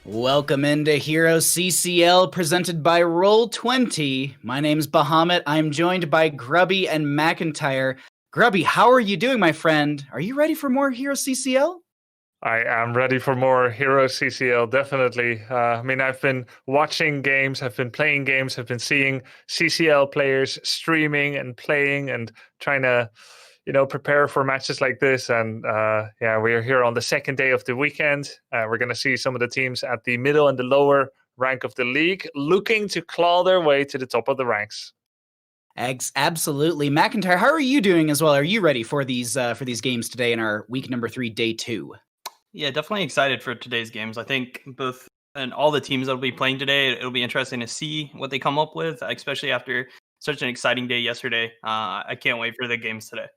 Welcome into HeroesCCL presented by Roll20. My name's Bahamut. I'm joined by Grubby and McIntyre. Grubby, how are you doing, my friend? Are you ready for more HeroesCCL? I am ready for more HeroesCCL, definitely. I've been watching games, I've been playing games, I've been seeing CCL players streaming and playing and trying to, prepare for matches like this. And we're here on the second day of the weekend. We're going to see some of the teams at the middle and the lower rank of the league looking to claw their way to the top of the ranks. Absolutely. McIntyre, how are you doing as well? Are you ready for these games today in our week number 3, day 2? Yeah, definitely excited for today's games. I think both and all the teams that will be playing today, it'll be interesting to see what they come up with, especially after such an exciting day yesterday. I can't wait for the games today.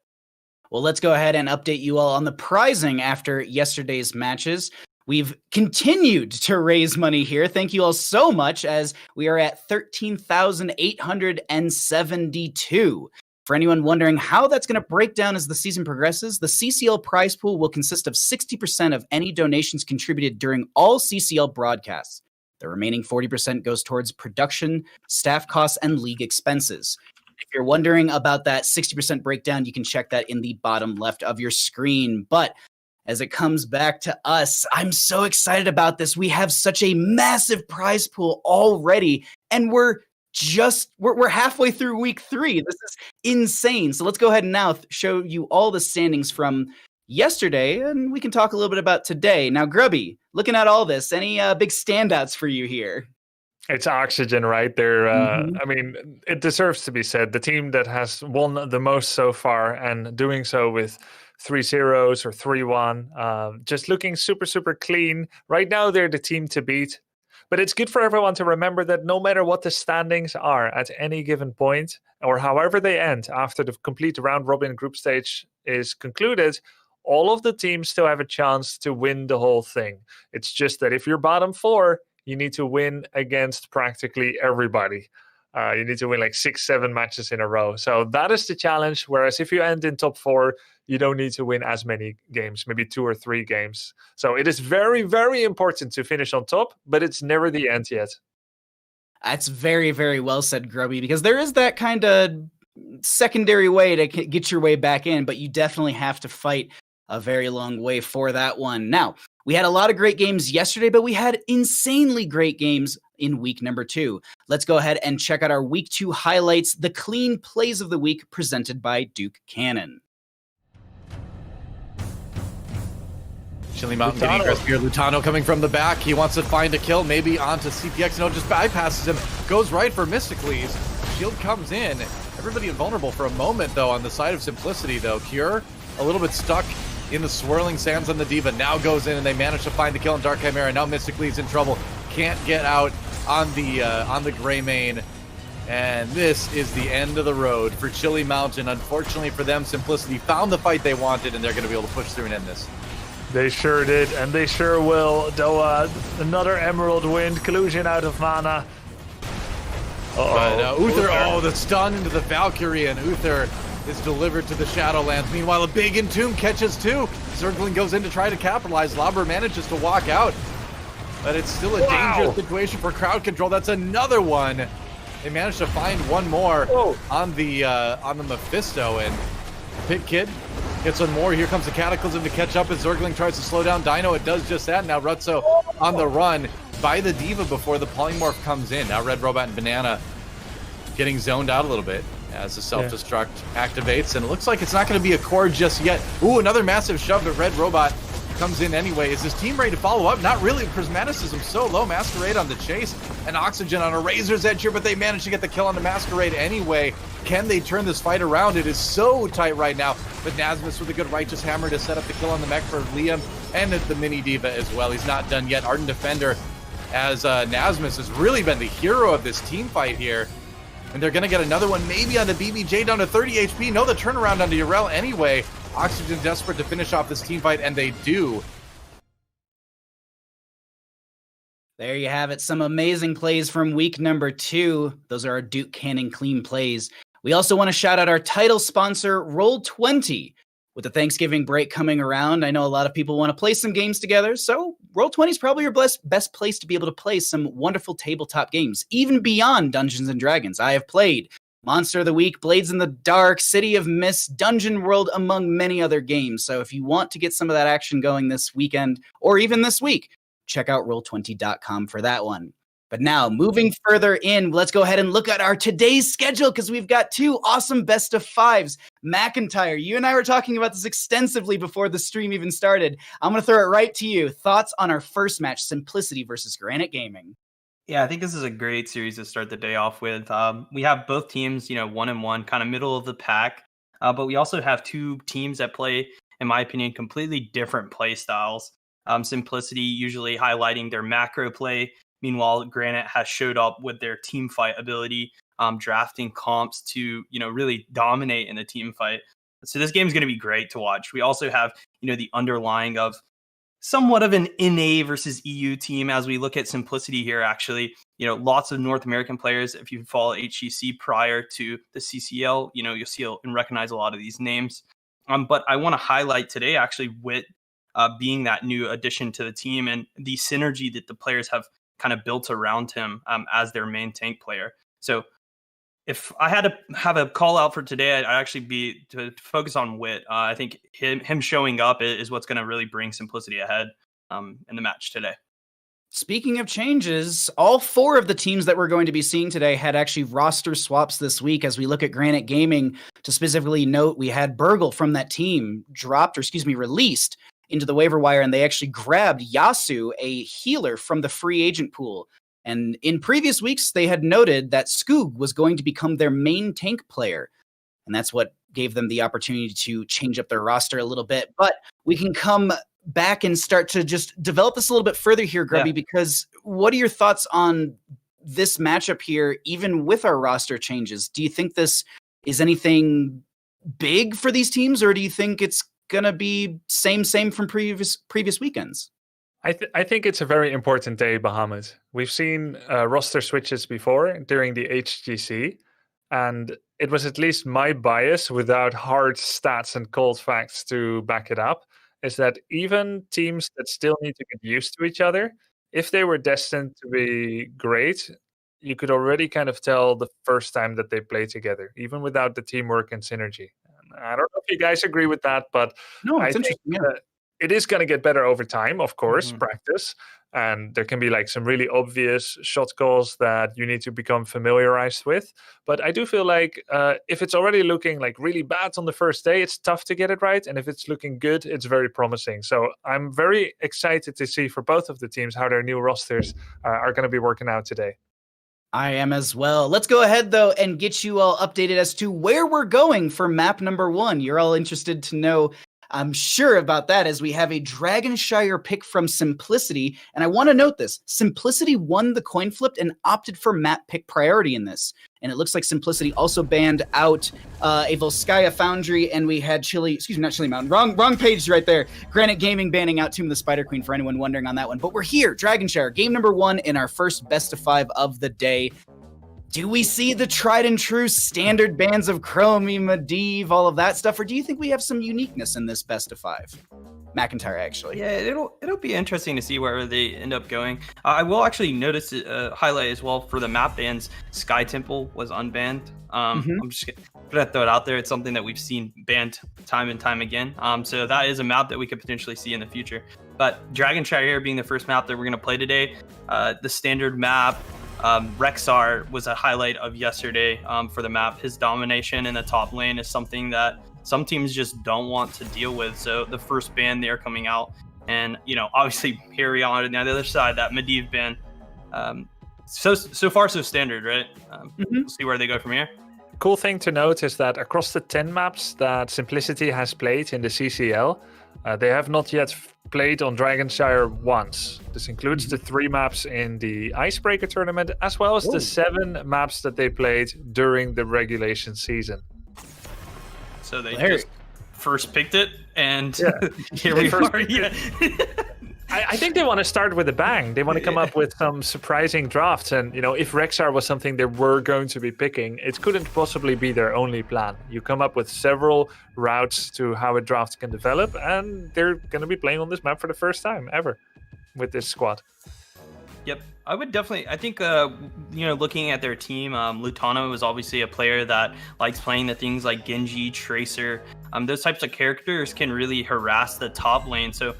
Well, let's go ahead and update you all on the prizing after yesterday's matches. We've continued to raise money here. Thank you all so much, as we are at 13,872. For anyone wondering how that's going to break down as the season progresses, the CCL prize pool will consist of 60% of any donations contributed during all CCL broadcasts. The remaining 40% goes towards production, staff costs, and league expenses. If you're wondering about that 60% breakdown, you can check that in the bottom left of your screen. But as it comes back to us, I'm so excited about this. We have such a massive prize pool already, and we're halfway through week 3. This is insane. So let's go ahead and now show you all the standings from yesterday, and we can talk a little bit about today. Now, Grubby, looking at all this, any big standouts for you here? It's Oxygen, right? It deserves to be said. The team that has won the most so far, and doing so with 3-0s or 3-1, just looking super, super clean. Right now, they're the team to beat. But it's good for everyone to remember that no matter what the standings are at any given point, or however they end after the complete round-robin group stage is concluded, all of the teams still have a chance to win the whole thing. It's just that if you're bottom 4, you need to win against practically everybody. You need to win like 6-7 matches in a row. So that is the challenge. Whereas if you end in top 4, you don't need to win as many games, maybe 2 or 3 games. So it is very, very important to finish on top, but it's never the end yet. That's very, very well said, Grubby, because there is that kind of secondary way to get your way back in, but you definitely have to fight a very long way for that one. Now, we had a lot of great games yesterday, but we had insanely great games in week number 2. Let's go ahead and check out our week 2 highlights, the clean plays of the week presented by Duke Cannon. Chili Mountain getting aggressive here. Lutano coming from the back. He wants to find a kill, maybe onto CPX. No, just bypasses him. Goes right for Mysticles. Shield comes in. Everybody invulnerable for a moment, though, on the side of Simplicity, though. Cure, a little bit stuck in the swirling sands on the Diva. Now goes in, and they manage to find the kill on Dark Chimera. Now Mysticles in trouble. Can't get out on the Gray Main. And this is the end of the road for Chili Mountain. Unfortunately for them, Simplicity found the fight they wanted, and they're going to be able to push through and end this. They sure did, and they sure will. Though another Emerald Wind, collusion out of mana. Uther, the stun into the Valkyrie, and Uther is delivered to the Shadowlands. Meanwhile, a big Entomb catches too. Circling goes in to try to capitalize. Labra manages to walk out, but it's still a dangerous situation for crowd control. That's another one. They managed to find one more on the Mephisto, and Pit Kid gets one more. Here comes the Cataclysm to catch up, and Zergling tries to slow down Dino. It does just that. Now Rutzo on the run by the Diva before the Polymorph comes in. Now Red Robot and Banana getting zoned out a little bit as the self-destruct activates, and it looks like it's not going to be a core just yet. Ooh, another massive shove, but Red Robot comes in anyway. Is his team ready to follow up? Not really. Prismaticism so low. Masquerade on the chase, and Oxygen on a razor's edge here, but they managed to get the kill on the Masquerade anyway. Can they turn this fight around? It is so tight right now, but Nasmus with a good Righteous Hammer to set up the kill on the mech for Liam, and the Mini Diva as well. He's not done yet. Ardent Defender, as Nasmus has really been the hero of this team fight here. And they're going to get another one, maybe on the BBJ down to 30 HP. No, the turnaround onto Urel anyway. Oxygen desperate to finish off this team fight, and they do. There you have it. Some amazing plays from week number 2. Those are our Duke Cannon clean plays. We also want to shout out our title sponsor, Roll20. With the Thanksgiving break coming around, I know a lot of people want to play some games together, so Roll20 is probably your best place to be able to play some wonderful tabletop games, even beyond Dungeons and Dragons. I have played Monster of the Week, Blades in the Dark, City of Mist, Dungeon World, among many other games. So if you want to get some of that action going this weekend, or even this week, check out roll20.com for that one. But now, moving further in, let's go ahead and look at our today's schedule, because we've got 2 awesome best of 5s. McIntyre, you and I were talking about this extensively before the stream even started. I'm going to throw it right to you. Thoughts on our first match, Simplicity versus Granit Gaming? Yeah, I think this is a great series to start the day off with. We have both teams, 1-1, kind of middle of the pack. But we also have 2 teams that play, in my opinion, completely different play styles. Simplicity usually highlighting their macro play. Meanwhile, Granit has showed up with their team fight ability, drafting comps to, really dominate in the team fight. So this game is going to be great to watch. We also have, the underlying of somewhat of an NA versus EU team as we look at Simplicity here, actually. Lots of North American players. If you follow HCC prior to the CCL, you'll see and recognize a lot of these names. But I want to highlight today, actually, Wit being that new addition to the team and the synergy that the players have kind of built around him as their main tank player. So if I had to have a call out for today, I'd actually be to focus on Wit. I think him showing up is what's going to really bring Simplicity ahead in the match today. Speaking of changes, all 4 of the teams that we're going to be seeing today had actually roster swaps this week. As we look at Granit Gaming, to specifically note, we had Burgle from that team released into the waiver wire, and they actually grabbed Yasu, a healer from the free agent pool. And in previous weeks, they had noted that Skoog was going to become their main tank player. And that's what gave them the opportunity to change up their roster a little bit. But we can come back and start to just develop this a little bit further here, Grubby, because what are your thoughts on this matchup here, even with our roster changes? Do you think this is anything big for these teams, or do you think it's gonna be same from previous weekends? I think it's a very important day, Bahamut. We've seen roster switches before during the HGC, and it was at least my bias, without hard stats and cold facts to back it up, is that even teams that still need to get used to each other, if they were destined to be great, you could already kind of tell the first time that they play together, even without the teamwork and synergy. I don't know if you guys agree with that, but no, I it's think interesting. it is going to get better over time, of course, practice. And there can be like some really obvious shot calls that you need to become familiarized with. But I do feel like if it's already looking like really bad on the first day, it's tough to get it right. And if it's looking good, it's very promising. So I'm very excited to see for both of the teams how their new rosters are going to be working out today. I am as well. Let's go ahead, though, and get you all updated as to where we're going for map number 1. You're all interested to know, I'm sure, about that, as we have a Dragonshire pick from Simplicity. And I want to note this. Simplicity won the coin flip and opted for map pick priority in this. And it looks like Simplicity also banned out a Volskaya Foundry, and we had not Chili Mountain. Wrong page right there. Granit Gaming banning out Tomb of the Spider Queen, for anyone wondering on that one. But we're here, Dragonshire, game number 1 in our first best of 5 of the day. Do we see the tried and true standard bands of Chromie, Medivh, all of that stuff, or do you think we have some uniqueness in this best of 5? McIntyre, actually. Yeah, it'll be interesting to see where they end up going. I will actually notice highlight as well for the map bans. Sky Temple was unbanned. I'm just gonna throw it out there. It's something that we've seen banned time and time again. So that is a map that we could potentially see in the future. But Dragonshire here being the first map that we're gonna play today, the standard map. Rexar was a highlight of yesterday for the map. His domination in the top lane is something that some teams just don't want to deal with. So the first ban there coming out, and obviously Harry on the other side, that Medivh ban. So far so standard, right? We'll see where they go from here. Cool thing to note is that across the 10 maps that Simplicity has played in the CCL, they have not yet played on Dragonshire once. This includes the 3 maps in the Icebreaker tournament, as well as the 7 maps that they played during the regulation season. So they just first picked it, and here we are. Yeah. I think they want to start with a bang. They want to come up with some surprising drafts. And, if Rexar was something they were going to be picking, it couldn't possibly be their only plan. You come up with several routes to how a draft can develop, and they're going to be playing on this map for the first time ever. with this squad. Yep, I would definitely. I think looking at their team, Lutano is obviously a player that likes playing the things like Genji, Tracer. Those types of characters can really harass the top lane. So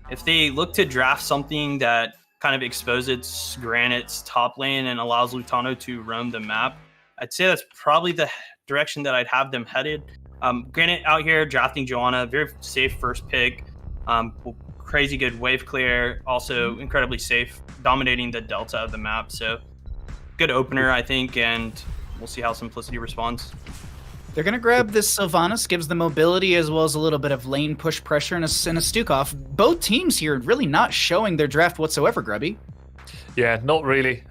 if they look to draft something that kind of exposes Granit's top lane and allows Lutano to roam the map, I'd say that's probably the direction that I'd have them headed. Granit out here drafting Joanna, very safe first pick. Crazy good wave clear, also incredibly safe, dominating the delta of the map. So good opener, I think, and we'll see how Simplicity responds. They're going to grab this Sylvanas, gives them mobility as well as a little bit of lane push pressure and a Stukov. Both teams here really not showing their draft whatsoever, Grubby. Yeah, not really.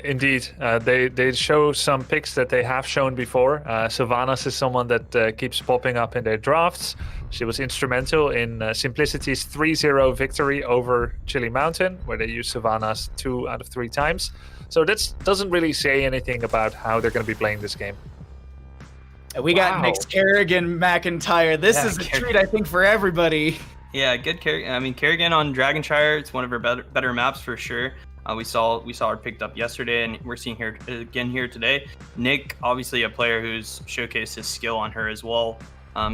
Indeed, they show some picks that they have shown before. Sylvanas is someone that keeps popping up in their drafts. She was instrumental in Simplicity's 3-0 victory over Chili Mountain, where they used Sylvanas 2 out of 3 times. So that doesn't really say anything about how they're going to be playing this game. We got Nick's Kerrigan McIntyre. This is a treat, I think, for everybody. Yeah, good Kerrigan. I mean, Kerrigan on Dragonshire, it's one of her better maps for sure. We saw her picked up yesterday, and we're seeing her again here today. Nick, obviously a player who's showcased his skill on her as well.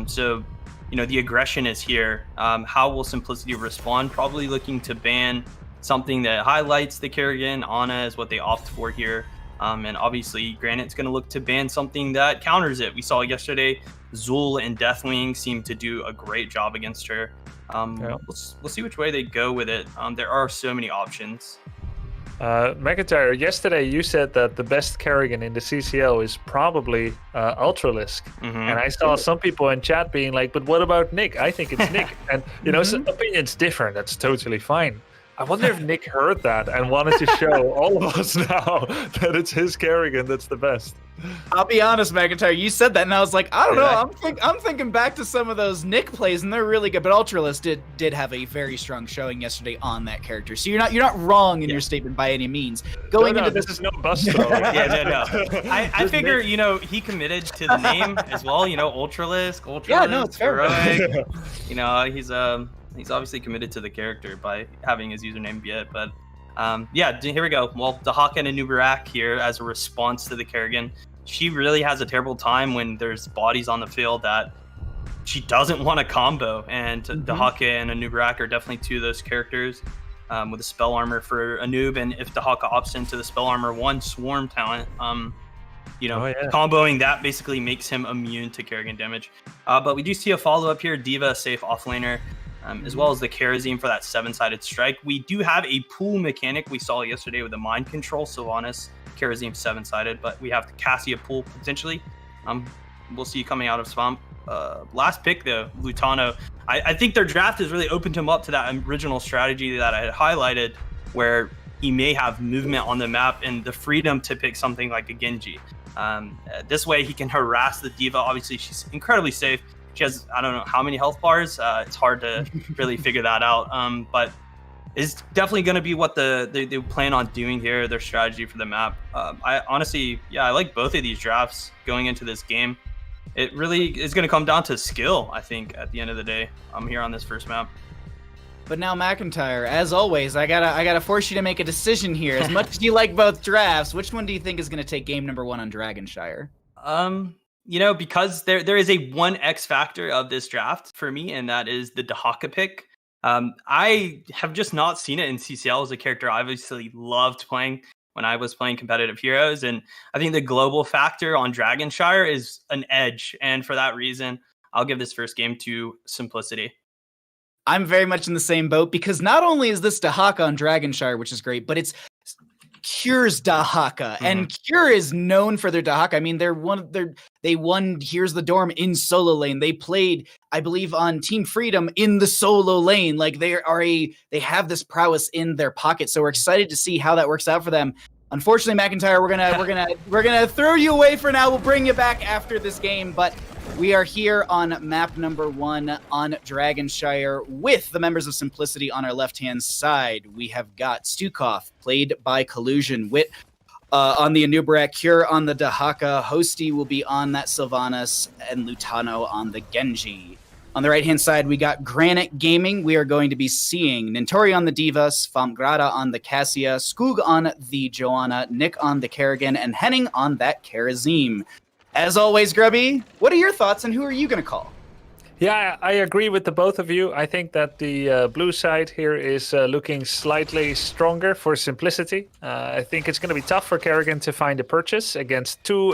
So, the aggression is here. How will Simplicity respond? Probably looking to ban something that highlights the Kerrigan. Ana is what they opt for here. And obviously, Granit's going to look to ban something that counters it. We saw yesterday, Zul and Deathwing seem to do a great job against her. We'll see which way they go with it. There are so many options. McIntyre, yesterday you said that the best Kerrigan in the CCL is probably Ultralisk. And I saw some people in chat being like, but what about Nick? I think it's Nick. And, some opinions differ. That's totally fine. I wonder if Nick heard that and wanted to show all of us now that it's his Kerrigan that's the best. I'll be honest, McIntyre, you said that, and I was like, I don't know. I'm thinking back to some of those Nick plays, and they're really good. But Ultralisk did have a very strong showing yesterday on that character. So you're not wrong in your statement by any means. Going into this is no bust though. No. I figure he committed to the name as well. Ultralisk. Yeah, no, it's fair. Heroic. He's obviously committed to the character by having his username Viet, but here we go. Well, Dahaka and Anubarak here as a response to the Kerrigan. She really has a terrible time when there's bodies on the field that she doesn't want to combo, and Dahaka and Anubarak are definitely two of those characters with a spell armor for Anub, and if Dahaka opts into the spell armor 1 swarm talent, comboing that basically makes him immune to Kerrigan damage. But we do see a follow-up here, Diva, safe offlaner. As well as the Karazim for that 7-sided strike. We do have a pool mechanic we saw yesterday with the mind control, Sylvanas, Karazim 7-sided, but we have the Cassia pool potentially. We'll see coming out of Swamp. Last pick though, Lutano. I think their draft has really opened him up to that original strategy that I had highlighted, where he may have movement on the map and the freedom to pick something like a Genji. This way he can harass the Diva. Obviously she's incredibly safe. She has, I don't know how many health bars. It's hard to really figure that out. But it's definitely going to be what they plan on doing here, their strategy for the map. I honestly, I like both of these drafts going into this game. It really is going to come down to skill, I think, at the end of the day. I'm here on this first map. But now, McIntyre, as always, I gotta force you to make a decision here. As much as you like both drafts, which one do you think is going to take game number 1 on Dragonshire? Because there is a one X factor of this draft for me, and that is the Dahaka pick. I have just not seen it in CCL as a character I obviously loved playing when I was playing competitive Heroes. And I think the global factor on Dragonshire is an edge. And for that reason, I'll give this first game to Simplicity. I'm very much in the same boat, because not only is this Dahaka on Dragonshire, which is great, but it's Cure's Dahaka, and Cure is known for their Dahaka. I mean, they won Here's the Dorm in solo lane. They played, I believe, on Team Freedom in the solo lane. Like they have this prowess in their pocket. So we're excited to see how that works out for them. Unfortunately, McIntyre, we're gonna throw you away for now. We'll bring you back after this game, but we are here on map number 1 on Dragonshire with the members of Simplicity on our left-hand side. We have got Stukov, played by Collusion, Wit on the Anubarak, Cure on the Dahaka, Hosty will be on that Sylvanas, and Lutano on the Genji. On the right-hand side, we got Granit Gaming. We are going to be seeing Nintori on the Diva, Svamgrada on the Cassia, Skoog on the Joanna, Nick on the Kerrigan, and Henning on that Karazim. As always, Grubby, what are your thoughts and who are you going to call? Yeah, I agree with the both of you. I think that the blue side here is looking slightly stronger for simplicity. I think it's going to be tough for Kerrigan to find a purchase against two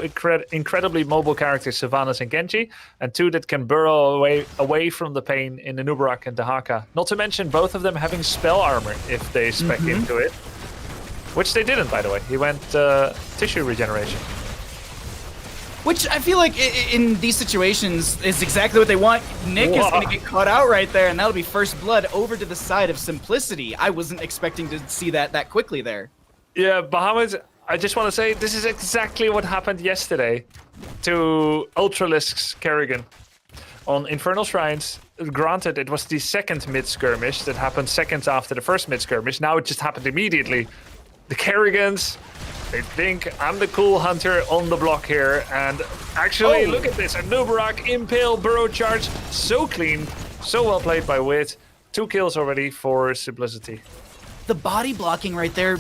incredibly mobile characters, Sylvanas and Genji, and two that can burrow away from the pain in the Nubarak and Dahaka. Not to mention both of them having spell armor if they spec into it, which they didn't, by the way. He went tissue regeneration. Which I feel like in these situations is exactly what they want. Nick is going to get caught out right there, and that'll be first blood over to the side of Simplicity. I wasn't expecting to see that quickly there. Yeah, Bahamut, I just want to say this is exactly what happened yesterday to Ultralisk's Kerrigan on Infernal Shrines. Granted, it was the second mid-skirmish that happened seconds after the first mid-skirmish. Now it just happened immediately. The Kerrigans, they think I'm the cool hunter on the block here, and actually, look at this. A Nubarak, Impale, Burrow Charge, so clean, so well played by Wit. 2 kills already for Simplicity. The body blocking right there,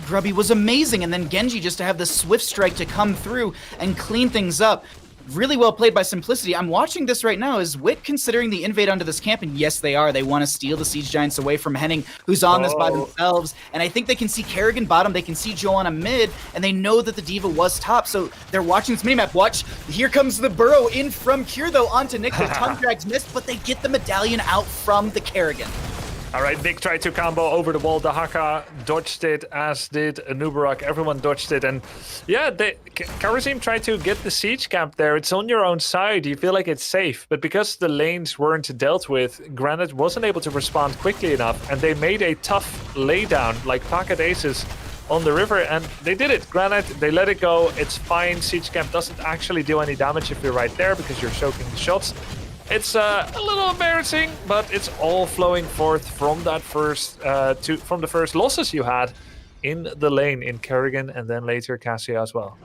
Grubby, was amazing, and then Genji just to have the swift strike to come through and clean things up. Really well played by Simplicity. I'm watching this right now. Is Wit considering the invade onto this camp? And yes, they are. They want to steal the Siege Giants away from Henning, who's on this by themselves. And I think they can see Kerrigan bottom. They can see Joanna mid. And they know that the Diva was top. So they're watching this minimap. Watch. Here comes the burrow in from Cure, though, onto Nick. The tongue drags missed, but they get the medallion out from the Kerrigan. All right, Nick tried to combo over the wall. Dahaka dodged it, as did Nubarak. Everyone dodged it. And yeah, Karazim tried to get the siege camp there. It's on your own side. You feel like it's safe. But because the lanes weren't dealt with, Granit wasn't able to respond quickly enough. And they made a tough laydown, like pocket aces on the river. And they did it. Granit, they let it go. It's fine. Siege camp doesn't actually do any damage if you're right there because you're soaking the shots. It's a little embarrassing, but it's all flowing forth from that from the first losses you had in the lane in Kerrigan and then later Cassia as well.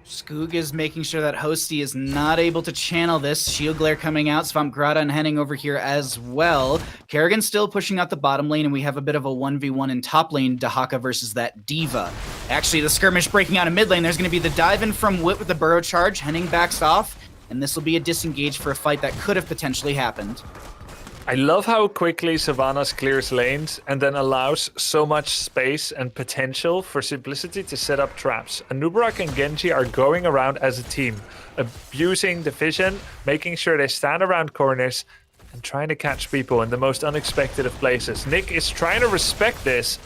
Skoog is making sure that Hosty is not able to channel this. Shield Glare coming out. Svamgrada and Henning over here as well. Kerrigan still pushing out the bottom lane, and we have a bit of a 1v1 in top lane, Dahaka versus that Diva. Actually, the skirmish breaking out in mid lane. There's going to be the dive in from Wit with the burrow charge. Henning backs off. And this will be a disengage for a fight that could have potentially happened. I love how quickly Sylvanas clears lanes and then allows so much space and potential for Simplicity to set up traps. And Nubarak and Genji are going around as a team, abusing the vision, making sure they stand around corners and trying to catch people in the most unexpected of places. Nick is trying to respect this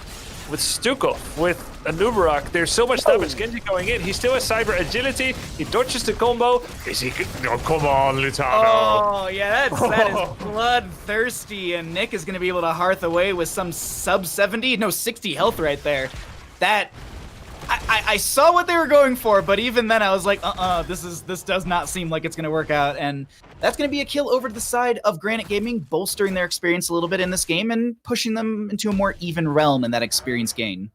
with Stukov, with a Nubarak. There's so much damage. Genji going in. He still has cyber agility. He dodges the combo. Is he? Oh, come on, Lutano. Oh, yeah, that is bloodthirsty. And Nick is going to be able to hearth away with some sub 70, no, 60 health right there. That, I saw what they were going for, but even then I was like, this does not seem like it's going to work out. And that's going to be a kill over to the side of Granit Gaming, bolstering their experience a little bit in this game and pushing them into a more even realm in that experience gain.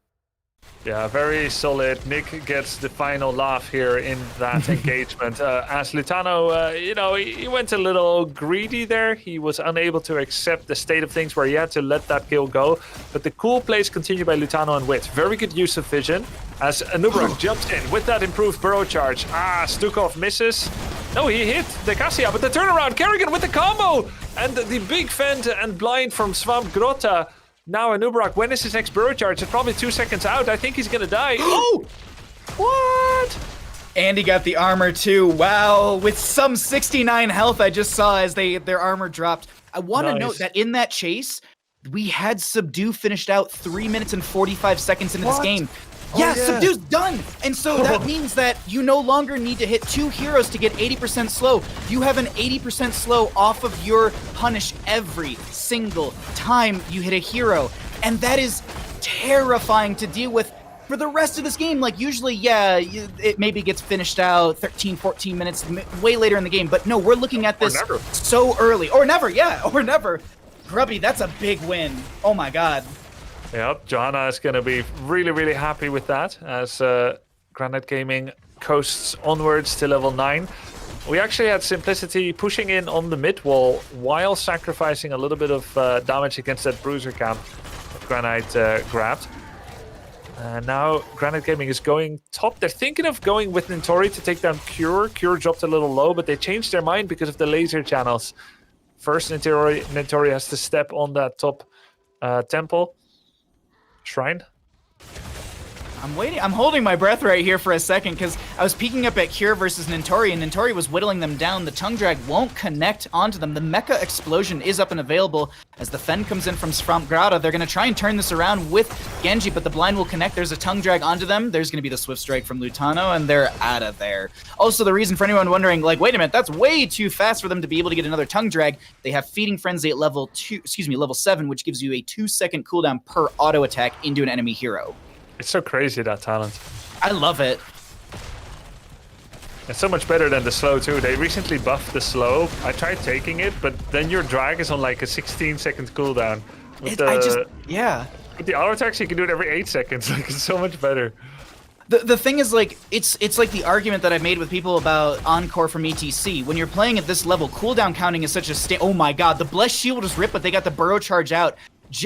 Yeah, very solid. Nick gets the final laugh here in that engagement. As Lutano, he went a little greedy there. He was unable to accept the state of things where he had to let that kill go. But the cool plays continue by Lutano and Wit. Very good use of vision as Nubarak jumps in with that improved burrow charge. Stukov misses. No, he hit the Cassia, but the turnaround, Kerrigan with the combo! And the big fend and blind from Svamgrada. Now a Nubarak, when is his next burrow charge? It's probably 2 seconds out. I think he's gonna die. Oh! What? And he got the armor too. Wow, with some 69 health I just saw as their armor dropped. I want to note that in that chase, we had Subdue finished out 3 minutes and 45 seconds into this game. Yeah, Subdue's done! And so that means that you no longer need to hit 2 heroes to get 80% slow. You have an 80% slow off of your punish every single time you hit a hero. And that is terrifying to deal with for the rest of this game. Like, usually, it maybe gets finished out 13, 14 minutes, way later in the game. But no, we're looking at this so early. Or never, or never. Grubby, that's a big win. Oh my god. Yep, Johanna is going to be really, really happy with that as Granit Gaming coasts onwards to level 9. We actually had Simplicity pushing in on the mid wall while sacrificing a little bit of damage against that bruiser camp that Granit grabbed. Now Granit Gaming is going top. They're thinking of going with Nintori to take down Cure. Cure dropped a little low, but they changed their mind because of the laser channels. First, Nintori has to step on that top temple. Shrine. I'm waiting. I'm holding my breath right here for a second because I was peeking up at Cure versus Nintori, and Nintori was whittling them down. The tongue drag won't connect onto them. The Mecha Explosion is up and available as the Fen comes in from Swamp Grotto. They're going to try and turn this around with Genji, but the blind will connect. There's a tongue drag onto them. There's going to be the Swift Strike from Lutano, and they're out of there. Also, the reason for anyone wondering, like, wait a minute, that's way too fast for them to be able to get another tongue drag. They have Feeding Frenzy at level 7, which gives you a 2-second cooldown per auto attack into an enemy hero. It's so crazy, that talent. I love it. It's so much better than the slow too. They recently buffed the slow. I tried taking it, but then your drag is on like a 16-second cooldown. With the auto attacks, you can do it every 8 seconds. Like, it's so much better. The thing is, like, it's like the argument that I've made with people about Encore from ETC. When you're playing at this level, cooldown counting is such a oh my god, the Blessed Shield was ripped, but they got the Burrow Charge out.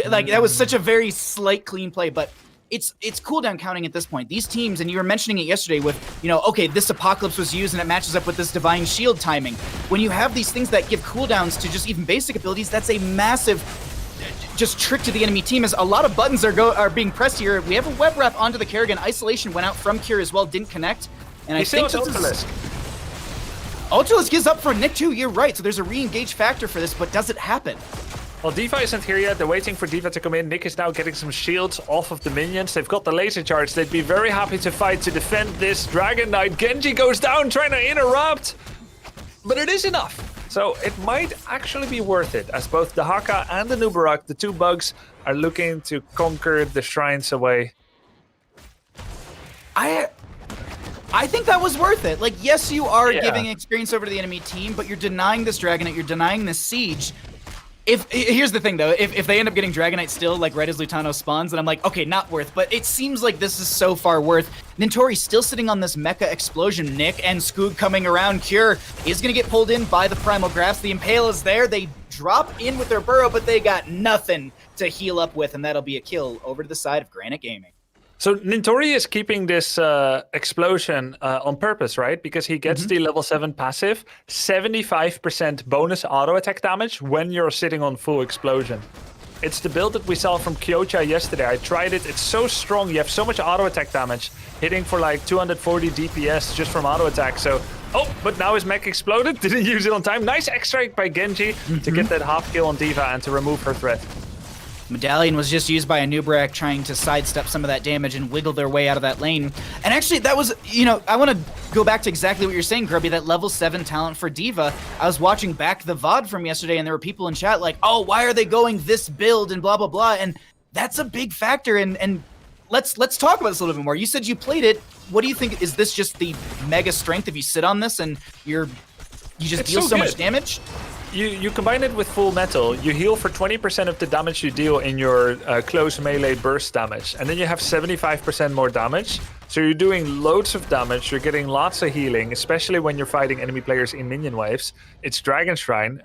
Like, that was such a very slight, clean play, but it's cooldown counting at this point. These teams, and you were mentioning it yesterday with, okay, this Apocalypse was used and it matches up with this Divine Shield timing. When you have these things that give cooldowns to just even basic abilities, that's a massive just trick to the enemy team, as a lot of buttons are being pressed here. We have a web wrap onto the Kerrigan. Isolation went out from Cure as well, didn't connect. And I think this is... Ultralisk is up for Nick too, you're right. So there's a re-engage factor for this, but does it happen? Well, D.Va isn't here yet. They're waiting for D.Va to come in. Nick is now getting some shields off of the minions. They've got the laser charge. They'd be very happy to fight to defend this Dragon Knight. Genji goes down trying to interrupt, but it is enough. So it might actually be worth it, as both the Haka and the Nubarak, the two bugs, are looking to conquer the shrines away. I think that was worth it. Like, yes, you are giving experience over to the enemy team, but you're denying this Dragon Knight, you're denying this siege. Here's the thing, though. If they end up getting Dragonite still, like right as Lutano spawns, then I'm like, okay, not worth. But it seems like this is so far worth. Nintori's still sitting on this Mecha Explosion. Nick and Skoog coming around. Cure is going to get pulled in by the Primal Grasp. The Impale is there. They drop in with their Burrow, but they got nothing to heal up with, and that'll be a kill over to the side of Granit Gaming. So Nintori is keeping this explosion on purpose, right? Because he gets the level 7 passive, 75% bonus auto attack damage when you're sitting on full explosion. It's the build that we saw from Kyocha yesterday. I tried it. It's so strong. You have so much auto attack damage, hitting for like 240 DPS just from auto attack. So, but now his mech exploded. Didn't use it on time. Nice X-Strike by Genji to get that half kill on D.Va and to remove her threat. Medallion was just used by a Nubarak trying to sidestep some of that damage and wiggle their way out of that lane. And actually, that was, I want to go back to exactly what you're saying, Grubby, that level 7 talent for D.Va. I was watching back the VOD from yesterday, and there were people in chat like, oh, why are they going this build and blah, blah, blah. And that's a big factor. And let's talk about this a little bit more. You said you played it. What do you think? Is this just the mega strength if you sit on this and you just deal so much damage? You combine it with full metal, you heal for 20% of the damage you deal in your close melee burst damage, and then you have 75% more damage. So you're doing loads of damage, you're getting lots of healing, especially when you're fighting enemy players in minion waves. It's Dragon Shrine.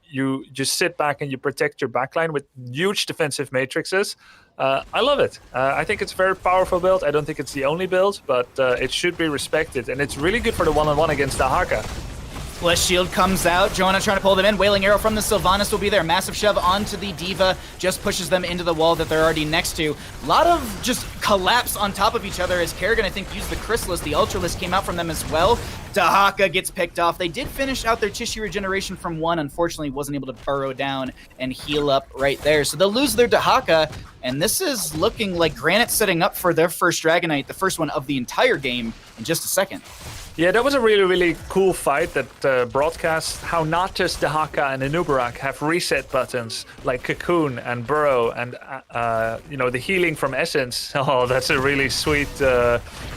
You just sit back and you protect your backline with huge defensive matrices. I love it. I think it's a very powerful build. I don't think it's the only build, but it should be respected, and it's really good for the one-on-one against the Haka. Blessed Shield comes out. Joanna trying to pull them in. Wailing Arrow from the Sylvanas will be there. Massive shove onto the D.Va. Just pushes them into the wall that they're already next to. A lot of just collapse on top of each other as Kerrigan, I think, used the Chrysalis. The Ultralisk came out from them as well. Dahaka gets picked off. They did finish out their tissue regeneration from one. Unfortunately, wasn't able to burrow down and heal up right there. So they'll lose their Dahaka. And this is looking like Granite setting up for their first Dragonite, the first one of the entire game, in just a second. Yeah, that was a really, really cool fight that broadcasts how not just the Haka and the Nubarak have reset buttons like Cocoon and Burrow and, the healing from Essence. Oh, that's a really sweet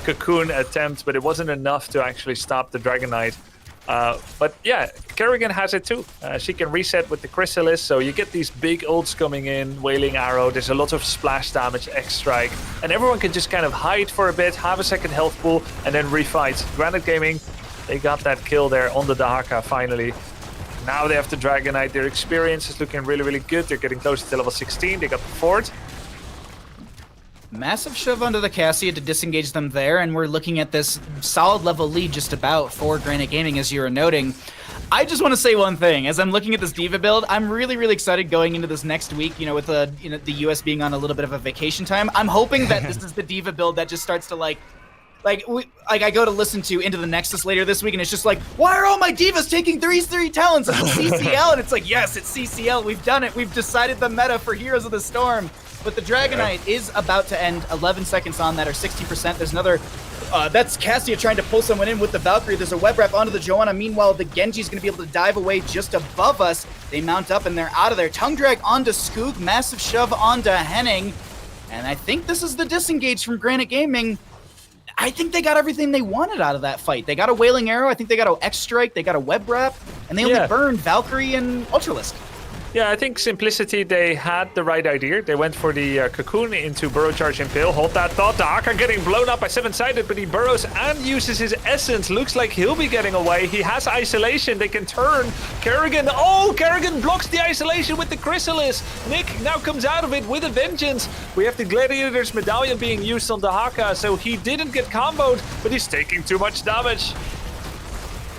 Cocoon attempt, but it wasn't enough to actually stop the Dragon Knight. But yeah, Kerrigan has it too. She can reset with the Chrysalis, so you get these big ults coming in, Wailing Arrow, there's a lot of splash damage, X-Strike, and everyone can just kind of hide for a bit, have a second health pool, and then refight. Granit Gaming They got that kill there on the Dahaka finally. Now they have the Dragonite. Their experience is looking really, really good. They're getting closer to level 16. They got the fort. Massive shove onto the Cassia to disengage them there, and we're looking at this solid level lead just about for Granit Gaming, as you were noting. I just want to say one thing. As I'm looking at this D.Va build, I'm really, really excited going into this next week, with the U.S. being on a little bit of a vacation time. I'm hoping that this is the D.Va build that just starts to I go to listen to Into the Nexus later this week, and it's just like, why are all my divas taking 3 talents? It's CCL, and it's like, yes, it's CCL. We've done it. We've decided the meta for Heroes of the Storm. But the Dragonite is about to end. 11 seconds on that, or 60%. There's another. That's Cassia trying to pull someone in with the Valkyrie. There's a web wrap onto the Joanna. Meanwhile, the Genji's going to be able to dive away just above us. They mount up, and they're out of there. Tongue drag onto Skoog. Massive shove onto Henning. And I think this is the disengage from Granit Gaming. I think they got everything they wanted out of that fight. They got a Wailing Arrow. I think they got an X-Strike. They got a web wrap. And they only burned Valkyrie and Ultralisk. Yeah, I think Simplicity, they had the right idea. They went for the Cocoon into Burrow Charge Impale. Hold that thought. Dahaka getting blown up by 7-sided, but he burrows and uses his Essence. Looks like he'll be getting away. He has Isolation. They can turn. Kerrigan. Oh, Kerrigan blocks the Isolation with the Chrysalis. Nick now comes out of it with a Vengeance. We have the Gladiator's Medallion being used on Dahaka, so he didn't get comboed, but he's taking too much damage.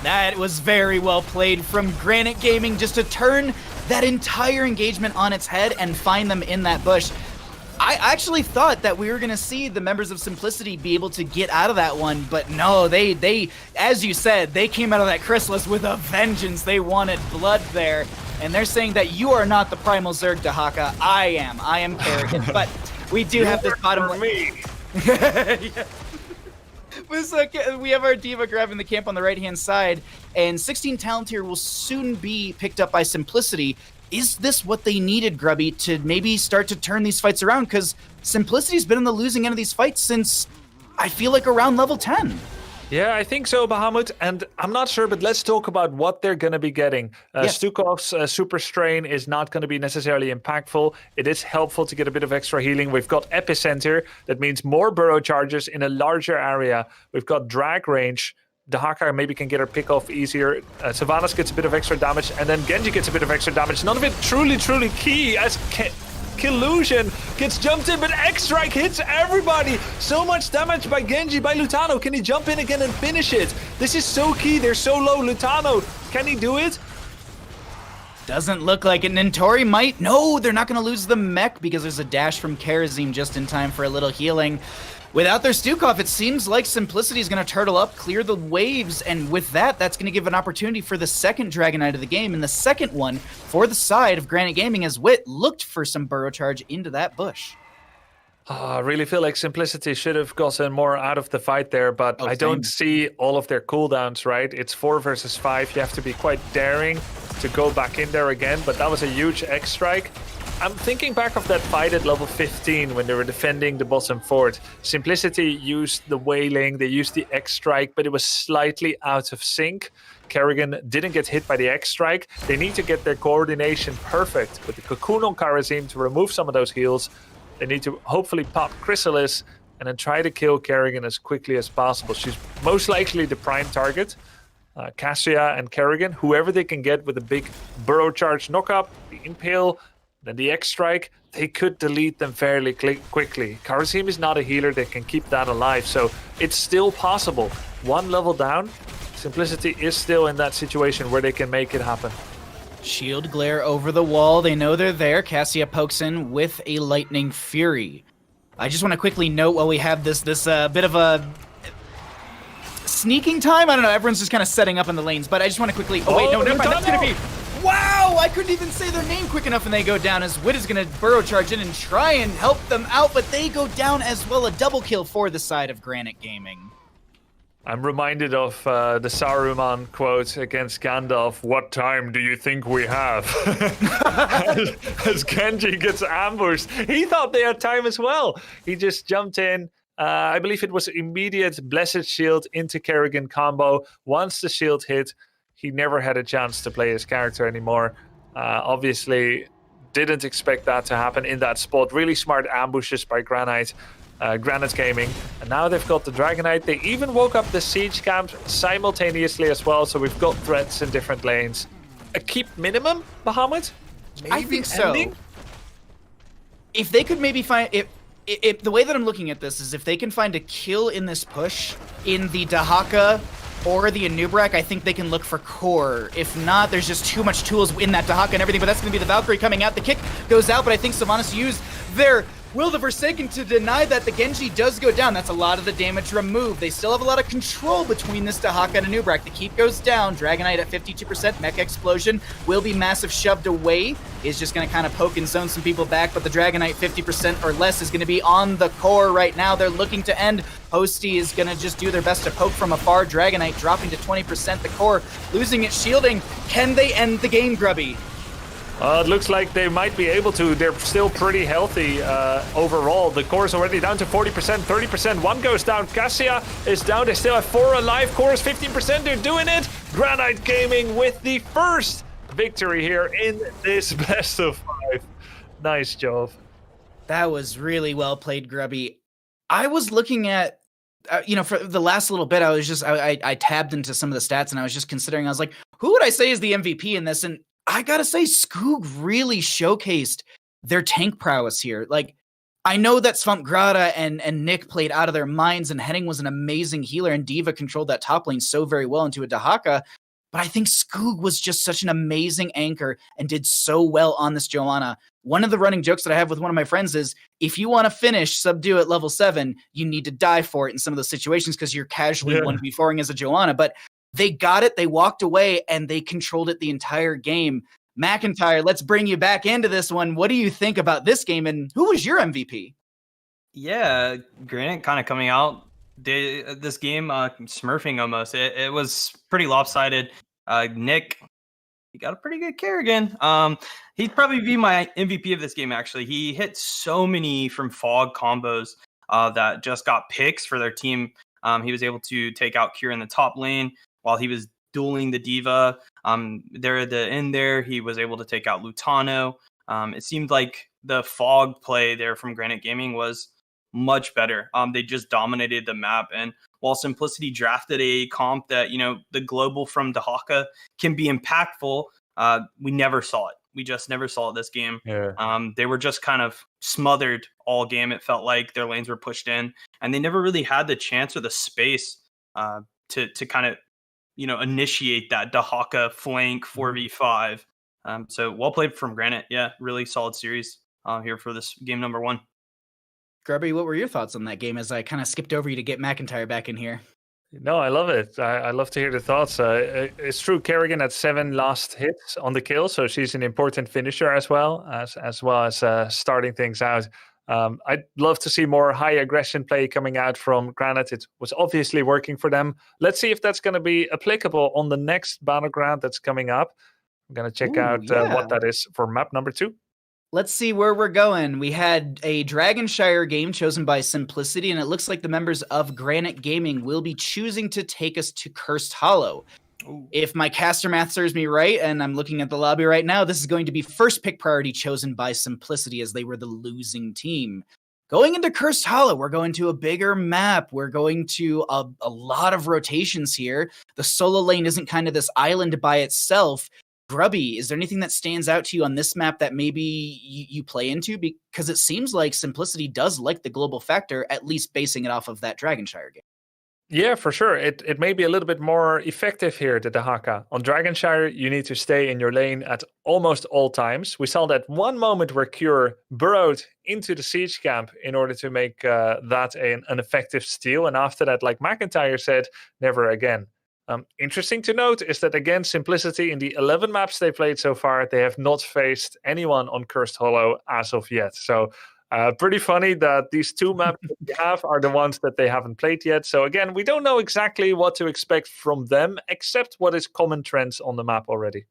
That was very well played from Granit Gaming, just to turn that entire engagement on its head and find them in that bush. I actually thought that we were going to see the members of Simplicity be able to get out of that one, but no, they, as you said, they came out of that Chrysalis with a vengeance. They wanted blood there, and they're saying that you are not the Primal Zerg, Dahaka. I am Kerrigan, but we do have this bottom lane. Yeah. We have our D.Va grabbing the camp on the right-hand side, and 16 talent here will soon be picked up by Simplicity. Is this what they needed, Grubby, to maybe start to turn these fights around? Because Simplicity's been on the losing end of these fights since, I feel like, around level 10. Yeah, I think so, Bahamut, and I'm not sure, but let's talk about what they're going to be getting. Stukov's Super Strain is not going to be necessarily impactful. It is helpful to get a bit of extra healing. We've got Epicenter, that means more burrow charges in a larger area. We've got Drag Range. Dahaka maybe can get her pick off easier. Sylvanas gets a bit of extra damage, and then Genji gets a bit of extra damage. None of it truly key, as Killusion gets jumped in, but X-Strike hits everybody. So much damage by Genji, by Lutano. Can he jump in again and finish it? This is so key. They're so low. Lutano, can he do it? Doesn't look like it. Nintori might. No, they're not going to lose the mech because there's a dash from Karazim just in time for a little healing. Without their Stukov, it seems like Simplicity is going to turtle up, clear the waves, and with that, that's going to give an opportunity for the second Dragonite of the game, and the second one for the side of Granit Gaming as Wit looked for some burrow charge into that bush. I really feel like Simplicity should have gotten more out of the fight there, but I don't see all of their cooldowns, right? It's 4 versus 5. You have to be quite daring to go back in there again, but that was a huge X-Strike. I'm thinking back of that fight at level 15 when they were defending the bottom fort. Simplicity used the Wailing, they used the X-Strike, but it was slightly out of sync. Kerrigan didn't get hit by the X-Strike. They need to get their coordination perfect with the Cocoon on Karazim to remove some of those heals. They need to hopefully pop Chrysalis and then try to kill Kerrigan as quickly as possible. She's most likely the prime target. Cassia and Kerrigan, whoever they can get with a big burrow charge knock-up, the Impale, then the X-Strike, they could delete them fairly quickly. Karazim is not a healer, they can keep that alive, so it's still possible. One level down, Simplicity is still in that situation where they can make it happen. Shield glare over the wall, they know they're there. Cassia pokes in with a Lightning Fury. I just want to quickly note while we have this bit of a sneaking time, I don't know, everyone's just kind of setting up in the lanes, but I just want to quickly, that's going to be... Wow, I couldn't even say their name quick enough and they go down as Wit is going to burrow charge in and try and help them out, but they go down as well. A double kill for the side of Granit Gaming. I'm reminded of the Saruman quote against Gandalf, "What time do you think we have?" as Genji gets ambushed. He thought they had time as well. He just jumped in. I believe it was immediate Blessed Shield into Kerrigan combo. Once the shield hit, he never had a chance to play his character anymore. Obviously, didn't expect that to happen in that spot. Really smart ambushes by Granite. Granit Gaming. And now they've got the Dragonite. They even woke up the Siege camp simultaneously as well. So we've got threats in different lanes. A keep minimum, Bahamut? I think so. If they could maybe find... If the way that I'm looking at this is if they can find a kill in this push in the Dahaka or the Anubrak, I think they can look for core. If not, there's just too much tools in that Dahaka and everything, but that's going to be the Valkyrie coming out. The kick goes out, but I think Sylvanas used their Will the Forsaken to deny that the Genji does go down. That's a lot of the damage removed. They still have a lot of control between this Dahaka and Anubrak. The keep goes down. Dragonite at 52%. Mech Explosion will be massive shoved away. Is just going to kind of poke and zone some people back, but the Dragonite 50% or less is going to be on the core right now. They're looking to end. Hosty is going to just do their best to poke from afar. Dragonite dropping to 20%. The core losing its shielding. Can they end the game, Grubby? It looks like they might be able to. They're still pretty healthy overall. The core is already down to 40%, 30%. One goes down. Cassia is down. They still have 4 alive. Core is 15%. They're doing it. Granit Gaming with the first victory here in this best of 5. Nice job. That was really well played, Grubby. I was looking at, for the last little bit, I tabbed into some of the stats and I was just considering, I was like, who would I say is the MVP in this? And I gotta say, Skoog really showcased their tank prowess here. Like, I know that Svampgrada and Nick played out of their minds, and Henning was an amazing healer, and D.Va controlled that top lane so very well into a Dahaka, but I think Skoog was just such an amazing anchor and did so well on this Joanna. One of the running jokes that I have with one of my friends is, if you want to finish Subdue at level 7, you need to die for it in some of those situations because you're casually 1v4ing as a Joanna, but they got it, they walked away, and they controlled it the entire game. McIntyre, let's bring you back into this one. What do you think about this game, and who was your MVP? Yeah, Granit kind of coming out this game, smurfing almost. It was pretty lopsided. Nick, he got a pretty good Kerrigan. He'd probably be my MVP of this game, actually. He hit so many from Fog combos that just got picks for their team. He was able to take out Kira in the top lane while he was dueling the D.Va. There at the end there, he was able to take out Lutano. It seemed like the Fog play there from Granit Gaming was much better. They just dominated the map. And while Simplicity drafted a comp that, the global from Dahaka can be impactful, we never saw it. We just never saw it this game. Yeah. They were just kind of smothered all game. It felt like their lanes were pushed in, and they never really had the chance or the space to kind of, initiate that Dahaka flank 4v5. So well played from Granit. Yeah, really solid series here for this game number 1. Grubby, what were your thoughts on that game as I kind of skipped over you to get McIntyre back in here? No, I love it. I love to hear the thoughts. It's true, Kerrigan had 7 last hits on the kill, so she's an important finisher as well as starting things out. I'd love to see more high aggression play coming out from Granit. It was obviously working for them. Let's see if that's going to be applicable on the next battleground that's coming up. I'm going to check out what that is for map number 2. Let's see where we're going. We had a Dragonshire game chosen by Simplicity, and it looks like the members of Granit Gaming will be choosing to take us to Cursed Hollow. Ooh. If my caster math serves me right, and I'm looking at the lobby right now, this is going to be first pick priority chosen by Simplicity as they were the losing team. Going into Cursed Hollow, we're going to a bigger map. We're going to a lot of rotations here. The solo lane isn't kind of this island by itself. Grubby, is there anything that stands out to you on this map that maybe you play into? Because it seems like Simplicity does like the global factor, at least basing it off of that Dragonshire game. Yeah, for sure. It may be a little bit more effective here, the Dahaka. On Dragonshire, you need to stay in your lane at almost all times. We saw that one moment where Cure burrowed into the siege camp in order to make that an effective steal. And after that, like McIntyre said, never again. Interesting to note is that, again, Simplicity, in the 11 maps they played so far, they have not faced anyone on Cursed Hollow as of yet. So pretty funny that these 2 maps that we have are the ones that they haven't played yet. So again, we don't know exactly what to expect from them, except what is common trends on the map already.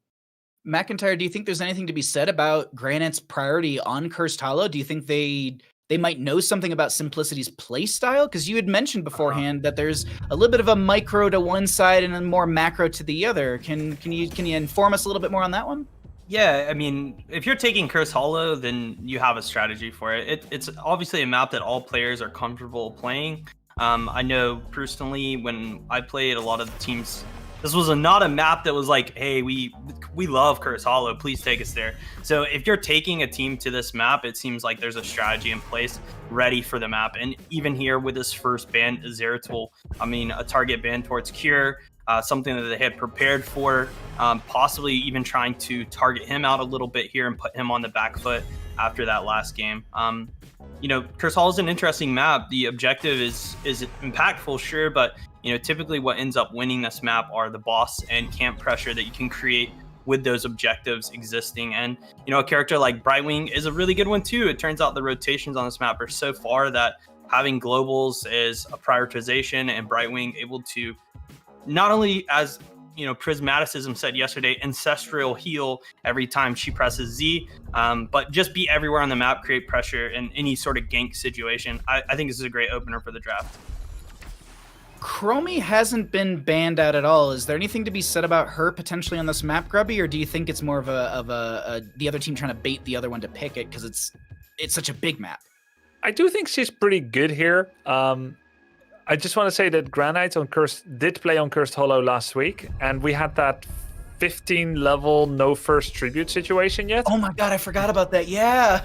McIntyre, do you think there's anything to be said about Granit's priority on Cursed Hollow? Do you think they might know something about Simplicity's play style? Because you had mentioned beforehand that there's a little bit of a micro to one side and a more macro to the other. Can you inform us a little bit more on that one? Yeah, I mean, if you're taking Curse Hollow, then you have a strategy for it. It's obviously a map that all players are comfortable playing. I know personally when I played a lot of the teams, this was not a map that was like, hey, we love Curse Hollow, please take us there. So if you're taking a team to this map, it seems like there's a strategy in place ready for the map. And even here with this first ban, Zeratul, I mean, a target ban towards Cure, something that they had prepared for, possibly even trying to target him out a little bit here and put him on the back foot after that last game. Curse Hall is an interesting map. The objective is impactful, sure, but typically what ends up winning this map are the boss and camp pressure that you can create with those objectives existing. And a character like Brightwing is a really good one too. It turns out the rotations on this map are so far that having globals is a prioritization, and Brightwing able to not only, as Prismaticism said yesterday, ancestral heal every time she presses Z, but just be everywhere on the map, create pressure in any sort of gank situation. I think this is a great opener for the draft. Chromie hasn't been banned out at all. Is there anything to be said about her potentially on this map, Grubby, or do you think it's more of the other team trying to bait the other one to pick it because it's such a big map? I do think she's pretty good here. I just want to say that Granite on did play on Cursed Hollow last week, and we had that 15 level no first tribute situation yet. Oh my god, I forgot about that. Yeah.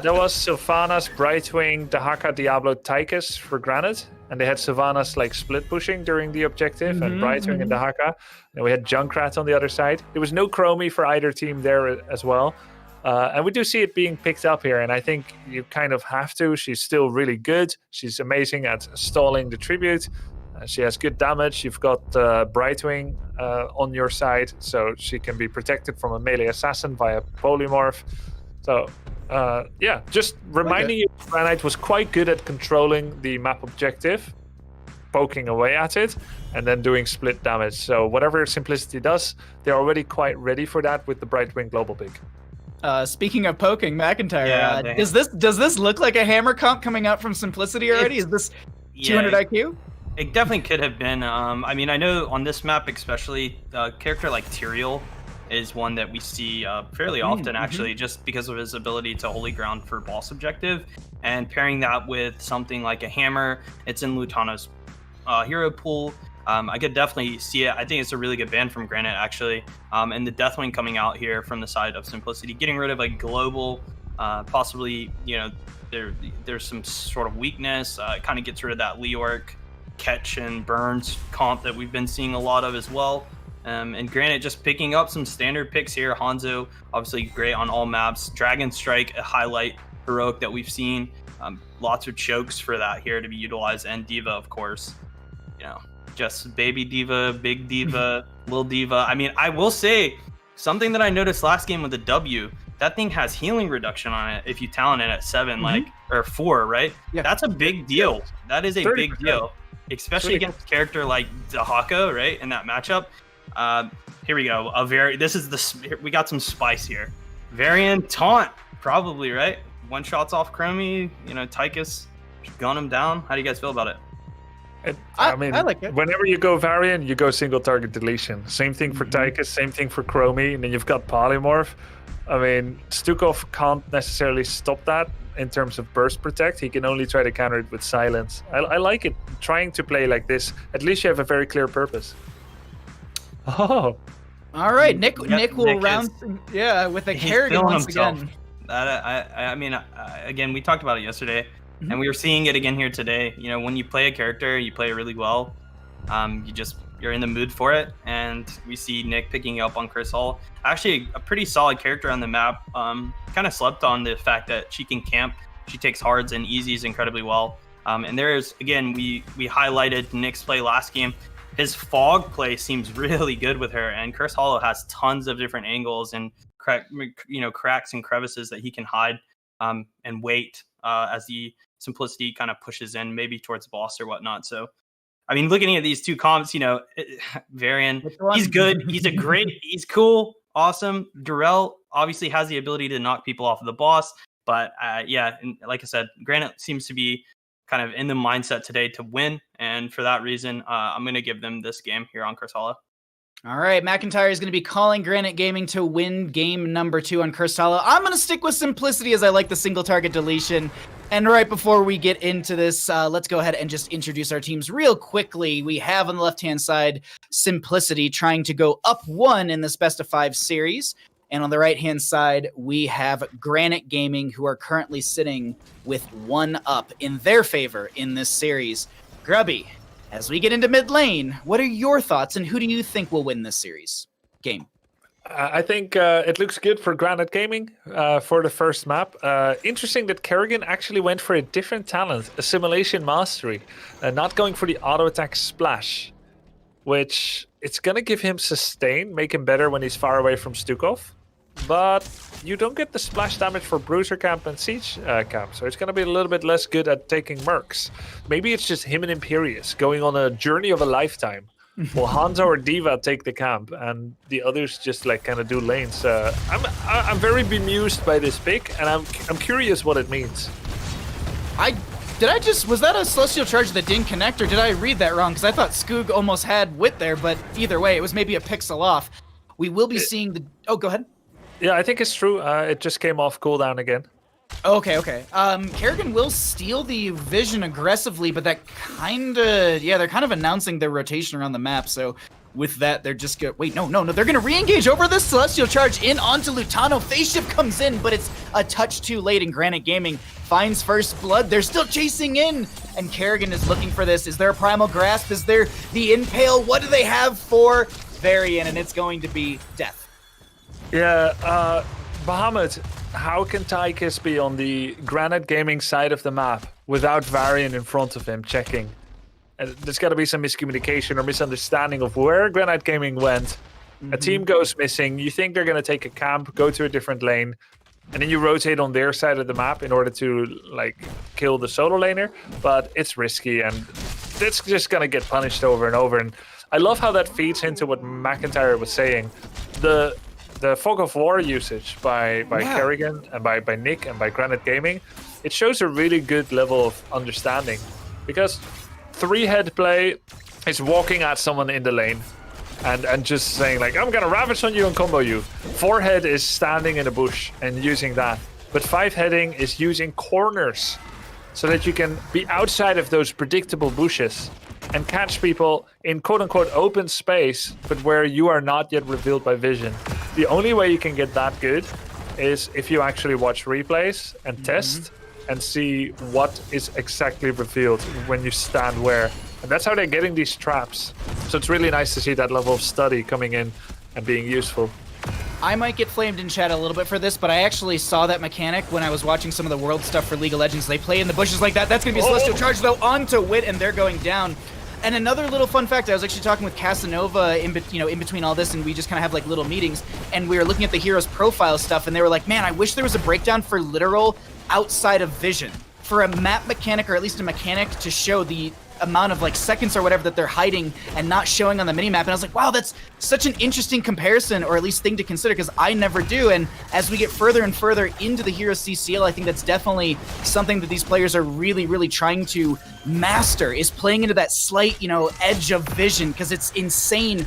There was Sylvanas, Brightwing, Dahaka, Diablo, Tychus for Granite, and they had Sylvanas like split pushing during the objective, and Brightwing and Dahaka. And we had Junkrat on the other side. There was no Chromie for either team there as well. And we do see it being picked up here, and I think you kind of have to. She's still really good. She's amazing at stalling the tribute. She has good damage. You've got Brightwing on your side, so she can be protected from a melee assassin via polymorph. So, just reminding you, Granite was quite good at controlling the map objective, poking away at it, and then doing split damage. So whatever Simplicity does, they're already quite ready for that with the Brightwing global pick. Speaking of poking, McIntyre, does this look like a hammer comp coming out from Simplicity already? Is this 200 IQ? It definitely could have been. I know on this map especially, a character like Tyrael is one that we see fairly often, actually, just because of his ability to holy ground for boss objective. And pairing that with something like a hammer, it's in Lutano's hero pool. I could definitely see it. I think it's a really good ban from Granite, actually. And the Deathwing coming out here from the side of Simplicity, getting rid of a global, possibly, there's some sort of weakness. It kind of gets rid of that Leorc, Catch, and Burns comp that we've been seeing a lot of as well. And Granite just picking up some standard picks here. Hanzo, obviously great on all maps. Dragon Strike, a highlight heroic that we've seen. Lots of chokes for that here to be utilized. And Diva, of course. Just baby Diva, big Diva, little Diva. I will say something that I noticed last game with the W, that thing has healing reduction on it if you talent it at 7, or 4, right? Yeah. That's a big deal. That is a 30%. Big deal, especially against a character like Dahaka, right? In that matchup. Here we go. We got some spice here. Varian taunt, probably, right? One shots off Chromie, Tychus, gun him down. How do you guys feel about it? I like it. Whenever you go Varian, you go single target deletion. Same thing for Tychus, same thing for Chromie, and then you've got Polymorph. Stukov can't necessarily stop that in terms of burst protect. He can only try to counter it with silence. I like it. Trying to play like this, at least you have a very clear purpose. Oh. All right, Nick will round with a Kerrigan once again. Again, we talked about it yesterday. And we were seeing it again here today. When you play a character, you play it really well. You're in the mood for it. And we see Nick picking up on Chris Hall. Actually, a pretty solid character on the map. Kind of slept on the fact that she can camp. She takes hards and easies incredibly well. And there's, again, we highlighted Nick's play last game. His fog play seems really good with her. And Curse Hollow has tons of different angles and cracks and crevices that he can hide and wait as the Simplicity kind of pushes in maybe towards the boss or whatnot. So, looking at these two comps, Varian, he's good. He's cool. Awesome. Durrell obviously has the ability to knock people off of the boss. But and like I said, Granite seems to be kind of in the mindset today to win. And for that reason, I'm going to give them this game here on Curse Hollow. All right, McIntyre is going to be calling Granit Gaming to win game number 2 on Cursed Hollow. I'm going to stick with Simplicity as I like the single target deletion. And right before we get into this, let's go ahead and just introduce our teams real quickly. We have on the left-hand side Simplicity trying to go up 1 in this best-of-5 series. And on the right-hand side, we have Granit Gaming, who are currently sitting with 1 up in their favor in this series. Grubby, as we get into mid lane, what are your thoughts, and who do you think will win this series game? I think it looks good for Granit Gaming for the first map. Interesting that Kerrigan actually went for a different talent, Assimilation Mastery, not going for the auto attack splash, which it's going to give him sustain, make him better when he's far away from Stukov. But you don't get the splash damage for Bruiser Camp and Siege Camp, so it's going to be a little bit less good at taking mercs. Maybe it's just him and Imperius going on a journey of a lifetime. Well, Hanzo or Diva take the camp, and the others just like kind of do lanes. I'm very bemused by this pick, and I'm curious what it means. Was that a Celestial Charge that didn't connect, or did I read that wrong? Because I thought Skoog almost had Wit there, but either way, it was maybe a pixel off. We will be seeing the... Oh, go ahead. Yeah, I think it's true. It just came off cooldown again. Okay. Kerrigan will steal the vision aggressively, but that they're kind of announcing their rotation around the map, so with that, they're just they're gonna re-engage over this Celestial Charge in onto Lutano. Phase Shift comes in, but it's a touch too late, and Granit Gaming finds first blood. They're still chasing in, and Kerrigan is looking for this. Is there a Primal Grasp? Is there the Impale? What do they have for Varian? And it's going to be death. Yeah, Bahamut, how can Tychus be on the Granit Gaming side of the map without Varian in front of him checking? There's got to be some miscommunication or misunderstanding of where Granit Gaming went. A team goes missing, you think they're going to take a camp, go to a different lane, and then you rotate on their side of the map in order to like kill the solo laner, but it's risky and it's just going to get punished over and over. And I love how that feeds into what McIntyre was saying. The Fog of War usage by Kerrigan and by Nick and by Granit Gaming, it shows a really good level of understanding, because 3-head play is walking at someone in the lane and just saying like, I'm gonna ravage on you and combo you. 4-head is standing in a bush and using that, but 5-heading is using corners so that you can be outside of those predictable bushes and catch people in quote-unquote open space, but where you are not yet revealed by vision. The only way you can get that good is if you actually watch replays and test and see what is exactly revealed when you stand where. And that's how they're getting these traps. So it's really nice to see that level of study coming in and being useful. I might get flamed in chat a little bit for this, but I actually saw that mechanic when I was watching some of the world stuff for League of Legends. They play in the bushes like that. That's going to be a Celestial Charge, though, onto Wit, and they're going down. And another little fun fact, I was actually talking with Casanova in between all this, and we just kind of have like little meetings, and we were looking at the heroes profile stuff, and they were like, man, I wish there was a breakdown for literal outside of vision, for a map mechanic, or at least a mechanic to show the amount of like seconds or whatever that they're hiding and not showing on the minimap. And I was like, wow, that's such an interesting comparison, or at least thing to consider, because I never do. And as we get further and further into the HeroesCCL, I think that's definitely something that these players are really, really trying to master, is playing into that slight, edge of vision, because it's insane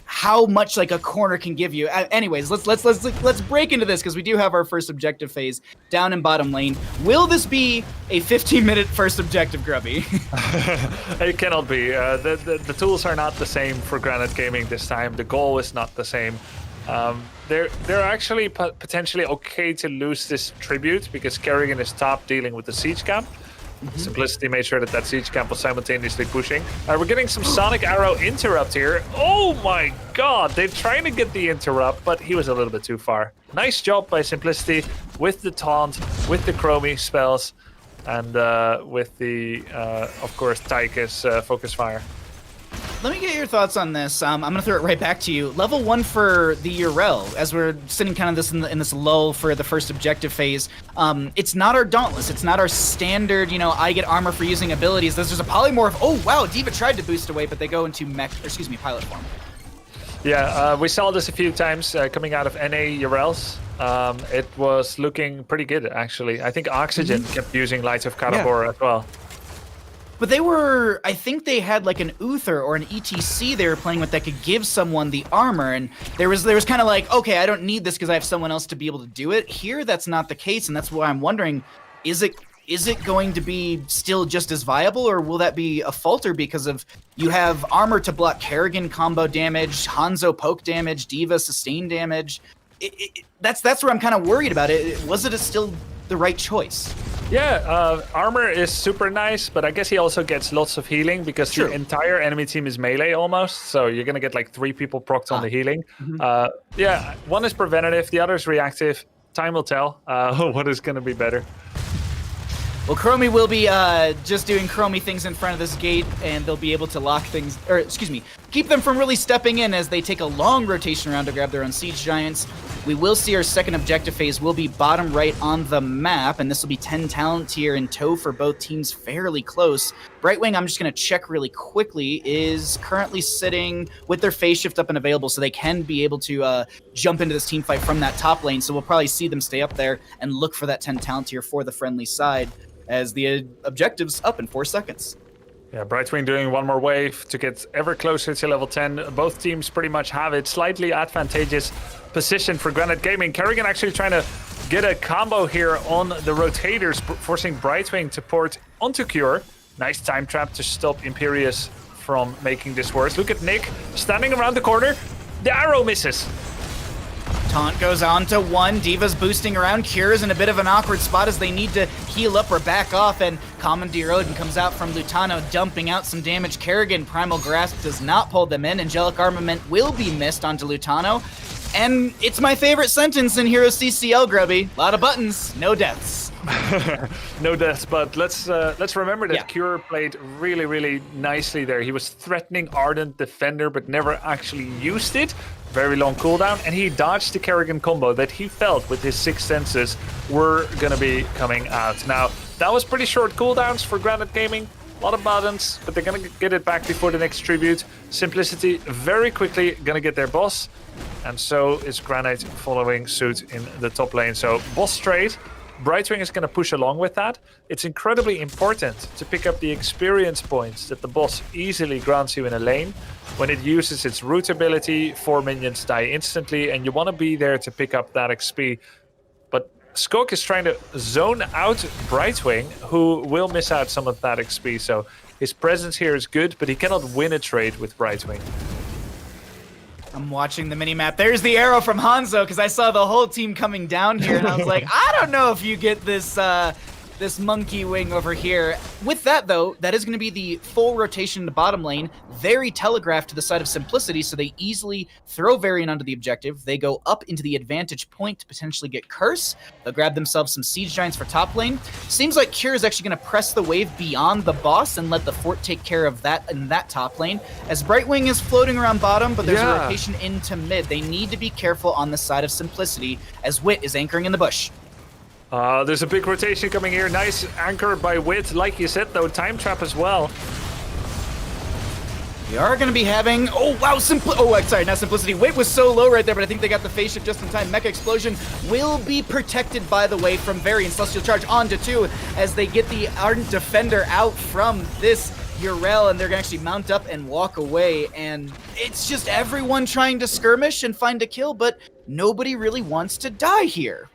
how much like a corner can give you. Anyways, let's break into this, because we do have our first objective phase down in bottom lane. Will this be a 15-minute first objective, Grubby? It cannot be. The tools are not the same for Granit Gaming this time. The goal is not the same. They're actually potentially okay to lose this tribute, because Kerrigan is top dealing with the siege camp. Simplicity made sure that siege camp was simultaneously pushing. We're getting some Sonic Arrow interrupt here. Oh my god, they're trying to get the interrupt, but he was a little bit too far. Nice job by Simplicity with the taunt, with the Chromie spells, and with the, of course, Tychus Focus Fire. Let me get your thoughts on this. I'm going to throw it right back to you. Level 1 for the Urel, as we're sitting kind of in this lull for the first objective phase. It's not our Dauntless. It's not our standard, I get armor for using abilities. There's a polymorph. Oh, wow, Diva tried to boost away, but they go into pilot form. Yeah, we saw this a few times coming out of NA Urels. It was looking pretty good, actually. I think Oxygen kept using Lights of Karabor as well. But I think they had like an Uther or an ETC they were playing with that could give someone the armor, and there was kind of like, okay, I don't need this because I have someone else to be able to do it. Here, that's not the case, and that's why I'm wondering, is it going to be still just as viable, or will that be a falter because of you have armor to block Kerrigan combo damage, Hanzo poke damage, D.Va sustain damage? That's where I'm kind of worried about it. Was it still the right choice? Yeah, armor is super nice, but I guess he also gets lots of healing because the entire enemy team is melee almost, so you're going to get like 3 people procced on the healing. Yeah, one is preventative, the other is reactive. Time will tell what is going to be better. Well, Chromie will be just doing Chromie things in front of this gate, and they'll be able to lock things, or excuse me, keep them from really stepping in as they take a long rotation around to grab their own Siege Giants. We will see our second objective phase will be bottom right on the map, and this will be 10 talent tier in tow for both teams fairly close. Brightwing, I'm just going to check really quickly, is currently sitting with their phase shift up and available, so they can be able to jump into this team fight from that top lane, so we'll probably see them stay up there and look for that 10 talent tier for the friendly side as the objective's up in 4 seconds. Yeah, Brightwing doing one more wave to get ever closer to level 10. Both teams pretty much have it. Slightly advantageous position for Granit Gaming. Kerrigan actually trying to get a combo here on the rotators, forcing Brightwing to port onto Cure. Nice time trap to stop Imperius from making this worse. Look at Nick standing around the corner. The arrow misses. Taunt goes on to 1. D.Va's boosting around. Cure's in a bit of an awkward spot as they need to heal up or back off, and Commandeer Odin comes out from Lutano, dumping out some damage. Kerrigan, Primal Grasp does not pull them in. Angelic Armament will be missed onto Lutano. And it's my favorite sentence in HeroesCCL, Grubby. A lot of buttons, no deaths. No deaths, but let's remember that Cure played really, really nicely there. He was threatening Ardent Defender, but never actually used it. Very long cooldown, and he dodged the Kerrigan combo that he felt with his 6 senses were gonna be coming out. Now, that was pretty short cooldowns for Granit Gaming. A lot of buttons, but they're gonna get it back before the next tribute. Simplicity very quickly gonna get their boss, and so is Granite following suit in the top lane. So boss straight. Brightwing is going to push along with that. It's incredibly important to pick up the experience points that the boss easily grants you in a lane. When it uses its root ability, 4 minions die instantly, and you want to be there to pick up that XP. But Skok is trying to zone out Brightwing, who will miss out some of that XP. So his presence here is good, but he cannot win a trade with Brightwing. I'm watching the minimap. There's the arrow from Hanzo, because I saw the whole team coming down here, and I was like, I don't know if you get this this monkey wing over here. With that, though, that is going to be the full rotation in the bottom lane, very telegraphed to the side of Simplicity, so they easily throw Varian onto the objective. They go up into the advantage point to potentially get Curse. They'll grab themselves some Siege Giants for top lane. Seems like Cure is actually going to press the wave beyond the boss and let the fort take care of that in that top lane, as Brightwing is floating around bottom, but there's a rotation into mid. They need to be careful on the side of Simplicity, as Wit is anchoring in the bush. There's a big rotation coming here. Nice anchor by Wit. Like you said, though, time trap as well. We are going to be having... Oh, wow. Sorry, not Simplicity. Wit was so low right there, but I think they got the phase shift just in time. Mecha Explosion will be protected, by the way, from Varian. Celestial Charge onto 2 as they get the Ardent Defender out from this Urel, and they're going to actually mount up and walk away. And it's just everyone trying to skirmish and find a kill, but nobody really wants to die here.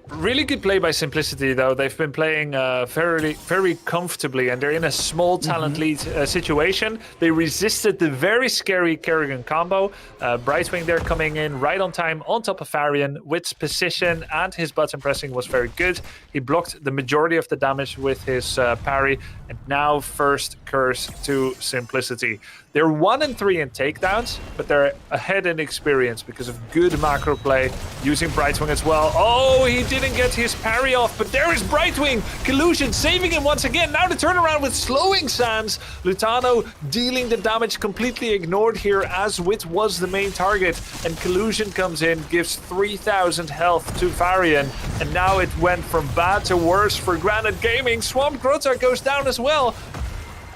Really good play by Simplicity, though. They've been playing very comfortably, and they're in a small talent lead situation. They resisted the very scary Kerrigan combo. Brightwing there coming in right on time on top of Varian. Wit's position and his button pressing was very good. He blocked the majority of the damage with his parry, and now first curse to Simplicity. They're 1 and 3 in takedowns, but they're ahead in experience because of good macro play, using Brightwing as well. Oh, he didn't get his parry off, but there is Brightwing. Collusion saving him once again. Now the turnaround with slowing Sands. Lutano dealing the damage completely ignored here as Wit was the main target. And Collusion comes in, gives 3,000 health to Varian. And now it went from bad to worse for Granit Gaming. Swamp Grota goes down as well.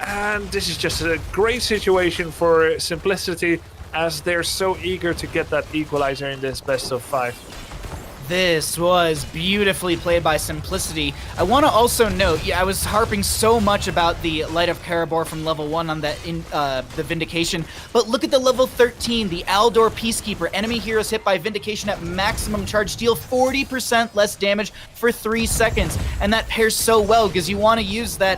And this is just a great situation for Simplicity, as they're so eager to get that equalizer in this best of 5. This was beautifully played by Simplicity. I want to also note, I was harping so much about the Light of Karabor from level 1 on that the Vindication, but look at the level 13, the Aldor Peacekeeper. Enemy heroes hit by Vindication at maximum charge deal 40% less damage for 3 seconds, and that pairs so well because you want to use that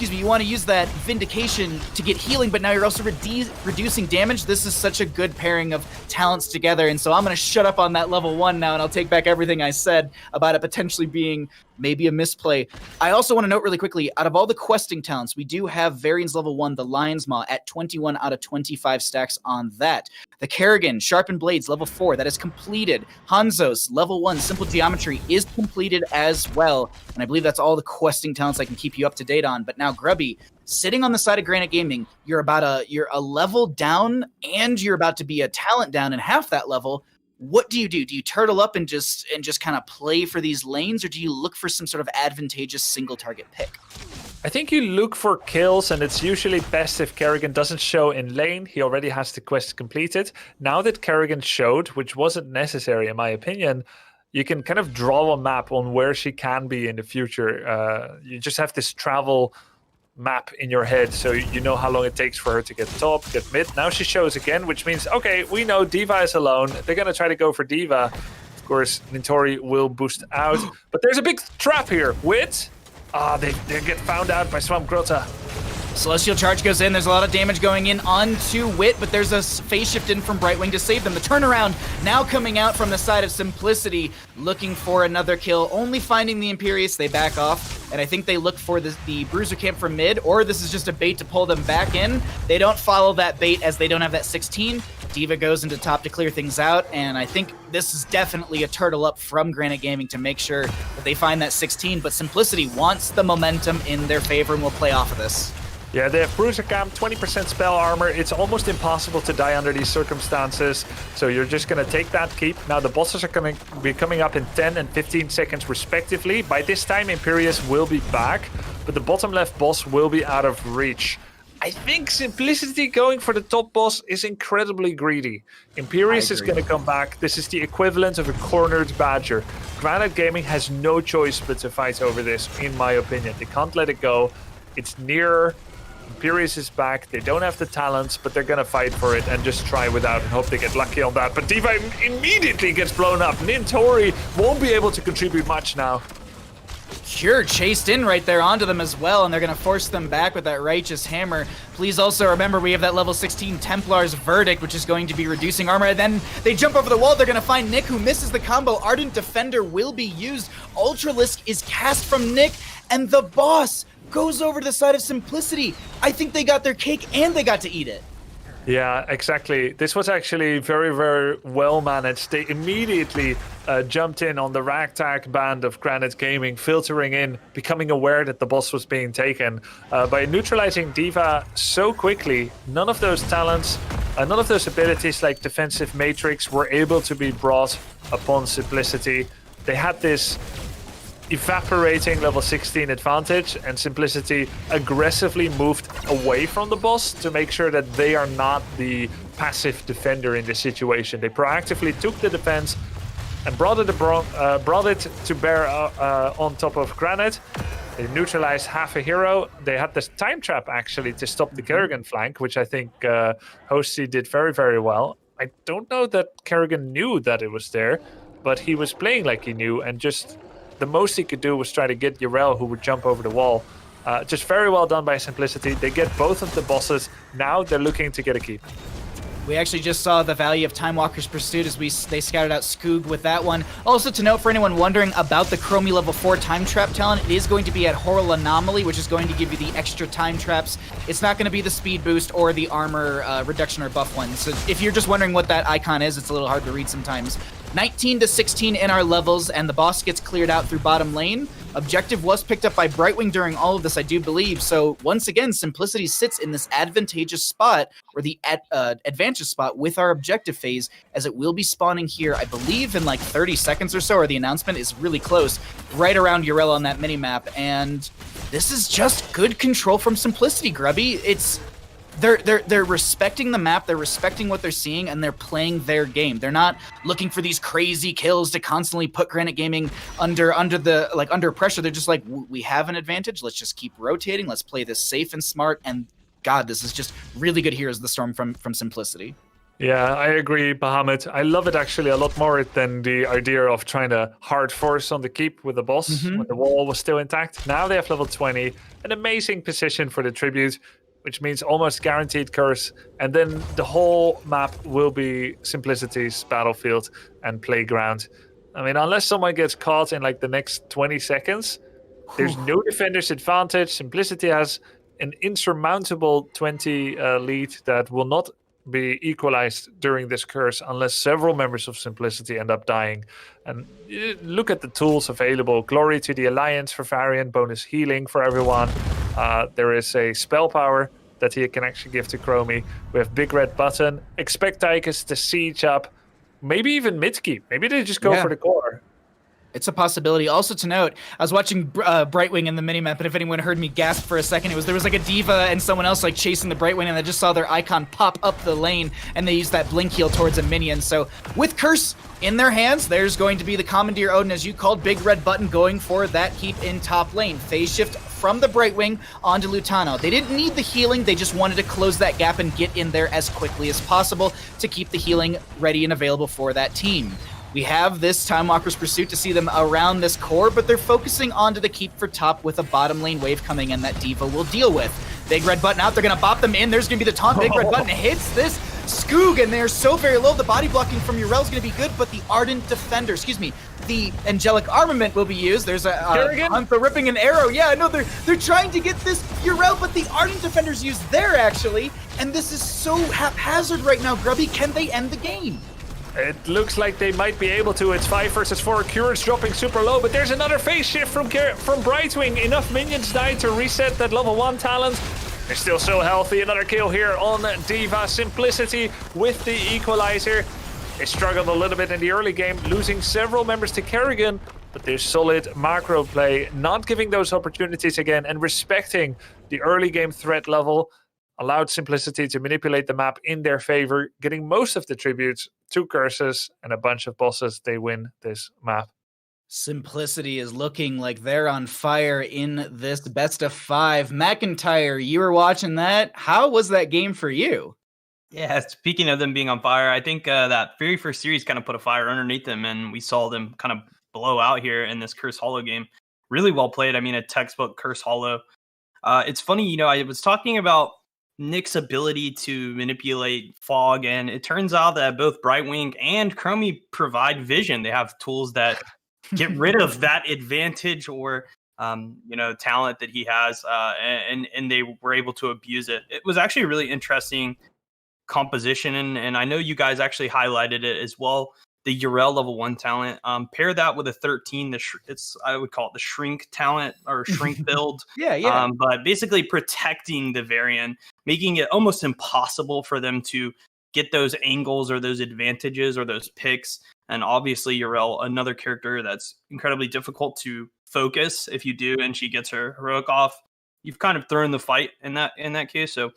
you want to use that Vindication to get healing, but now you're also reducing damage. This is such a good pairing of talents together, and so I'm going to shut up on that level 1 now, and I'll take back everything I said about it potentially being maybe a misplay. I also want to note really quickly, out of all the questing talents, we do have Varian's level 1, the Lion's Maw, at 21 out of 25 stacks on that. The Kerrigan, Sharpened Blades, level 4, that is completed. Hanzo's, level 1, Simple Geometry, is completed as well. And I believe that's all the questing talents I can keep you up to date on. But now, Grubby, sitting on the side of Granit Gaming, you're a level down, and you're about to be a talent down in half that level. What do? Do you turtle up and just kind of play for these lanes, or do you look for some sort of advantageous single target pick? I think you look for kills, and it's usually best if Kerrigan doesn't show in lane. He already has the quest completed. Now that Kerrigan showed, which wasn't necessary in my opinion, you can kind of draw a map on where she can be in the future. You just have this travel map in your head, so you know how long it takes for her to get top, get mid. Now she shows again, which means, okay, we know D.Va is alone. They're going to try to go for D.Va. Of course, Nintori will boost out, but there's a big trap here. Wit, they get found out by Swamp Grota. Celestial Charge goes in. There's a lot of damage going in onto Wit, but there's a phase shift in from Brightwing to save them. The turnaround now coming out from the side of Simplicity, looking for another kill, only finding the Imperious. They back off, and I think they look for the Bruiser Camp from mid, or this is just a bait to pull them back in. They don't follow that bait as they don't have that 16. D.Va goes into top to clear things out, and I think this is definitely a turtle up from Granit Gaming to make sure that they find that 16, but Simplicity wants the momentum in their favor and will play off of this. Yeah, they have Bruiser Camp, 20% spell armor. It's almost impossible to die under these circumstances. So you're just going to take that keep. Now the bosses are going to be coming up in 10 and 15 seconds respectively. By this time, Imperious will be back, but the bottom left boss will be out of reach. I think Simplicity going for the top boss is incredibly greedy. Imperious is going to come back. This is the equivalent of a cornered badger. Granit Gaming has no choice but to fight over this, in my opinion. They can't let it go. It's nearer. Imperious is back. They don't have the talents, but they're going to fight for it and just try without and hope they get lucky on that. But D.Va immediately gets blown up. Nintori won't be able to contribute much now. Cure chased in right there onto them as well, and they're going to force them back with that Righteous Hammer. Please also remember we have that level 16 Templar's Verdict, which is going to be reducing armor. And then they jump over the wall. They're going to find Nick, who misses the combo. Ardent Defender will be used. Ultralisk is cast from Nick, and the boss goes over to the side of Simplicity. I think they got their cake and they got to eat it. Yeah, exactly. This was actually very, very well managed. They immediately jumped in on the ragtag band of Granit Gaming, filtering in, becoming aware that the boss was being taken. By neutralizing D.Va so quickly, none of those talents, none of those abilities like Defensive Matrix were able to be brought upon Simplicity. They had this evaporating level 16 advantage, and Simplicity aggressively moved away from the boss to make sure that they are not the passive defender in this situation. They proactively took the defense and brought it to bear on top of Granit. They neutralized half a hero. They had this time trap actually to stop the Kerrigan flank, which I think HeroesCCL did very, very well. I don't know that Kerrigan knew that it was there, but he was playing like he knew, and just the most he could do was try to get Yarel, who would jump over the wall. Just very well done by Simplicity. They get both of the bosses. Now they're looking to get a keep. We actually just saw the value of Time Walker's Pursuit as they scouted out Skoog with that one. Also to note, for anyone wondering about the Chromie level 4 time trap talent, it is going to be at Horror Anomaly, which is going to give you the extra time traps. It's not going to be the speed boost or the armor reduction or buff one. So if you're just wondering what that icon is, it's a little hard to read sometimes. 19 to 16 in our levels, and the boss gets cleared out through bottom lane. Objective was picked up by Brightwing during all of this, I do believe. So once again, Simplicity sits in this advantageous spot, or the advantage spot with our objective phase, as it will be spawning here, I believe, in like 30 seconds or so, or the announcement is really close, right around Urella on that minimap. And this is just good control from Simplicity, Grubby. they're respecting the map, they're respecting what they're seeing, and they're playing their game. They're not looking for these crazy kills to constantly put Granit Gaming under pressure. They're just like, we have an advantage. Let's just keep rotating. Let's play this safe and smart. And God, this is just really good Heroes of the Storm from Simplicity. Yeah, I agree, Bahamut. I love it actually a lot more than the idea of trying to hard force on the keep with the boss when the wall was still intact. Now they have level 20, an amazing position for the tribute, which means almost guaranteed curse. And then the whole map will be Simplicity's battlefield and playground. I mean, unless someone gets caught in like the next 20 seconds, there's no defender's advantage. Simplicity has an insurmountable 20 lead that will not be equalized during this curse unless several members of Simplicity end up dying. And look at the tools available. Glory to the Alliance for Varian, bonus healing for everyone. There is a spell power that he can actually give to Chromie. We have Big Red Button. Expect Tychus to siege up. Maybe even mid-keep. Maybe they just go for the core. It's a possibility. Also to note, I was watching Brightwing in the minimap, and if anyone heard me gasp for a second, there was like a D.Va and someone else like chasing the Brightwing, and I just saw their icon pop up the lane, and they used that blink heal towards a minion. So with Curse in their hands, there's going to be the Commandeer Odin, as you called, Big Red Button going for that keep in top lane. Phase shift from the Brightwing onto Lutano. They didn't need the healing, they just wanted to close that gap and get in there as quickly as possible to keep the healing ready and available for that team. We have this Time Walker's Pursuit to see them around this core, but they're focusing onto the keep for top with a bottom lane wave coming in that D.Va will deal with. Big Red Button out, they're going to bop them in. There's going to be the taunt. Big Red Button hits this Skoog, and they're so very low. The body blocking from Yrel is going to be good, but the Ardent Defender, the Angelic Armament will be used. There's a Huntha ripping an arrow. Yeah, no, they're trying to get this Yrel, but the Ardent Defender's used there, actually. And this is so haphazard right now, Grubby. Can they end the game? It looks like they might be able to. It's 5 versus 4. Cure's dropping super low, but there's another phase shift from Brightwing. Enough minions died to reset that level 1 talent. They're still so healthy. Another kill here on D.Va. Simplicity with the equalizer. They struggled a little bit in the early game, losing several members to Kerrigan, but there's solid macro play, not giving those opportunities again and respecting the early game threat level. Allowed Simplicity to manipulate the map in their favor, getting most of the tributes, 2 curses, and a bunch of bosses. They win this map. Simplicity is looking like they're on fire in this best of 5. McIntyre, you were watching that. How was that game for you? Yeah, speaking of them being on fire, I think that very first series kind of put a fire underneath them, and we saw them kind of blow out here in this Curse Hollow game. Really well played. I mean, a textbook Curse Hollow. It's funny, I was talking about Nick's ability to manipulate fog, and it turns out that both Brightwing and Chromie provide vision. They have tools that get rid of that advantage or talent that he has, and they were able to abuse it. It was actually a really interesting composition, and I know you guys actually highlighted it as well. The Yrel level 1 talent, pair that with a 13. I would call it the shrink talent or shrink build. Yeah. But basically protecting the Varian, making it almost impossible for them to get those angles or those advantages or those picks. And obviously Yrel, another character that's incredibly difficult to focus. If you do, and she gets her heroic off, you've kind of thrown the fight in that case. So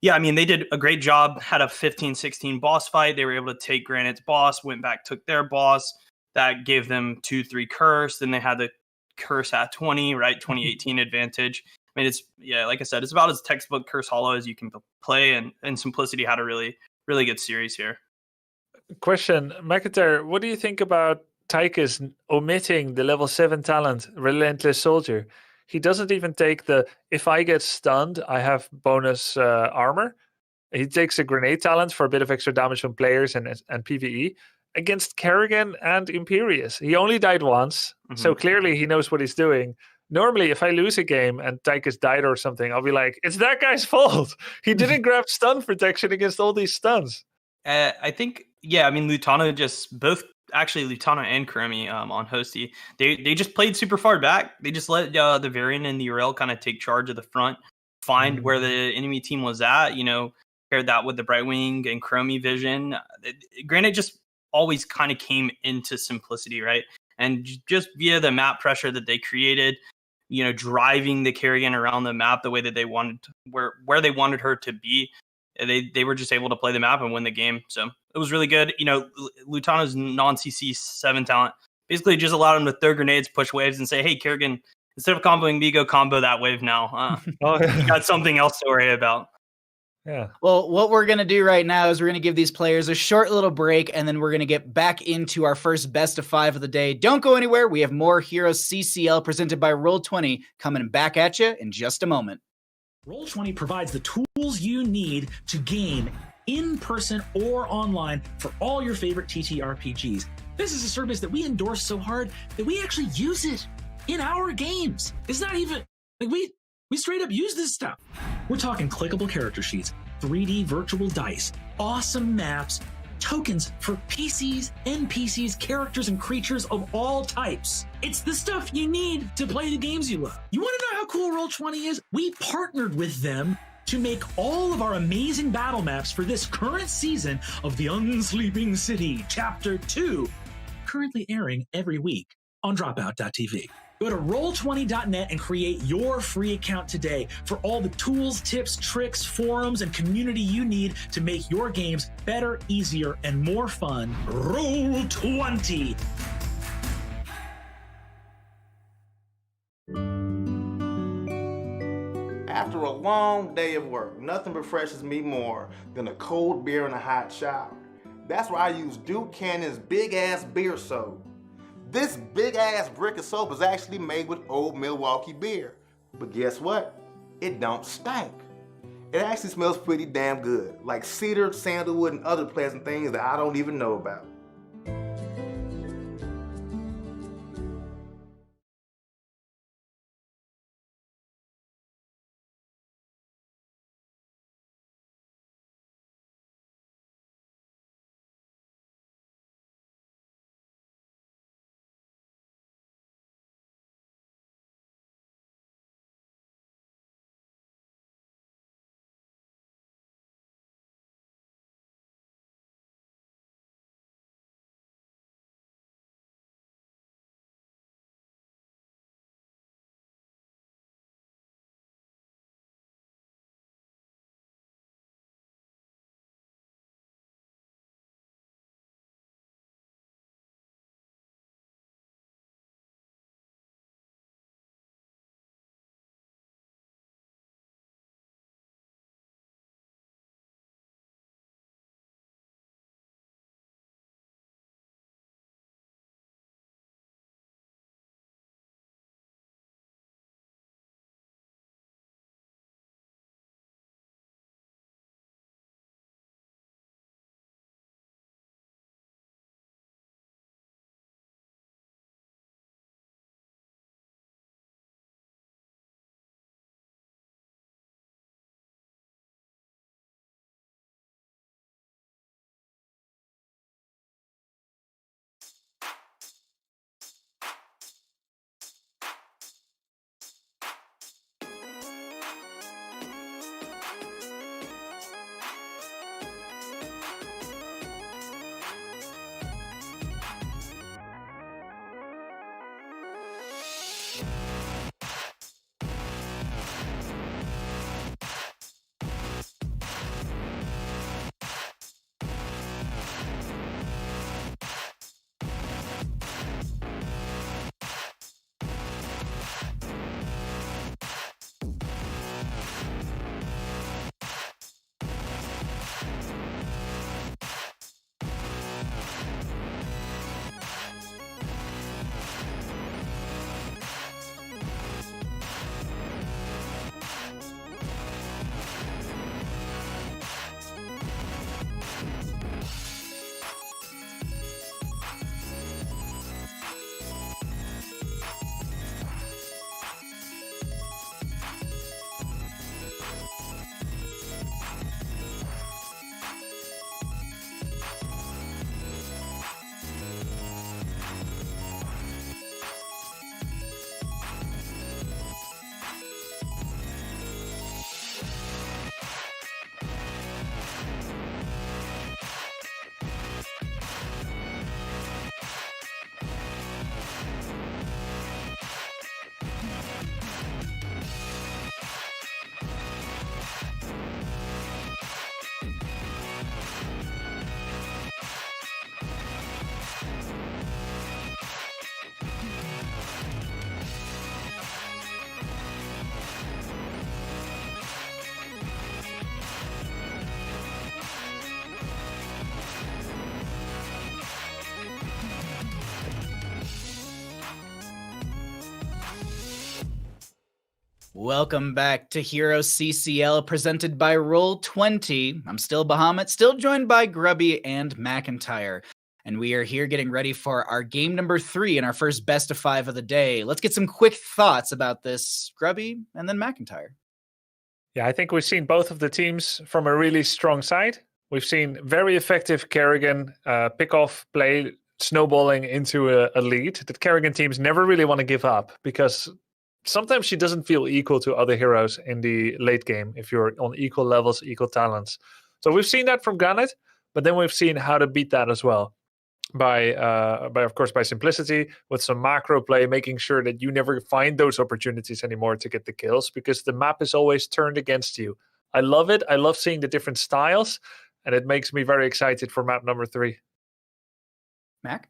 yeah, I mean, they did a great job, had a 15-16 boss fight. They were able to take Granit's boss, went back, took their boss. That gave them 2-3 curse. Then they had the curse at 20, right? 2018 advantage. I mean, like I said, it's about as textbook Curse Hollow as you can play, and Simplicity had a really, really good series here. Question, McIntyre, what do you think about Tychus omitting the level 7 talent, Relentless Soldier? He doesn't even take if I get stunned, I have bonus armor. He takes a grenade talent for a bit of extra damage from players and PvE against Kerrigan and Imperius. He only died once, so clearly he knows what he's doing. Normally, if I lose a game and Tychus died or something, I'll be like, it's that guy's fault. He didn't grab stun protection against all these stuns. I think, I mean, Lutano Lutano and Chromie on Hosty, they just played super far back. They just let the Varian and the Yrel kind of take charge of the front, find where the enemy team was at, paired that with the Brightwing and Chromie vision. Granted, just always kind of came into Simplicity, right? And just via the map pressure that they created, driving the Kerrigan around the map the way that they wanted, where they wanted her to be. They were just able to play the map and win the game. So it was really good. Lutano's non-CC 7 talent basically just allowed him to throw grenades, push waves, and say, hey, Kerrigan, instead of comboing me, go combo that wave now. You got something else to worry about. Yeah. Well, what we're going to do right now is we're going to give these players a short little break, and then we're going to get back into our first best of 5 of the day. Don't go anywhere. We have more HeroesCCL presented by Roll20 coming back at you in just a moment. Roll20 provides the tools you need to game in person or online for all your favorite TTRPGs. This is a service that we endorse so hard that we actually use it in our games. It's not even like we straight up use this stuff. We're talking clickable character sheets, 3D virtual dice, awesome maps, tokens for PCs, NPCs, characters, and creatures of all types. It's the stuff you need to play the games you love. You want to know how cool Roll20 is? We partnered with them to make all of our amazing battle maps for this current season of The Unsleeping City, Chapter 2, currently airing every week on Dropout.tv. Go to roll20.net and create your free account today for all the tools, tips, tricks, forums, and community you need to make your games better, easier, and more fun. Roll20! After a long day of work, nothing refreshes me more than a cold beer and a hot shower. That's why I use Duke Cannon's Big Ass Beer Soap. This big ass brick of soap is actually made with old Milwaukee beer. But guess what? It don't stink. It actually smells pretty damn good, like cedar, sandalwood, and other pleasant things that I don't even know about. Welcome back to HeroesCCL, presented by Roll20. I'm still Bahamut, still joined by Grubby and McIntyre. And we are here getting ready for our game number 3 and our first best of 5 of the day. Let's get some quick thoughts about this, Grubby and then McIntyre. Yeah, I think we've seen both of the teams from a really strong side. We've seen very effective Kerrigan pick-off play, snowballing into a lead that Kerrigan teams never really want to give up, because sometimes she doesn't feel equal to other heroes in the late game if you're on equal levels, equal talents. So we've seen that from Granit, but then we've seen how to beat that as well. By of course, by simplicity, with some macro play, making sure that you never find those opportunities anymore to get the kills, because the map is always turned against you. I love it. I love seeing the different styles, and it makes me very excited for map number 3. Mac?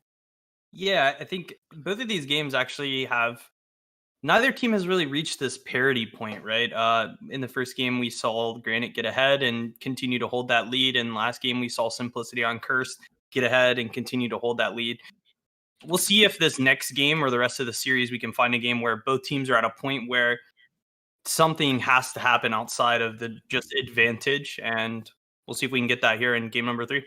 Yeah, I think both of these games actually have... Neither team has really reached this parity point, right? In the first game, we saw Granit get ahead and continue to hold that lead. And last game, we saw Simplicity on Cursed get ahead and continue to hold that lead. We'll see if this next game or the rest of the series, we can find a game where both teams are at a point where something has to happen outside of the just advantage. And we'll see if we can get that here in game number 3.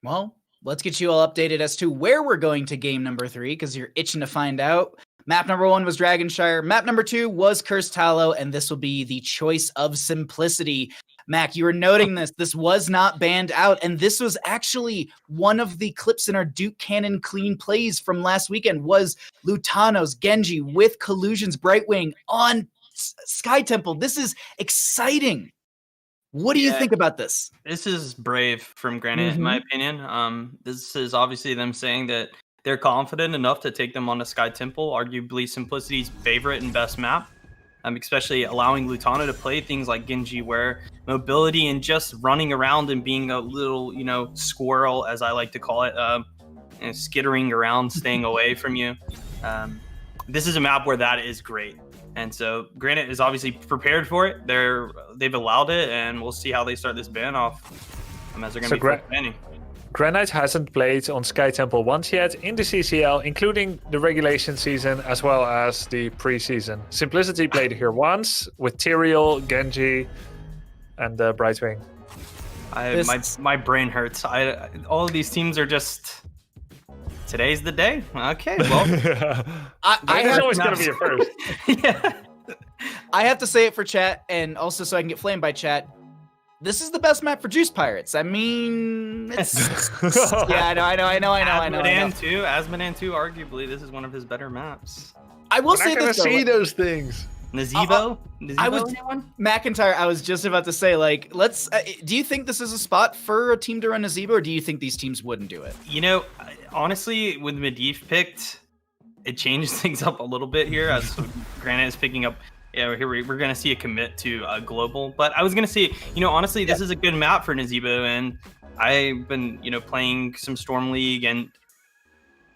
Well, let's get you all updated as to where we're going to game number 3, because you're itching to find out. Map number 1 was Dragonshire. Map number 2 was Cursed Tallow, and this will be the choice of Simplicity. Mac, you were noting this. This was not banned out, and this was actually one of the clips in our Duke Cannon clean plays from last weekend, was Lutano's Genji with Collusion's Brightwing on Sky Temple. This is exciting. What do you think about this? This is brave from Granit, in my opinion. This is obviously them saying that they're confident enough to take them on the Sky Temple, arguably Simplicity's favorite and best map. Especially allowing Lutano to play things like Genji, where mobility and just running around and being a little, squirrel, as I like to call it, and skittering around, staying away from you. This is a map where that is great. And so Granit is obviously prepared for it. They've allowed it, and we'll see how they start this ban off as they're going to be banning. Granite hasn't played on Sky Temple once yet in the CCL, including the regulation season as well as the preseason. Simplicity played here once with Tyrael, Genji, and Brightwing. My brain hurts. All of these teams are just... Today's the day. Okay, well... I always going to be a first. Yeah. I have to say it for chat, and also so I can get flamed by chat. This is the best map for Juice Pirates. I mean, it's... yeah, I know. Asmodan 2, arguably, this is one of his better maps. I will say this, though. See those things. Nazebo? McIntyre, I was just about to say, let's... do you think this is a spot for a team to run Nazebo, or do you think these teams wouldn't do it? Honestly, with Medivh picked, it changed things up a little bit here, as Granit is picking up... Yeah, we're going to see a commit to global. But I was going to say, honestly, this is a good map for Nazebo. And I've been, playing some Storm League. And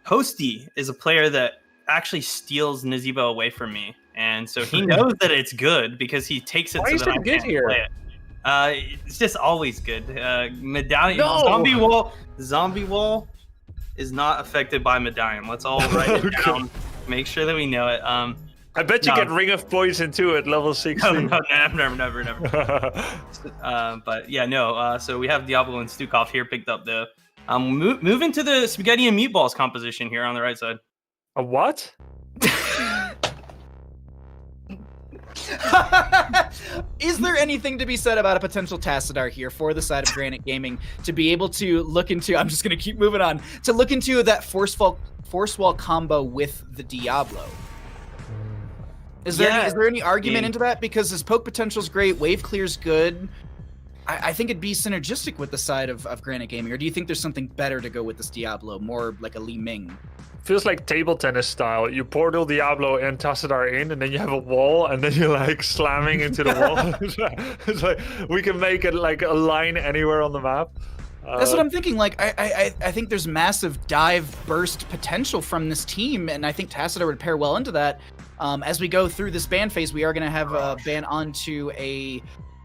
Hosty is a player that actually steals Nazebo away from me. And so he knows that it's good because he takes it. Why so that I can't play it. It's just always good. Medallion, no! Zombie wall is not affected by Medallion. Let's all write it down. Make sure that we know it. I bet you get Ring of Poison too at level 16. No, never. But yeah, no. So we have Diablo and Stukov here picked up the. Moving to the spaghetti and meatballs composition here on the right side. A what? Is there anything to be said about a potential Tassadar here for the side of Granit Gaming to be able to look into? I'm just going to keep moving on to look into that force wall combo with the Diablo. Is there any argument into that? Because his poke potential is great, wave clear's good. I think it'd be synergistic with the side of Granit Gaming. Or do you think there's something better to go with this Diablo, more like a Li Ming? Feels like table tennis style. You portal Diablo and Tassadar in, and then you have a wall, and then you're like slamming into the wall. It's like we can make it like a line anywhere on the map. That's what I'm thinking. Like, I think there's massive dive burst potential from this team, and I think Tassadar would pair well into that. As we go through this ban phase, we are going to have a ban onto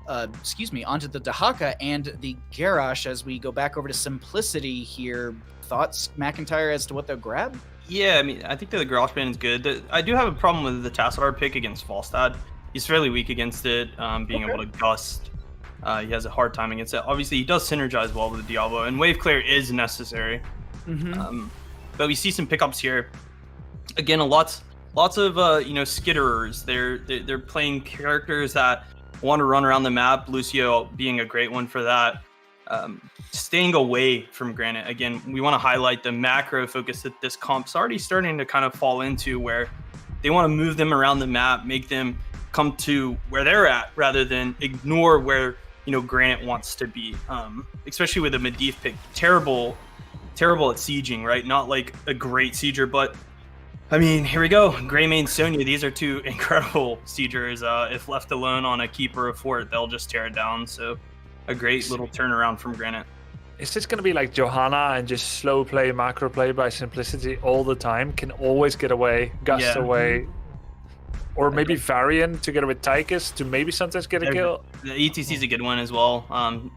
onto the Dahaka and the Garrosh as we go back over to Simplicity here. Thoughts, McIntyre, as to what they'll grab? Yeah, I mean, I think that the Garrosh ban is good. I do have a problem with the Tassadar pick against Falstad. he's fairly weak against it, being able to gust. He has a hard time against it. Obviously, he does synergize well with the Diablo, and wave clear is necessary. But we see some pickups here. Again, lots of skitterers. They're playing characters that want to run around the map. Lucio being a great one for that. Staying away from Granit. Again, we want to highlight the macro focus that this comp's already starting to kind of fall into, where they want to move them around the map, make them come to where they're at rather than ignore where Granit wants to be. Especially with a Medivh pick, terrible at sieging, right? Not like a great sieger, but I mean, here we go. Greymane, Sonya, these are two incredible siegers. If left alone on a keep or a fort, they'll just tear it down. So a great little turnaround from Granit. Is this going to be like Johanna and just slow play, macro play by Simplicity all the time? Can always get away, gust away. Or maybe Varian together with Tychus to maybe sometimes get a kill. The ETC is a good one as well.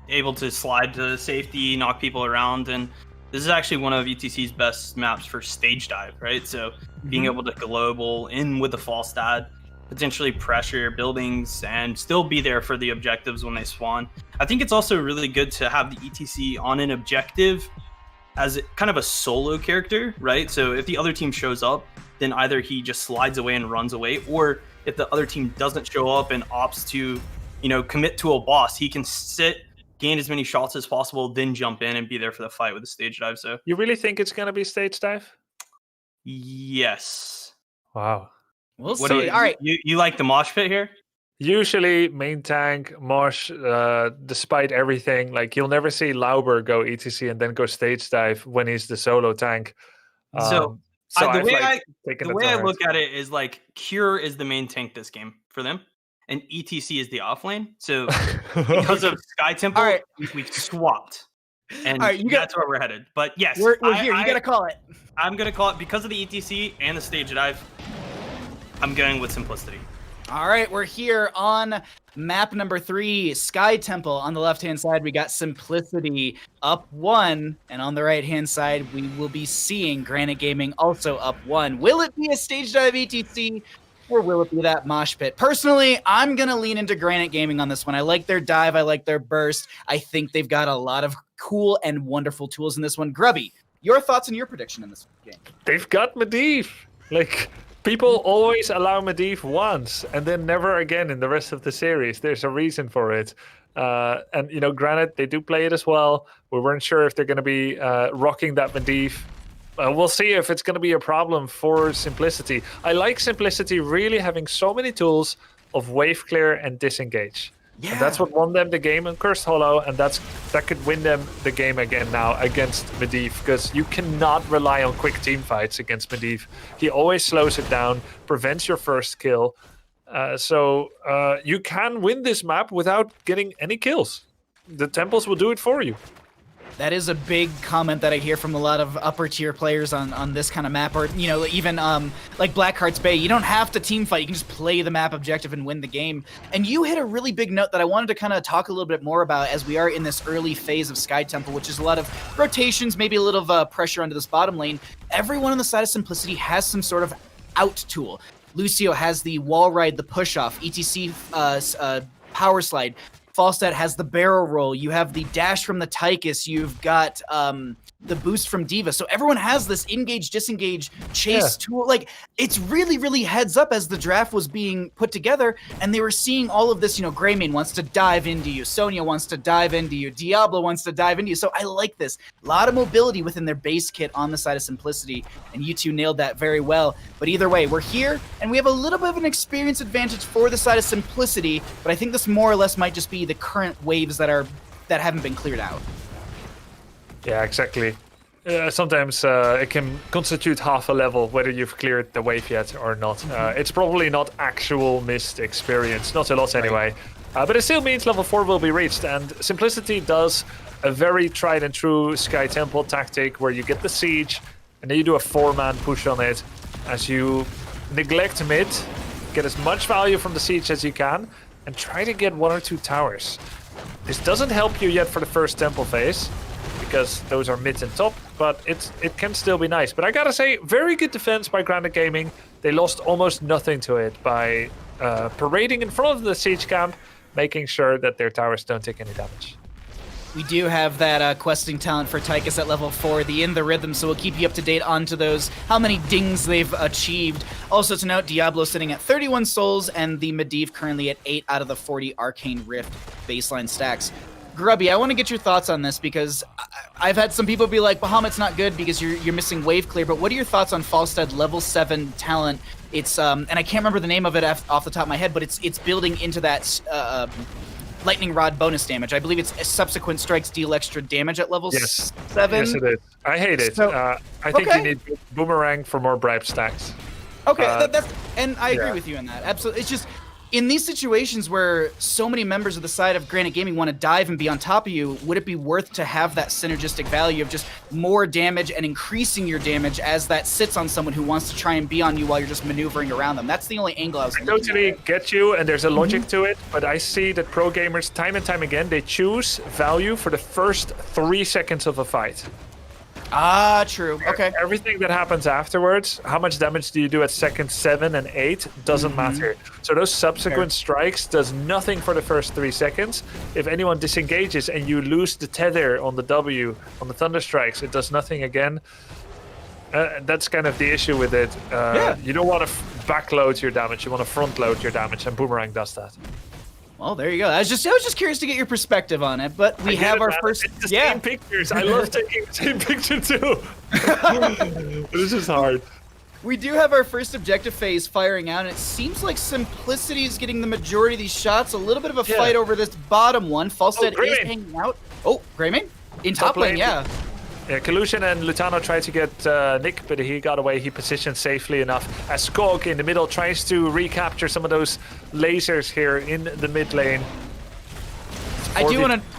Able to slide to safety, knock people around. And this is actually one of ETC's best maps for stage dive, right? So being able to global in with the false stat, potentially pressure buildings and still be there for the objectives when they spawn. I think it's also really good to have the ETC on an objective as kind of a solo character, right? So if the other team shows up, then either he just slides away and runs away, or if the other team doesn't show up and opts to, commit to a boss, he can sit, gain as many shots as possible, then jump in and be there for the fight with the stage dive. So you really think it's going to be stage dive? Yes. Wow. We'll see. All right. You like the mosh pit here? Usually main tank, mosh, despite everything, like you'll never see Lauber go ETC and then go stage dive when he's the solo tank. The way I look at it is like Cure is the main tank this game for them, and ETC is the offlane. So because of Sky Temple, we've swapped. And that's where we're headed. But yes, we're here. You got to call it. I'm going to call it because of the ETC and the stage dive. I'm going with Simplicity. All right, we're here on map number 3, Sky Temple. On the left-hand side, we got Simplicity up 1, and on the right-hand side, we will be seeing Granit Gaming also up 1. Will it be a stage dive ETC, or will it be that mosh pit? Personally, I'm going to lean into Granit Gaming on this one. I like their dive. I like their burst. I think they've got a lot of cool and wonderful tools in this one. Grubby, your thoughts and your prediction in this game? They've got Medivh. People always allow Medivh once and then never again in the rest of the series. There's a reason for it. And, Granit, they do play it as well. We weren't sure if they're going to be rocking that Medivh. We'll see if it's going to be a problem for Simplicity. I like Simplicity really having so many tools of wave clear and disengage. Yeah. And that's what won them the game in Cursed Hollow, and that could win them the game again now against Medivh, because you cannot rely on quick team fights against Medivh. He always slows it down, prevents your first kill. So you can win this map without getting any kills. The temples will do it for you. That is a big comment that I hear from a lot of upper tier players on this kind of map, or even like Blackheart's Bay. You don't have to team fight; you can just play the map objective and win the game. And you hit a really big note that I wanted to kind of talk a little bit more about as we are in this early phase of Sky Temple, which is a lot of rotations, maybe a little pressure onto this bottom lane. Everyone on the side of Simplicity has some sort of out tool. Lucio has the wall ride, the push off, ETC power slide. Falstad has the barrel roll. You have the dash from the Tychus. You've got the boost from D.Va. So everyone has this engage, disengage, chase tool. Like, it's really, really heads up as the draft was being put together, and they were seeing all of this. Greymane wants to dive into you. Sonya wants to dive into you. Diablo wants to dive into you. So I like this. A lot of mobility within their base kit on the side of Simplicity, and you two nailed that very well. But either way, we're here, and we have a little bit of an experience advantage for the side of Simplicity, but I think this more or less might just be the current waves that haven't been cleared out. Yeah, exactly. Sometimes it can constitute half a level whether you've cleared the wave yet or not. It's probably not actual missed experience, not a lot anyway. But it still means level 4 will be reached, and Simplicity does a very tried and true Sky Temple tactic where you get the siege and then you do a 4-man push on it as you neglect mid, get as much value from the siege as you can, and try to get 1 or 2 towers. This doesn't help you yet for the first temple phase, because those are mid and top, but it can still be nice. But I gotta say, very good defense by Granit Gaming. They lost almost nothing to it by parading in front of the siege camp, making sure that their towers don't take any damage. We do have that questing talent for Tychus at level 4, the In the Rhythm, so we'll keep you up to date onto those, how many dings they've achieved. Also to note, Diablo sitting at 31 souls, and the Medivh currently at 8 out of the 40 Arcane Rift baseline stacks. Grubby, I want to get your thoughts on this, because I've had some people be like, Bahamut's not good because you're missing wave clear, but what are your thoughts on Falstad level 7 talent? It's, and I can't remember the name of it off the top of my head, but it's building into that lightning rod bonus damage. I believe it's subsequent strikes deal extra damage at level 7. Yes, it is. I hate it. So, I think you need boomerang for more bribe stacks. Okay, and I agree with you on that. Absolutely. It's just in these situations where so many members of the side of Granit Gaming want to dive and be on top of you, would it be worth to have that synergistic value of just more damage and increasing your damage as that sits on someone who wants to try and be on you while you're just maneuvering around them? That's the only angle I was looking totally at. get you, and there's a logic to it, but I see that pro gamers time and time again, they choose value for the first 3 seconds of a fight. Ah, true. Okay. Everything that happens afterwards, how much damage do you do at seconds 7 and 8, doesn't matter. So those subsequent strikes does nothing for the first 3 seconds. If anyone disengages and you lose the tether on the W, on the thunder strikes, it does nothing again. That's kind of the issue with it. You don't want to backload your damage, you want to front load your damage, and Boomerang does that. Well, there you go. I was just curious to get your perspective on it, but we have our first. It's the same pictures. I love taking the same picture too. This is hard. We do have our first objective phase firing out, and it seems like Simplicity is getting the majority of these shots. A little bit of a fight over this bottom one. Falstad is hanging out. Oh, Greymane? In top lane, yeah. Yeah, Collusion and Lutano tried to get Nick, but he got away. He positioned safely enough. As Skog in the middle tries to recapture some of those lasers here in the mid lane. I do want to...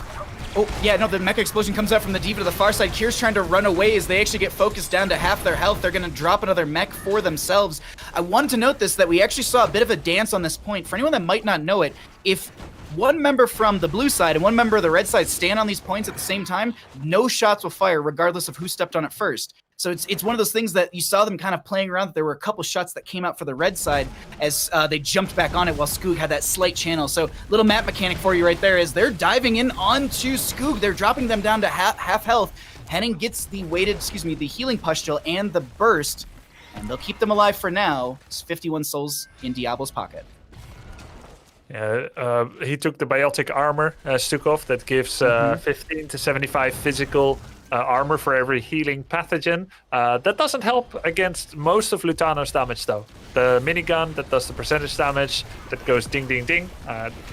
Oh, yeah, no, the Mecha Explosion comes out from the Diva to the far side. Kier's trying to run away as they actually get focused down to half their health. They're going to drop another mech for themselves. I wanted to note this, that we actually saw a bit of a dance on this point. For anyone that might not know it, if one member from the blue side and one member of the red side stand on these points at the same time, no shots will fire regardless of who stepped on it first. So it's one of those things that you saw them kind of playing around. There were a couple shots that came out for the red side as they jumped back on it while Skoog had that slight channel. So little map mechanic for you right there is they're diving in onto Skoog. They're dropping them down to half health. Henning gets the the healing pustule and the burst, and they'll keep them alive for now. It's 51 souls in Diablo's pocket. Yeah, he took the biotic armor, Stukov, that gives 15 to 75 physical armor for every healing pathogen. That doesn't help against most of Lutano's damage, though. The minigun that does the percentage damage, that goes ding, ding, ding,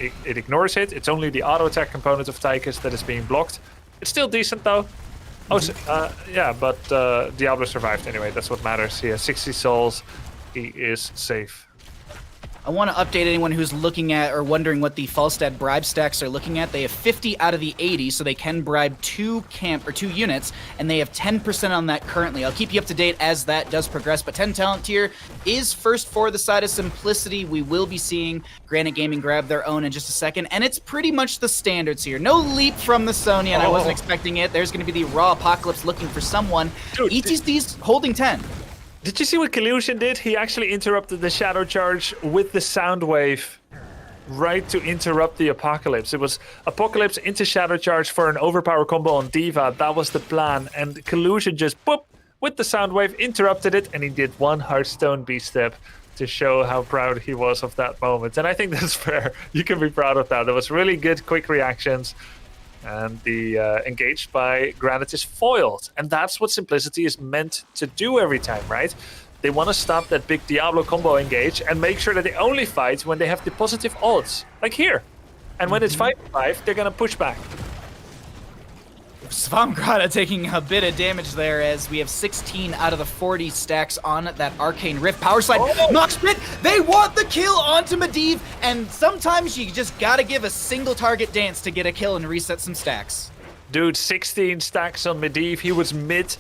it ignores it. It's only the auto attack component of Tychus that is being blocked. It's still decent, though. But Diablo survived anyway. That's what matters. He has 60 souls. He is safe. I want to update anyone who's looking at or wondering what the Falstad bribe stacks are looking at. They have 50 out of the 80, so they can bribe 2 units, and they have 10% on that currently. I'll keep you up to date as that does progress, but 10 talent tier is first for the side of Simplicity. We will be seeing Granit Gaming grab their own in just a second, and it's pretty much the standards here. No leap from the Sonya, and I wasn't expecting it. There's going to be the Raw Apocalypse looking for someone. Dude, ETC's holding 10. Did you see what Collusion did? He actually interrupted the Shadow Charge with the Sound Wave right to interrupt the Apocalypse. It was Apocalypse into Shadow Charge for an overpower combo on Diva. That was the plan. And Collusion just, boop, with the Sound Wave, interrupted it, and he did one Hearthstone B-step to show how proud he was of that moment. And I think that's fair. You can be proud of that. There was really good, quick reactions. And the engaged by Granit is foiled. And that's what Simplicity is meant to do every time, right? They want to stop that big Diablo combo engage and make sure that they only fight when they have the positive odds, like here. And when it's 5-5, they're going to push back. Svamgrada taking a bit of damage there as we have 16 out of the 40 stacks on that Arcane Rift power slide. Mox Pit, they want the kill onto Medivh, and sometimes you just gotta give a single target dance to get a kill and reset some stacks. Dude, 16 stacks on Medivh. He was mid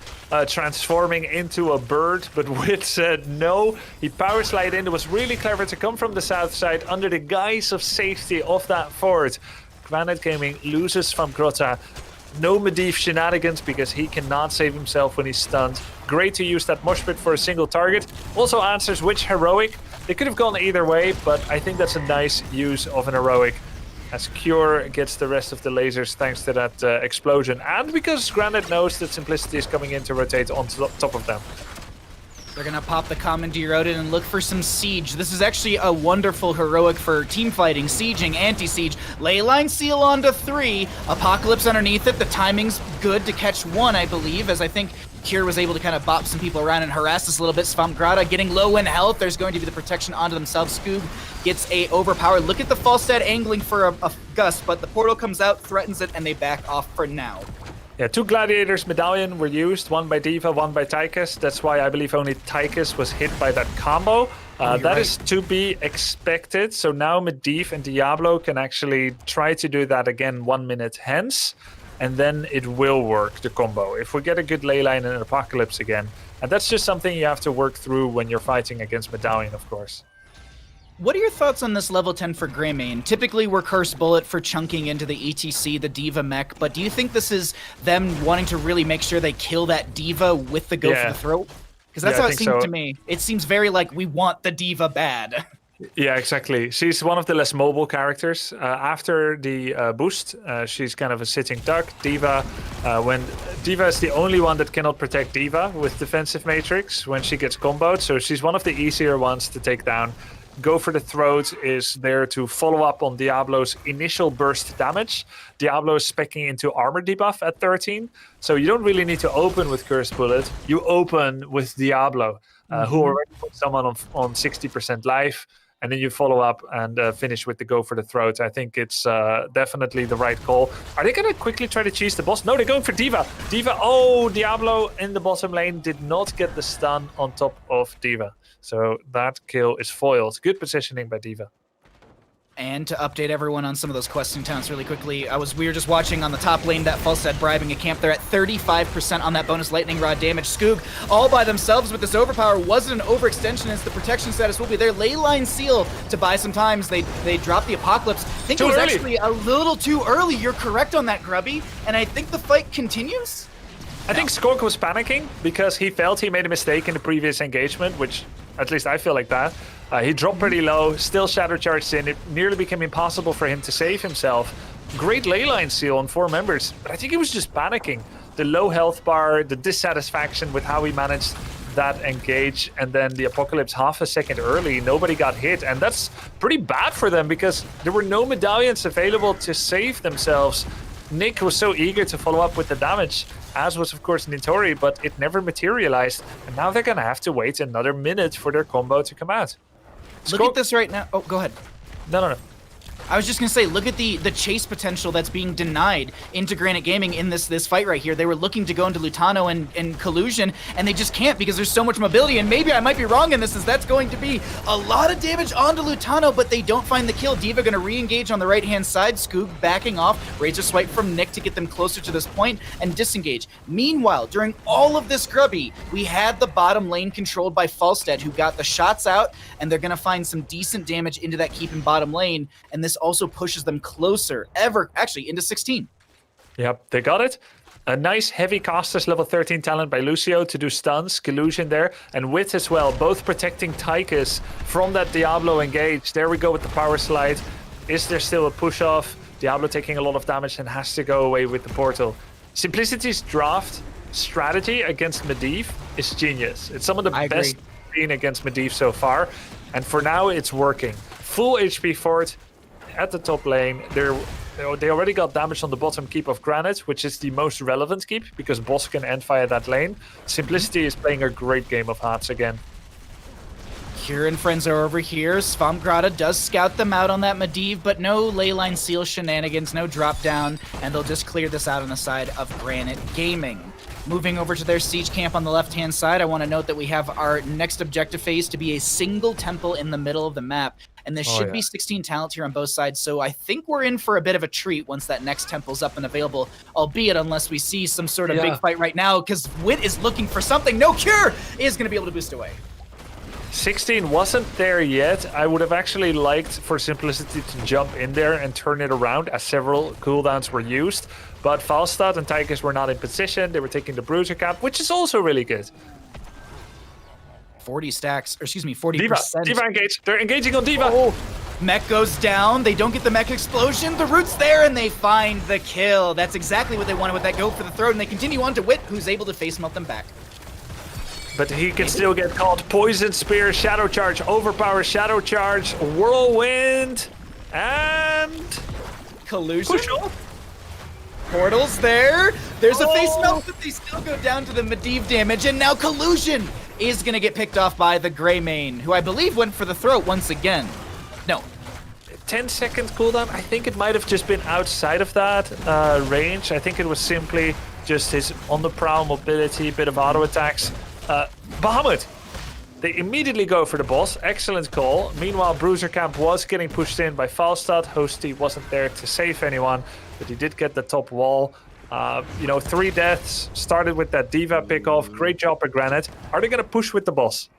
transforming into a bird, but Wit said no. He power slide in. It was really clever to come from the south side under the guise of safety of that fort. Granit Gaming loses from Grota. No Medivh shenanigans because he cannot save himself when he's stunned. Great to use that mosh pit for a single target. Also answers which heroic. It could have gone either way, but I think that's a nice use of an heroic, as Cure gets the rest of the lasers thanks to that explosion, and because Granit knows that Simplicity is coming in to rotate on top of them. They're going to pop the Commandeer out and look for some Siege. This is actually a wonderful heroic for team fighting, sieging, anti-siege. Leyline Seal onto 3. Apocalypse underneath it. The timing's good to catch 1, I believe, as I think Cure was able to kind of bop some people around and harass us a little bit. Svamgrada getting low in health. There's going to be the protection onto themselves. Skoog gets a overpower. Look at the Falstad angling for a gust, but the portal comes out, threatens it, and they back off for now. Yeah, 2 Gladiators medallion were used, one by D.Va, one by Tychus. That's why I believe only Tychus was hit by that combo. That is to be expected. So now Medivh and Diablo can actually try to do that again 1 minute hence, and then it will work, the combo. If we get a good leyline and an Apocalypse again. And that's just something you have to work through when you're fighting against medallion, of course. What are your thoughts on this level 10 for Greymane? Typically, we're Cursed Bullet for chunking into the ETC, the D.Va mech, but do you think this is them wanting to really make sure they kill that D.Va with the go for the throat? Because that's how it seems to me. It seems very like we want the D.Va bad. Yeah, exactly. She's one of the less mobile characters. After the boost, she's kind of a sitting duck. D.Va, when D.Va is the only one that cannot protect D.Va with defensive matrix when she gets comboed, so she's one of the easier ones to take down. Go for the throat is there to follow up on Diablo's initial burst damage. Diablo is speccing into armor debuff at 13, so you don't really need to open with Cursed Bullet. You open with Diablo, who already put someone on 60% life, and then you follow up and finish with the go for the throat. I think it's definitely the right call. Are they going to quickly try to cheese the boss? No, they're going for D.Va. D.Va, oh, Diablo in the bottom lane did not get the stun on top of D.Va. So that kill is foiled. Good positioning by D.Va. And to update everyone on some of those questing towns really quickly, we were just watching on the top lane that Falstad bribing a camp. They're at 35% on that bonus lightning rod damage. Skoog all by themselves with this overpower. Wasn't an overextension as the protection status will be there. Leyline Seal to buy some times. They dropped the Apocalypse. I think it was actually a little too early. You're correct on that, Grubby. And I think the fight continues. I think Skork was panicking because he felt he made a mistake in the previous engagement, which at least I feel like that. He dropped pretty low, still Shadow Charged in. It nearly became impossible for him to save himself. Great leyline seal on 4 members, but I think he was just panicking. The low health bar, the dissatisfaction with how he managed that engage, and then the Apocalypse half a second early, nobody got hit, and that's pretty bad for them because there were no medallions available to save themselves. Nick was so eager to follow up with the damage, as was of course Nitori, but it never materialized, and now they're gonna have to wait another minute for their combo to come out. Look at this right now. Oh, go ahead. No. I was just going to say, look at the chase potential that's being denied into Granit Gaming in this fight right here. They were looking to go into Lutano and Collusion, and they just can't because there's so much mobility, and maybe I might be wrong in this, as that's going to be a lot of damage onto Lutano, but they don't find the kill. D.Va going to re-engage on the right-hand side. Skoog backing off. Razor swipe from Nick to get them closer to this point and disengage. Meanwhile, during all of this Grubby, we had the bottom lane controlled by Falstad, who got the shots out, and they're going to find some decent damage into that keep in bottom lane, and this also pushes them closer, actually into 16. Yep, they got it. A nice heavy casters level 13 talent by Lucio to do stuns, collusion there, and Wit as well, both protecting Tychus from that Diablo engage. There we go with the power slide. Is there still a push off? Diablo taking a lot of damage and has to go away with the portal. Simplicity's draft strategy against Medivh is genius. It's some of the best seen against Medivh so far, and for now it's working. Full HP fort at the top lane. They already got damage on the bottom keep of Granit, which is the most relevant keep because boss can end via that lane. Simplicity is playing a great game of Hearts again. Cure and friends are over here. Svamgrada does scout them out on that Medivh, but no leyline seal shenanigans, no drop down, and they'll just clear this out on the side of Granit Gaming. Moving over to their siege camp on the left-hand side, I want to note that we have our next objective phase to be a single temple in the middle of the map. And there should be 16 talents here on both sides, so I think we're in for a bit of a treat once that next temple's up and available, albeit unless we see some sort of big fight right now, because Wit is looking for something. No, Cure is going to be able to boost away. 16 wasn't there yet. I would have actually liked for Simplicity to jump in there and turn it around as several cooldowns were used. But Falstad and Tychus were not in position. They were taking the Bruiser cap, which is also really good. 40 stacks, or excuse me, 40%. Diva engage. They're engaging on Diva. Oh, mech goes down. They don't get the mech explosion. The root's there, and they find the kill. That's exactly what they wanted with that go for the throat, and they continue on to Wit, who's able to face melt them back. But he can still get caught. Poison Spear, Shadow Charge, Overpower, Shadow Charge, Whirlwind, and... Collusion? Portal's there. There's a face melt, but they still go down to the Medivh damage, and now Collusion is going to get picked off by the Greymane, who I believe went for the throat once again. No. 10 seconds cooldown. I think it might have just been outside of that range. I think it was simply just his on the prowl mobility, bit of auto attacks. Bahamut. They immediately go for the boss. Excellent call. Meanwhile, Bruiser Camp was getting pushed in by Falstad. Hosty wasn't there to save anyone, but he did get the top wall. 3 deaths. Started with that Diva pick-off. Great job by Granit. Are they going to push with the boss?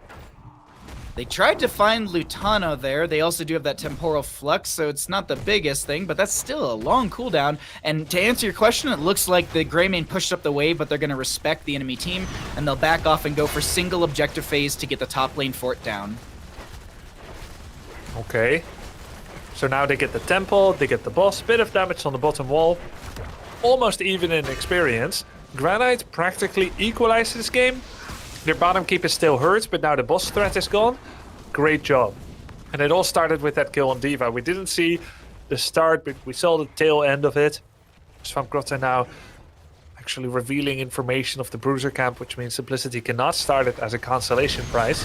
They tried to find Lutano there. They also do have that Temporal Flux, so it's not the biggest thing, but that's still a long cooldown. And to answer your question, it looks like the Greymane pushed up the wave, but they're going to respect the enemy team, and they'll back off and go for single objective phase to get the top lane fort down. Okay. So now they get the temple, they get the boss, bit of damage on the bottom wall. Almost even in experience. Granite practically equalized this game. Their bottom keep is still hurt, but now the boss threat is gone. Great job. And it all started with that kill on Diva. We didn't see the start, but we saw the tail end of it. Swampgrotta now actually revealing information of the Bruiser Camp, which means Simplicity cannot start it as a consolation prize.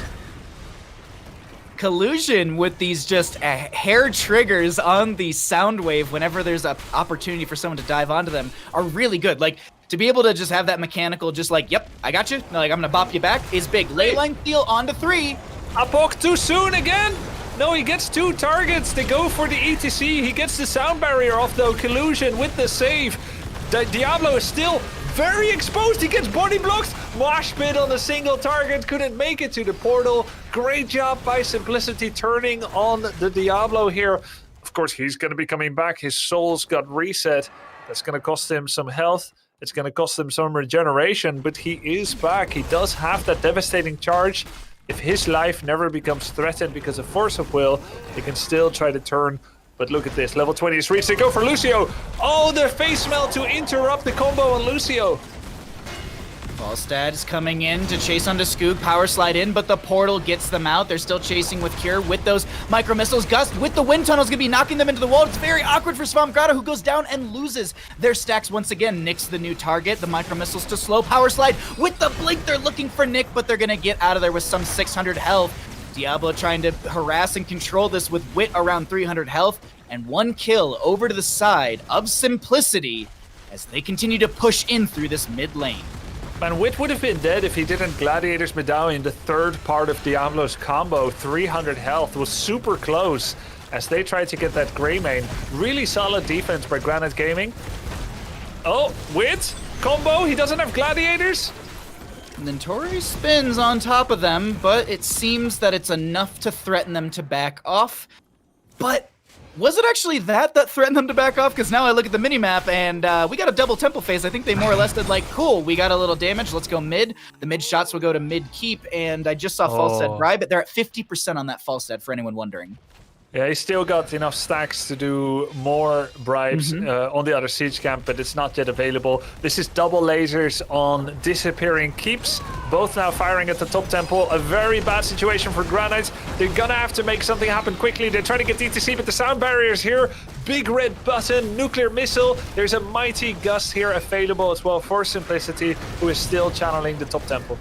Collusion with these just hair triggers on the sound wave whenever there's an opportunity for someone to dive onto them are really good. Like, to be able to just have that mechanical, just like, yep, I got you. Like, I'm going to bop you back is big. Leyline steal onto 3. Apok too soon again. No, he gets 2 targets. They go for the ETC. He gets the sound barrier off, though. Collusion with the save. Diablo is still very exposed. He gets body blocked. Mosh pit on a single target. Couldn't make it to the portal. Great job by Simplicity turning on the Diablo here. Of course, he's going to be coming back. His souls got reset. That's going to cost him some health. It's going to cost him some regeneration, but he is back. He does have that devastating charge. If his life never becomes threatened because of force of will, he can still try to turn. But look at this, level 20 is reached. They go for Lucio. Oh, the face melt to interrupt the combo on Lucio. Falstad is coming in to chase onto Skoog, power slide in, but the portal gets them out. They're still chasing with Cure with those micro missiles. Gust with the wind tunnel is going to be knocking them into the wall. It's very awkward for Swampgrotta, who goes down and loses their stacks once again. Nick's the new target. The micro missiles to slow power slide with the blink. They're looking for Nick, but they're going to get out of there with some 600 health. Diablo trying to harass and control this with Wit around 300 health, and 1 kill over to the side of Simplicity as they continue to push in through this mid lane. Man, Wit would have been dead if he didn't Gladiator's Medallion, the third part of Diablo's combo. 300 health was super close as they tried to get that Greymane. Really solid defense by Granit Gaming. Oh, Wit, combo, he doesn't have Gladiators. And then Tori spins on top of them, but it seems that it's enough to threaten them to back off. But was it actually that threatened them to back off? Because now I look at the minimap and we got a double temple phase. I think they more or less did like, cool, we got a little damage. Let's go mid. The mid shots will go to mid keep. And I just saw Falstad bribe, but they're at 50% on that Falstad for anyone wondering. Yeah, he still got enough stacks to do more bribes on the other siege camp, but it's not yet available. This is double lasers on disappearing keeps, both now firing at the top temple. A very bad situation for Granite. They're gonna have to make something happen quickly. They're trying to get DTC, but the sound barrier's here. Big red button, nuclear missile. There's a mighty gust here available as well for Simplicity, who is still channeling the top temple.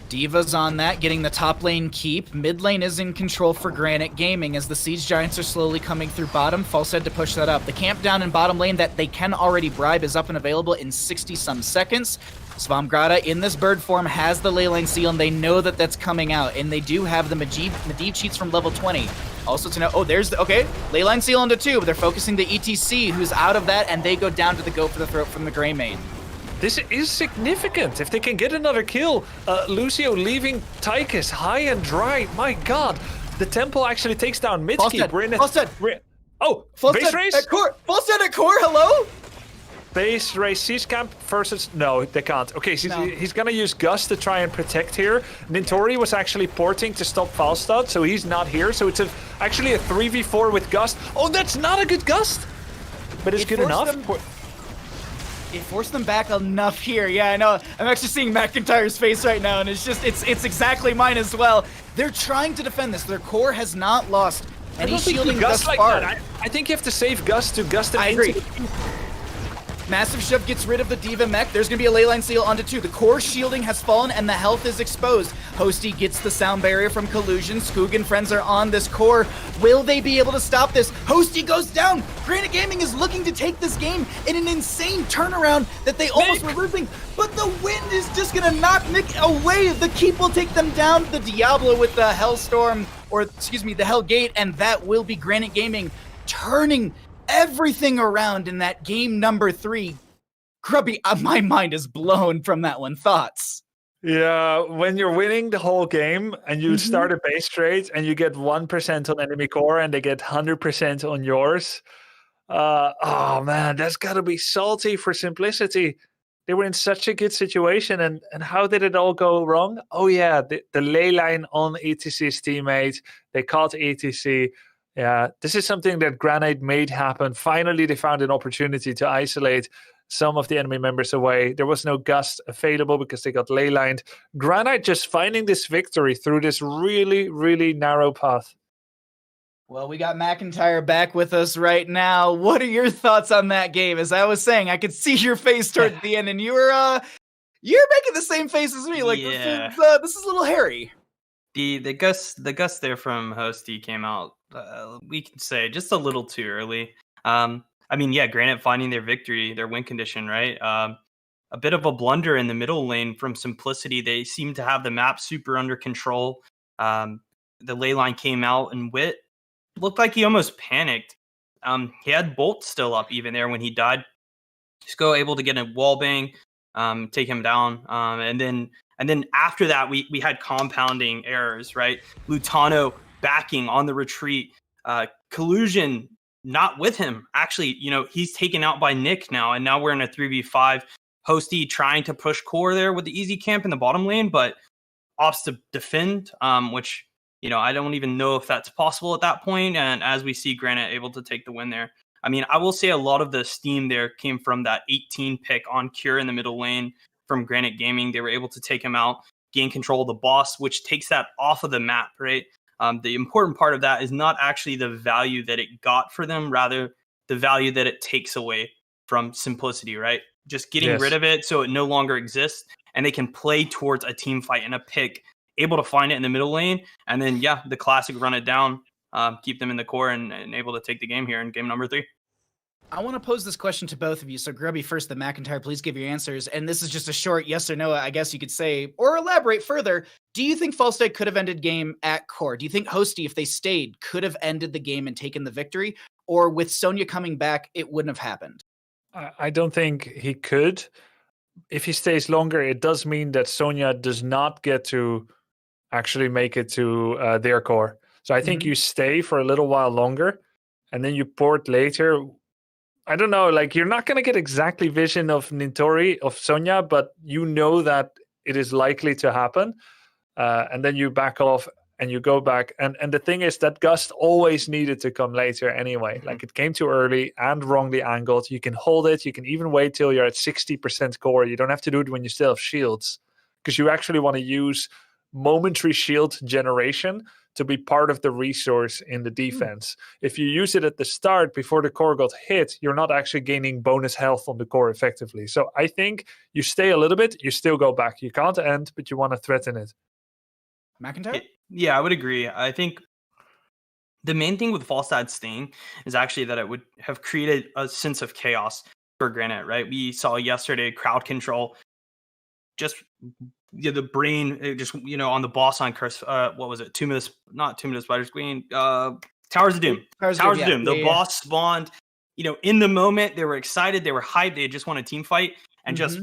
Diva's on that, getting the top lane keep. Mid lane is in control for Granit Gaming as the Siege Giants are slowly coming through bottom. Falstad to push that up. The camp down in bottom lane that they can already bribe is up and available in 60-some seconds. Swampgrotta in this bird form has the Leyline Seal, and they know that that's coming out. And they do have the Medivh cheats from level 20. Also to know, okay, Leyline Seal into 2, but they're focusing the ETC, who's out of that, and they go down to the go for the throat from the Greymane. This is significant. If they can get another kill, Lucio leaving Tychus high and dry. My God, the temple actually takes down Mitski. Falstad. Oh, Falstad base race? at core. Falstad at core, hello? base race Siege Camp versus... No, they can't. Okay, so No. he's going to use Gust to try and protect here. Nintori was actually porting to stop Falstad, so he's not here. So it's actually a 3v4 with Gust. Oh, that's not a good Gust! But it's good enough. It forced them back enough here. Yeah, I know. I'm actually seeing McIntyre's face right now, and it's exactly mine as well. They're trying to defend this. Their core has not lost any shielding thus far. I think you have to save Gust to Gust him I agree. into... Massive Shove gets rid of the Diva mech. There's going to be a Leyline Seal onto 2. The core shielding has fallen and the health is exposed. Hosty gets the sound barrier from Collusion. Skoog and friends are on this core. Will they be able to stop this? Hosty goes down. Granit Gaming is looking to take this game in an insane turnaround that they almost were losing. But the wind is just going to knock Nick away. The Keep will take them down. The Diablo with the Hellstorm, or excuse me, the Hellgate, and that will be Granit Gaming turning everything around in that game number 3. Grubby, my mind is blown from that one. Thoughts? Yeah, when you're winning the whole game and you start a base trade and you get 1% on enemy core and they get 100% on yours. Oh man, that's gotta be salty for Simplicity. They were in such a good situation, and how did it all go wrong? Oh yeah, the ley line on ETC's teammate. They caught ETC. Yeah, this is something that Granite made happen. Finally, they found an opportunity to isolate some of the enemy members away. There was no Gust available because they got ley-lined. Granite just finding this victory through this really, really narrow path. Well, we got McIntyre back with us right now. What are your thoughts on that game? As I was saying, I could see your face toward the end, and you're making the same face as me. Like, this is a little hairy. The gust there from Hosty came out, we can say, just a little too early. I mean, yeah, Granite finding their victory, their win condition, right? A bit of a blunder in the middle lane from Simplicity. They seem to have the map super under control. The ley line came out, and Wit looked like he almost panicked. He had Bolt still up even there when he died. Just able to get a wall bang, take him down, and then after that, we had compounding errors, right? Lutano backing on the retreat. Collusion not with him. Actually, he's taken out by Nick now, and now we're in a 3v5. Hosty trying to push core there with the easy camp in the bottom lane, but opts to defend, which, I don't even know if that's possible at that point. And as we see Granite able to take the win there. I mean, I will say a lot of the steam there came from that 18 pick on Cure in the middle lane from Granit Gaming. They were able to take him out, gain control of the boss, which takes that off of the map, right? The important part of that is not actually the value that it got for them, rather the value that it takes away from Simplicity, right? Just getting rid of it so it no longer exists, and they can play towards a team fight and a pick, able to find it in the middle lane, and then, the classic run it down, keep them in the core and able to take the game here in game number 3. I want to pose this question to both of you. So Grubby first, then McIntyre, please give your answers. And this is just a short yes or no, I guess you could say, or elaborate further. Do you think Falstad could have ended game at core? Do you think Hosty, if they stayed, could have ended the game and taken the victory? Or with Sonya coming back, it wouldn't have happened? I don't think he could. If he stays longer, it does mean that Sonya does not get to actually make it to their core. So I think you stay for a little while longer, and then you port later. I don't know, you're not going to get exactly vision of Nintori, of Sonya, but you know that it is likely to happen. And then you back off and you go back. And the thing is that Gust always needed to come later anyway. It came too early and wrongly angled. You can hold it. You can even wait till you're at 60% core. You don't have to do it when you still have shields, because you actually want to use momentary shield generation to be part of the resource in the defense. If you use it at the start before the core got hit, you're not actually gaining bonus health on the core effectively. So I think you stay a little bit, you still go back. You can't end, but you want to threaten it. McIntyre? Yeah, I would agree. I think the main thing with Falstad staying is actually that it would have created a sense of chaos for Granite, right? We saw yesterday crowd control, just the brain just on the boss on curse. What was it? Not Tomb of the Spider's Queen. Towers of Doom. Towers of Doom. The boss spawned. In the moment they were excited, they were hyped, they just want a team fight, and just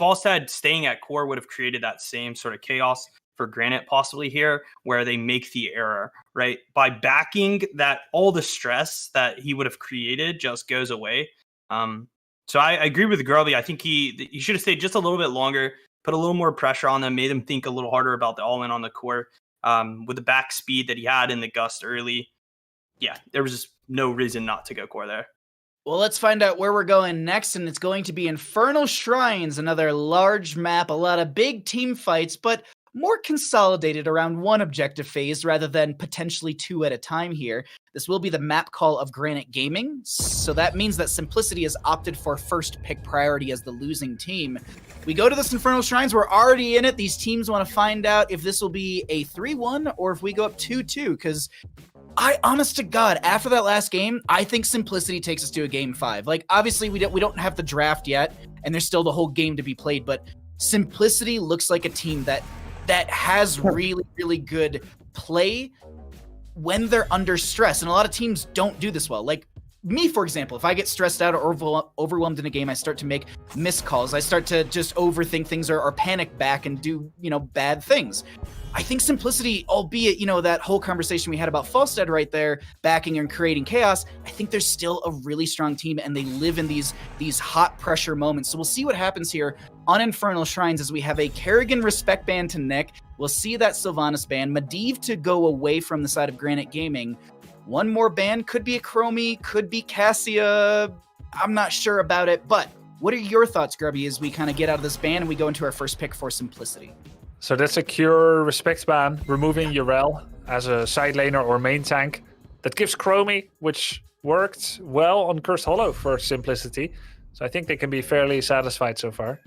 Falstad staying at core would have created that same sort of chaos for Granite possibly here, where they make the error, right? By backing that, all the stress that he would have created just goes away. So I agree with Grubby. I think he should have stayed just a little bit longer, put a little more pressure on them, made them think a little harder about the all-in on the core. With the back speed that he had in the gust early, yeah, there was just no reason not to go core there. Well, let's find out where we're going next, and it's going to be Infernal Shrines, another large map, a lot of big team fights, but more consolidated around one objective phase rather than potentially 2 at a time here. This will be the map call of Granit Gaming, so that means that Simplicity has opted for first pick priority as the losing team. We go to this Infernal Shrines, we're already in it. These teams want to find out if this will be a 3-1 or if we go up 2-2, because honest to God, after that last game, I think Simplicity takes us to a game 5. Like, obviously, we don't have the draft yet, and there's still the whole game to be played, but Simplicity looks like a team that has really, really good play when they're under stress. And a lot of teams don't do this well. Like me, for example, if I get stressed out or overwhelmed in a game, I start to make missed calls. I start to just overthink things or panic back and do, bad things. I think Simplicity, albeit, that whole conversation we had about Falstead right there, backing and creating chaos, I think they're still a really strong team and they live in these hot pressure moments. So we'll see what happens here on Infernal Shrines as we have a Kerrigan respect ban to Nick. We'll see that Sylvanas ban, Medivh to go away from the side of Granit Gaming. One more ban, could be a Chromie, could be Cassia. I'm not sure about it, but what are your thoughts, Grubby, as we kind of get out of this ban and we go into our first pick for Simplicity? So that's a Cure Respect ban, removing Urel as a side laner or main tank. That gives Chromie, which worked well on Cursed Hollow for Simplicity. So I think they can be fairly satisfied so far.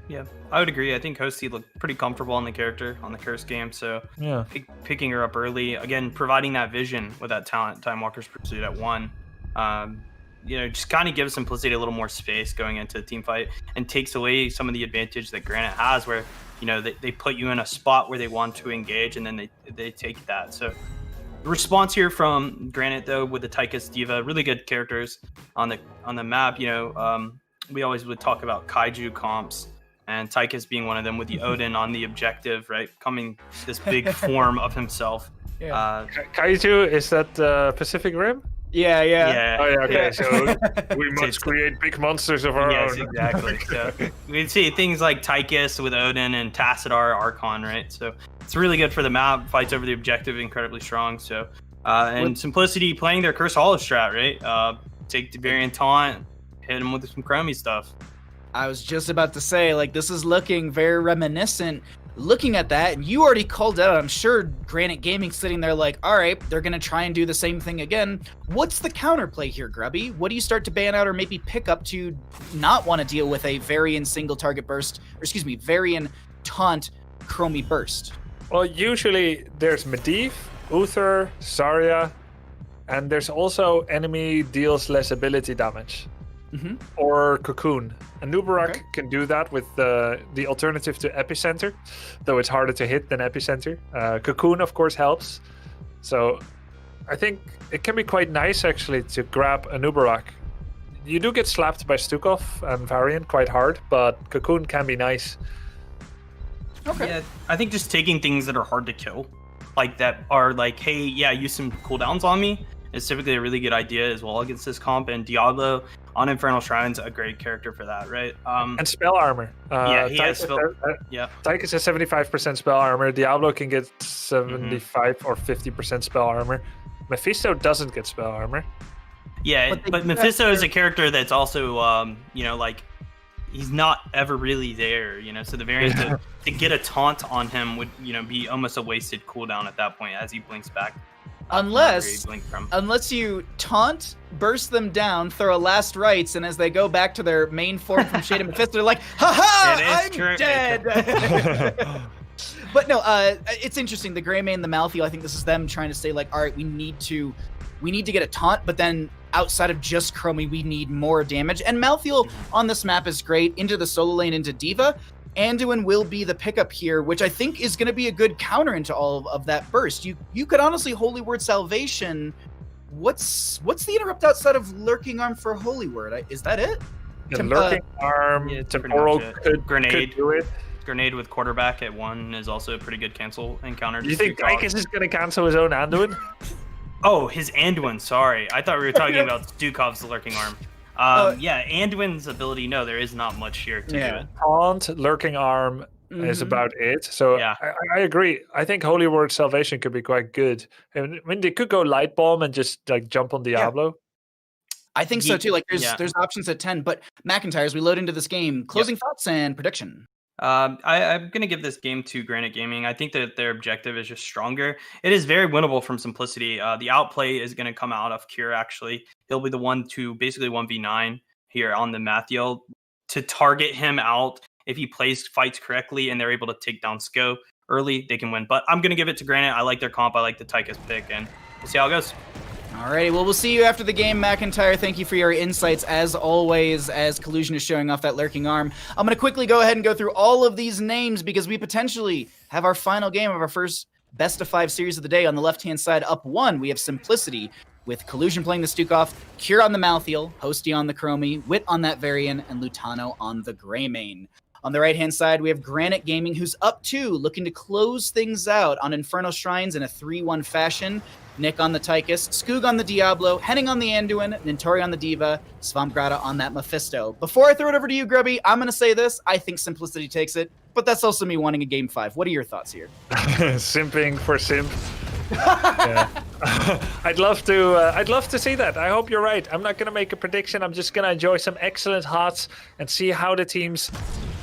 Yeah, I would agree. I think Hosty looked pretty comfortable on the character on the Curse game. So yeah, picking her up early, again, providing that vision with that talent, Time Walker's Pursuit at 1. Just kind of gives Simplicity a little more space going into the team fight and takes away some of the advantage that Granite has where, they put you in a spot where they want to engage and then they take that. So the response here from Granite, though, with the Tychus D.Va, really good characters on the map. We always would talk about Kaiju comps and Tychus being one of them with the Odin on the objective, right? Coming this big form of himself. Yeah. Kaiju, is that Pacific Rim? Yeah. Oh, yeah, okay. So we must create big monsters of our own. Yes, exactly. So we'd see things like Tychus with Odin and Tassadar, Archon, right? So it's really good for the map. Fights over the objective, incredibly strong. So and Simplicity playing their Curse Hollow strat, right? Take the variant taunt, hit him with some Chromie stuff. I was just about to say, this is looking very reminiscent. Looking at that, and you already called out, I'm sure Granite Gaming sitting there like, all right, they're going to try and do the same thing again. What's the counterplay here, Grubby? What do you start to ban out or maybe pick up to not want to deal with a Varian single target burst, Varian taunt Chromie burst? Well, usually there's Medivh, Uther, Zarya, and there's also enemy deals less ability damage. Mm-hmm. Or Cocoon. And Nubarak can do that with the alternative to Epicenter, though it's harder to hit than Epicenter. Cocoon, of course, helps. So I think it can be quite nice, actually, to grab a Nubarak. You do get slapped by Stukov and Varian quite hard, but Cocoon can be nice. Okay. Yeah, I think just taking things that are hard to kill, like that are like, hey, yeah, use some cooldowns on me, is typically a really good idea as well against this comp. And Diablo on Infernal Shrines, a great character for that, right? And spell armor. He has spell. Tychus has 75% spell armor. Diablo can get 75 or 50% spell armor. Mephisto doesn't get spell armor. Yeah, but Mephisto is a character that's also, he's not ever really there, so the variant to get a taunt on him would, be almost a wasted cooldown at that point as he blinks back. Unless you taunt, burst them down, throw a last rites, and as they go back to their main form from Shade of Mephisto, they're like, "Ha I'm dead." But no, it's interesting. The Greymane, the Malthael, I think this is them trying to say like, all right, we need to get a taunt, but then outside of just Chromie, we need more damage. And Malthael on this map is great into the solo lane into D.Va. Anduin will be the pickup here, which I think is going to be a good counter into all of that burst. You could honestly Holy Word Salvation. What's the interrupt outside of Lurking Arm for Holy Word? Is that it? Yeah, Lurking Arm, Temporal could do it. Grenade with quarterback at 1 is also a pretty good cancel encounter. Do you think Tychus is going to cancel his own Anduin? Oh, his Anduin, sorry. I thought we were talking about Stukov's Lurking Arm. Yeah, Anduin's ability, no, there is not much here to do it. Taunt, Lurking Arm is about it. So Yeah. I agree. I think Holy Word Salvation could be quite good. I mean, they could go Light Bomb and just like jump on Diablo. I think so too. Like there's options at 10, but McIntyre, as we load into this game, closing thoughts and prediction. I'm going to give this game to Granit Gaming. I think that their objective is just stronger. It is very winnable from Simplicity. The outplay is going to come out of Cure, actually. He'll be the one to basically 1v9 here on the Mathiel to target him out. If he fights correctly and they're able to take down Sko early, they can win. But I'm going to give it to Granit. I like their comp. I like the Tychus pick, and we'll see how it goes. Alrighty, well, we'll see you after the game, McIntyre. Thank you for your insights, as always, as Collusion is showing off that Lurking Arm. I'm going to quickly go ahead and go through all of these names because we potentially have our final game of our first best-of-5 series of the day. On the left-hand side, up 1, we have Simplicity, with Collusion playing the Stukov, Cure on the Malthael, Hosty on the Chromie, Wit on that Varian, and Lutano on the Greymane. On the right-hand side, we have Granit Gaming, who's up 2, looking to close things out on Infernal Shrines in a 3-1 fashion. Nick on the Tychus, Skoog on the Diablo, Henning on the Anduin, Nintori on the Diva, Svampgrata on that Mephisto. Before I throw it over to you, Grubby, I'm going to say this. I think Simplicity takes it, but that's also me wanting a Game 5. What are your thoughts here? Simping for Simp. I'd love to see that. I hope you're right. I'm not going to make a prediction. I'm just going to enjoy some excellent hearts and see how the teams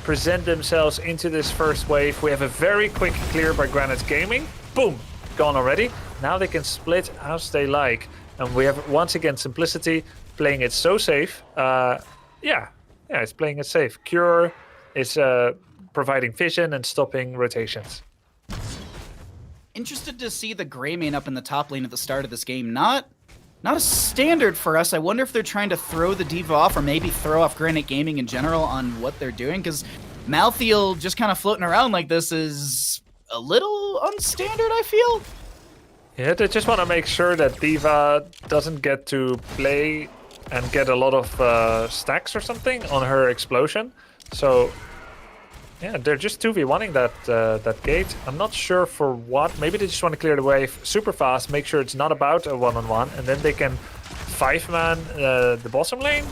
present themselves into this first wave. We have a very quick clear by Granit Gaming. Boom, gone already. Now they can split as they like. And we have, once again, Simplicity playing it so safe. It's playing it safe. Cure is providing vision and stopping rotations. Interested to see the Greymane up in the top lane at the start of this game. Not a standard for us. I wonder if they're trying to throw the Diva off or maybe throw off Granit Gaming in general on what they're doing, because Malthael just kind of floating around like this is a little unstandard, I feel. Yeah, they just want to make sure that Diva doesn't get to play and get a lot of stacks or something on her explosion. So yeah, they're just 2v1ing that gate. I'm not sure for what. Maybe they just want to clear the wave super fast, make sure it's not about a one-on-one, and then they can 5-man the bottom lane.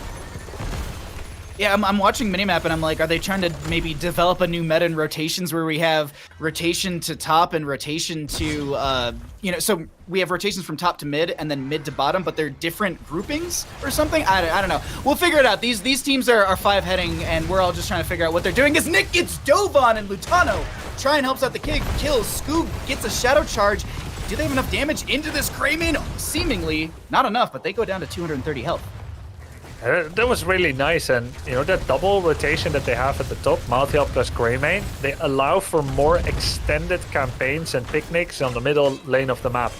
Yeah, I'm watching Minimap and I'm like, are they trying to maybe develop a new meta in rotations where we have rotation to top and rotation to, so we have rotations from top to mid and then mid to bottom, but they're different groupings or something? I don't know. We'll figure it out. These teams are 5-heading and we're all just trying to figure out what they're doing. As Nick gets dove on and Lutano try and helps out the kills. Skoog gets a shadow charge. Do they have enough damage into this Greymane? Seemingly not enough, but they go down to 230 health. That was really nice, and that double rotation that they have at the top, Malthael plus Greymane, they allow for more extended campaigns and picnics on the middle lane of the map.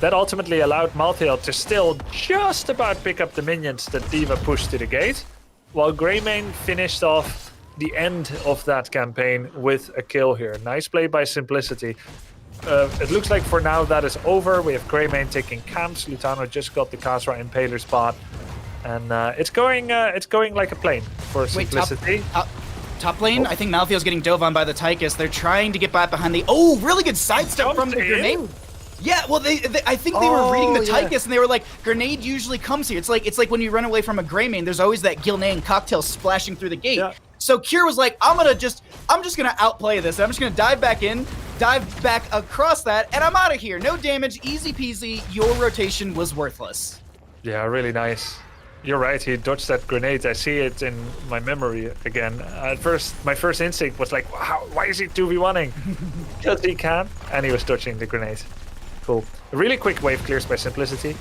That ultimately allowed Malthael to still just about pick up the minions that Diva pushed to the gate, while Greymane finished off the end of that campaign with a kill here. Nice play by Simplicity. It looks like for now that is over. We have Greymane taking camps. Lutano just got the Khazra Impaler spot. And it's going like a plane for Simplicity. Wait, top lane? I think Malthael's getting dove on by the Tychus. They're trying to get back behind the... Oh, really good sidestep from the grenade. Yeah, well, I think they were reading the Tychus and they were like, grenade usually comes here. It's like when you run away from a Greymane, there's always that Gilnean cocktail splashing through the gate. Yeah. So Cure was like, I'm just gonna outplay this. I'm just gonna dive back in, dive back across that, and I'm out of here. No damage, easy peasy. Your rotation was worthless. Yeah, really nice. You're right, he dodged that grenade. I see it in my memory again. At first, my first instinct was like, wow, why is he 2v1ing? Because he can, and he was dodging the grenade. Cool. A really quick wave clears by Simplicity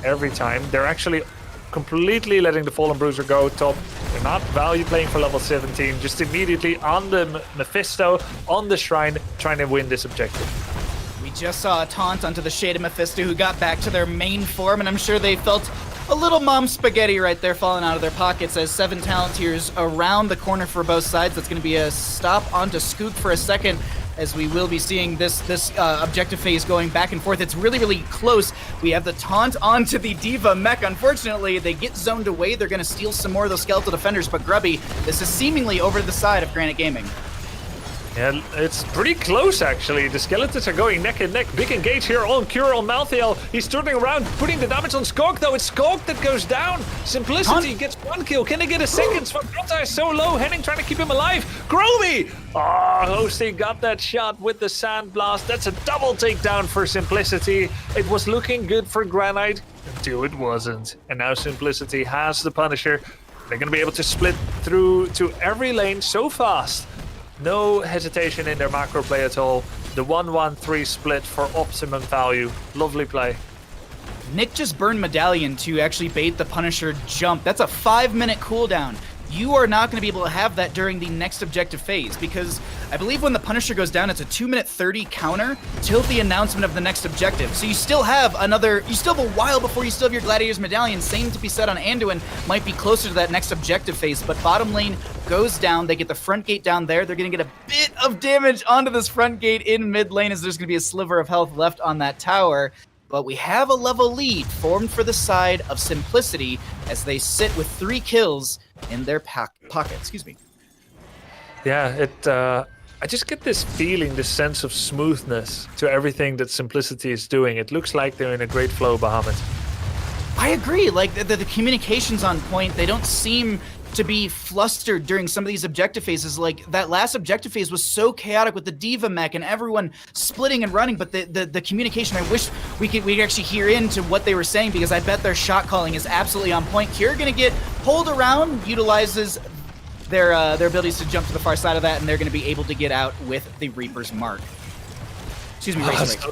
every time. They're actually completely letting the Fallen Bruiser go top. They're not value playing for level 17, just immediately on the Mephisto, on the Shrine, trying to win this objective. We just saw a taunt onto the Shaded Mephisto who got back to their main form, and I'm sure they felt a little mom spaghetti right there falling out of their pockets as 7 Talontiers around the corner for both sides. That's going to be a stop onto Skoog for a second, as we will be seeing this objective phase going back and forth. It's really, really close. We have the taunt onto the Diva mech. Unfortunately, they get zoned away. They're going to steal some more of those skeletal defenders, but Grubby, this is seemingly over to the side of Granit Gaming. Yeah, it's pretty close actually. The skeletons are going neck and neck. Big engage here on Cure on Malthael. He's turning around, putting the damage on Skog though. It's Skog that goes down. Simplicity gets 1 kill. Can they get a second? Svagota is so low. Henning trying to keep him alive. Grubby! Oh, Hosting got that shot with the Sand Blast. That's a double takedown for Simplicity. It was looking good for Granite until it wasn't. And now Simplicity has the Punisher. They're going to be able to split through to every lane so fast. No hesitation in their macro play at all. The 1-1-3 split for optimum value. Lovely play. Nick just burned Medallion to actually bait the Punisher jump. That's a 5-minute cooldown. You are not going to be able to have that during the next objective phase, because I believe when the Punisher goes down, it's a 2-minute 30 counter till the announcement of the next objective. So you still have a while before you still have your Gladiator's Medallion. Same to be said on Anduin, might be closer to that next objective phase, but bottom lane goes down. They get the front gate down there. They're going to get a bit of damage onto this front gate in mid lane, as there's going to be a sliver of health left on that tower. But we have a level lead formed for the side of Simplicity as they sit with 3 kills in their pocket. Excuse me. Yeah, I just get this feeling, this sense of smoothness to everything that Simplicity is doing. It looks like they're in a great flow, Bahamut. I agree. Like the communication's on point. They don't seem to be flustered during some of these objective phases. Like that last objective phase was so chaotic with the Diva mech and everyone splitting and running, but the communication, I wish we could actually hear into what they were saying, because I bet their shot calling is absolutely on point. Cure gonna get pulled around, utilizes their abilities to jump to the far side of that, and they're gonna be able to get out with the Reaper's Mark. Excuse me, Razor.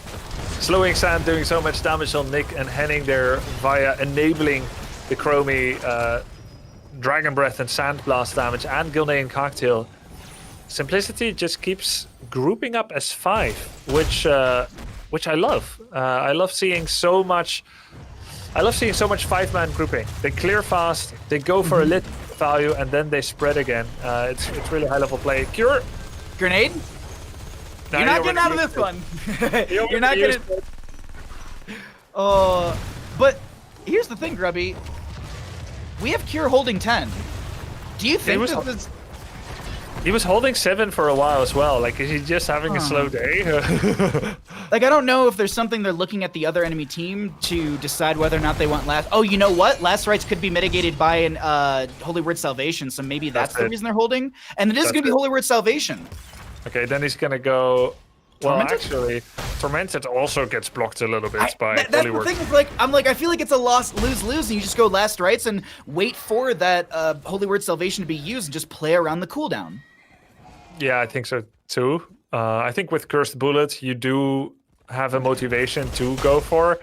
Slowing Sand doing so much damage on Nick and Henning there via enabling the Chromie Dragon Breath and Sand Blast damage and Gilnean Cocktail. Simplicity just keeps grouping up as 5, which I love. I love seeing so much 5-man grouping. They clear fast, they go for a lit value, and then they spread again. It's really high level play. Cure! Grenade? You're not getting out of this one. You're not getting... But here's the thing, Grubby. We have Cure holding 10. Do you think He was holding 7 for a while as well. Like, is he just having a slow day? Like, I don't know if there's something they're looking at the other enemy team to decide whether or not they want last. Oh, you know what? Last rights could be mitigated by an Holy Word Salvation, so maybe that's the reason they're holding. And it is going to be Holy Word Salvation. Okay, then he's going to go... Well, Tormented? Actually, Tormented also gets blocked a little bit by that's Holy the Word. thing. I feel like it's a lose-lose, and you just go last rights and wait for that Holy Word Salvation to be used and just play around the cooldown. Yeah, I think so too. I think with Cursed Bullet, you do have a motivation to go for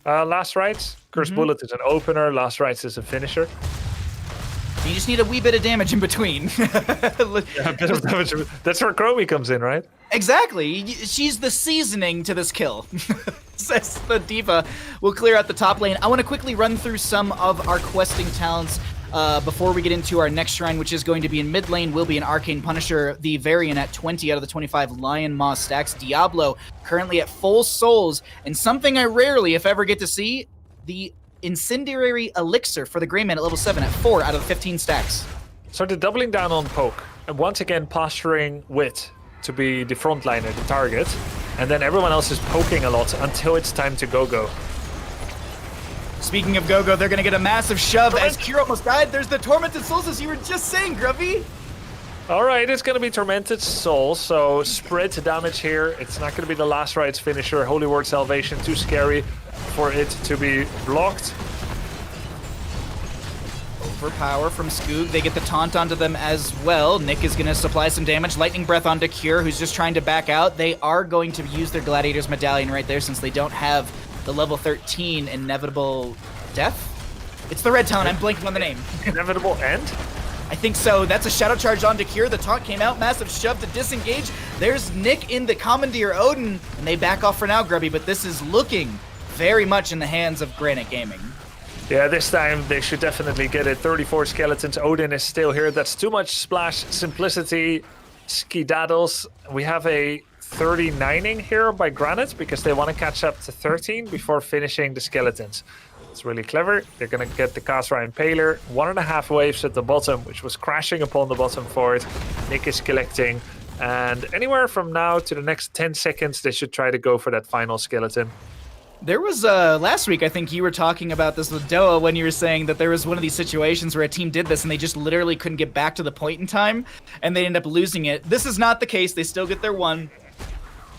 last rights. Cursed Bullet is an opener, last rights is a finisher. You just need a wee bit of damage in between. Yeah, a bit of damage. That's where Chromie comes in, right? Exactly. She's the seasoning to this kill. Says the Diva. We'll clear out the top lane. I want to quickly run through some of our questing talents before we get into our next shrine, which is going to be in mid lane, will be an Arcane Punisher, the variant at 20 out of the 25 Lion Maw stacks. Diablo currently at full souls, and something I rarely, if ever, get to see, the Incendiary Elixir for the Greyman at level 7 at 4 out of the 15 stacks. So they're doubling down on poke, and once again posturing Wit to be the frontliner, the target, and then everyone else is poking a lot until it's time to go-go. Speaking of go-go, they're going to get a massive shove as Cure almost died. There's the Tormented Souls, as you were just saying, Grubby. All right, it's going to be Tormented Soul, so spread damage here. It's not going to be the last rights finisher. Holy Word Salvation, too scary for it to be blocked. Overpower from Skoog. They get the taunt onto them as well. Nick is going to supply some damage. Lightning Breath onto Cure, who's just trying to back out. They are going to use their Gladiator's Medallion right there, since they don't have the level 13 Inevitable Death. It's the red talent. I'm blanking on the name. Inevitable End? I think so. That's a Shadow Charge onto Cure. The taunt came out. Massive shove to disengage. There's Nick in the Commandeer Odin, and they back off for now, Grubby, but this is looking very much in the hands of Granit Gaming. Yeah, this time they should definitely get it. 34 skeletons. Odin is still here. That's too much splash. Simplicity. Skedaddles. We have a 39ing here by Granite because they want to catch up to 13 before finishing the skeletons. It's really clever. They're going to get the Khazra Impaler. 1.5 waves at the bottom, which was crashing upon the bottom fort. Nick is collecting. And anywhere from now to the next 10 seconds, they should try to go for that final skeleton. There was last week, I think you were talking about this with Doa when you were saying that there was one of these situations where a team did this and they just literally couldn't get back to the point in time and they end up losing it. This is not the case. They still get their one.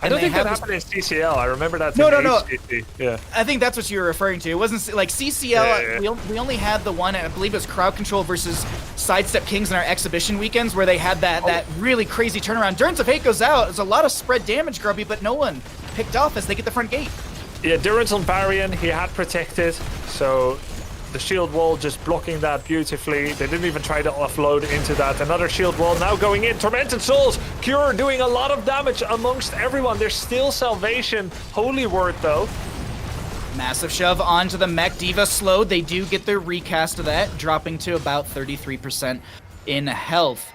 I don't think that happened in CCL. I remember that. No. HCC. Yeah. I think that's what you were referring to. It wasn't like CCL. Yeah. We only had the one. I believe it was Crowd Control versus Sidestep Kings in our exhibition weekends, where they had that really crazy turnaround. Durance of Hate goes out. There's a lot of spread damage, Grubby, but no one picked off as they get the front gate. Yeah, Durance on Varian, he had protected, so the shield wall just blocking that beautifully. They didn't even try to offload into that. Another shield wall now going in. Tormented Souls, Cure doing a lot of damage amongst everyone. There's still salvation. Holy word, though. Massive shove onto the mech. D.Va slowed. They do get their recast of that, dropping to about 33% in health.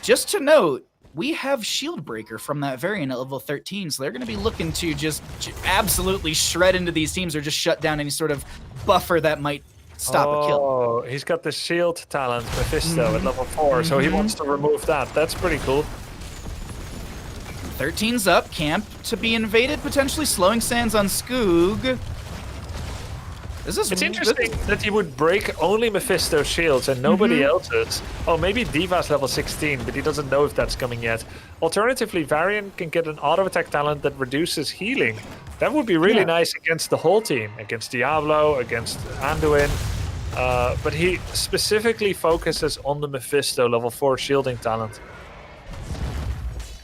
Just to note, we have Shield Breaker from that variant at level 13, so they're going to be looking to just absolutely shred into these teams or just shut down any sort of buffer that might stop a kill. Oh, he's got the shield talent, Mephisto, at level 4, so he wants to remove that. That's pretty cool. 13's up, camp to be invaded, potentially slowing sands on Skoog. It's interesting that he would break only Mephisto's shields and nobody else's. Oh, maybe D.Va's level 16, but he doesn't know if that's coming yet. Alternatively, Varian can get an auto-attack talent that reduces healing. That would be really nice against the whole team, against Diablo, against Anduin. But he specifically focuses on the Mephisto level 4 shielding talent.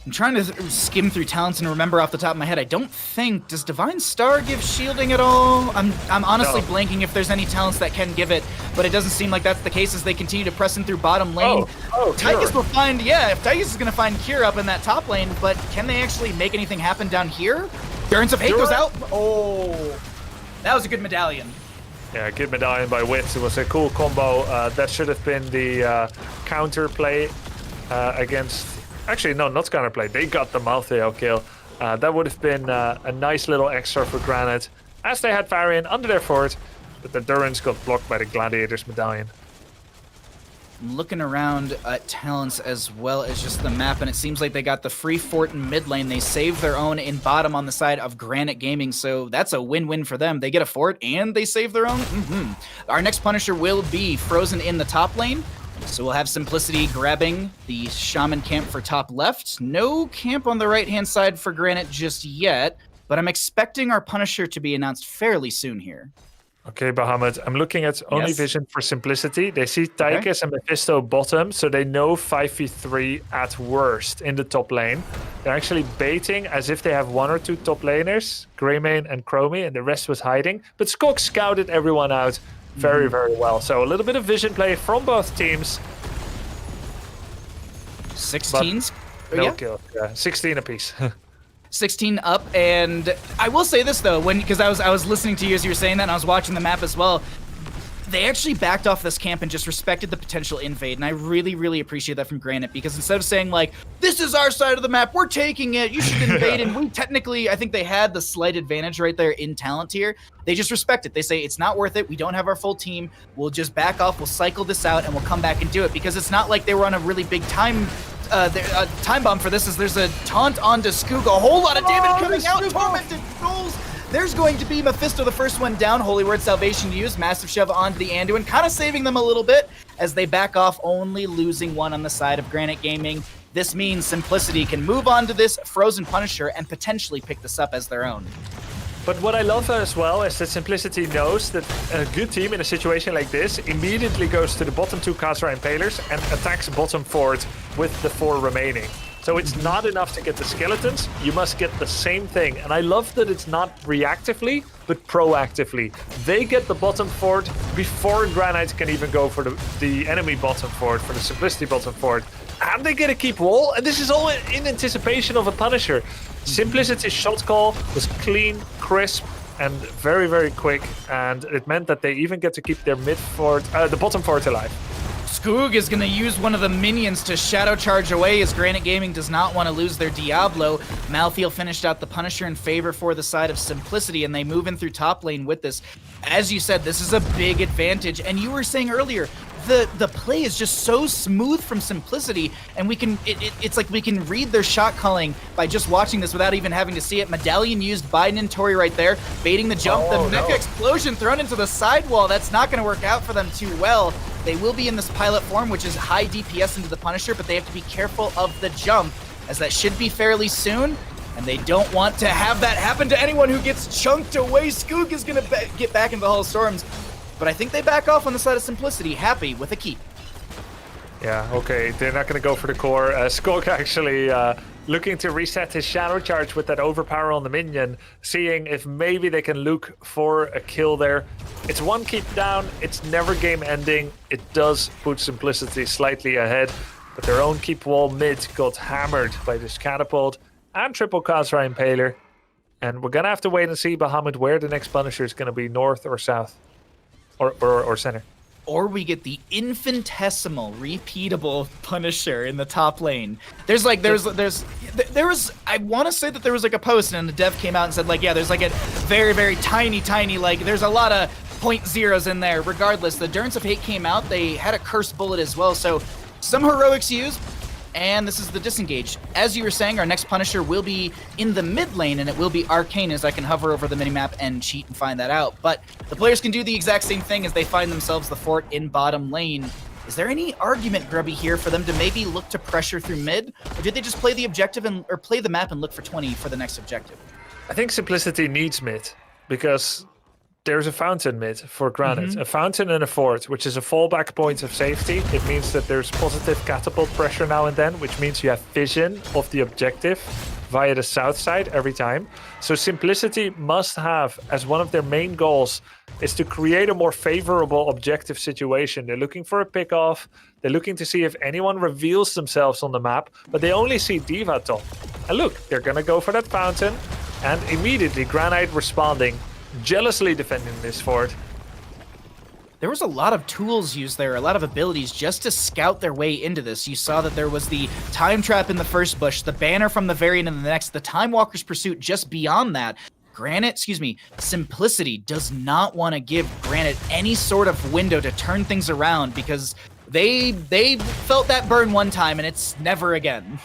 I'm trying to skim through talents and remember off the top of my head. I don't think, does Divine Star give shielding at all? I'm honestly blanking if there's any talents that can give it, but it doesn't seem like that's the case as they continue to press in through bottom lane. Tychus will find, if Tychus is going to find Cure up in that top lane, but can they actually make anything happen down here? Durance of Hate goes out. Oh, that was a good medallion. Yeah, good medallion by Wits. It was a cool combo. That should have been the counter play against... Actually, no, not counterplay. They got the Malthael kill. That would have been a nice little extra for Granit, as they had Varian under their fort, but the Durance got blocked by the Gladiator's medallion. I'm looking around at talents as well as just the map, and it seems like they got the free fort in mid lane. They saved their own in bottom on the side of Granit Gaming, so that's a win-win for them. They get a fort and they save their own. Our next Punisher will be frozen in the top lane. So we'll have Simplicity grabbing the Shaman camp for top left. No camp on the right-hand side for Granit just yet, but I'm expecting our Punisher to be announced fairly soon here. Okay, Bahamut, I'm looking at only vision for Simplicity. They see Tychus and Mephisto bottom, so they know 5v3 at worst in the top lane. They're actually baiting as if they have one or two top laners, Greymane and Chromie, and the rest was hiding. But Skog scouted everyone out very, very well. So a little bit of vision play from both teams. 16s? No kill. Yeah, 16 apiece. 16 up, and I will say this though, because I was listening to you as you were saying that, and I was watching the map as well. They actually backed off this camp and just respected the potential invade, and I really, really appreciate that from Granit, because instead of saying like, this is our side of the map, we're taking it, you should invade, and we technically, I think they had the slight advantage right there in talent tier. They just respect it. They say, it's not worth it, we don't have our full team, we'll just back off, we'll cycle this out, and we'll come back and do it, because it's not like they were on a really big time bomb for this, is there's a taunt onto Skoog, a whole lot of damage coming out, Tormented Souls. There's going to be Mephisto, the first one down. Holy Word Salvation used. Massive shove onto the Anduin, kind of saving them a little bit as they back off, only losing one on the side of Granit Gaming. This means Simplicity can move on to this Frozen Punisher and potentially pick this up as their own. But what I love as well is that Simplicity knows that a good team in a situation like this immediately goes to the bottom two Khazra Impalers and attacks bottom fort with the 4 remaining. So it's not enough to get the skeletons, you must get the same thing. And I love that it's not reactively, but proactively. They get the bottom fort before Granite can even go for the enemy bottom fort, for the Simplicity bottom fort. And they get a keep wall, and this is all in anticipation of a Punisher. Simplicity's shot call was clean, crisp, and very, very quick. And it meant that they even get to keep their mid fort, the bottom fort alive. Skoog is going to use one of the minions to shadow charge away as Granit Gaming does not want to lose their Diablo. Malthael finished out the Punisher in favor for the side of Simplicity, and they move in through top lane with this. As you said, this is a big advantage, and you were saying earlier, the play is just so smooth from Simplicity, and we can it's like we can read their shot calling by just watching this without even having to see it. Medallion used by Nintori right there, baiting the jump. The mecha explosion thrown into the sidewall. That's not going to work out for them too well. They will be in this pilot form, which is high DPS into the Punisher, but they have to be careful of the jump, as that should be fairly soon. And they don't want to have that happen to anyone who gets chunked away. Skook is going to get back into the Hall of Storms. But I think they back off on the side of Simplicity, happy with a keep. Yeah, okay, they're not going to go for the core. Skook actually looking to reset his Shadow Charge with that overpower on the minion, seeing if maybe they can look for a kill there. It's one keep down, it's never game ending. It does put Simplicity slightly ahead, but their own keep wall mid got hammered by this catapult and triple Khazra Impaler. And we're going to have to wait and see, Bahamut, where the next Punisher is going to be, north or south, or center. Or we get the infinitesimal, repeatable Punisher in the top lane. There was, I want to say that there was like a post and the dev came out and said like, yeah, there's like a very, very tiny, like there's a lot of 0.0s in there. Regardless, the Durance of Hate came out. They had a cursed bullet as well. So some heroics used. And this is the disengage. As you were saying, our next Punisher will be in the mid lane, and it will be Arcane, as I can hover over the minimap and cheat and find that out. But the players can do the exact same thing as they find themselves the fort in bottom lane. Is there any argument, Grubby, here for them to maybe look to pressure through mid? Or did they just play the objective or play the map and look for 20 for the next objective? I think Simplicity needs mid, because there's a fountain mid for Granite. A fountain and a fort, which is a fallback point of safety. It means that there's positive catapult pressure now and then, which means you have vision of the objective via the south side every time. So Simplicity must have, as one of their main goals, is to create a more favorable objective situation. They're looking for a pick-off. They're looking to see if anyone reveals themselves on the map, but they only see D.Va top. And look, they're going to go for that fountain, and immediately Granite responding, jealously defending this fort. There was a lot of tools used there, a lot of abilities just to scout their way into this. You saw that there was the time trap in the first bush, the banner from the variant in the next, the Time Walker's Pursuit just beyond that. Simplicity does not want to give Granite any sort of window to turn things around, because they felt that burn one time and it's never again.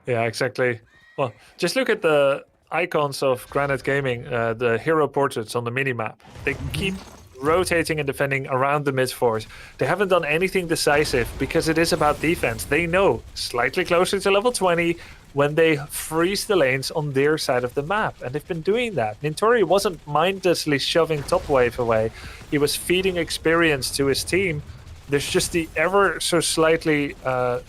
Yeah, exactly. Well, just look at the icons of Granit Gaming, the hero portraits on the minimap. They keep rotating and defending around the mid fort. They haven't done anything decisive because it is about defense. They know slightly closer to level 20 when they freeze the lanes on their side of the map, and they've been doing that. Nintori wasn't mindlessly shoving top wave away. He was feeding experience to his team. There's just the ever so slightly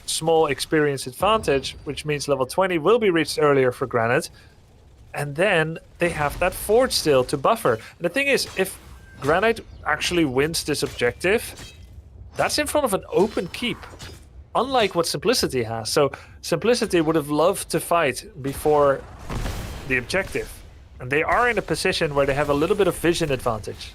small experience advantage, which means level 20 will be reached earlier for Granite. And then they have that fort still to buffer. And the thing is, if Granite actually wins this objective, that's in front of an open keep, unlike what Simplicity has. So Simplicity would have loved to fight before the objective. And they are in a position where they have a little bit of vision advantage.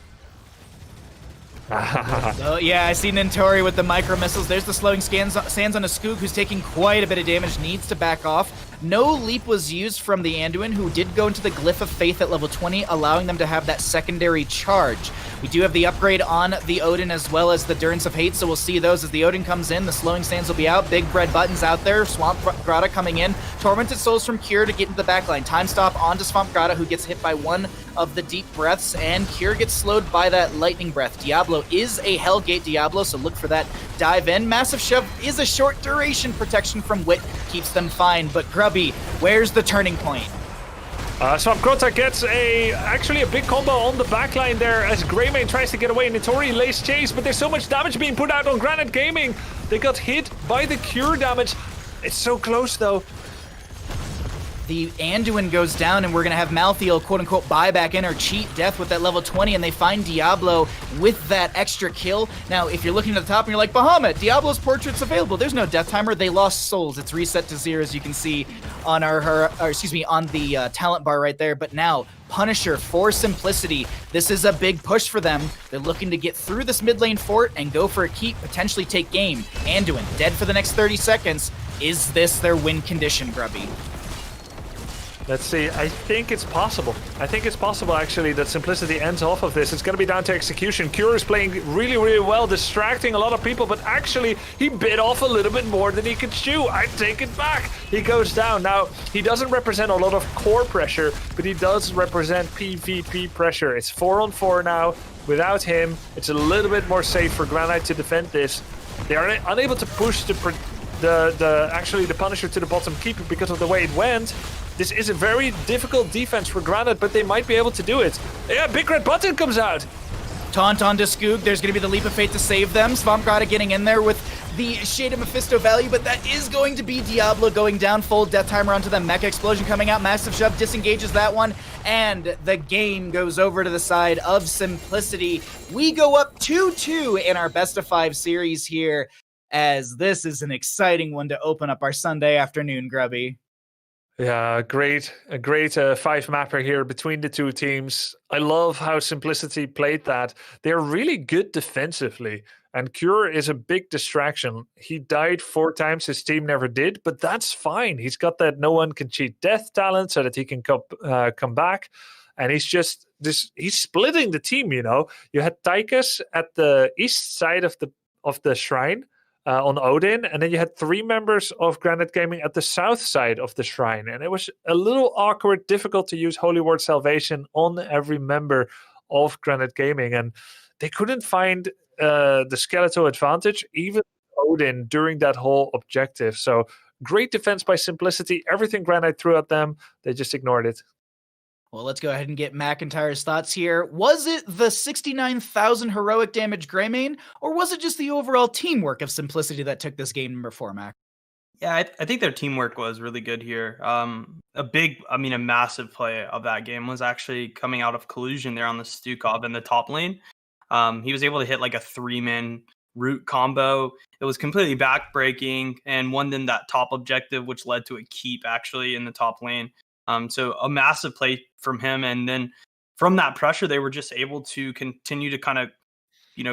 Oh, yeah, I see Nintori with the micro missiles. There's the slowing sands on a Skook, who's taking quite a bit of damage, needs to back off. No leap was used from the Anduin, who did go into the Glyph of Faith at level 20, allowing them to have that secondary charge. We do have the upgrade on the Odin as well as the Durance of Hate, so we'll see those as the Odin comes in. The slowing sands will be out. Big bread buttons out there. Swamp Grata coming in. Tormented Souls from Cure to get into the backline. Time stop onto Swamp Grata, who gets hit by one of the deep breaths, and Cure gets slowed by that lightning breath. Diablo is a Hellgate Diablo, so look for that dive in. Massive Shove is a short duration protection from Wit, keeps them fine, but Grubby, where's the turning point? Swamp Grota gets actually a big combo on the backline there as Greymane tries to get away. Nintori lays chase, but there's so much damage being put out on Granit Gaming. They got hit by the Cure damage. It's so close though. The Anduin goes down, and we're going to have Malthael, quote-unquote, buy back in or cheat death with that level 20, and they find Diablo with that extra kill. Now, if you're looking at the top and you're like, Bahamut, Diablo's portrait's available. There's no death timer. They lost souls. It's reset to 0, as you can see on on the talent bar right there. But now, Punisher for Simplicity. This is a big push for them. They're looking to get through this mid lane fort and go for a keep, potentially take game. Anduin, dead for the next 30 seconds. Is this their win condition, Grubby? Let's see. I think it's possible. I think it's possible, actually, that Simplicity ends off of this. It's going to be down to execution. Cure is playing really, really well, distracting a lot of people, but actually, he bit off a little bit more than he could chew. I take it back. He goes down. Now, he doesn't represent a lot of core pressure, but he does represent PvP pressure. It's 4-on-4 now. Without him, it's a little bit more safe for Granite to defend this. They are unable to push the Punisher to the bottom keeper because of the way it went. This is a very difficult defense for Granite, but they might be able to do it. Yeah, Big Red Button comes out. Taunt onto Skoog. There's going to be the Leap of Fate to save them. Svampgrada getting in there with the Shade of Mephisto value, but that is going to be Diablo going down. Full Death Timer onto them. Mecha Explosion coming out. Massive Shove disengages that one, and the game goes over to the side of Simplicity. We go up 2-2 in our best of 5 series here, as this is an exciting one to open up our Sunday afternoon, Grubby. Yeah, a great 5-mapper here between the two teams. I love how Simplicity played that. They're really good defensively, and Cure is a big distraction. He died 4 times, his team never did, but that's fine. He's got that no one can cheat death talent so that he can come back, and he's splitting the team, you know. You had Tychus at the east side of the shrine, on Odin, and then you had 3 members of Granit Gaming at the south side of the shrine, and it was a little awkward, difficult to use Holy Word Salvation on every member of Granit Gaming, and they couldn't find the skeletal advantage, even Odin, during that whole objective. So great defense by Simplicity. Everything Granite threw at them, they just ignored it. Well, let's go ahead and get McIntyre's thoughts here. Was it the 69,000 heroic damage Greymane, or was it just the overall teamwork of Simplicity that took this game number 4, Mac? Yeah, I think their teamwork was really good here. A massive play of that game was actually coming out of collusion there on the Stukov in the top lane. He was able to hit like a 3-man root combo. It was completely backbreaking and won them that top objective, which led to a keep actually in the top lane. So a massive play from him. And then from that pressure, they were just able to continue to kind of,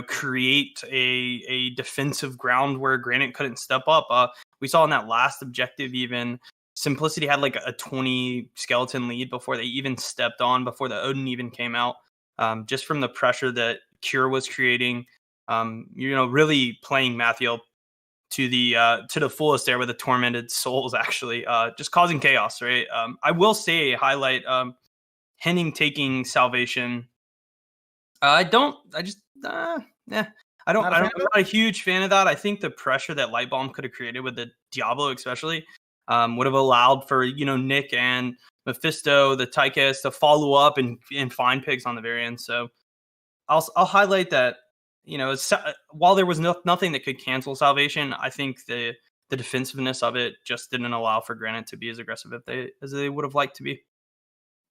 create a defensive ground where Granite couldn't step up. We saw in that last objective, even Simplicity had like a 20 skeleton lead before they even stepped on, before the Odin even came out. Just from the pressure that Cure was creating, really playing Mathiel to the fullest there with the Tormented Souls, actually, just causing chaos, right? I will say a highlight, Henning taking Salvation. I'm not a huge fan of that. I think the pressure that Light Bomb could have created with the Diablo, especially, would have allowed for Nick and Mephisto, the Tychus, to follow up and find picks on the very end. So I'll highlight that. While there was nothing that could cancel Salvation, I think the defensiveness of it just didn't allow for Granite to be as aggressive as they would have liked to be.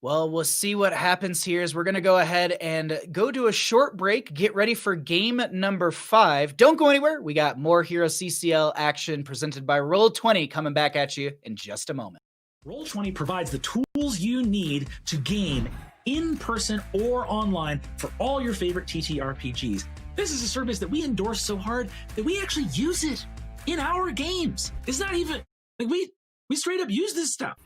Well, we'll see what happens here as we're going to go ahead and go to a short break. Get ready for game number 5. Don't go anywhere. We got more HeroesCCL action presented by Roll20 coming back at you in just a moment. Roll20 provides the tools you need to game in person or online for all your favorite TTRPGs. This is a service that we endorse so hard that we actually use it in our games. It's not even like we straight up use this stuff.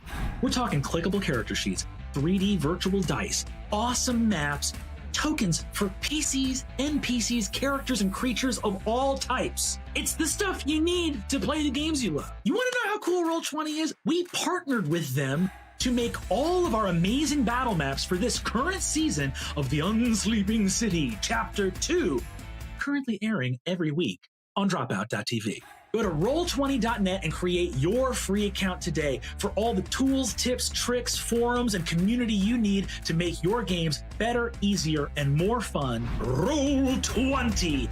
We're talking clickable character sheets, 3D virtual dice, awesome maps, tokens for PCs, NPCs, characters, and creatures of all types. It's the stuff you need to play the games you love. You want to know how cool Roll20 is? We partnered with them to make all of our amazing battle maps for this current season of The Unsleeping City, Chapter 2, currently airing every week on Dropout.tv. Go to Roll20.net and create your free account today for all the tools, tips, tricks, forums, and community you need to make your games better, easier, and more fun. Roll20!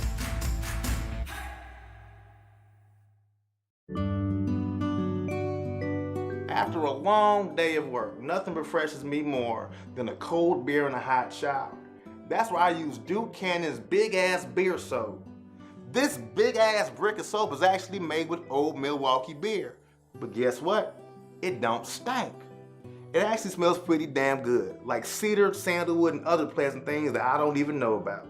After a long day of work, nothing refreshes me more than a cold beer and a hot shower. That's why I use Duke Cannon's big-ass beer soap. This big-ass brick of soap is actually made with old Milwaukee beer. But guess what? It don't stink. It actually smells pretty damn good, like cedar, sandalwood, and other pleasant things that I don't even know about.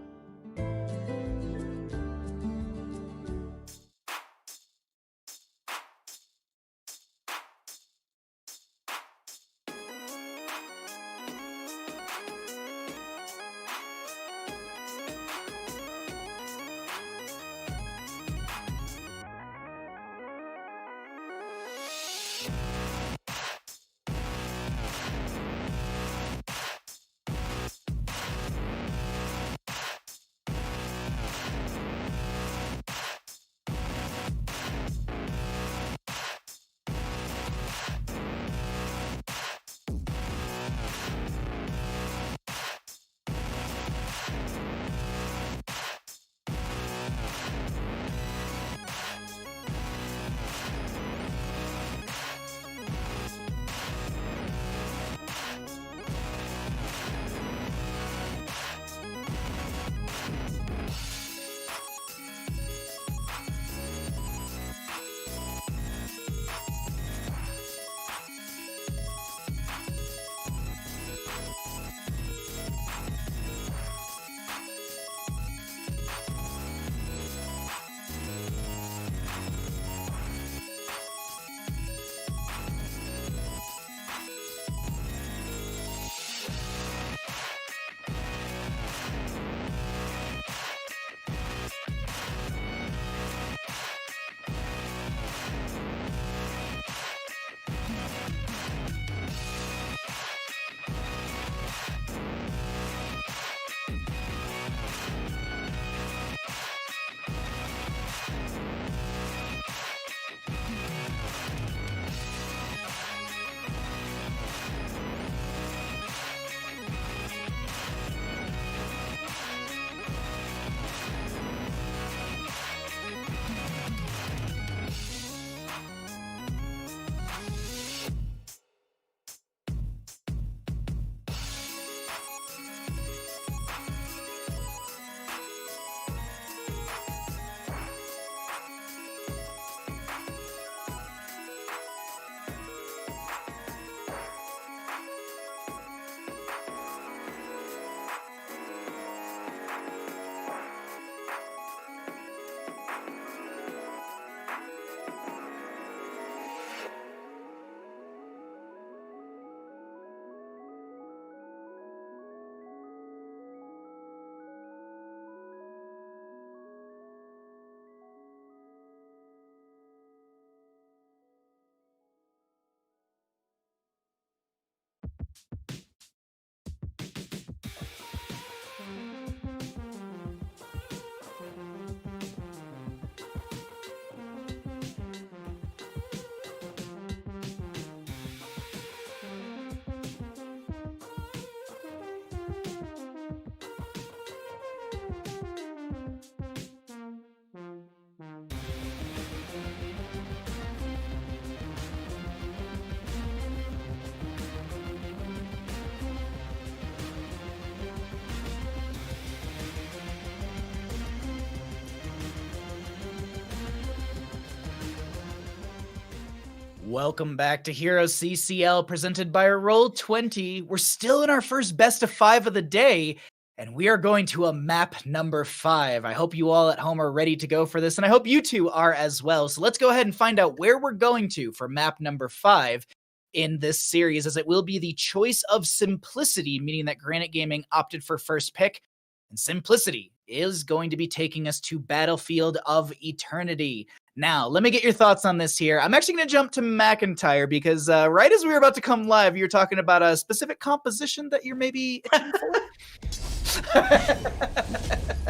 Welcome back to HeroesCCL, presented by Roll20. We're still in our first best of 5 of the day, and we are going to a map number 5. I hope you all at home are ready to go for this, and I hope you two are as well. So let's go ahead and find out where we're going to for map number 5 in this series, as it will be the choice of Simplicity, meaning that Granit Gaming opted for first pick, and Simplicity is going to be taking us to Battlefield of Eternity. Now, let me get your thoughts on this here. I'm actually going to jump to McIntyre because right as we were about to come live, you were talking about a specific composition that you're maybe itching for.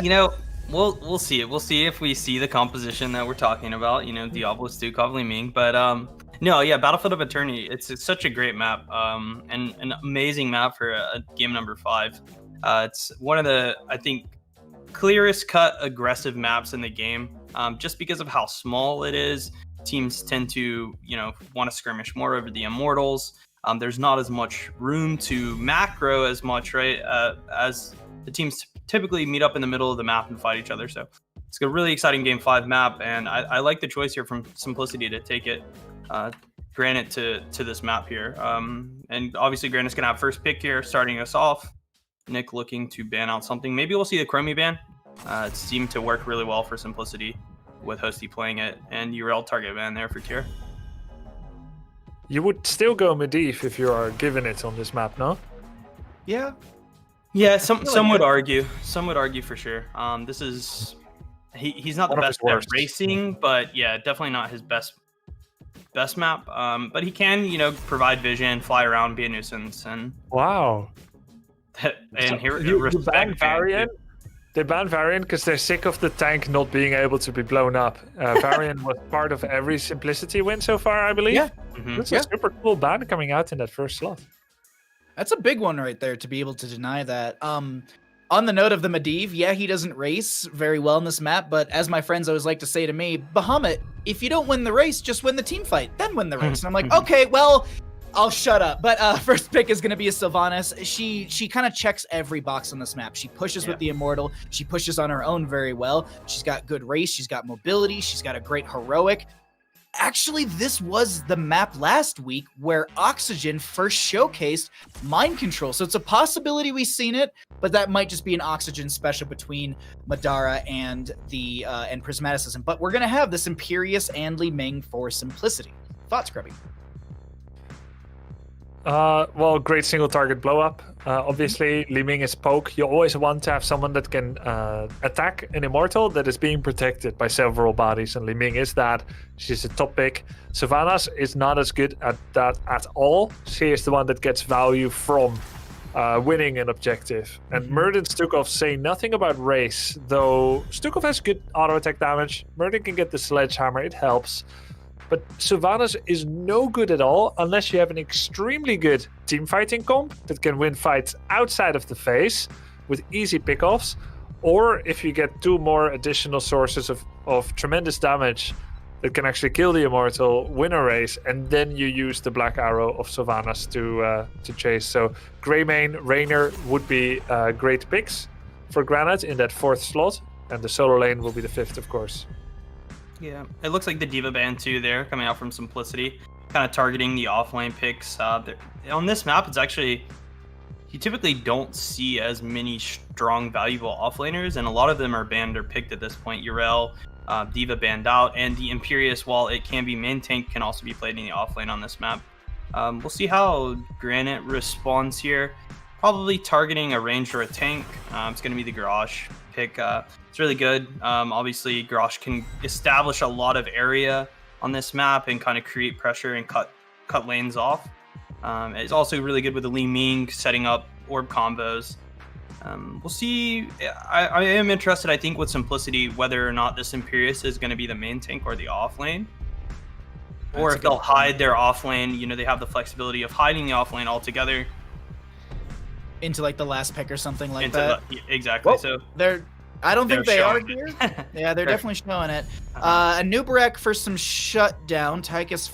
You know, we'll see it. We'll see if we see the composition that we're talking about. You know, Diablo Stukov Ming. But no, yeah, Battlefield of Eternity. It's such a great map, and an amazing map for a game number 5. It's one of the, I think, clearest cut aggressive maps in the game. Just because of how small it is, teams tend to, want to skirmish more over the Immortals. There's not as much room to macro as much, right? As the teams typically meet up in the middle of the map and fight each other. So it's a really exciting game 5 map, and I like the choice here from Simplicity to take it, Granit to this map here. And obviously Granit's gonna have first pick here, starting us off. Nick looking to ban out something. Maybe we'll see the Chromie ban. It seemed to work really well for Simplicity with Hosty playing it, and URL target ban there for Tier. You would still go Medivh if you are given it on this map, no? Yeah. Yeah, some would argue. Some would argue for sure. This is he's not the best at racing, but yeah, definitely not his best map. But he can, provide vision, fly around, be a nuisance, and wow. And here you ban Varian. They banned Varian because they're sick of the tank not being able to be blown up. Varian was part of every Simplicity win so far, I believe. Yeah. That's a super cool ban coming out in that first slot. That's a big one right there to be able to deny that. On the note of the Medivh, yeah, he doesn't race very well in this map, but as my friends always like to say to me, Bahamut, if you don't win the race, just win the team fight, then win the race. And I'm like, okay, well, I'll shut up. But first pick is going to be a Sylvanas. She kind of checks every box on this map. She pushes with the Immortal. She pushes on her own very well. She's got good race. She's got mobility. She's got a great heroic. Actually, this was the map last week where Oxygen first showcased mind control. So it's a possibility we've seen it, but that might just be an Oxygen special between Madara and the and Prismaticism. But we're going to have this Imperious and Li Ming for Simplicity. Thoughts, Grubby? Well, great single target blow up. Obviously, Li Ming is poke. You always want to have someone that can attack an Immortal that is being protected by several bodies, and Li Ming is that. She's a top pick. Sylvanas is not as good at that at all. She is the one that gets value from winning an objective. And Murden Stukov say nothing about race, though Stukov has good auto attack damage. Murden can get the sledgehammer, it helps. But Sylvanas is no good at all unless you have an extremely good team fighting comp that can win fights outside of the phase with easy pickoffs, or if you get 2 more additional sources of tremendous damage that can actually kill the Immortal, win a race, and then you use the Black Arrow of Sylvanas to chase. So Greymane, Raynor would be great picks for Granit in that 4th slot, and the solo lane will be the 5th, of course. Yeah, it looks like the Diva ban too there, coming out from Simplicity, kind of targeting the offlane picks. On this map, it's actually, you typically don't see as many strong, valuable offlaners, and a lot of them are banned or picked at this point. Urel, Diva banned out, and the Imperious, while it can be main tank, can also be played in the offlane on this map. We'll see how Granit responds here. Probably targeting a ranged or a tank. It's going to be the Garage pick. It's really good. Obviously, Garage can establish a lot of area on this map and kind of create pressure and cut lanes off. It's also really good with the Li Ming setting up orb combos. We'll see. I am interested, I think, with Simplicity, whether or not this Imperious is going to be the main tank or the off lane. Or if they'll hide their off lane. They have the flexibility of hiding the off lane altogether. Into like the last pick or something like that. Exactly. Well, I don't think they are here. Yeah, they're definitely showing it. A Nubarek for some shutdown. Tychus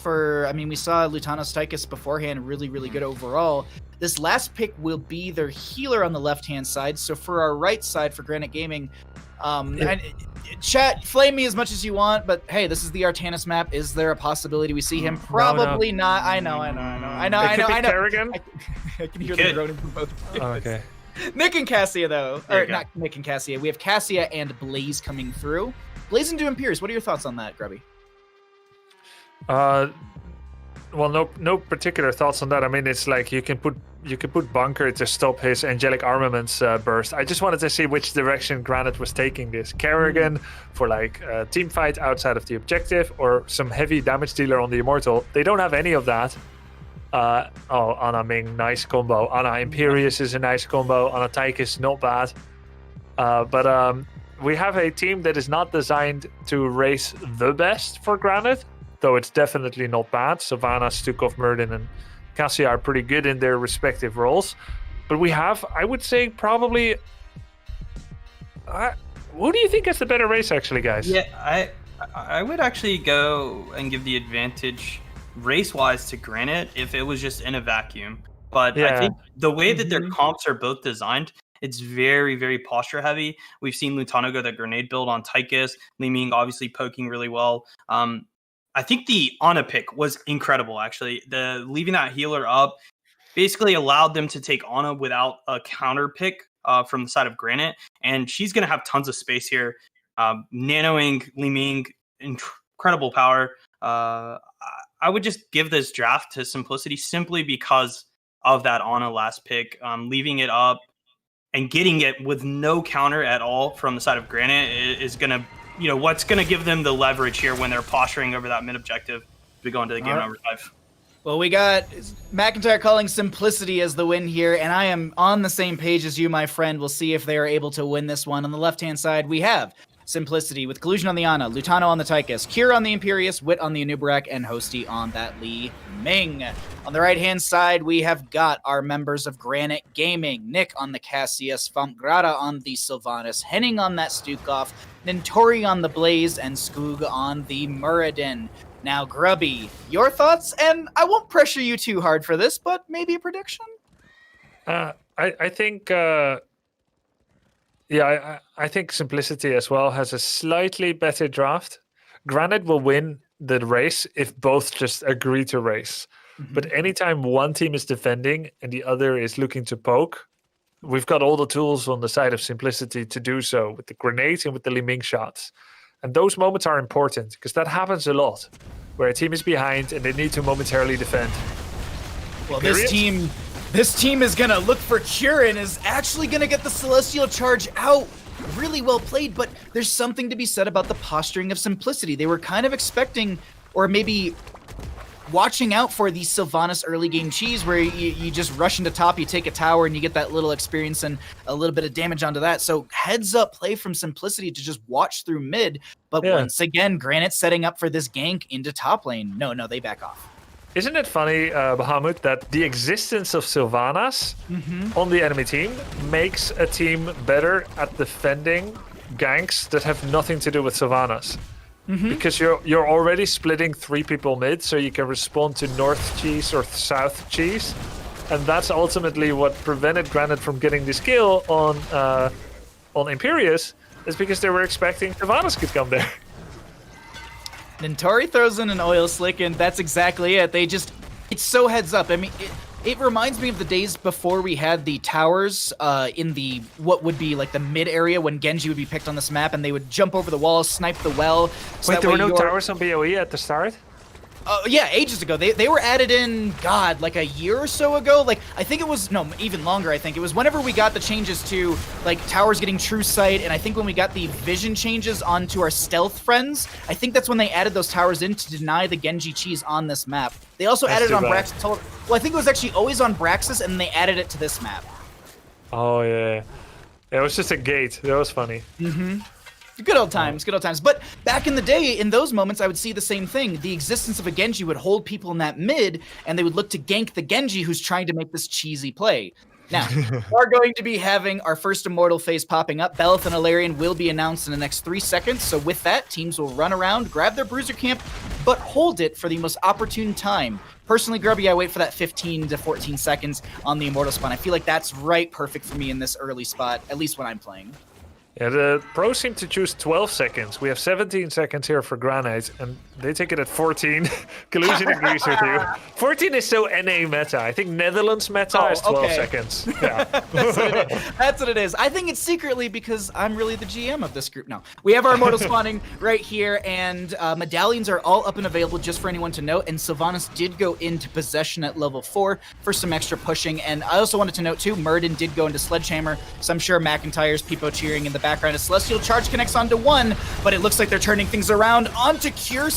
we saw Lutanos Tychus beforehand, really, really good overall. This last pick will be their healer on the left-hand side. So for our right side, for Granit Gaming, and chat, flame me as much as you want, but hey, this is the Artanis map. Is there a possibility we see him? Probably not. I know. Kerrigan? I can hear the groaning from both. Oh, okay. Nick and Cassia, though. Or not Nick and Cassia. We have Cassia and Blaze coming through. Blaze into Imperius. What are your thoughts on that, Grubby? Well, no particular thoughts on that. I mean, it's like you can put Bunker to stop his angelic armaments burst. I just wanted to see which direction Granit was taking this. Kerrigan for like a team fight outside of the objective, or some heavy damage dealer on the Immortal. They don't have any of that. Ana Ming, nice combo. Ana Imperius is a nice combo. Ana Tychus, not bad. But we have a team that is not designed to race the best for Granit, though it's definitely not bad. Savannah, Stukov, Murden, and Cassia are pretty good in their respective roles. But we have, I would say, probably... who do you think is the better race, actually, guys? Yeah, I would actually go and give the advantage race-wise to Granit if it was just in a vacuum. But I think the way that their comps are both designed, it's very, very posture heavy. We've seen Lutano go the grenade build on Tychus, Li Ming obviously poking really well. I think the Ana pick was incredible, actually. The leaving that healer up basically allowed them to take Ana without a counter pick from the side of Granit, and she's going to have tons of space here. Nanoing Li Ming, incredible power. I would just give this draft to Simplicity simply because of that Ana last pick. Leaving it up and getting it with no counter at all from the side of Granit is going to, what's going to give them the leverage here when they're posturing over that mid objective as we go into the game number 5. Well, we got McIntyre calling Simplicity as the win here, and I am on the same page as you, my friend. We'll see if they are able to win this one. On the left-hand side, we have Simplicity with Collusion on the Ana, Lutano on the Tychus, Kira on the Imperius, Wit on the Anubarak, and Hosty on that Li Ming. On the right-hand side, we have got our members of Granit Gaming, Nick on the Cassius, Famgrada on the Sylvanas, Henning on that Stukov, Nintori on the Blaze, and Skoog on the Muradin. Now, Grubby, your thoughts? And I won't pressure you too hard for this, but maybe a prediction? I think... I think Simplicity as well has a slightly better draft. Granit will win the race if both just agree to race. But anytime one team is defending and the other is looking to poke, we've got all the tools on the side of Simplicity to do so with the grenades and with the Li Ming shots. And those moments are important because that happens a lot, where a team is behind and they need to momentarily defend. Well, this team is going to look for Curran, is actually going to get the Celestial Charge out. Really well played, but there's something to be said about the posturing of Simplicity. They were kind of expecting, or maybe watching out for the Sylvanas early game cheese where you just rush into top, you take a tower, and you get that little experience and a little bit of damage onto that. So heads up play from Simplicity to just watch through mid. But once again, Granit setting up for this gank into top lane. No, they back off. Isn't it funny, Bahamut, that the existence of Sylvanas on the enemy team makes a team better at defending ganks that have nothing to do with Sylvanas? Because you're already splitting 3 people mid, so you can respond to north cheese or south cheese, and that's ultimately what prevented Granit from getting this kill on Imperius, is because they were expecting Sylvanas could come there. Nintori throws in an oil slick, and that's exactly it. It's so heads up. I mean, it reminds me of the days before we had the towers in the, what would be like the mid area when Genji would be picked on this map, and they would jump over the wall, snipe the well. So wait, there were no towers on BOE at the start? Yeah, ages ago. They were added in, God, like a year or so ago. Like, I think it was, no, even longer, I think. It was whenever we got the changes to, like, towers getting true sight, and I think when we got the vision changes onto our stealth friends, I think that's when they added those towers in to deny the Genji cheese on this map. They also added it on Braxis. Well, I think it was actually always on Braxis, and they added it to this map. Oh, yeah. It was just a gate. That was funny. Good old times. But back in the day, in those moments, I would see the same thing. The existence of a Genji would hold people in that mid, and they would look to gank the Genji who's trying to make this cheesy play. Now, we're going to be having our first Immortal phase popping up. Beleth and Alarian will be announced in the next 3 seconds. So with that, teams will run around, grab their Bruiser Camp, but hold it for the most opportune time. Personally, Grubby, I wait for that 15 to 14 seconds on the Immortal spawn. I feel like that's right perfect for me in this early spot, at least when I'm playing. Yeah, the pros seem to choose 12 seconds. We have 17 seconds here for Granite, and they take it at 14. Collusion agrees with you. 14 is so NA meta. I think Netherlands meta is 12 seconds. Yeah. That's what it is. I think it's secretly because I'm really the GM of this group now. We have our Immortal spawning right here, and medallions are all up and available just for anyone to note, and Sylvanas did go into possession at level 4 for some extra pushing, and I also wanted to note too, Murden did go into Sledgehammer, so I'm sure McIntyre's people cheering in the background. A Celestial Charge connects onto 1, but it looks like they're turning things around onto Cure.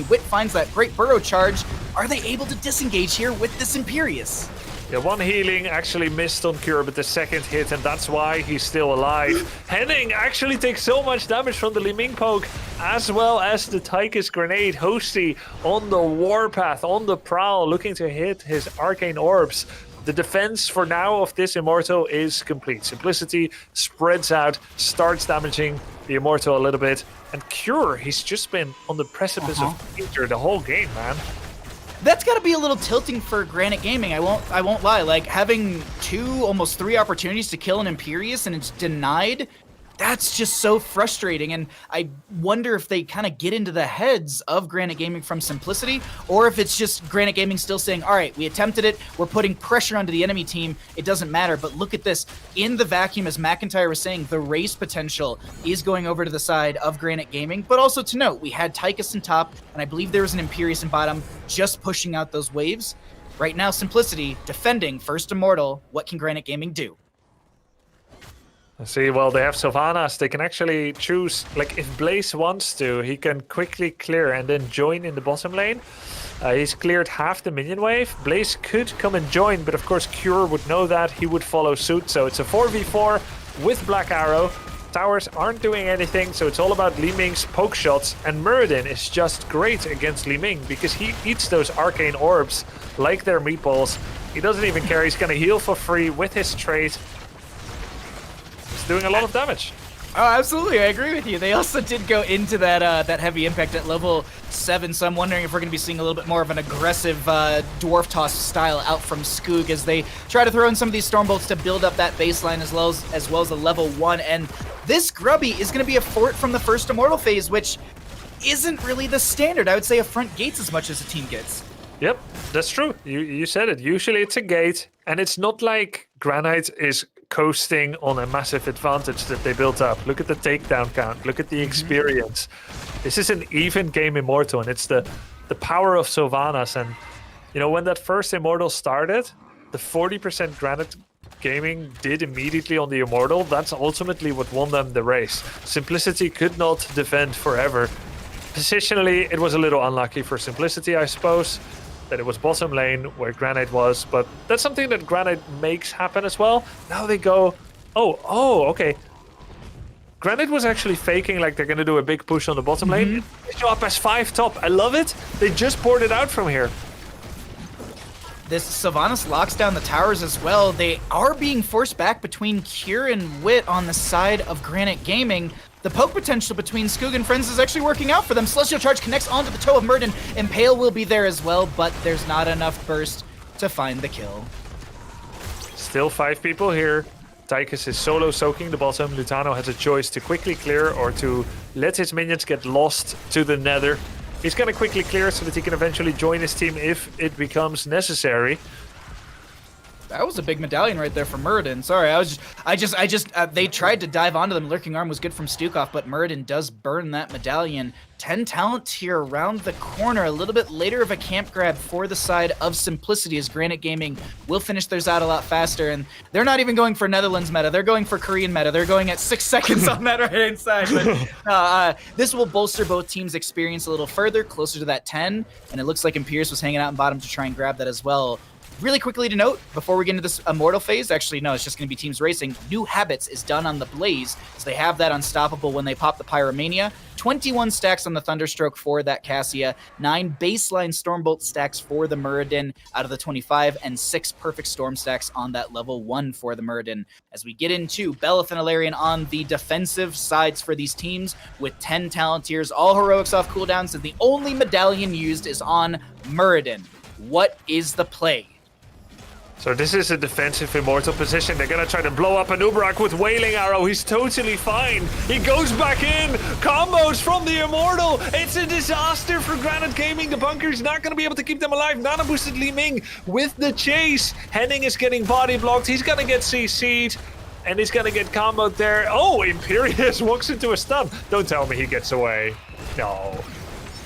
Wit finds that great Burrow Charge. Are they able to disengage here with this Imperious? Yeah, one healing actually missed on Cure, but the second hit, and that's why he's still alive. Henning actually takes so much damage from the Li Ming poke, as well as the Tychus grenade. Hosty on the warpath, on the prowl, looking to hit his arcane orbs. The defense for now of this Immortal is complete. Simplicity spreads out, starts damaging the Immortal a little bit. And Cure, he's just been on the precipice of danger the whole game, man. That's got to be a little tilting for Granit Gaming. I won't lie. Like, having 2, almost 3 opportunities to kill an Imperious and it's denied, that's just so frustrating. And I wonder if they kind of get into the heads of Granit Gaming from Simplicity, or if it's just Granit Gaming still saying, all right, we attempted it, we're putting pressure onto the enemy team, it doesn't matter. But look at this, in the vacuum, as McIntyre was saying, the race potential is going over to the side of Granit Gaming. But also to note, we had Tychus in top, and I believe there was an Imperious in bottom, just pushing out those waves. Right now, Simplicity defending first Immortal. What can Granit Gaming do? See, well, they have Sylvanas. They can actually choose, like, if Blaze wants to, he can quickly clear and then join in the bottom lane. He's cleared half the minion wave. Blaze could come and join, but of course Cure would know that. He would follow suit, so it's a 4v4 with Black Arrow. Towers aren't doing anything, so it's all about Li Ming's poke shots. And Muradin is just great against Li Ming because he eats those arcane orbs like they're meatballs. He doesn't even care. He's going to heal for free with his trait. Doing a lot of damage. Oh, absolutely. I agree with you. They also did go into that heavy impact at level 7, so I'm wondering if we're going to be seeing a little bit more of an aggressive dwarf toss style out from Skoog as they try to throw in some of these storm bolts to build up that baseline as well as a level 1. And this Grubby is going to be a fort from the first Immortal phase, which isn't really the standard. I would say a front gates as much as a team gets. Yep, that's true. You said it. Usually it's a gate, and it's not like Granite is coasting on a massive advantage that they built up. Look at the takedown count. Look at the experience. This is an even game Immortal, and it's the power of Sylvanas. And, you know, when that first Immortal started, the 40% Granite Gaming did immediately on the Immortal. That's ultimately what won them the race. Simplicity could not defend forever. Positionally, it was a little unlucky for Simplicity, I suppose, that it was bottom lane where Granite was, but that's something that Granite makes happen as well. Now they go, oh, okay. Granite was actually faking like they're going to do a big push on the bottom lane. They show up as 5 top. I love it. They just poured it out from here. This Sylvanas locks down the towers as well. They are being forced back between Cure and Wit on the side of Granite Gaming. The poke potential between Skoog and friends is actually working out for them. Celestial Charge connects onto the toe of Murden. Impale will be there as well, but there's not enough burst to find the kill. Still 5 people here. Tychus is solo soaking the bottom. Lutano has a choice to quickly clear or to let his minions get lost to the nether. He's going to quickly clear so that he can eventually join his team if it becomes necessary. That was a big medallion right there for Muradin. Sorry, they tried to dive onto them. Lurking Arm was good from Stukov, but Muradin does burn that medallion. 10 talent here around the corner. A little bit later of a camp grab for the side of Simplicity as Granite Gaming will finish theirs out a lot faster. And they're not even going for Netherlands meta. They're going for Korean meta. They're going at 6 seconds on that right-hand side. But this will bolster both teams' experience a little further, closer to that 10. And it looks like Imperious was hanging out in bottom to try and grab that as well. Really quickly to note, before we get into this Immortal phase, actually, no, it's just going to be teams racing. New Habits is done on the Blaze, so they have that unstoppable when they pop the Pyromania. 21 stacks on the Thunderstroke for that Cassia, 9 baseline Stormbolt stacks for the Muradin out of the 25, and 6 perfect Storm stacks on that level 1 for the Muradin. As we get into Belith and Alarian on the defensive sides for these teams, with 10 talent tiers, all heroics off cooldowns, and the only medallion used is on Muradin. What is the play? So this is a defensive Immortal position. They're gonna try to blow up an Ubrak with Wailing Arrow. He's totally fine. He goes back in. Combos from the Immortal. It's a disaster for Granit Gaming. The bunker's not gonna be able to keep them alive. Nano boosted Li Ming with the chase. Henning is getting body blocked. He's gonna get CC'd. And he's gonna get comboed there. Oh, Imperius walks into a stun. Don't tell me he gets away. No.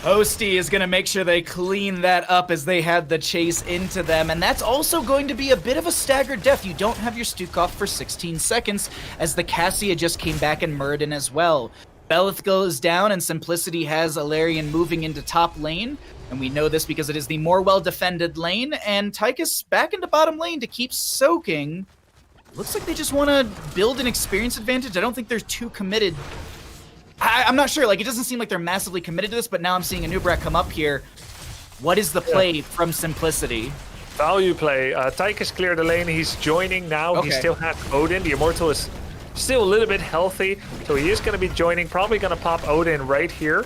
Hosty is going to make sure they clean that up as they had the chase into them, and that's also going to be a bit of a staggered death. You don't have your Stukov for 16 seconds, as the Cassia just came back and Muradin as well. Belith goes down, and Simplicity has Alarian moving into top lane, and we know this because it is the more well-defended lane, and Tychus back into bottom lane to keep soaking. Looks like they just want to build an experience advantage. I don't think they're too committed. I'm not sure, like, it doesn't seem like they're massively committed to this, but now I'm seeing a Nubrak come up here. What is the play from Simplicity? Value play. Tychus cleared the lane. He's joining now. Okay. He still has Odin. The Immortal is still a little bit healthy, so he is going to be joining. Probably going to pop Odin right here.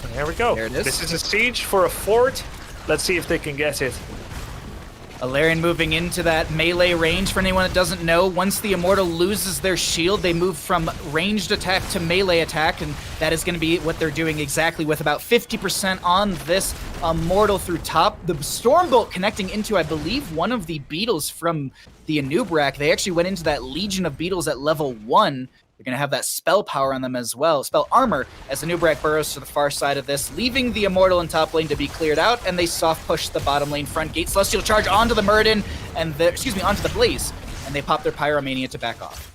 And there we go. There it is. This is a siege for a fort. Let's see if they can get it. Alarian moving into that melee range. For anyone that doesn't know, once the Immortal loses their shield, they move from ranged attack to melee attack, and that is going to be what they're doing exactly with about 50% on this Immortal through top. The Stormbolt connecting into, I believe, one of the beetles from the Anubrak. They actually went into that Legion of Beetles at level 1. They're going to have that spell power on them as well. Spell armor as the Nubrak burrows to the far side of this, leaving the Immortal in top lane to be cleared out, and they soft push the bottom lane front gate. Celestial Charge onto the Muradin, and onto the Blaze, and they pop their Pyromania to back off.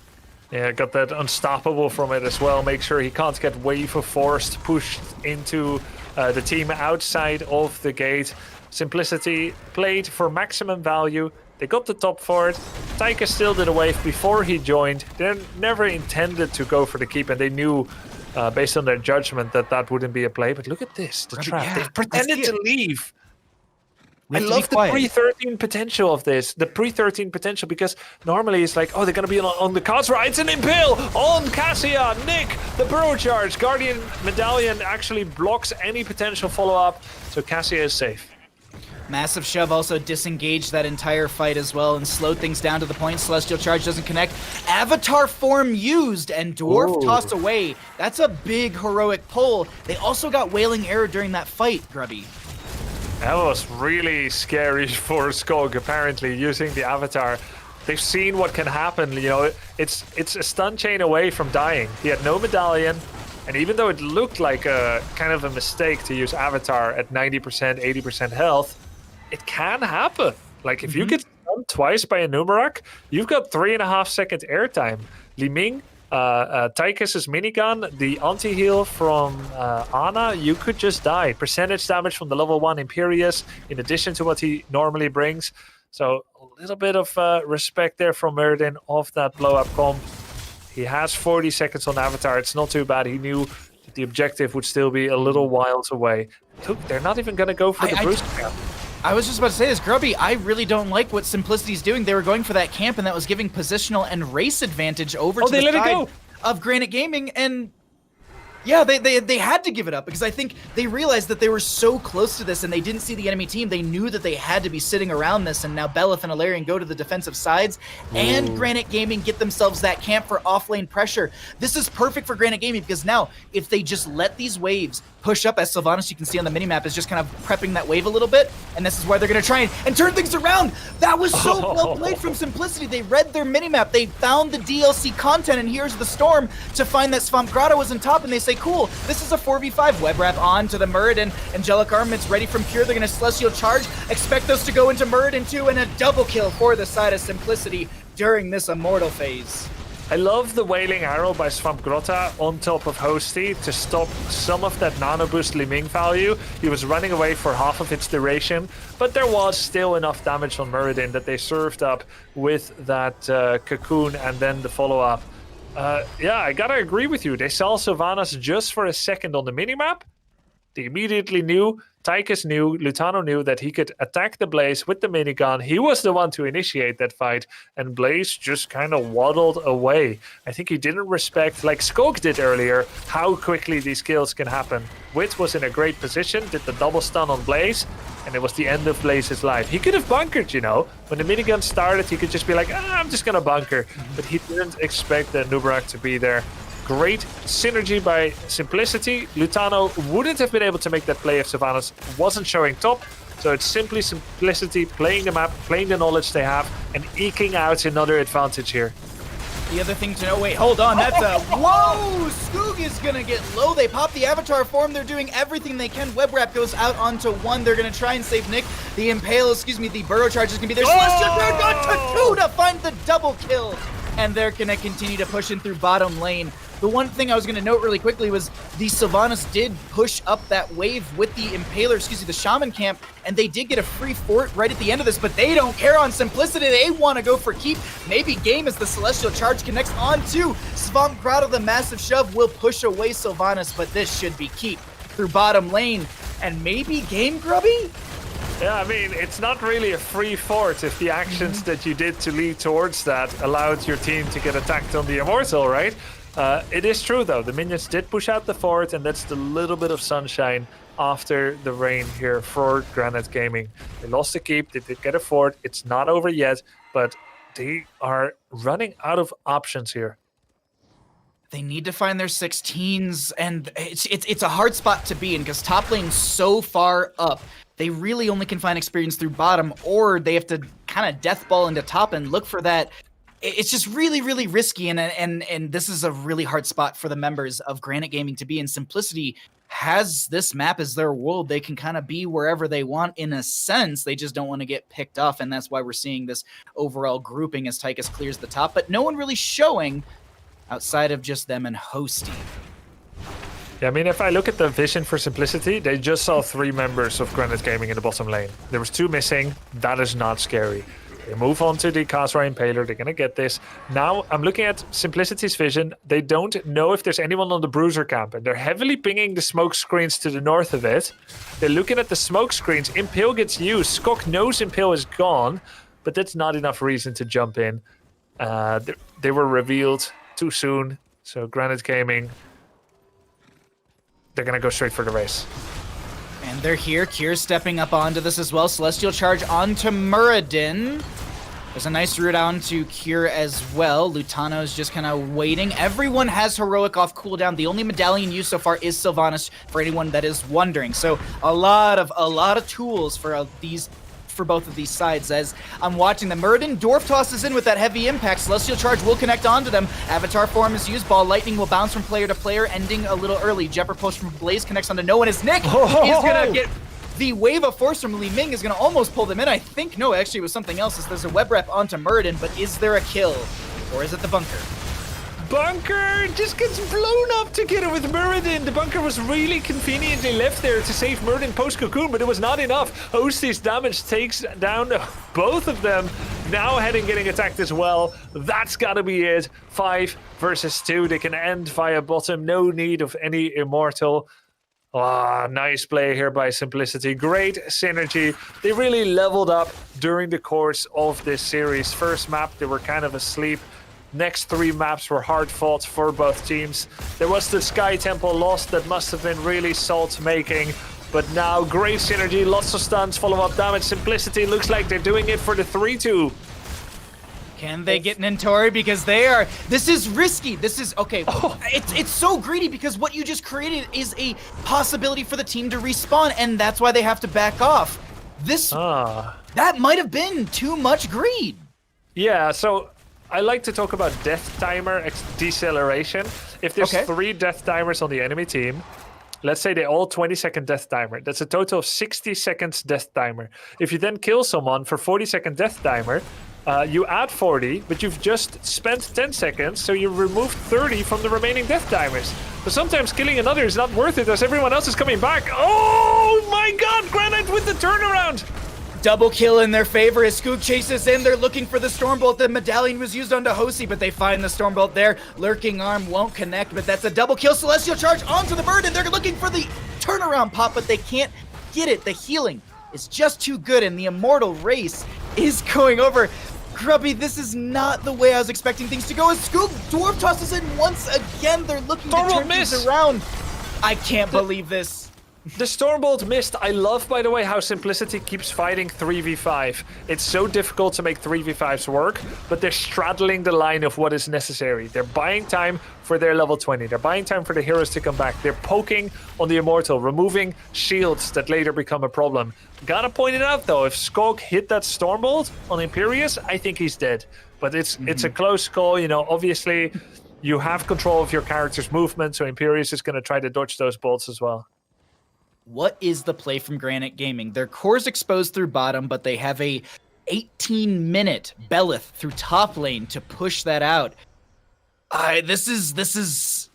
Yeah, got that unstoppable from it as well. Make sure he can't get wave of force pushed into the team outside of the gate. Simplicity played for maximum value. They got the top fort. Tychus still did a wave before he joined. They never intended to go for the keep, and they knew, based on their judgment, that that wouldn't be a play. But look at this, the trap. Yeah, they pretended to leave. I have to love be quiet. the pre-13 potential of this. The pre-13 potential, because normally it's like, oh, they're going to be on the cards. Right, it's an Impale on Cassia. Nick, the Burrow Charge. Guardian Medallion actually blocks any potential follow-up, so Cassia is safe. Massive Shove also disengaged that entire fight as well and slowed things down to the point Celestial Charge doesn't connect. Avatar form used and Dwarf tossed away. That's a big heroic pull. They also got Wailing Arrow during that fight, Grubby. That was really scary for Skog, apparently, using the Avatar. They've seen what can happen, you know, it's a stun chain away from dying. He had no medallion, and even though it looked like a kind of a mistake to use Avatar at 90%, 80% health, it can happen. Like, if you get stunned twice by a Numerak, you've got 3.5 seconds airtime. Li Ming, Tychus' minigun, the anti-heal from Ana, you could just die. Percentage damage from the level 1 Imperius, in addition to what he normally brings. So a little bit of respect there from Muradin off that blow-up comp. He has 40 seconds on Avatar. It's not too bad. He knew that the objective would still be a little whiles away. Look, they're not even going to go for the boost camp. I was just about to say this, Grubby, I really don't like what Simplicity's doing. They were going for that camp, and that was giving positional and race advantage over to the side of Granit Gaming, and yeah, they had to give it up because I think they realized that they were so close to this and they didn't see the enemy team. They knew that they had to be sitting around this, and now Belith and Alarian go to the defensive sides, and Granit Gaming get themselves that camp for offlane pressure. This is perfect for Granit Gaming because now, if they just let these waves push up, as Sylvanas, you can see on the minimap, is just kind of prepping that wave a little bit, and this is where they're going to try and turn things around. That was so well played from Simplicity. They read their minimap, they found the DLC content, and here's the storm to find that Swamp Grotto was on top, and they say, cool, this is a 4v5. Web wrap on to the Muradin. Angelic Armaments ready from Pure. They're going to Celestial Charge. Expect those to go into Muradin too, and a double kill for the side of Simplicity during this Immortal phase. I love the Wailing Arrow by Svampgrotta on top of Hosty to stop some of that nano boost Liming value. He was running away for half of its duration, but there was still enough damage on Muradin that they served up with that Cocoon and then the follow-up. Yeah, I gotta agree with you. They saw Sylvanas just for a second on the minimap. They immediately knew, Tychus knew, Lutano knew that he could attack the Blaze with the minigun. He was the one to initiate that fight, and Blaze just kind of waddled away. I think he didn't respect, like Skog did earlier, how quickly these kills can happen. Wit was in a great position, did the double stun on Blaze, and it was the end of Blaze's life. He could have bunkered, you know. When the minigun started, he could just be like, I'm just gonna bunker. But he didn't expect the Nubarak to be there. Great synergy by Simplicity. Lutano wouldn't have been able to make that play if Sylvanas wasn't showing top. So it's simply Simplicity playing the map, playing the knowledge they have, and eking out another advantage here. The other thing to know, wait, hold on, that's a, whoa, Skoog is gonna get low. They pop the avatar form, they're doing everything they can. Web Wrap goes out onto one, they're gonna try and save Nick. The Impale, the Burrow Charge is gonna be there. Celestial Charge got to 2 to find the double kill. And they're gonna continue to push in through bottom lane. The one thing I was going to note really quickly was the Sylvanas did push up that wave with the Impaler, the Shaman camp, and they did get a free fort right at the end of this, but they don't care on Simplicity. They want to go for keep. Maybe game as the Celestial Charge connects onto Swamp Grotto. The massive shove will push away Sylvanas, but this should be keep through bottom lane. And maybe game, Grubby? Yeah, I mean, it's not really a free fort if the actions that you did to lead towards that allowed your team to get attacked on the Immortal, right? It is true, though. The minions did push out the fort, and that's the little bit of sunshine after the rain here for Granit Gaming. They lost the keep, they did get a fort. It's not over yet, but they are running out of options here. They need to find their 16s, and it's a hard spot to be in because top lane's so far up. They really only can find experience through bottom, or they have to kind of death ball into top and look for that. It's just really, really risky, and this is a really hard spot for the members of Granit Gaming to be in. Simplicity has this map as their world. They can kind of be wherever they want in a sense. They just don't want to get picked off, and that's why we're seeing this overall grouping as Tychus clears the top, but no one really showing outside of just them and Hosty. Yeah, I mean, if I look at the vision for Simplicity, they just saw 3 members of Granit Gaming in the bottom lane. There was 2 missing. That is not scary. They move on to the Khazra Impaler. They're going to get this. Now, I'm looking at Simplicity's vision. They don't know if there's anyone on the Bruiser camp, and they're heavily pinging the smoke screens to the north of it. They're looking at the smoke screens. Impale gets used. Skok knows Impale is gone, but that's not enough reason to jump in. They were revealed too soon, so Granit Gaming, they're going to go straight for the race. And they're here. Kyr's stepping up onto this as well. Celestial Charge onto Muradin. There's a nice route onto Kyr as well. Lutano's just kind of waiting. Everyone has Heroic off cooldown. The only medallion used so far is Sylvanas, for anyone that is wondering. So a lot of tools for both of these sides. As I'm watching them, Muradin Dwarf tosses in with that heavy impact. Celestial Charge will connect onto them. Avatar form is used. Ball Lightning will bounce from player to player, ending a little early. Jepper push from Blaze connects onto no one as Nick is gonna get the wave of force from Li Ming is gonna almost pull them in. I think no, actually it was something else, as there's a web rep onto Muradin, but is there a kill? Or is it the bunker? Bunker just gets blown up together with Muradin. The bunker was really conveniently left there to save Muradin post-cocoon, but it was not enough. Hosty's damage takes down both of them. Now Heading getting attacked as well. That's gotta be it. 5 versus 2. They can end via bottom. No need of any Immortal. Ah, nice play here by Simplicity. Great synergy. They really leveled up during the course of this series. First map, they were kind of asleep. Next 3 maps were hard fought for both teams. There was the Sky Temple loss that must have been really salt-making. But now, great synergy, lots of stuns, follow-up damage. Simplicity looks like they're doing it for the 3-2. Can they get Nintori? Because they are... This is risky. This is... Okay. It's so greedy because what you just created is a possibility for the team to respawn, and that's why they have to back off. That might have been too much greed. Yeah, so... I like to talk about death timer deceleration. If there's 3 death timers on the enemy team, let's say they all 20-second death timer. That's a total of 60 seconds death timer. If you then kill someone for 40-second death timer, You add 40, but you've just spent 10 seconds, so you removed 30 from the remaining death timers. But sometimes killing another is not worth it as everyone else is coming back. Oh my god, Granite with the turnaround! Double kill in their favor as Skoog chases in. They're looking for the Stormbolt. The medallion was used onto Hosi, but they find the Stormbolt there. Lurking Arm won't connect, but that's a double kill. Celestial Charge onto the bird, and they're looking for the turnaround pop, but they can't get it. The healing is just too good, and the Immortal Race is going over. Grubby, this is not the way I was expecting things to go. As Skoog Dwarf tosses in once again. They're looking to turn things around. I can't believe this. The Stormbolt missed. I love, by the way, how Simplicity keeps fighting 3v5. It's so difficult to make 3v5s work, but they're straddling the line of what is necessary. They're buying time for their level 20. They're buying time for the heroes to come back. They're poking on the Immortal, removing shields that later become a problem. Gotta point it out, though, if Skog hit that Stormbolt on Imperius, I think he's dead. But it's a close call, you know, obviously you have control of your character's movement, so Imperius is going to try to dodge those bolts as well. What is the play from Granit Gaming? Their core's exposed through bottom, but they have a 18-minute Belith through top lane to push that out. This is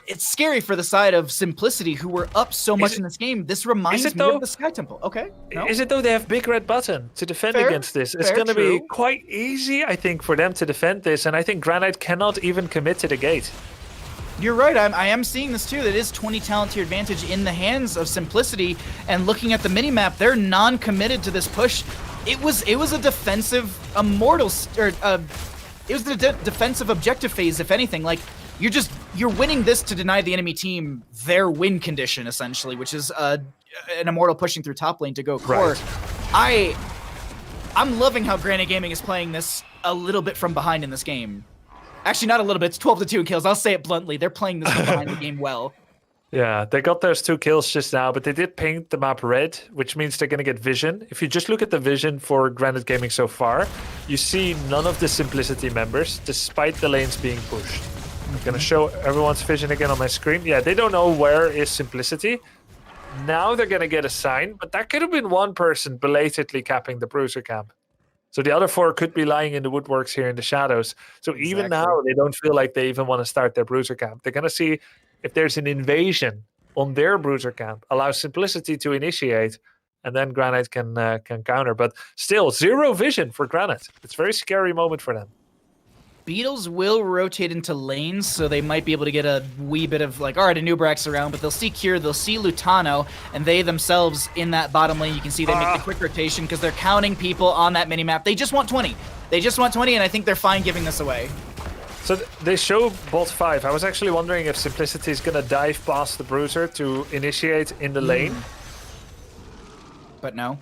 it's scary for the side of Simplicity, who were up so much in this game. This reminds me of the Sky Temple. Okay. No? Is it though? They have big red button to defend against this. It's going to be quite easy, I think, for them to defend this, and I think Granite cannot even commit to the gate. You're right. I am seeing this too. That is 20 talent tier advantage in the hands of Simplicity. And looking at the minimap, they're non-committed to this push. It was a defensive immortal, or it was the defensive objective phase, if anything. Like you're winning this to deny the enemy team their win condition, essentially, which is an immortal pushing through top lane to go core. Right. I'm loving how Granit Gaming is playing this a little bit from behind in this game. Actually, not a little bit. It's 12-2 in kills. I'll say it bluntly. They're playing this behind the game well. Yeah, they got those 2 kills just now, but they did paint the map red, which means they're going to get vision. If you just look at the vision for Granit Gaming so far, you see none of the Simplicity members, despite the lanes being pushed. I'm going to show everyone's vision again on my screen. Yeah, they don't know where is Simplicity. Now they're going to get a sign, but that could have been one person belatedly capping the Bruiser camp. So the other 4 could be lying in the woodworks here in the shadows. So even now, they don't feel like they even want to start their Bruiser camp. They're going to see if there's an invasion on their Bruiser camp, allow Simplicity to initiate, and then Granite can counter. But still, 0 vision for Granite. It's a very scary moment for them. Beetles will rotate into lanes, so they might be able to get a wee bit of like, all right, Anubrax around, but they'll see Cure, they'll see Lutano, and they themselves in that bottom lane, you can see they make the quick rotation because they're counting people on that minimap. They just want 20. They just want 20, and I think they're fine giving this away. So they show bot 5. I was actually wondering if Simplicity is going to dive past the Bruiser to initiate in the lane. But no.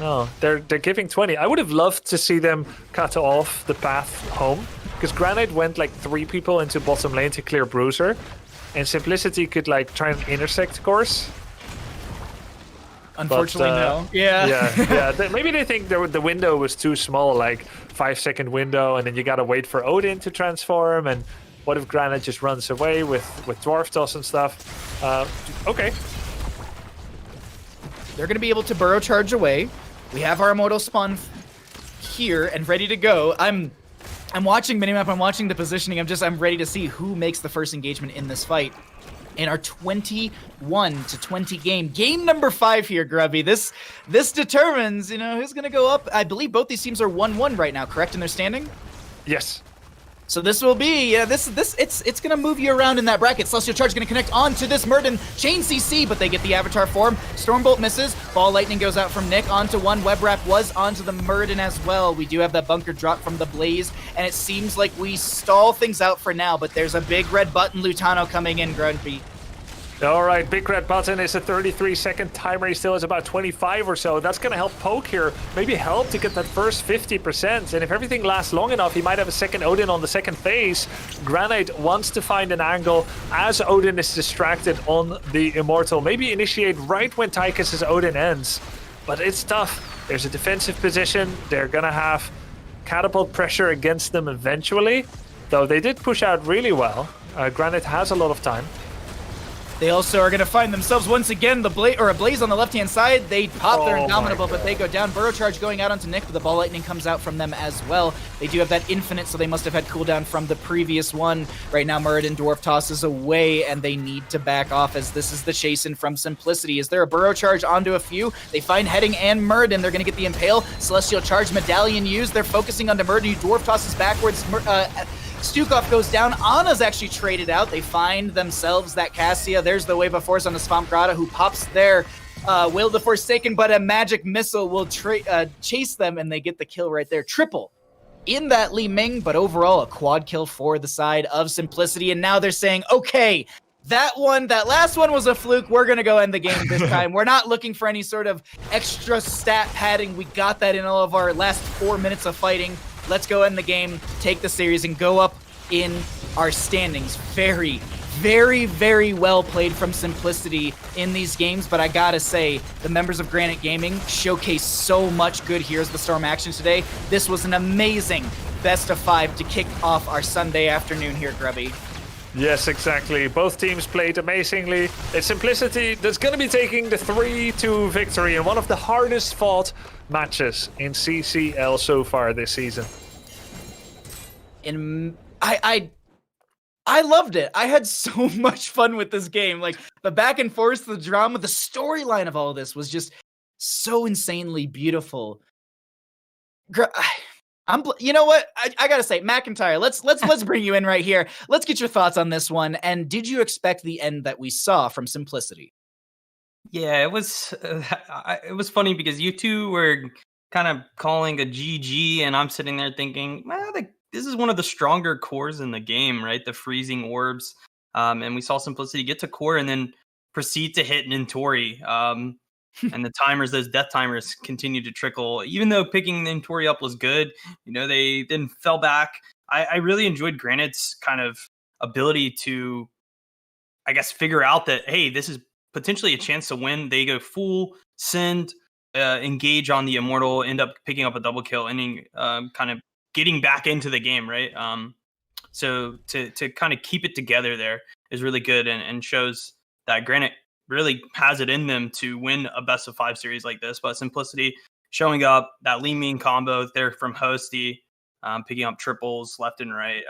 No, they're giving 20. I would have loved to see them cut off the path home, because Granite went like 3 people into bottom lane to clear Bruiser, and Simplicity could like try and intersect course. Unfortunately, no. Yeah. Maybe they think the window was too small, like 5-second window, and then you gotta wait for Odin to transform. And what if Granite just runs away with Dwarf Toss and stuff? Okay. They're gonna be able to burrow charge away. We have our Immortal spawn here and ready to go. I'm watching minimap, I'm watching the positioning, I'm ready to see who makes the first engagement in this fight. In our 21-20 game number 5 here, Grubby. This determines, who's gonna go up. I believe both these teams are 1-1 right now, correct in their standing? Yes. So this will be, it's gonna move you around in that bracket. Celestial Charge gonna connect onto this Murden. Chain CC, but they get the avatar form. Stormbolt misses. Ball Lightning goes out from Nick onto one. Web Wrap was onto the Murden as well. We do have that bunker drop from the Blaze, and it seems like we stall things out for now, but there's a big red button Lutano coming in, Grumpy. All right, big red button is a 33-second timer. He still has about 25 or so. That's going to help Poke here. Maybe help to get that first 50%. And if everything lasts long enough, he might have a second Odin on the second phase. Granite wants to find an angle as Odin is distracted on the Immortal. Maybe initiate right when Tychus' Odin ends. But it's tough. There's a defensive position. They're going to have catapult pressure against them eventually. Though they did push out really well. Granite has a lot of time. They also are going to find themselves once again a Blaze on the left-hand side. They pop their Indomitable, but they go down. Burrow Charge going out onto Nick, but the Ball Lightning comes out from them as well. They do have that Infinite, so they must have had cooldown from the previous one. Right now, Muradin Dwarf tosses away, and they need to back off as this is the chase-in from Simplicity. Is there a Burrow Charge onto a few? They find Heading and Muradin. They're going to get the Impale. Celestial Charge Medallion used. They're focusing on the Muradin. Dwarf tosses backwards. Stukov goes down. Anna's actually traded out. They find themselves that Cassia. There's the Wave of Force on the Swamp Grotto, who pops their Will the Forsaken, but a magic missile will chase them, and they get the kill right there. Triple in that Li Ming, but overall a quad kill for the side of Simplicity. And now they're saying, okay, that last one was a fluke. We're going to go end the game this time. We're not looking for any sort of extra stat padding. We got that in all of our last 4 minutes of fighting. Let's go end the game, take the series, and go up in our standings. Very, very, very well played from Simplicity in these games, but I gotta say, the members of Granit Gaming showcased so much good Heroes of the Storm action today. This was an amazing best of 5 to kick off our Sunday afternoon here, Grubby. Yes, exactly. Both teams played amazingly. It's Simplicity that's going to be taking the 3-2 victory in one of the hardest fought matches in CCL so far this season. I loved it. I had so much fun with this game. Like, the back and forth, the drama, the storyline of all of this was just so insanely beautiful. You know what? I gotta say, McIntyre, let's bring you in right here. Let's get your thoughts on this one. And did you expect the end that we saw from Simplicity? Yeah, it was funny because you two were kind of calling a GG, and I'm sitting there thinking, well, this is one of the stronger cores in the game, right? The freezing orbs, and we saw Simplicity get to core and then proceed to hit Nintori. And the timers, those death timers, continue to trickle. Even though picking Nintori up was good, they then fell back. I really enjoyed Granit's kind of ability to, I guess, figure out that, hey, this is potentially a chance to win. They go full send, engage on the Immortal, end up picking up a double kill, ending kind of getting back into the game, right? So to kind of keep it together there is really good and shows that Granit really has it in them to win a best of 5 series like this. But Simplicity showing up, that Li Ming combo there from Hosty, picking up triples left and right,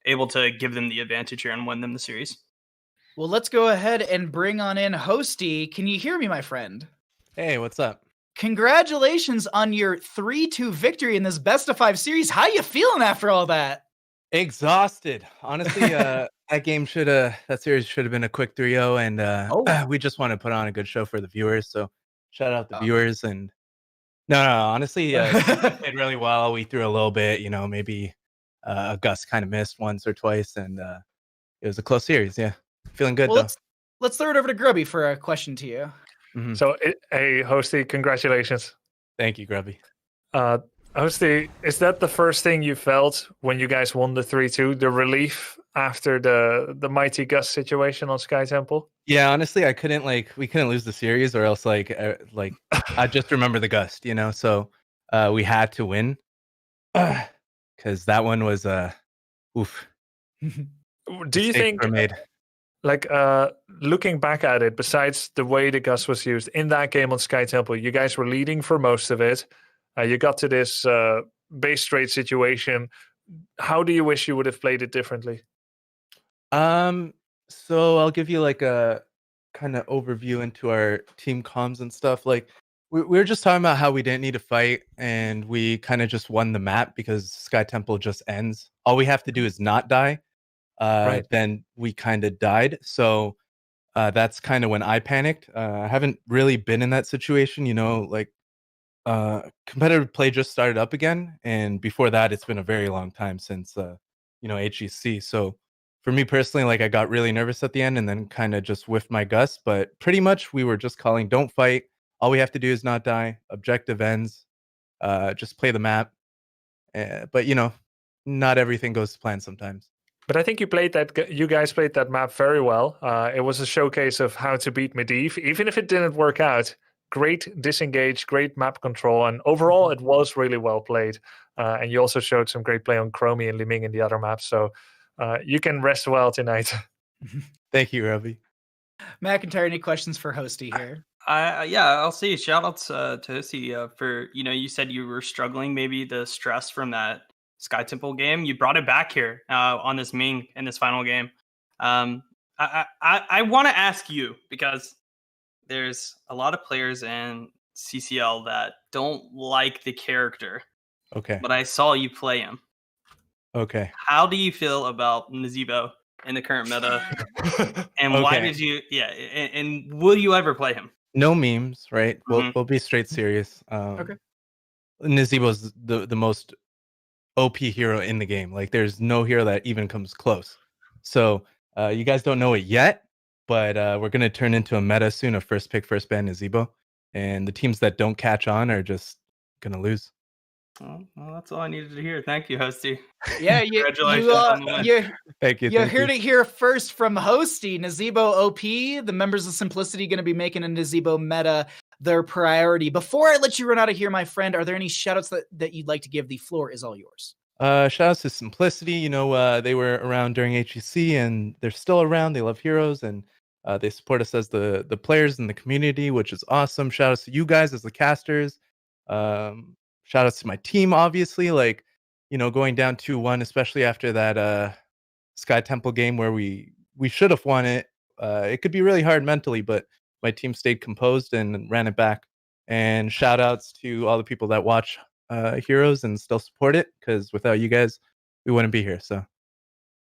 able to give them the advantage here and win them the series. Well, let's go ahead and bring on in Hosty. Can you hear me, my friend? Hey, what's up? Congratulations on your 3-2 victory in this best of 5 series. How you feeling after all that? Exhausted. Honestly, that series should have been a quick 3-0, and we just want to put on a good show for the viewers. So shout out the viewers. And no, honestly, played really well. We threw a little bit, maybe Gus kind of missed once or twice, and it was a close series. Yeah, feeling good though. Let's throw it over to Grubby for a question to you. Mm-hmm. So, hey, Hosty, congratulations. Thank you, Grubby. Hosty, is that the first thing you felt when you guys won the 3-2? The relief after the Mighty Gus situation on Sky Temple? Yeah, honestly, we couldn't lose the series, or else I just remember the gust, So we had to win because that one was oof. Do you think? Looking back at it, besides the way the Gus was used in that game on Sky Temple, you guys were leading for most of it. You got to this base straight situation. How do you wish you would have played it differently? So I'll give you a kind of overview into our team comms and stuff. We were just talking about how we didn't need to fight, and we kind of just won the map because Sky Temple just ends. All we have to do is not die. Right. Then we kind of died. So that's kind of when I panicked. I haven't really been in that situation, competitive play just started up again. And before that, it's been a very long time since, HEC. So for me personally, I got really nervous at the end and then kind of just whiffed my Gus. But pretty much we were just calling, don't fight. All we have to do is not die. Objective ends. Just play the map. But, not everything goes to plan sometimes. But I think you guys played that map very well. It was a showcase of how to beat Medivh, even if it didn't work out. Great disengage, great map control, and overall it was really well played. And you also showed some great play on Chromie and Li Ming in the other maps, so you can rest well tonight. Thank you, Grubby. McIntyre, any questions for Hosty here? Yeah, I'll say shout outs to Hosty for, you said you were struggling, maybe the stress from that Sky Temple game. You brought it back here on this Ming in this final game. I want to ask you, because there's a lot of players in CCL that don't like the character. Okay. But I saw you play him. Okay. How do you feel about Nazeebo in the current meta? And why did you? Yeah, and will you ever play him? No memes, right? We'll be straight serious. Okay. Nazebo's the most OP hero in the game. Like, there's no hero that even comes close. So you guys don't know it yet, but we're gonna turn into a meta soon of first pick, first ban Nazebo, and the teams that don't catch on are just gonna lose. Well, that's all I needed to hear. Thank you, Hosty. Yeah, Congratulations. Thank you. You're here to hear first from Hosty. Nazeebo OP, the members of Simplicity going to be making a Nazeebo meta their priority. Before I let you run out of here, my friend, are there any shoutouts that you'd like to give? The floor is all yours. Shoutouts to Simplicity. They were around during HEC and they're still around. They love Heroes and they support us as the players in the community, which is awesome. Shoutouts to you guys as the casters. Shout outs to my team, obviously, going down 2-1, especially after that Sky Temple game where we should have won it. It could be really hard mentally, but my team stayed composed and ran it back. And shout outs to all the people that watch Heroes and still support it, because without you guys, we wouldn't be here. So,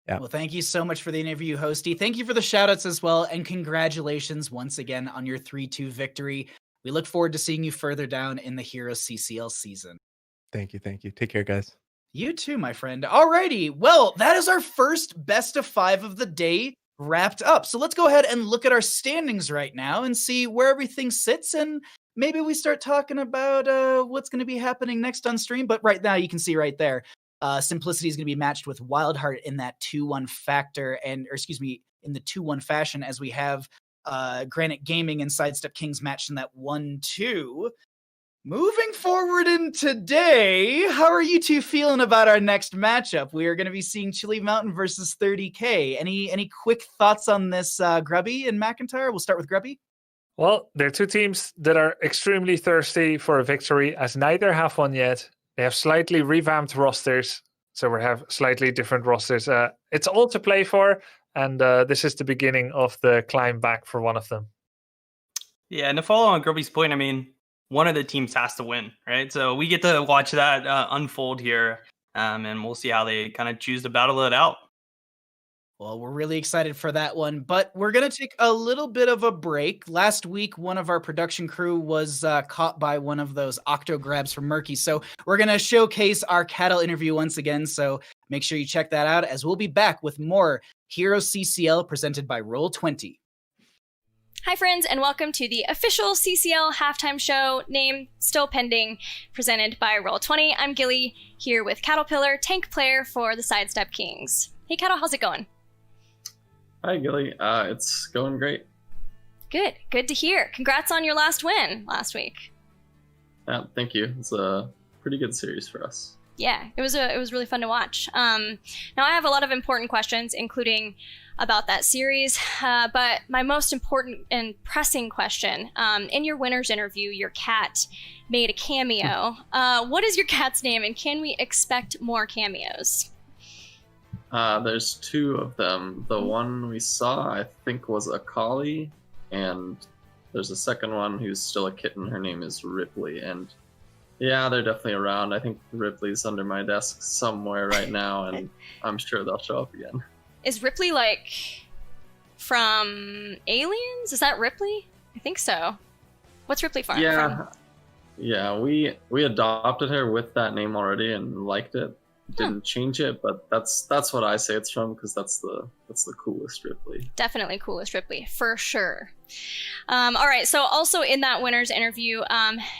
yeah. Well, thank you so much for the interview, Hosty. Thank you for the shout outs as well. And congratulations once again on your 3-2 victory. We look forward to seeing you further down in the HeroesCCL season. Thank you. Take care, guys. You too, my friend. Alrighty. Well, that is our first best of 5 of the day wrapped up. So let's go ahead and look at our standings right now and see where everything sits. And maybe we start talking about what's going to be happening next on stream. But right now, you can see right there, Simplicity is going to be matched with Wildheart in that 2-1 factor, in the 2-1 fashion, as we have Granit Gaming and Sidestep Kings matched in that 1-2. Moving forward in today, how are you two feeling about our next matchup? We are going to be seeing Chili Mountain versus 30K. Any quick thoughts on this, Grubby and McIntyre? We'll start with Grubby. Well, they're two teams that are extremely thirsty for a victory, as neither have one yet. They have slightly revamped rosters, so we have slightly different rosters. It's all to play for. And this is the beginning of the climb back for one of them. Yeah, and to follow on Grubby's point, I mean, one of the teams has to win, right? So we get to watch that unfold here, and we'll see how they kind of choose to battle it out. Well, we're really excited for that one, but we're going to take a little bit of a break. Last week, one of our production crew was caught by one of those octo grabs from Murky, so we're going to showcase our cattle interview once again, so make sure you check that out, as we'll be back with more HeroesCCL presented by Roll20. Hi friends, and welcome to the official CCL halftime show, name still pending, presented by Roll20. I'm Gilly, here with Caterpillar, tank player for the Sidestep Kings. Hey Cattle, how's it going? Hi Gilly, it's going great. Good to hear. Congrats on your last win last week. Thank you. It's a pretty good series for us. Yeah, it was really fun to watch. Now I have a lot of important questions, including about that series, but my most important and pressing question, in your winner's interview, your cat made a cameo. What is your cat's name, and can we expect more cameos? There's 2 of them. The one we saw, I think, was a collie, and there's a second one who's still a kitten. Her name is Ripley, and yeah, they're definitely around. I think Ripley's under my desk somewhere right now, and I'm sure they'll show up again. Is Ripley from Aliens? Is that Ripley? I think so. What's Ripley from? Yeah, we adopted her with that name already and liked it. Didn't change it, but that's what I say it's from, because that's the coolest Ripley. Definitely coolest Ripley, for sure. All right, so also in that winner's interview,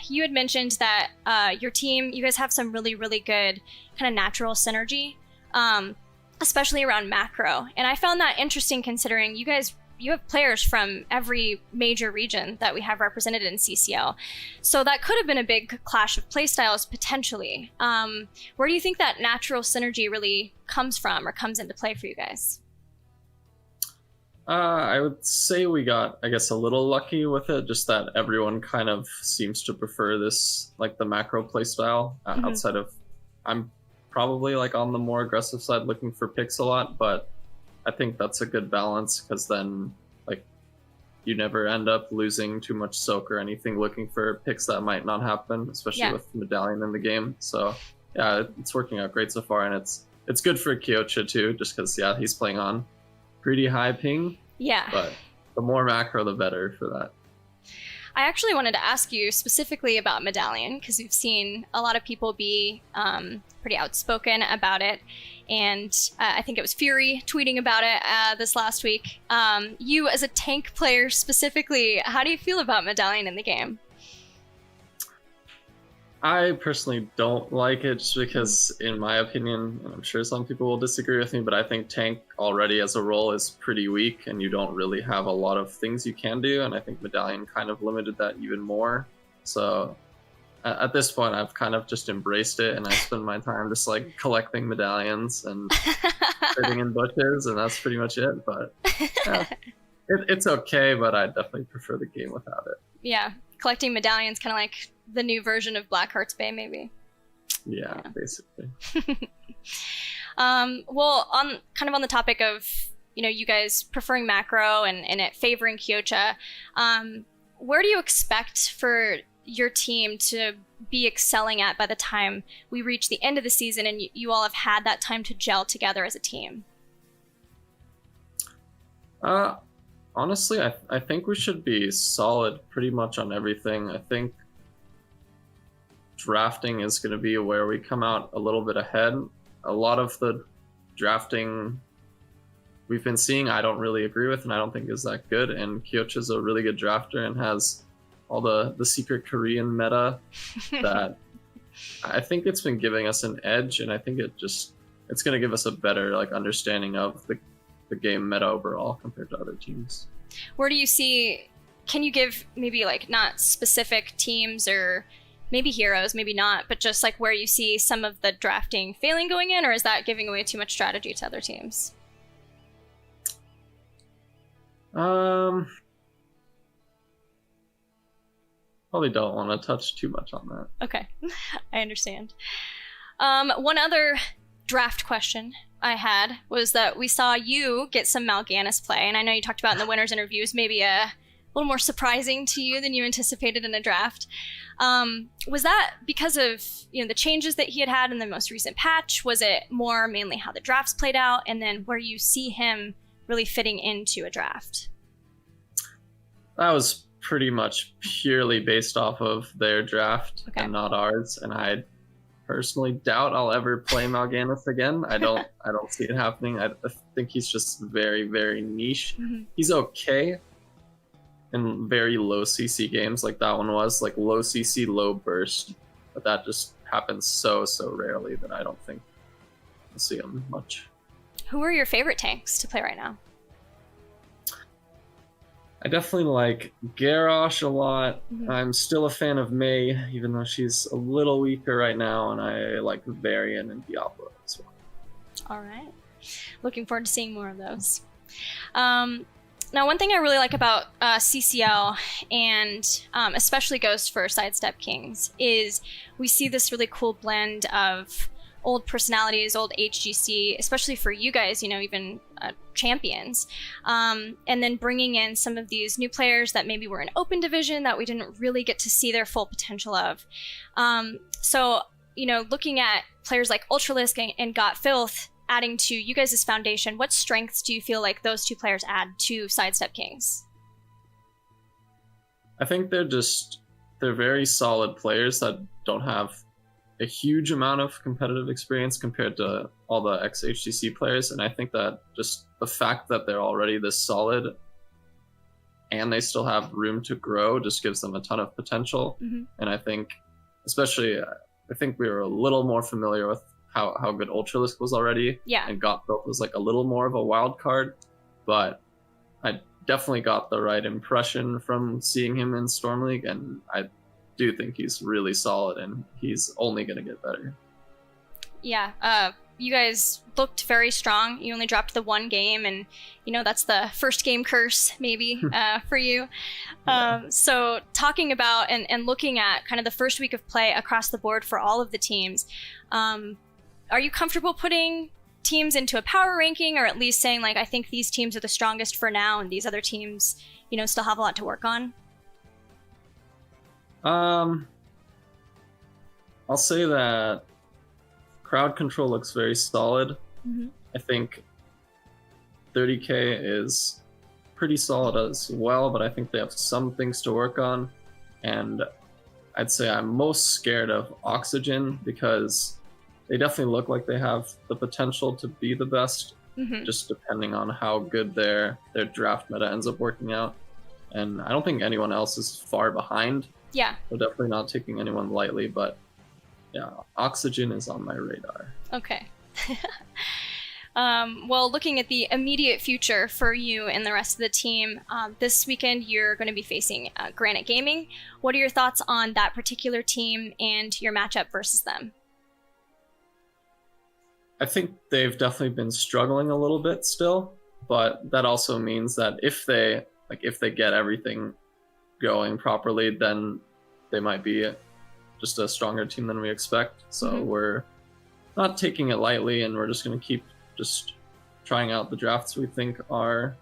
you had mentioned that your team, you guys have some really, really good kind of natural synergy, especially around macro. And I found that interesting, considering you have players from every major region that we have represented in CCL. So that could have been a big clash of playstyles, potentially. Where do you think that natural synergy really comes from or comes into play for you guys? I would say we got, I guess, a little lucky with it, just that everyone kind of seems to prefer this, like the macro playstyle outside of, I'm probably like on the more aggressive side looking for picks a lot, but I think that's a good balance because then like you never end up losing too much soak or anything looking for picks that might not happen, especially with Medallion in the game. So yeah, it's working out great so far, and it's good for Kyocha too, just because he's playing on pretty high ping. Yeah. But the more macro, the better for that. I actually wanted to ask you specifically about Medallion, because we've seen a lot of people be pretty outspoken about it. And I think it was Fury tweeting about it this last week. You, as a tank player specifically, how do you feel about Medallion in the game? I personally don't like it just because, in my opinion, and I'm sure some people will disagree with me, but I think tank already as a role is pretty weak and you don't really have a lot of things you can do. And I think Medallion kind of limited that even more. So at this point, I've kind of just embraced it and I spend my time just like collecting medallions and sitting in bushes, and that's pretty much it. But it's okay, but I definitely prefer the game without it. Yeah, collecting medallions, kind of like the new version of Blackheart's Bay, maybe. Yeah, basically. Well, on the topic of, you guys preferring macro and it favoring Kyocha, where do you expect for your team to be excelling at by the time we reach the end of the season and you all have had that time to gel together as a team? Honestly, I think we should be solid pretty much on everything. I think drafting is going to be where we come out a little bit ahead. A lot of the drafting we've been seeing, I don't really agree with, and I don't think is that good. And Kyocha's a really good drafter and has all the secret Korean meta that I think it's been giving us an edge, and I think it's going to give us a better understanding of the game meta overall compared to other teams. Where do you see, can you give maybe not specific teams or maybe heroes, maybe not, but just where you see some of the drafting failing going in, or is that giving away too much strategy to other teams? Probably don't want to touch too much on that. Okay, I understand. One other draft question I had was that we saw you get some Mal'Ganis play, and I know you talked about in the winners interviews maybe a little more surprising to you than you anticipated in a draft. Was that because of the changes that he had in the most recent patch? Was it more mainly how the drafts played out, and then where you see him really fitting into a draft? That was pretty much purely based off of their draft and not ours, and I personally doubt I'll ever play Mal'Ganis again. I don't see it happening. I think he's just very, very niche. He's okay in very low CC games like that one was, low CC, low burst, but that just happens so rarely that I don't think I'll see him much. Who are your favorite tanks to play right now? I definitely like Garrosh a lot. I'm still a fan of Mei, even though she's a little weaker right now, and I like Varian and Diablo as well. All right. Looking forward to seeing more of those. Now, one thing I really like about CCL, and especially goes for Sidestep Kings, is we see this really cool blend of old personalities, old HGC, especially for you guys, even champions, and then bringing in some of these new players that maybe were in open division that we didn't really get to see their full potential of. So, looking at players like Ultralisk and Got Filth adding to you guys' foundation, what strengths do you feel like those two players add to Sidestep Kings? I think they're very solid players that don't have a huge amount of competitive experience compared to all the ex-HGC players, and I think that just the fact that they're already this solid and they still have room to grow just gives them a ton of potential. And I think, especially, I think we were a little more familiar with how good Ultralisk was already, and Gotbuilt was a little more of a wild card, but I definitely got the right impression from seeing him in Storm League, and I do think he's really solid, and he's only going to get better. Yeah, you guys looked very strong. You only dropped the one game, and that's the first game curse maybe for you. So talking about and looking at kind of the first week of play across the board for all of the teams, are you comfortable putting teams into a power ranking, or at least saying like, I think these teams are the strongest for now and these other teams still have a lot to work on? I'll say that crowd control looks very solid. I think 30K is pretty solid as well, but I think they have some things to work on. And I'd say I'm most scared of Oxygen because they definitely look like they have the potential to be the best, just depending on how good their draft meta ends up working out. And I don't think anyone else is far behind. Yeah. So definitely not taking anyone lightly, but yeah, Oxygen is on my radar. Okay. Well, looking at the immediate future for you and the rest of the team, this weekend you're going to be facing Granit Gaming. What are your thoughts on that particular team and your matchup versus them? I think they've definitely been struggling a little bit still, but that also means that if they get everything going properly, then they might be just a stronger team than we expect. So we're not taking it lightly, and we're just going to keep just trying out the drafts we think are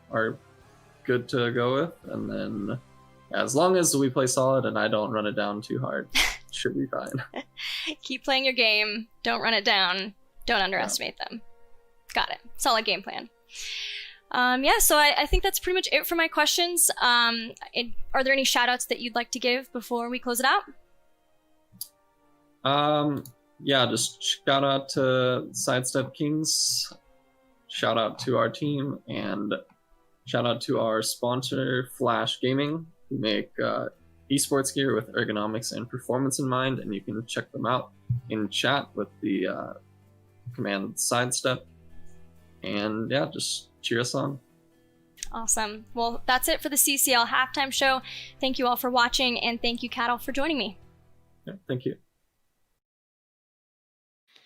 good to go with. And then as long as we play solid and I don't run it down too hard, it should be fine. Keep playing your game. Don't run it down. Don't underestimate them. Got it. Solid game plan. So I think that's pretty much it for my questions. Are there any shout outs that you'd like to give before we close it out? Just shout out to Sidestep Kings, shout out to our team, and shout out to our sponsor, Flash Gaming, who make esports gear with ergonomics and performance in mind, and you can check them out in chat with the command Sidestep. And yeah, just cheer us on. Awesome. Well, that's it for the CCL halftime show. Thank you all for watching, and thank you, Cattle, for joining me. Yeah, thank you.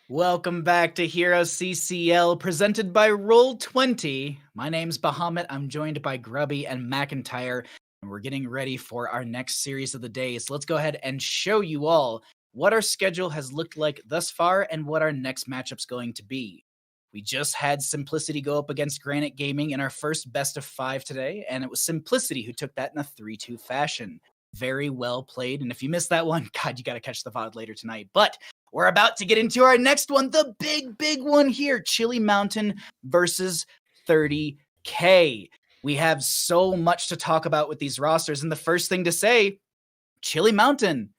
Welcome back to HeroesCCL, presented by Roll20. My name's Bahamut. I'm joined by Grubby and McIntyre, and we're getting ready for our next series of the day. So let's go ahead and show you all what our schedule has looked like thus far and what our next matchup's going to be. We just had Simplicity go up against Granit Gaming in our first best of 5 today, and it was Simplicity who took that in a 3-2 fashion. Very well played, and if you missed that one, God, you got to catch the VOD later tonight. But we're about to get into our next one, the big one here, Chili Mountain versus 30K. We have so much to talk about with these rosters, and the first thing to say, Chili Mountain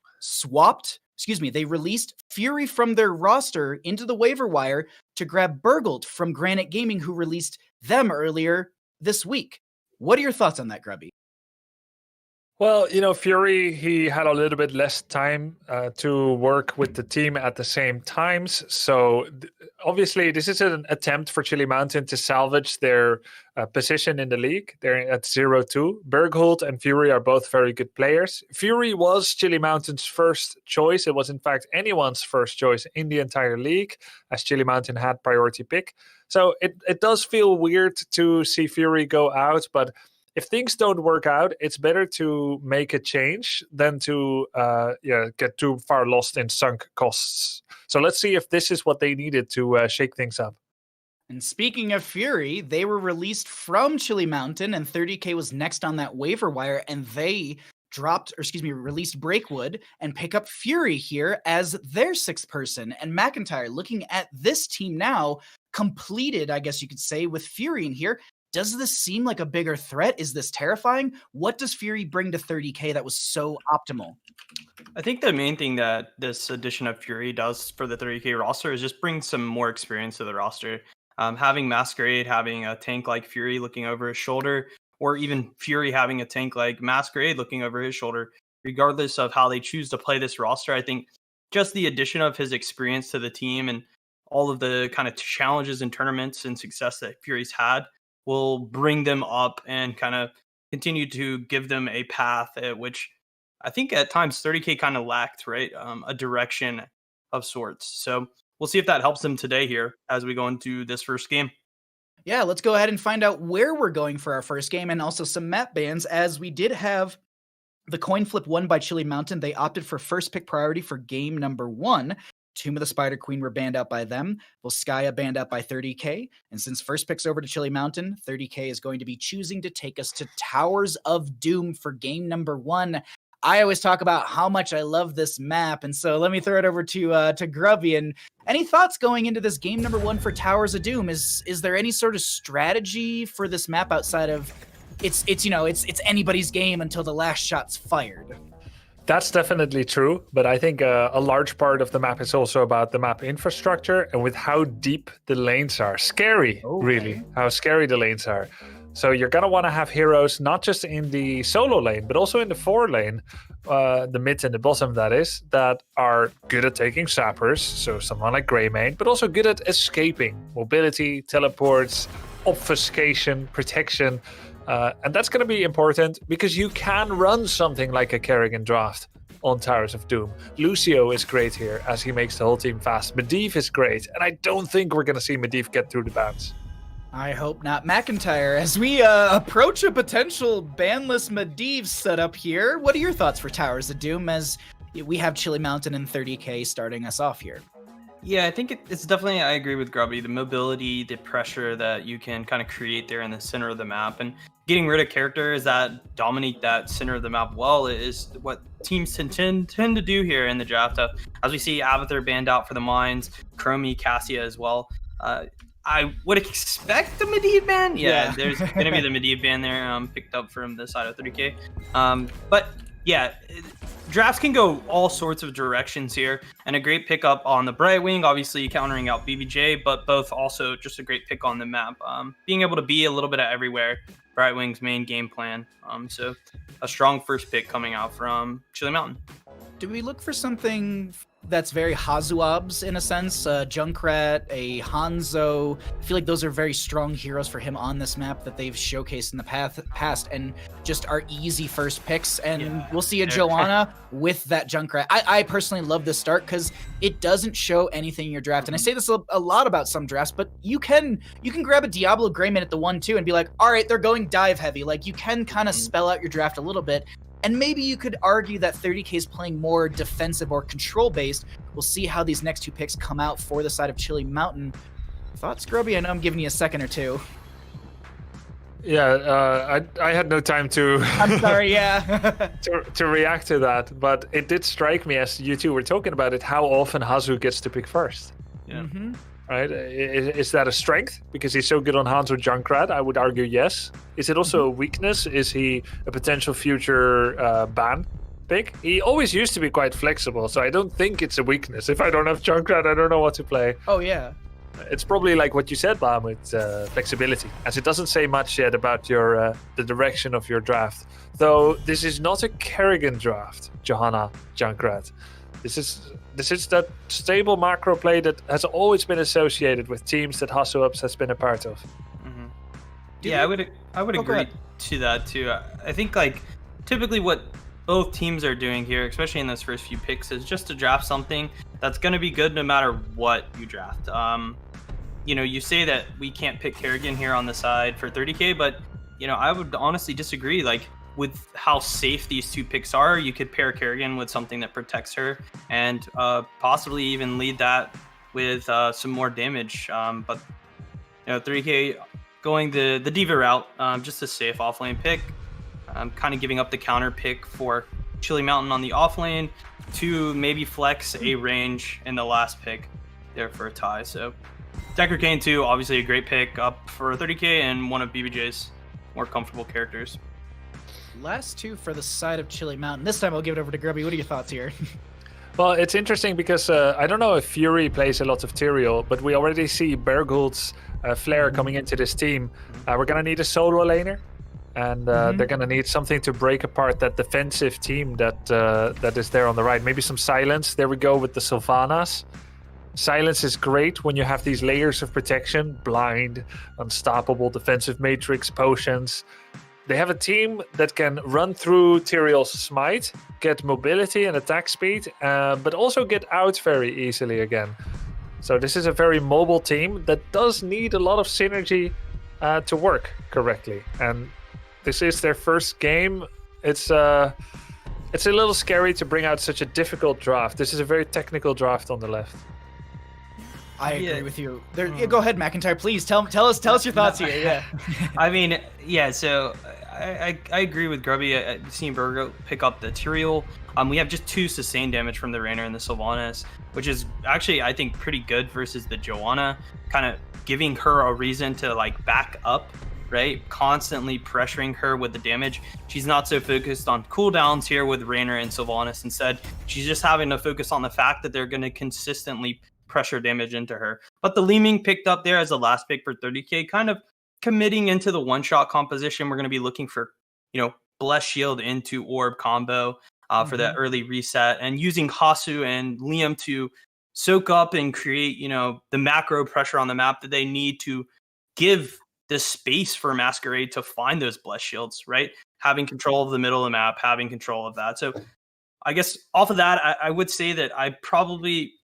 they released Fury from their roster into the waiver wire to grab Burgled from Granit Gaming, who released them earlier this week. What are your thoughts on that, Grubby? Well, Fury, he had a little bit less time to work with the team at the same times. So obviously, this is an attempt for Chili Mountain to salvage their position in the league. They're at 0-2. Bergholt and Fury are both very good players. Fury was Chili Mountain's first choice. It was, in fact, anyone's first choice in the entire league, as Chili Mountain had priority pick. So it does feel weird to see Fury go out, but if things don't work out, it's better to make a change than to get too far lost in sunk costs. So let's see if this is what they needed to shake things up. And speaking of Fury, they were released from Chili Mountain, and 30K was next on that waiver wire, and they released Breakwood and pick up Fury here as their 6th person. And McIntyre, looking at this team now, completed, I guess you could say, with Fury in here. Does this seem like a bigger threat? Is this terrifying? What does Fury bring to 30K that was so optimal? I think the main thing that this addition of Fury does for the 30K roster is just bring some more experience to the roster. Having Masquerade, having a tank like Fury looking over his shoulder, or even Fury having a tank like Masquerade looking over his shoulder, regardless of how they choose to play this roster, I think just the addition of his experience to the team and all of the kind of challenges and tournaments and success that Fury's had will bring them up and kind of continue to give them a path at which I think at times 30K kind of lacked, right? A direction of sorts. So we'll see if that helps them today here as we go into this first game. Yeah, let's go ahead and find out where we're going for our first game and also some map bans, as we did have the coin flip won by Chili Mountain. They opted for first pick priority for game number 1. Tomb of the Spider Queen were banned out by them. Volskaya banned out by 30K. And since first pick's over to Chili Mountain, 30K is going to be choosing to take us to Towers of Doom for game number 1. I always talk about how much I love this map, and so let me throw it over to Grubby. And any thoughts going into this game number 1 for Towers of Doom? Is there any sort of strategy for this map outside of it's anybody's game until the last shot's fired? That's definitely true, but I think a large part of the map is also about the map infrastructure and with how deep the lanes are. Scary, really, how scary the lanes are. So you're going to want to have heroes not just in the solo lane, but also in the 4 lane, the mid and the bottom, that is, that are good at taking sappers, so someone like Greymane, but also good at escaping, mobility, teleports, obfuscation, protection. And that's going to be important because you can run something like a Kerrigan draft on Towers of Doom. Lucio is great here as he makes the whole team fast. Medivh is great, and I don't think we're going to see Medivh get through the bounce. I hope not. McIntyre, as we approach a potential banless Medivh setup here, what are your thoughts for Towers of Doom as we have Chili Mountain and 30K starting us off here? Yeah, I think it's definitely, I agree with Grubby, the mobility, the pressure that you can kind of create there in the center of the map, and getting rid of characters that dominate that center of the map well is what teams tend to do here in the draft. As we see Abathur banned out for the mines, Chromie, Cassia as well. I would expect the Medivh ban. Yeah. There's going to be the Medivh ban there picked up from the side of 30K. But yeah, drafts can go all sorts of directions here, and a great pickup on the Brightwing, obviously countering out BBJ, but both also just a great pick on the map. Being able to be a little bit of everywhere, Brightwing's main game plan. So a strong first pick coming out from Chili Mountain. Do we look for something that's very Hazuab's in a sense? Junkrat, a Hanzo. I feel like those are very strong heroes for him on this map that they've showcased in the past and just are easy first picks. And we'll see a Joanna with that Junkrat. I personally love this start because it doesn't show anything in your draft. And I say this a lot about some drafts, but you can grab a Diablo Greymane at the 1-2 and be like, all right, they're going dive heavy. Like, you can kind of spell out your draft a little bit. And maybe you could argue that 30K is playing more defensive or control-based. We'll see how these next 2 picks come out for the side of Chili Mountain. Thoughts, Grubby? I know I'm giving you a second or two. Yeah, I had no time to... I'm sorry, yeah. to react to that, but it did strike me as you two were talking about it, how often Hazu gets to pick first. Yeah. Mm-hmm. Right? Is that a strength because he's so good on Hanzo Junkrat? I would argue yes. Is it also a weakness? Is he a potential future ban pick? He always used to be quite flexible, so I don't think it's a weakness. If I don't have Junkrat, I don't know what to play. Oh, yeah. It's probably like what you said, Bahamut, flexibility, as it doesn't say much yet about your the direction of your draft. Though this is not a Kerrigan draft, Johanna Junkrat. This is that stable macro play that has always been associated with teams that Hasu-Ups has been a part of. Mm-hmm. Yeah, I would agree to that too. I think like typically what both teams are doing here, especially in those first few picks, is just to draft something that's going to be good no matter what you draft. You say that we can't pick Kerrigan here on the side for 30K, but I would honestly disagree. Like, with how safe these 2 picks are, you could pair Kerrigan with something that protects her and possibly even lead that with some more damage. But 30K going the D.Va route, just a safe offlane pick. Kind of giving up the counter pick for Chili Mountain on the offlane to maybe flex a range in the last pick there for a tie. So Decker Kane 2, obviously a great pick up for 30K and one of BBJ's more comfortable characters. Last 2 for the side of Chili Mountain. This time I'll give it over to Grubby. What are your thoughts here? Well, it's interesting because I don't know if Fury plays a lot of Tyrael, but we already see Berghuld's Flare coming into this team. We're going to need a solo laner, and they're going to need something to break apart that defensive team that is there on the right. Maybe some silence. There we go with the Sylvanas. Silence is great when you have these layers of protection, blind, unstoppable, defensive matrix, potions. They have a team that can run through Tyrael's smite, get mobility and attack speed, but also get out very easily again. So this is a very mobile team that does need a lot of synergy to work correctly. And this is their first game. It's a little scary to bring out such a difficult draft. This is a very technical draft on the left. I agree with you. Go ahead, McIntyre. Please tell us your thoughts here. Yeah. I mean, yeah. So I agree with Grubby. Seeing Burgo pick up the Tyrael. We have just 2 sustained damage from the Rainer and the Sylvanas, which is actually, I think, pretty good versus the Joanna, kind of giving her a reason to like back up, right? Constantly pressuring her with the damage. She's not so focused on cooldowns here with Rainer and Sylvanas. Instead, she's just having to focus on the fact that they're going to consistently pressure damage into her. But the Leeming picked up there as a last pick for 30k, kind of committing into the one-shot composition. We're going to be looking for, Bless Shield into Orb combo for that early reset, and using Hasu and Liam to soak up and create, the macro pressure on the map that they need to give the space for Masquerade to find those Bless Shields, right? Having control of the middle of the map, having control of that. So I guess off of that, I would say that I probably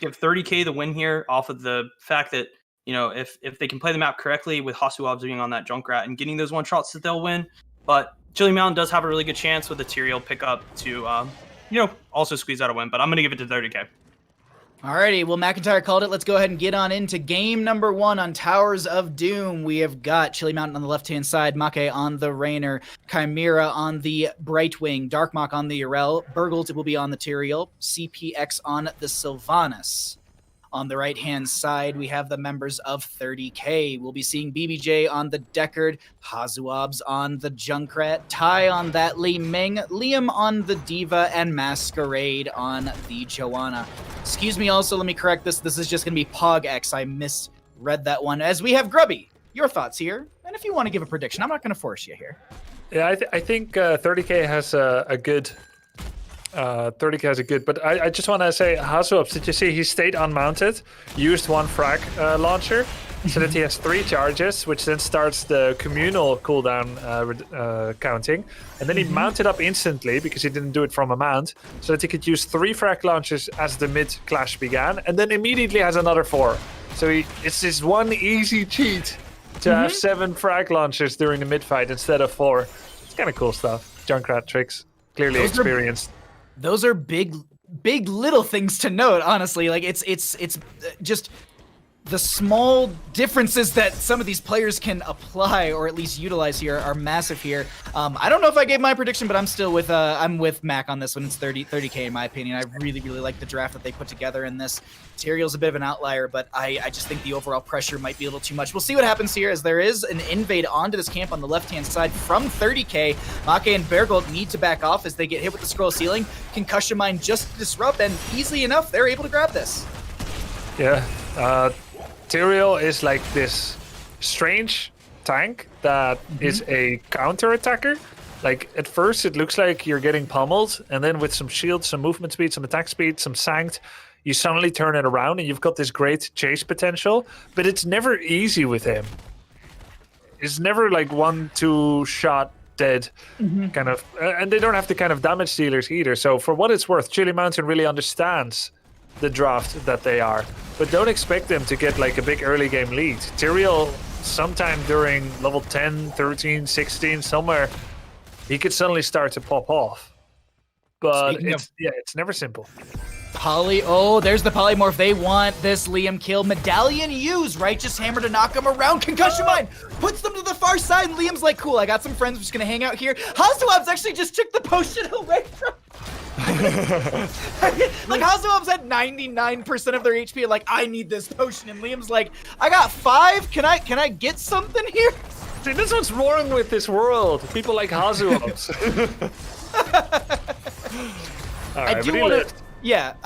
give 30k the win here off of the fact that, if they can play the map correctly with Hasu Obs being on that Junkrat and getting those one shots, that they'll win. But Chili Mountain does have a really good chance with the Tyrael pickup to, also squeeze out a win. But I'm going to give it to 30k. Alrighty, well, McIntyre called it. Let's go ahead and get on into game number 1 on Towers of Doom. We have got Chili Mountain on the left-hand side, Make on the Rainer, Chimera on the Brightwing, Darkmach on the Urel, Burgles will be on the Tyrael, CPX on the Sylvanas. On the right-hand side, we have the members of 30k. We'll be seeing BBJ on the Deckard, Hazuobs on the Junkrat, Ty on that Li Ming, Liam on the Diva, and Masquerade on the Joanna. Excuse me, also, let me correct this. This is just going to be Pog X. I misread that one. As we have Grubby, your thoughts here. And if you want to give a prediction, I'm not going to force you here. Yeah, I think 30k has a good... 30k has a good, but I just want to say, Hazuobs, did you see he stayed unmounted, used 1 frag launcher, so that he has 3 charges, which then starts the communal cooldown counting, and then he mounted up instantly because he didn't do it from a mount, so that he could use 3 frag launchers as the mid clash began, and then immediately has another 4. So it's this one easy cheat to have 7 frag launchers during the mid fight instead of 4. It's kind of cool stuff. Junkrat tricks, clearly experienced. Those are big little things to note, honestly. Like it's just the small differences that some of these players can apply or at least utilize here are massive here. I don't know if I gave my prediction, but I'm still with I'm with Mac on this one. It's 30k in my opinion. I really like the draft that they put together in this. Tyrael's a bit of an outlier, but I just think the overall pressure might be a little too much. We'll see what happens here as there is an invade onto this camp on the left-hand side from 30k. Make and Bergold need to back off as they get hit with the scroll ceiling. Concussion Mine just to disrupt, and easily enough, they're able to grab this. Yeah, Tyrael is like this strange tank that is a counter-attacker. Like, at first it looks like you're getting pummeled, and then with some shield, some movement speed, some attack speed, some sanked, you suddenly turn it around and you've got this great chase potential, but it's never easy with him. It's never like 1-2 shot dead kind of, and they don't have the kind of damage dealers either. So for what it's worth, Chili Mountain really understands the draft that they are, but don't expect them to get like a big early game lead. Tyrael, sometime during level 10, 13, 16, somewhere, he could suddenly start to pop off. But it's never simple. There's the polymorph. They want this Liam kill. Medallion used. Righteous Hammer to knock him around. Concussion Mine puts them to the far side, and Liam's like, cool, I got some friends. I'm just going to hang out here. Hazuobs actually just took the potion away from like, Hazuobs had 99% of their HP, like, I need this potion, and Liam's like, I got 5. Can I get something here? See, this is what's wrong with this world. People like Hazuobs. I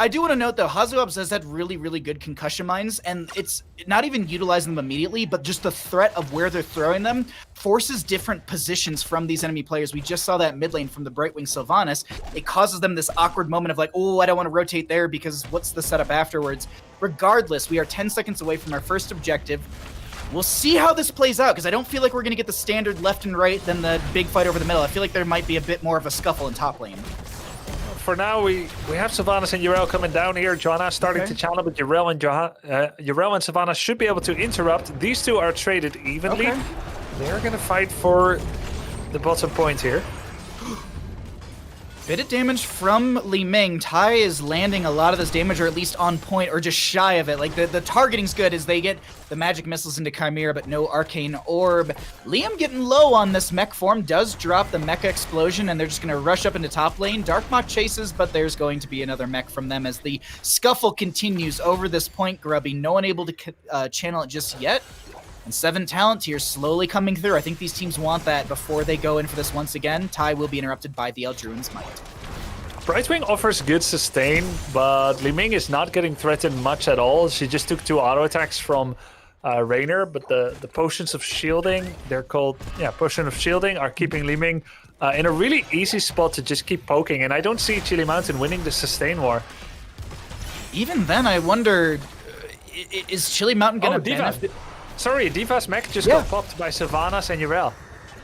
do want to note, though, Hazuobs has had really good concussion mines, and it's not even utilizing them immediately, but just the threat of where they're throwing them forces different positions from these enemy players. We just saw that mid lane from the Brightwing Sylvanas. It causes them this awkward moment of like, oh, I don't want to rotate there because what's the setup afterwards? Regardless, we are 10 seconds away from our first objective. We'll see how this plays out, because I don't feel like we're going to get the standard left and right, then the big fight over the middle. I feel like there might be a bit more of a scuffle in top lane. for now, we have Sylvanas and Yrel coming down here. Johanna starting to channel, but Yrel and Sylvanas should be able to interrupt. These two are traded evenly. Okay. They're going to fight for the bottom point here. Bit of damage from Li Ming. Tai is landing a lot of this damage, or at least on point, or just shy of it. Like, the targeting's good as they get the magic missiles into Chimera, but no arcane orb. Liam getting low on this mech form, does drop the mecha explosion, and they're just going to rush up into top lane. Darkmach chases, but there's going to be another mech from them as the scuffle continues over this point, Grubby. No one able to channel it just yet. And 7 talent tiers slowly coming through. I think these teams want that before they go in for this once again. Tai will be interrupted by the Eldruin's Might. Brightwing offers good sustain, but Li Ming is not getting threatened much at all. She just took 2 auto attacks from Raynor, but the potions of shielding, they're called, potion of shielding, are keeping Li Ming in a really easy spot to just keep poking. And I don't see Chili Mountain winning the sustain war. Even then, I wonder, is Chili Mountain going to benefit? Sorry, Diva's mech just got popped by Sylvanas and Yrel.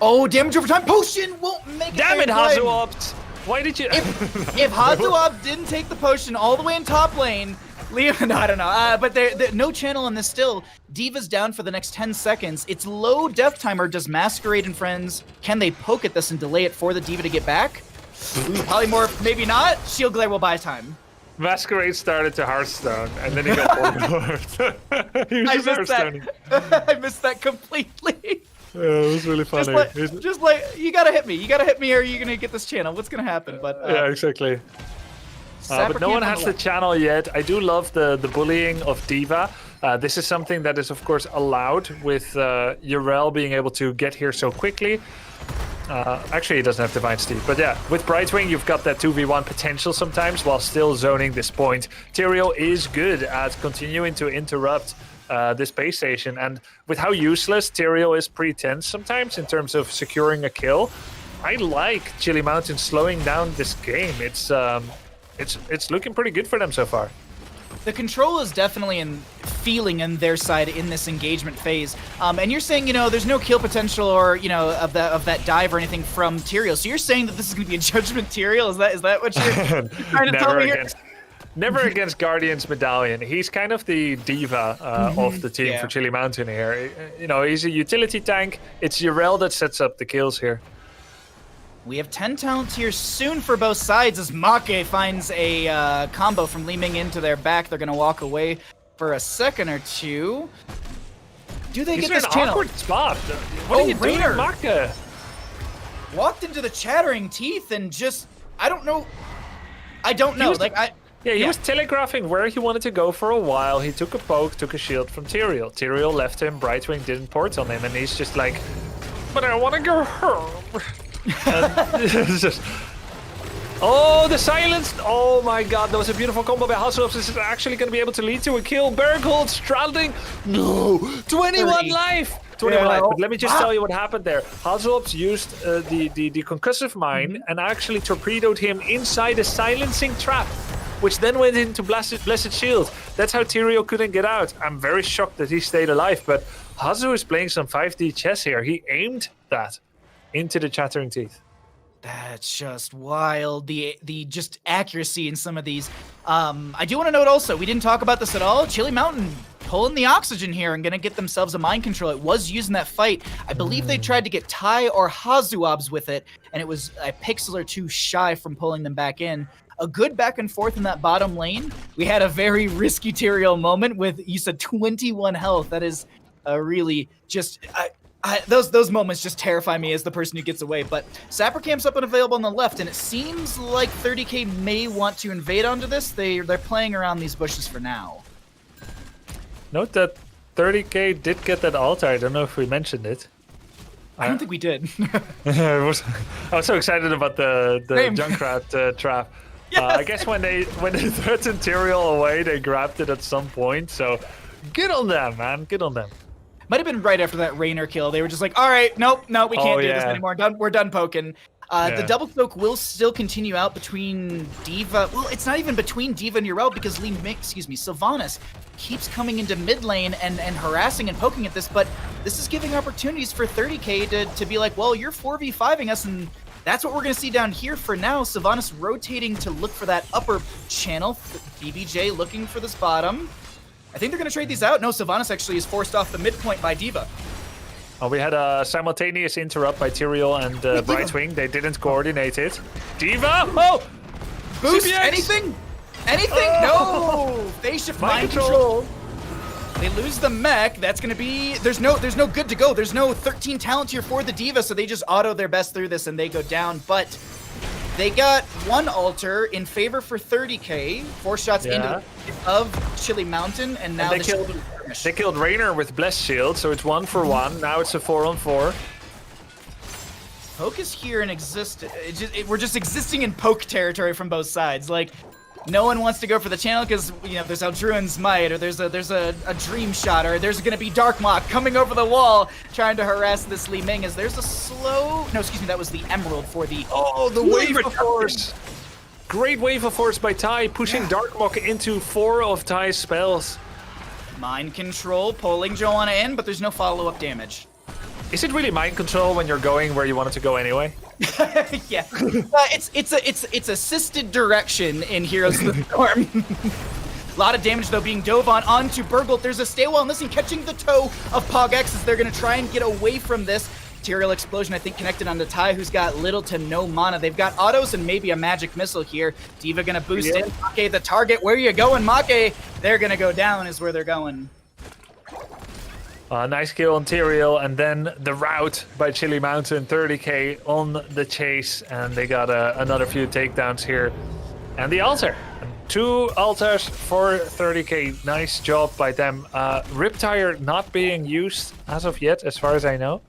Oh, damage over time potion won't make it. Damn it, Hazuopt! Why did you... if Hazuopt didn't take the potion all the way in top lane, Liam, I don't know, but there no channel on this still. Diva's down for the next 10 seconds. It's low death timer. Does Masquerade and friends, can they poke at this and delay it for the Diva to get back? Polymorph, maybe not. Shield Glare will buy time. Masquerade started to Hearthstone, and then he got polymorphed. I missed that completely. Yeah, it was really funny. Just like you gotta hit me. You gotta hit me, or you're gonna get this channel. What's gonna happen? But yeah, exactly. But no one has the channel yet. I do love the bullying of Diva. This is something that is, of course, allowed with Yrel being able to get here so quickly. Actually, he doesn't have Divine Steed, but yeah, with Brightwing, you've got that 2v1 potential sometimes while still zoning this point. Tyrael is good at continuing to interrupt this base station, and with how useless Tyrael is pretty tense sometimes in terms of securing a kill, I like Chili Mountain slowing down this game. It's looking pretty good for them so far. The control is definitely feeling in their side in this engagement phase. And you're saying, there's no kill potential or, of that dive or anything from Tyrael. So you're saying that this is going to be a judgment Tyrael? Is that what you're trying to tell me here? Never against Guardian's Medallion. He's kind of the diva of the team for Chili Mountain here. He's a utility tank. It's Yrel that sets up the kills here. We have 10 talent tiers soon for both sides as Make finds a combo from Li Ming into their back. They're going to walk away for a second or two. Do they get this channel? He's in an awkward spot. What are you doing, Make? Walked into the chattering teeth and just, I don't know. He was telegraphing where he wanted to go for a while. He took a poke, took a shield from Tyrael. Tyrael left him, Brightwing didn't port on him, and he's just like, but I want to go home. Oh, the silence! Oh my god, that was a beautiful combo by Hazuopt. This is actually going to be able to lead to a kill. Bergholt straddling. No! 21 life! 21 life. But let me just tell you what happened there. Hazuopt used the concussive mine and actually torpedoed him inside a silencing trap, which then went into Blessed Shield. That's how Tyrael couldn't get out. I'm very shocked that he stayed alive, but Hazu is playing some 5D chess here. He aimed that into the chattering teeth. That's just wild. The just accuracy in some of these. I do want to note also, we didn't talk about this at all. Chili Mountain pulling the oxygen here and gonna get themselves a mind control. It was used in that fight. I believe they tried to get Tai or Hazuobs with it, and it was a pixel or two shy from pulling them back in. A good back and forth in that bottom lane. We had a very risky Tyrael moment with, you said 21 health. That is a really just... those moments just terrify me as the person who gets away. But Sapper Camp's up and available on the left, and it seems like 30k may want to invade onto this. They're playing around these bushes for now. Note that 30k did get that altar. I don't know if we mentioned it. I don't think we did. I was so excited about the Junkrat trap. Yes. I guess when they threatened Tyrael away, they grabbed it at some point. So good on them, man. Good on them. Might have been right after that Raynor kill. They were just like, all right, nope, we can't do this anymore. We're done poking. The double cloak will still continue out between Diva. Well, it's not even between Diva and Yrel because Sylvanas keeps coming into mid lane and harassing and poking at this. But this is giving opportunities for 30k to be like, well, you're 4v5ing us and That's what we're going to see down here for now. Sylvanas rotating to look for that upper channel. DBJ looking for this bottom. I think they're going to trade these out. No, Sylvanas actually is forced off the midpoint by D.Va. Oh, we had a simultaneous interrupt by Tyrael and Brightwing. They didn't coordinate it. D.Va! Oh! Boost! CPX! Anything? Anything? Oh! No! Phase shift mind control. They lose the mech. That's going to be... There's no good to go. There's no 13 talent here for the D.Va, so they just auto their best through this and they go down. But they got one altar in favor for 30k. 4 shots into of Chili Mountain, and now they killed Raynor with Blessed Shield, so it's 1 for 1. Now it's a 4-on-4. Poke is here and we're just existing in poke territory from both sides. Like, no one wants to go for the channel because, you know, there's Aldruin's Might, or there's a Dream Shot, or there's going to be Dark Mock coming over the wall trying to harass this Li Ming as there's a slow... No, excuse me, that was the Emerald for the... Oh, the Wave of Force! Great Wave of Force by Tai, pushing Dark Mock into 4 of Tai's spells. Mind Control, pulling Joanna in, but there's no follow-up damage. Is it really mind control when you're going where you wanted to go anyway? Yeah, it's assisted direction in Heroes of the Storm. A lot of damage though being dove onto Burgle. There's a stay while missing, catching the toe of PogX as they're gonna try and get away from this. Material Explosion, I think, connected onto Tai, who's got little to no mana. They've got autos and maybe a magic missile here. D.Va gonna boost in. Make the target. Where are you going, Make? They're gonna go down is where they're going. Nice kill on Tyrael, and then the rout by Chili Mountain, 30k on the chase, and they got another few takedowns here. And the altar. 2 altars for 30k. Nice job by them. Riptire not being used as of yet, as far as I know.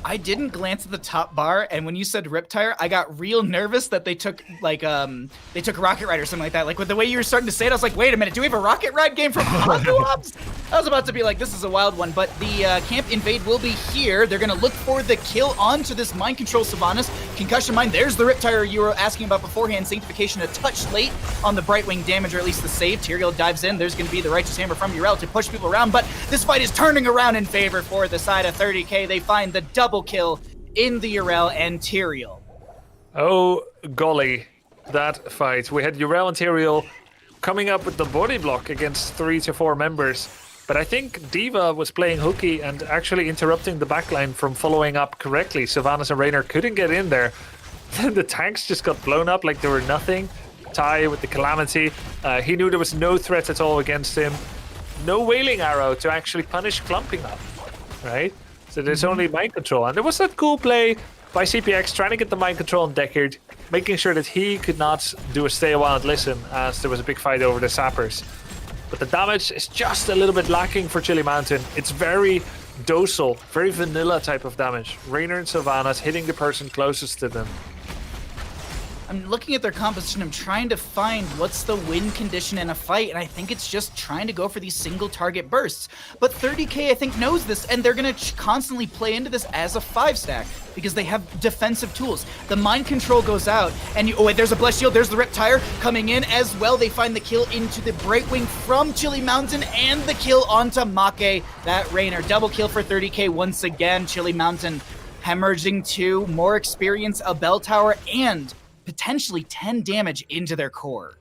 I didn't glance at the top bar, and when you said Riptire, I got real nervous that they took Rocket Ride or something like that. Like with the way you were starting to say it, I was like, wait a minute, do we have a Rocket Ride game from Hondo Ops? I was about to be like, this is a wild one, but the Camp Invade will be here. They're gonna look for the kill onto this Mind Control Sylvanas. Concussion Mine, there's the Riptire you were asking about beforehand. Sanctification a touch late on the Brightwing damage, or at least the save. Tyrael dives in, there's gonna be the Righteous Hammer from Urel to push people around, but this fight is turning around in favor for the side of 30k. They find the double kill in the Urel and Tyrael. Oh golly, that fight. We had Urel and Tyrael coming up with the body block against 3 to 4 members, but I think D.Va was playing hooky and actually interrupting the backline from following up correctly. Sylvanas and Raynor couldn't get in there. Then the tanks just got blown up like they were nothing. Tai with the Calamity, he knew there was no threat at all against him. No Wailing Arrow to actually punish clumping up, right? So there's only mind control. And there was that cool play by CPX trying to get the mind control on Deckard, making sure that he could not do a stay a while and listen as there was a big fight over the sappers. But the damage is just a little bit lacking for Chili Mountain. It's very docile, very vanilla type of damage. Raynor and Sylvanas hitting the person closest to them. I'm looking at their composition, I'm trying to find what's the win condition in a fight, and I think it's just trying to go for these single target bursts. But 30k, I think, knows this, and they're going to constantly play into this as a 5-stack, because they have defensive tools. The Mind Control goes out, and oh wait, there's a Blessed Shield, there's the Riptire coming in as well. They find the kill into the Brightwing from Chili Mountain, and the kill onto Make, that Raynor. Double kill for 30k once again. Chili Mountain hemorrhaging 2, more experience, a bell tower, and potentially 10 damage into their core.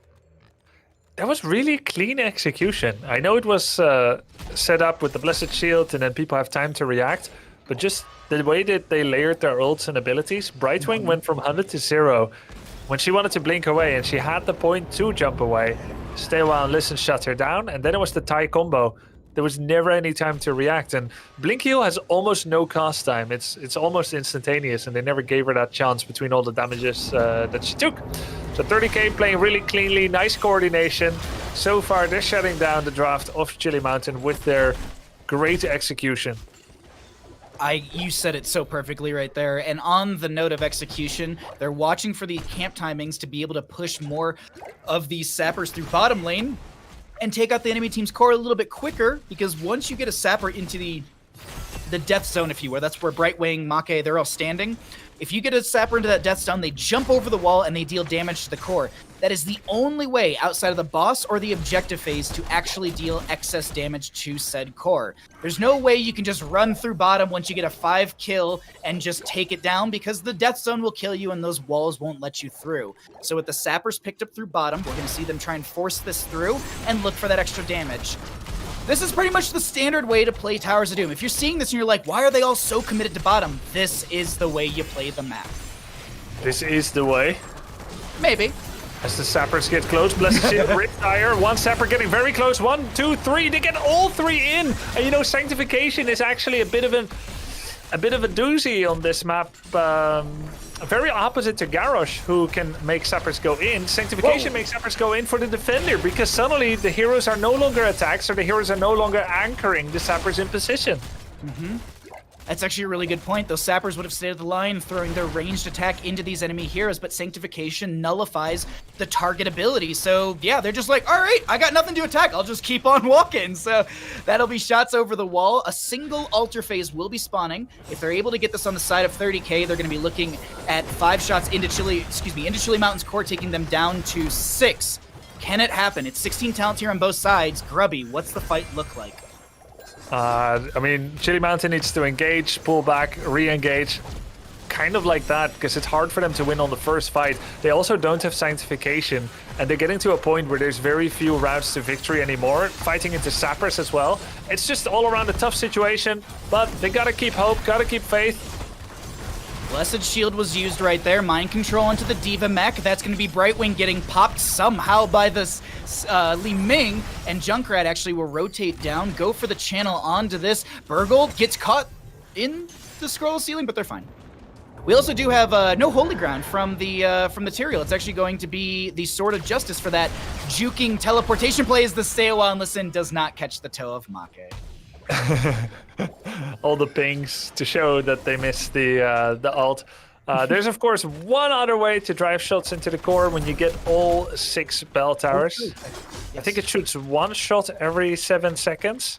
That was really clean execution. I know it was set up with the Blessed Shield and then people have time to react, but just the way that they layered their ults and abilities, Brightwing went from 100 to 0 when she wanted to blink away and she had the point to jump away. Stay a while and listen shut her down, and then it was the Tai combo. There was never any time to react, and Blink Heal has almost no cast time. It's almost instantaneous, and they never gave her that chance between all the damages that she took. So 30k playing really cleanly, nice coordination. So far, they're shutting down the draft of Chili Mountain with their great execution. You said it so perfectly right there. And on the note of execution, they're watching for the camp timings to be able to push more of these sappers through bottom lane and take out the enemy team's core a little bit quicker, because once you get a sapper into the death zone, if you will, that's where Brightwing, Make, they're all standing. If you get a sapper into that death zone, they jump over the wall and they deal damage to the core. that is the only way outside of the boss or the objective phase to actually deal excess damage to said core. There's no way you can just run through bottom once you get a 5 kill and just take it down, because the death zone will kill you and those walls won't let you through. So with the sappers picked up through bottom, we're going to see them try and force this through and look for that extra damage. This is pretty much the standard way to play Towers of Doom. If you're seeing this and you're like, why are they all so committed to bottom? This is the way you play the map. This is the way. Maybe. As the sappers get close, Blessed Shield, McIntyre, one sapper getting very close, 1, 2, 3, they get all 3 in. And you know, Sanctification is actually a bit of a doozy on this map. Very opposite to Garrosh, who can make sappers go in. Sanctification makes sappers go in for the defender, because suddenly the heroes are no longer attacked, so the heroes are no longer anchoring the sappers in position. That's actually a really good point. Those sappers would have stayed at the line, throwing their ranged attack into these enemy heroes, but Sanctification nullifies the target ability. So yeah, they're just like, all right, I got nothing to attack. I'll just keep on walking. So that'll be shots over the wall. A single altar phase will be spawning. If they're able to get this on the side of 30k, they're going to be looking at 5 shots into Chili Mountain's core, taking them down to 6. Can it happen? It's 16 talents here on both sides. Grubby, what's the fight look like? I mean, Chili Mountain needs to engage, pull back, re-engage. Kind of like that, because it's hard for them to win on the first fight. They also don't have Sanctification, and they're getting to a point where there's very few routes to victory anymore. Fighting into sappers as well. It's just all around a tough situation, but they gotta keep hope, gotta keep faith. Blessed Shield was used right there. Mind Control into the Diva mech. That's going to be Brightwing getting popped somehow by this Li Ming. And Junkrat actually will rotate down, go for the channel onto this. Burgold gets caught in the scroll ceiling, but they're fine. We also do have no Holy Ground from the Tyrael. It's actually going to be the Sword of Justice for that juking teleportation play, as the Stay a While and Listen does not catch the toe of Make. All the pings to show that they missed the ult. There's of course one other way to drive shots into the core when you get all 6 bell towers. Yes. I think it shoots 1 shot every 7 seconds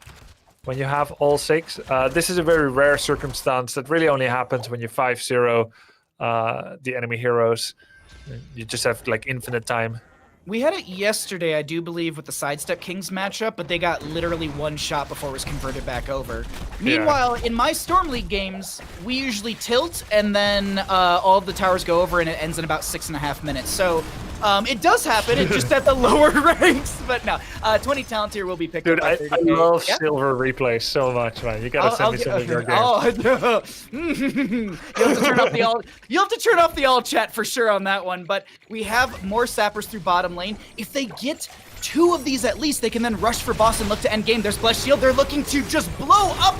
when you have all 6. This is a very rare circumstance that really only happens when you 5-0 the enemy heroes. You just have like infinite time. We had it yesterday, I do believe, with the Sidestep Kings matchup, but they got literally 1 shot before it was converted back over. Meanwhile, in my Storm League games, we usually tilt, and then all of the towers go over, and it ends in about 6.5 minutes. So it does happen, it's just at the lower ranks. But no, 20 talent here will be picked up by 30K. I love silver replays so much, man. You gotta send me some of your games. Oh, no. You have to turn off the all. You have to turn off the all chat for sure on that one. But we have more sappers through bottom lane. If they get 2 of these at least, they can then rush for boss and look to end game. There's Blessed Shield. They're looking to just blow up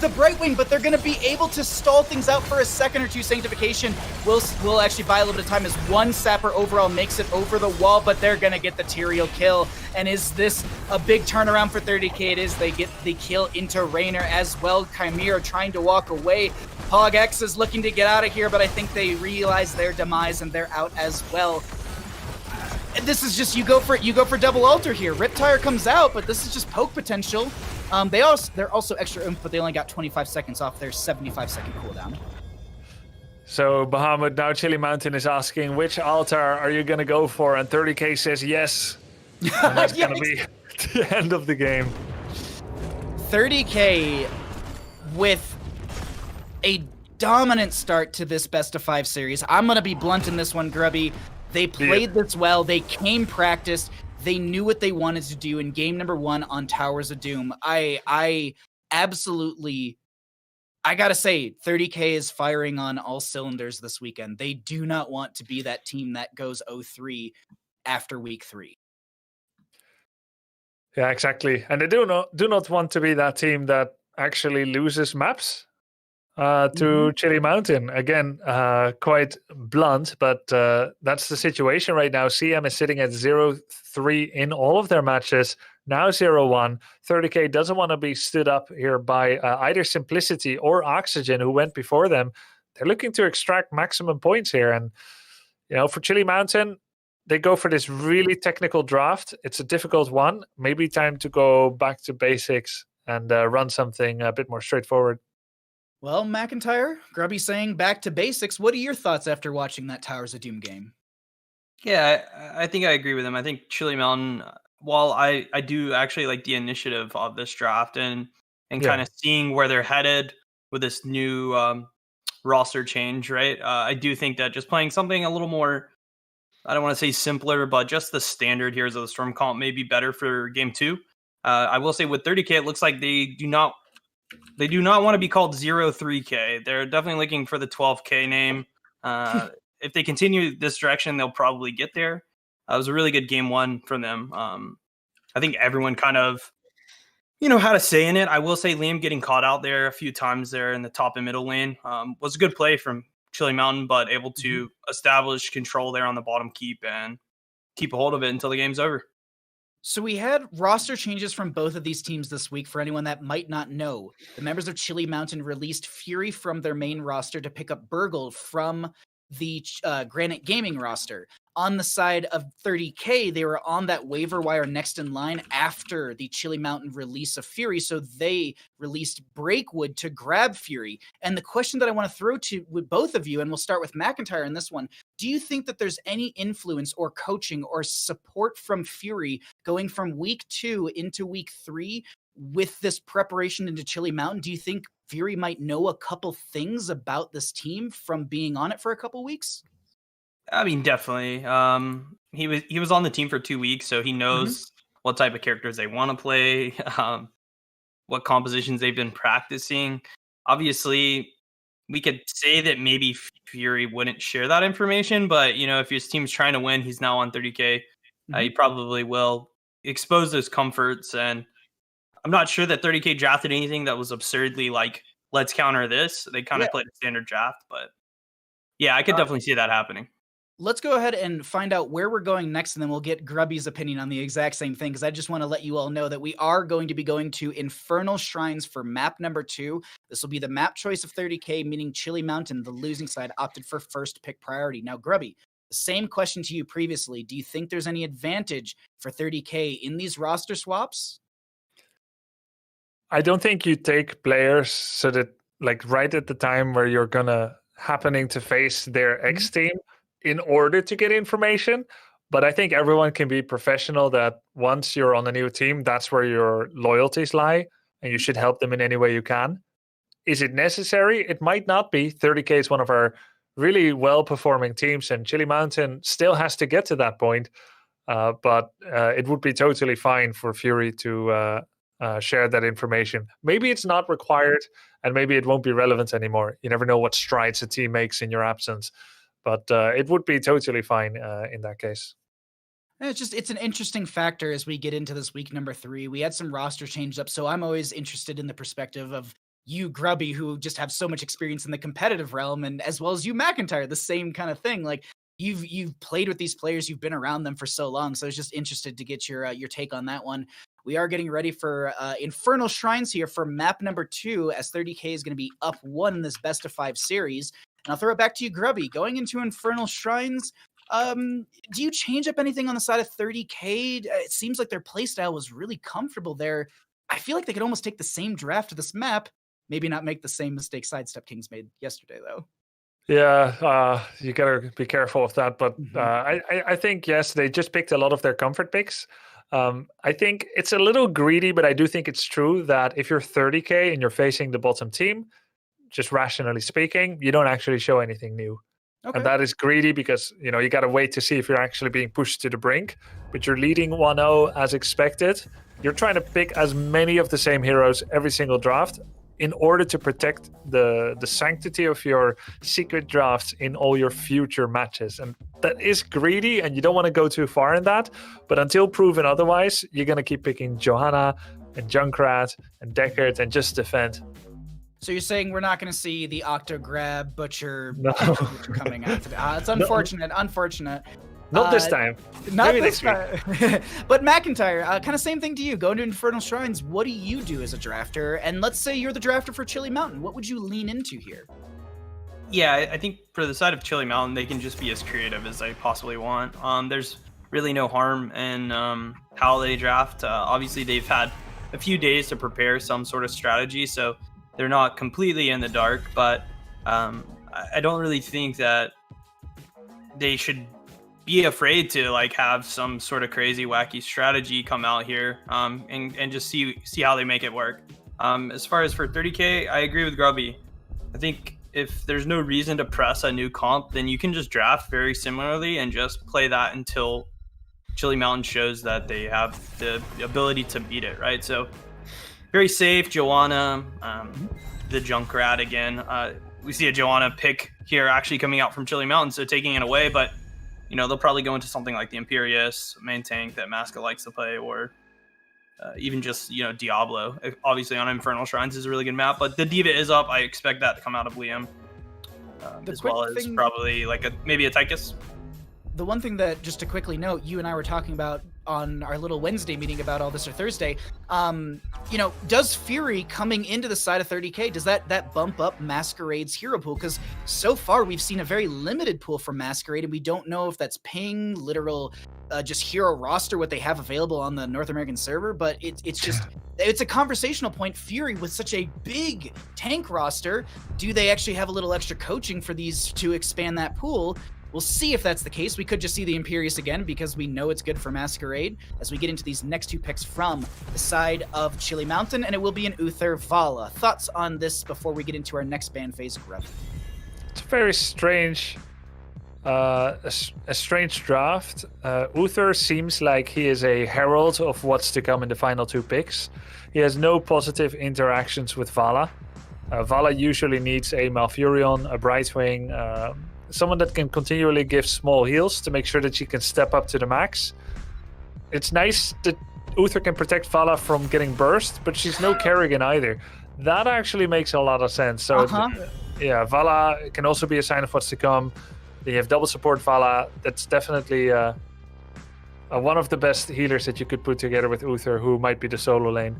the Brightwing, but they're going to be able to stall things out for a second or two. Sanctification will actually buy a little bit of time as 1 sapper overall makes it over the wall, but they're going to get the Tyrael kill. And is this a big turnaround for 30k? It is. They get the kill into Raynor as well. Chimera trying to walk away. Hog X is looking to get out of here, but I think they realize their demise and they're out as well. And this is just, you go for double altar here. Riptire comes out, but this is just poke potential. They're also extra oomph, but they only got 25 seconds off their 75-second cooldown. So Bahamut, now Chili Mountain is asking, which altar are you going to go for? And 30k says yes. And that's going to be the end of the game. 30k with a dominant start to this best of 5 series. I'm going to be blunt in this one, Grubby. They played this well. They came practiced. They knew what they wanted to do in game number 1 on Towers of Doom. I absolutely, I gotta say, 30k is firing on all cylinders this weekend. They do not want to be that team that goes 0-3 after week 3. Yeah, exactly. And they do not want to be that team that actually loses maps to Chili Mountain. Again, quite blunt, but that's the situation right now. CM is sitting at 0-3 in all of their matches, now 0-1. 30k doesn't want to be stood up here by either Simplicity or Oxygen, who went before them. They're looking to extract maximum points here. And, you know, for Chili Mountain, they go for this really technical draft. It's a difficult one. Maybe time to go back to basics and run something a bit more straightforward. Well, McIntyre, Grubby saying back to basics. What are your thoughts after watching that Towers of Doom game? Yeah, I think I agree with him. I think Chili Mountain, while I do actually like the initiative of this draft and Yeah. kind of seeing where they're headed with this new roster change, right? I do think that just playing something a little more, I don't want to say simpler, but just the standard Heroes of the Storm comp may be better for game 2. I will say with 30K, it looks like they do not want to be called 03K. They're definitely looking for the 12K name. If they continue this direction, they'll probably get there. It was a really good game 1 from them. I think everyone kind of, had a say in it. I will say Liam getting caught out there a few times there in the top and middle lane was a good play from Chili Mountain, but able to establish control there on the bottom keep and keep a hold of it until the game's over. So we had roster changes from both of these teams this week. For anyone that might not know, the members of Chili Mountain released Fury from their main roster to pick up Burgle from the Granit Gaming roster. On the side of 30K, they were on that waiver wire next in line after the Chili Mountain release of Fury, so they released Breakwood to grab Fury. And the question that I want to throw to with both of you, and we'll start with McIntyre in this one, do you think that there's any influence or coaching or support from Fury going from week 2 into week 3 with this preparation into Chili Mountain? Do you think Fury might know a couple things about this team from being on it for a couple weeks? I mean, definitely. He was on the team for 2 weeks, so he knows what type of characters they want to play, what compositions they've been practicing. Obviously, we could say that maybe Fury wouldn't share that information, but if his team's trying to win, he's now on 30K. He probably will expose those comforts, and I'm not sure that 30K drafted anything that was absurdly like, let's counter this. They kind of played a standard draft, but yeah, I could definitely see that happening. Let's go ahead and find out where we're going next, and then we'll get Grubby's opinion on the exact same thing, because I just want to let you all know that we are going to be going to Infernal Shrines for map number 2. This will be the map choice of 30K, meaning Chili Mountain, the losing side, opted for first pick priority. Now, Grubby, the same question to you previously. Do you think there's any advantage for 30K in these roster swaps? I don't think you take players so that, like, right at the time where you're gonna happening to face their ex team in order to get information. But I think everyone can be professional that once you're on a new team, that's where your loyalties lie, and you should help them in any way you can. Is it necessary? It might not be. 30K is one of our really well-performing teams, and Chili Mountain still has to get to that point. But it would be totally fine for Fury to share that information. Maybe it's not required, and maybe it won't be relevant anymore. You never know what strides a team makes in your absence. But it would be totally fine in that case. It's an interesting factor as we get into this week number 3. We had some roster change up, so I'm always interested in the perspective of you, Grubby, who just have so much experience in the competitive realm, and as well as you, McIntyre, the same kind of thing. Like you've played with these players, you've been around them for so long, so I was just interested to get your take on that one. We are getting ready for Infernal Shrines here for map number 2, as 30K is going to be up 1 in this best of 5 series. And I'll throw it back to you, Grubby. Going into Infernal Shrines, do you change up anything on the side of 30K? It seems like their playstyle was really comfortable there. I feel like they could almost take the same draft to this map, maybe not make the same mistake Sidestep Kings made yesterday, though. Yeah, you gotta be careful of that. But I think, yes, they just picked a lot of their comfort picks. I think it's a little greedy, but I do think it's true that if you're 30K and you're facing the bottom team, just rationally speaking, you don't actually show anything new. Okay. And that is greedy because, you got to wait to see if you're actually being pushed to the brink, but you're leading 1-0 as expected. You're trying to pick as many of the same heroes every single draft in order to protect the sanctity of your secret drafts in all your future matches. And that is greedy, and you don't want to go too far in that. But until proven otherwise, you're going to keep picking Johanna and Junkrat and Deckard and just defend. So you're saying we're not going to see the Octograb Butcher No. coming out today? It's unfortunate. Unfortunate. Not this time. Not Maybe this time. But McIntyre, kind of same thing to you. Going to Infernal Shrines, what do you do as a drafter? And let's say you're the drafter for Chili Mountain. What would you lean into here? Yeah, I think for the side of Chili Mountain, they can just be as creative as they possibly want. There's really no harm in how they draft. Obviously, they've had a few days to prepare some sort of strategy, so they're not completely in the dark. But I don't really think that they should be afraid to like have some sort of crazy wacky strategy come out here, and just see how they make it work. As far as for 30K, I agree with Grubby. I think if there's no reason to press a new comp, then you can just draft very similarly and just play that until Chili Mountain shows that they have the ability to beat it, right? So very safe. Joanna, the Junkrat again. We see a Joanna pick here actually coming out from Chili Mountain, so taking it away, but they'll probably go into something like the Imperious, main tank that Maska likes to play, or even just, Diablo. Obviously on Infernal Shrines is a really good map, but the Diva is up. I expect that to come out of Liam. As well as probably like maybe a Tychus. The one thing that, just to quickly note, you and I were talking about on our little Wednesday meeting about all this, or Thursday, does Fury coming into the side of 30K, does that bump up Masquerade's hero pool? Because so far we've seen a very limited pool for Masquerade, and we don't know if that's ping, literal, just hero roster, what they have available on the North American server, but it's a conversational point. Fury with such a big tank roster, do they actually have a little extra coaching for these to expand that pool? We'll see if that's the case. We could just see the Imperious again because we know it's good for Masquerade as we get into these next two picks from the side of Chili Mountain, and it will be an Uther Vala. Thoughts on this before we get into our next ban phase, Grub? It's very strange. A strange draft. Uther seems like he is a herald of what's to come in the final two picks. He has no positive interactions with Vala. Vala usually needs a Malfurion, a Brightwing, someone that can continually give small heals to make sure that she can step up to the max. It's nice that Uther can protect Vala from getting burst, but she's no Kerrigan either. That actually makes a lot of sense. So, yeah, Vala can also be a sign of what's to come. Then you have double support Vala. That's definitely one of the best healers that you could put together with Uther, who might be the solo lane.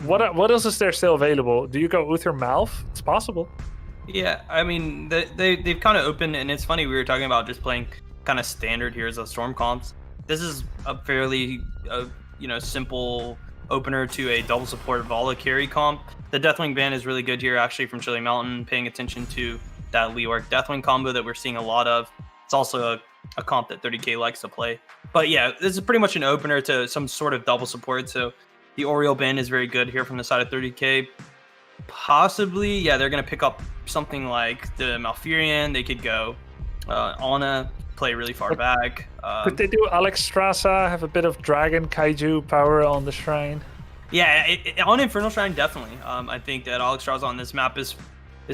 What else is there still available? Do you go Uther Malf? It's possible. Yeah, I mean, they've kind of opened, and it's funny, we were talking about just playing kind of standard Heroes of Storm comps. This is a fairly, simple opener to a double support Vala carry comp. The Deathwing ban is really good here, actually, from Chili Mountain, paying attention to that Leoric Deathwing combo that we're seeing a lot of. It's also a comp that 30K likes to play. But yeah, this is pretty much an opener to some sort of double support, so the Oriole ban is very good here from the side of 30K. Possibly, yeah, they're going to pick up something like the Malfurion. They could go Ana, play really far back. Could they do Alexstrasza, have a bit of Dragon Kaiju power on the shrine? Yeah, on Infernal Shrine, definitely. I think that Alexstrasza on this map is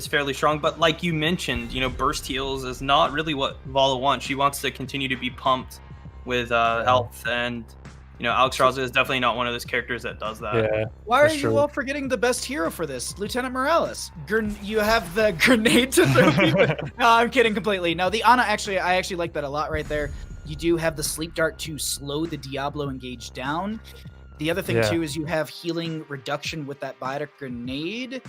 fairly strong, but like you mentioned, burst heals is not really what Vala wants. She wants to continue to be pumped with health, and Alexstrasza is definitely not one of those characters that does that. Yeah, why are you all forgetting the best hero for this, Lieutenant Morales? You have the grenade to throw people. No, I'm kidding completely. No, the Ana, I actually like that a lot right there. You do have the sleep dart to slow the Diablo engage down. The other thing too is you have healing reduction with that biotic grenade.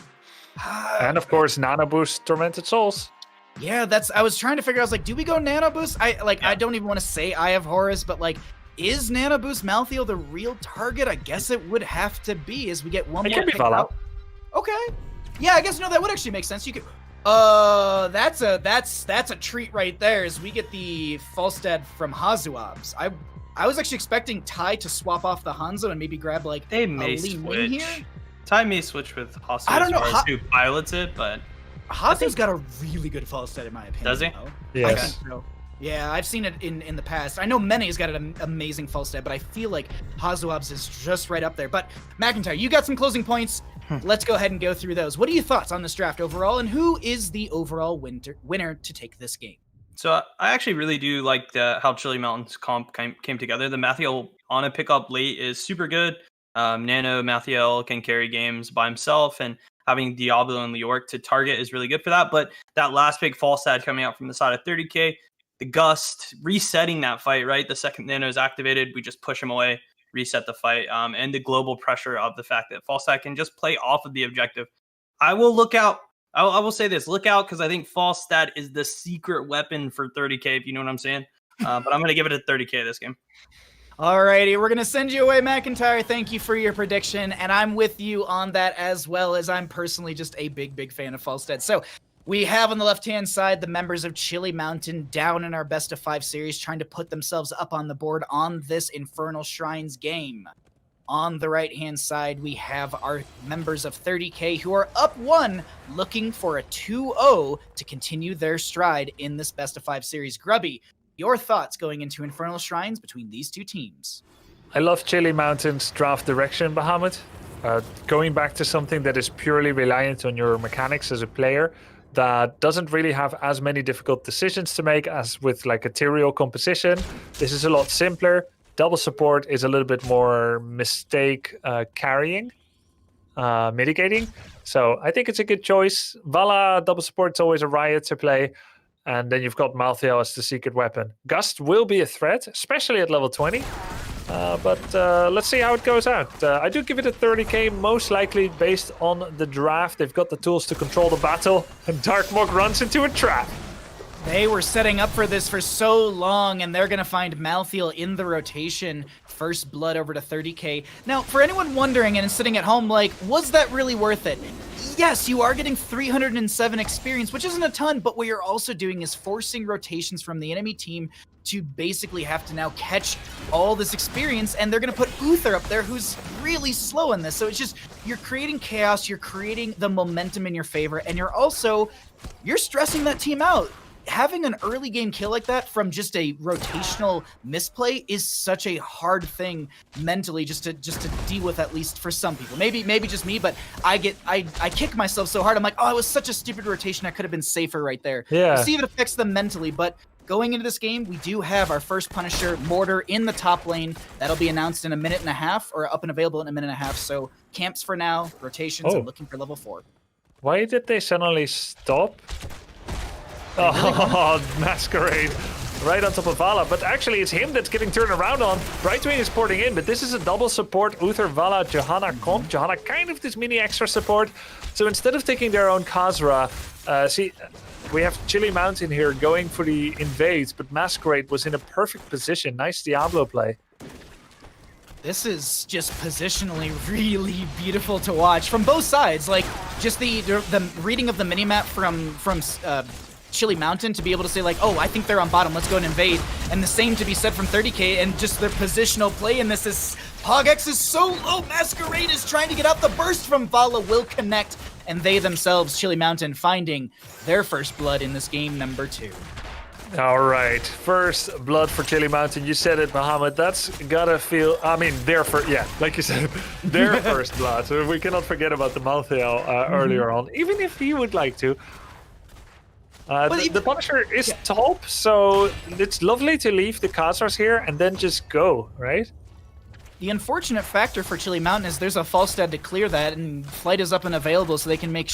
And of course, Nano Boost Tormented Souls. Yeah, I was trying to figure out, I was like, do we go Nano Boost? I don't even want to say Eye of Horus, but like, is Nano Boost Malthael the real target? I guess it would have to be, as we get one more pick up. Okay. Yeah, I guess that would actually make sense. You could that's a treat right there, as we get the Falstad from Hazuabs. I was actually expecting Ty to swap off the Hanzo and maybe grab like they may switch. Here. Ty may switch with Hazu. I don't know who pilots it, but Hazu's got a really good Falstad in my opinion. Does he? Yes. I think so. Yeah, I've seen it in the past. I know Mene's got an amazing Falstad, but I feel like Hazuab's is just right up there. But McIntyre, you got some closing points. Let's go ahead and go through those. What are your thoughts on this draft overall, and who is the overall winner to take this game? So I actually really do like how Chili Mountain's comp came together. The Mathiel Ana pickup late is super good. Nano Mathiel can carry games by himself, and having Diablo and Leoric to target is really good for that. But that last big Falstad coming out from the side of 30K, the Gust, resetting that fight, right? The second Nano is activated, we just push him away, reset the fight, and the global pressure of the fact that Falstad can just play off of the objective. I will look out. I will say this, look out, because I think Falstad is the secret weapon for 30K, if you know what I'm saying. But I'm going to give it a 30K this game. Alrighty, we're going to send you away, McIntyre. Thank you for your prediction, and I'm with you on that, as well as I'm personally just a big fan of Falstad. So We have on the left-hand side the members of Chili Mountain down in our best of 5 series trying to put themselves up on the board on this Infernal Shrines game. On the right-hand side, we have our members of 30K who are up 1, looking for a 2-0 to continue their stride in this best of 5 series. Grubby, your thoughts going into Infernal Shrines between these two teams? I love Chili Mountain's draft direction, Bahamut. Going back to something that is purely reliant on your mechanics as a player, that doesn't really have as many difficult decisions to make as with like a Tyrael composition. This is a lot simpler. Double support is a little bit more mistake carrying, mitigating. So I think it's a good choice. Vala double support is always a riot to play. And then you've got Malthael as the secret weapon. Gust will be a threat, especially at level 20. But let's see how it goes out. I do give it a 30k, most likely based on the draft. They've got the tools to control the battle, and Darkmog runs into a trap. They were setting up for this for so long, and they're going to find Malthael in the rotation. First blood over to 30k. Now, for anyone wondering and sitting at home like, was that really worth it? Yes, you are getting 307 experience, which isn't a ton, but what you're also doing is forcing rotations from the enemy team to basically have to now catch all this experience, and they're going to put Uther up there, who's really slow in this. So it's just, you're creating chaos, you're creating the momentum in your favor, and you're stressing that team out. Having an early game kill like that from just a rotational misplay is such a hard thing mentally just to deal with, at least for some people. Maybe just me, but I kick myself so hard. I'm like, oh, it was such a stupid rotation. I could have been safer right there. Yeah. We'll see if it affects them mentally, but going into this game, we do have our first Punisher, Mortar, in the top lane. That'll be announced in a minute and a half, or up and available in a minute and a half. So camps for now, rotations, I'm looking for level 4. Why did they suddenly stop? Oh, Masquerade right on top of Vala, but actually it's him that's getting turned around on. Brightwing is porting in, but this is a double support. Uther, Vala, Johanna comp. Johanna kind of this mini extra support. So instead of taking their own Khazra, see, we have Chili Mountain here going for the invades, but Masquerade was in a perfect position. Nice Diablo play. This is just positionally really beautiful to watch from both sides. Like, just the reading of the minimap from Chili Mountain to be able to say like, oh, I think they're on bottom, let's go and invade. And the same to be said from 30k, and just their positional play in this is, Hogx is so low, Masquerade is trying to get out, the burst from Vala will connect, and they themselves, Chili Mountain, finding their first blood in this game number 2. All right, first blood for Chili Mountain. You said it, Bahamut. That's gotta feel. I mean, like you said, their first blood. So we cannot forget about the Malthael earlier on, even if he would like to. The Punisher is top, so it's lovely to leave the Khazars here and then just go, right? The unfortunate factor for Chili Mountain is there's a Falstad to clear that, and Flight is up and available, so they can make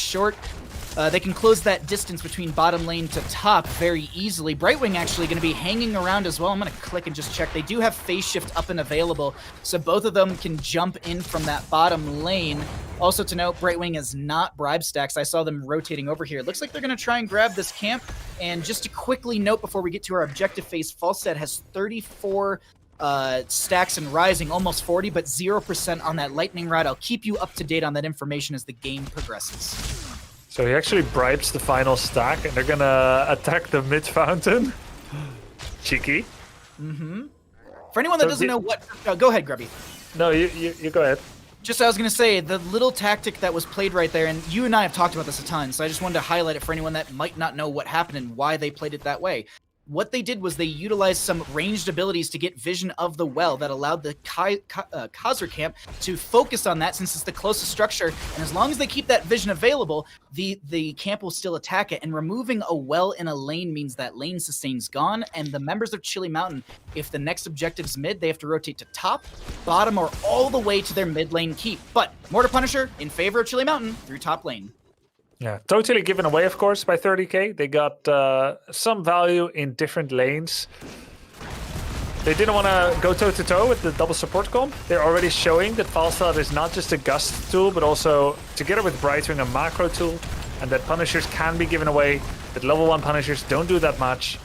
they can close that distance between bottom lane to top very easily. Brightwing actually going to be hanging around as well. I'm going to click and just check. They do have Phase Shift up and available, so both of them can jump in from that bottom lane. Also to note, Brightwing is not bribe stacks. I saw them rotating over here. Looks like they're going to try and grab this camp. And just to quickly note before we get to our objective phase, Falstad has 34 stacks and rising, almost 40, but 0% on that lightning rod. I'll keep you up to date on that information as the game progresses. So he actually bribes the final stack, and they're gonna attack the mid fountain. Cheeky. Mm-hmm. For anyone that doesn't know what... go ahead, Grubby. No, you go ahead. Just I was going to say, the little tactic that was played right there, and you and I have talked about this a ton, so I just wanted to highlight it for anyone that might not know what happened and why they played it that way. What they did was they utilized some ranged abilities to get vision of the well that allowed the Khazar camp to focus on that, since it's the closest structure, and as long as they keep that vision available, the camp will still attack it, and removing a well in a lane means that lane sustain's gone, and the members of Chili Mountain, if the next objective's mid, they have to rotate to top, bottom, or all the way to their mid lane keep. But Mortar Punisher in favor of Chili Mountain through top lane. Yeah, totally given away, of course, by 30k. They got some value in different lanes. They didn't want to go toe-to-toe with the double support comp. They're already showing that Falstad is not just a Gust tool, but also, together with Brightwing, a macro tool, and that Punishers can be given away, that level 1 Punishers don't do that much.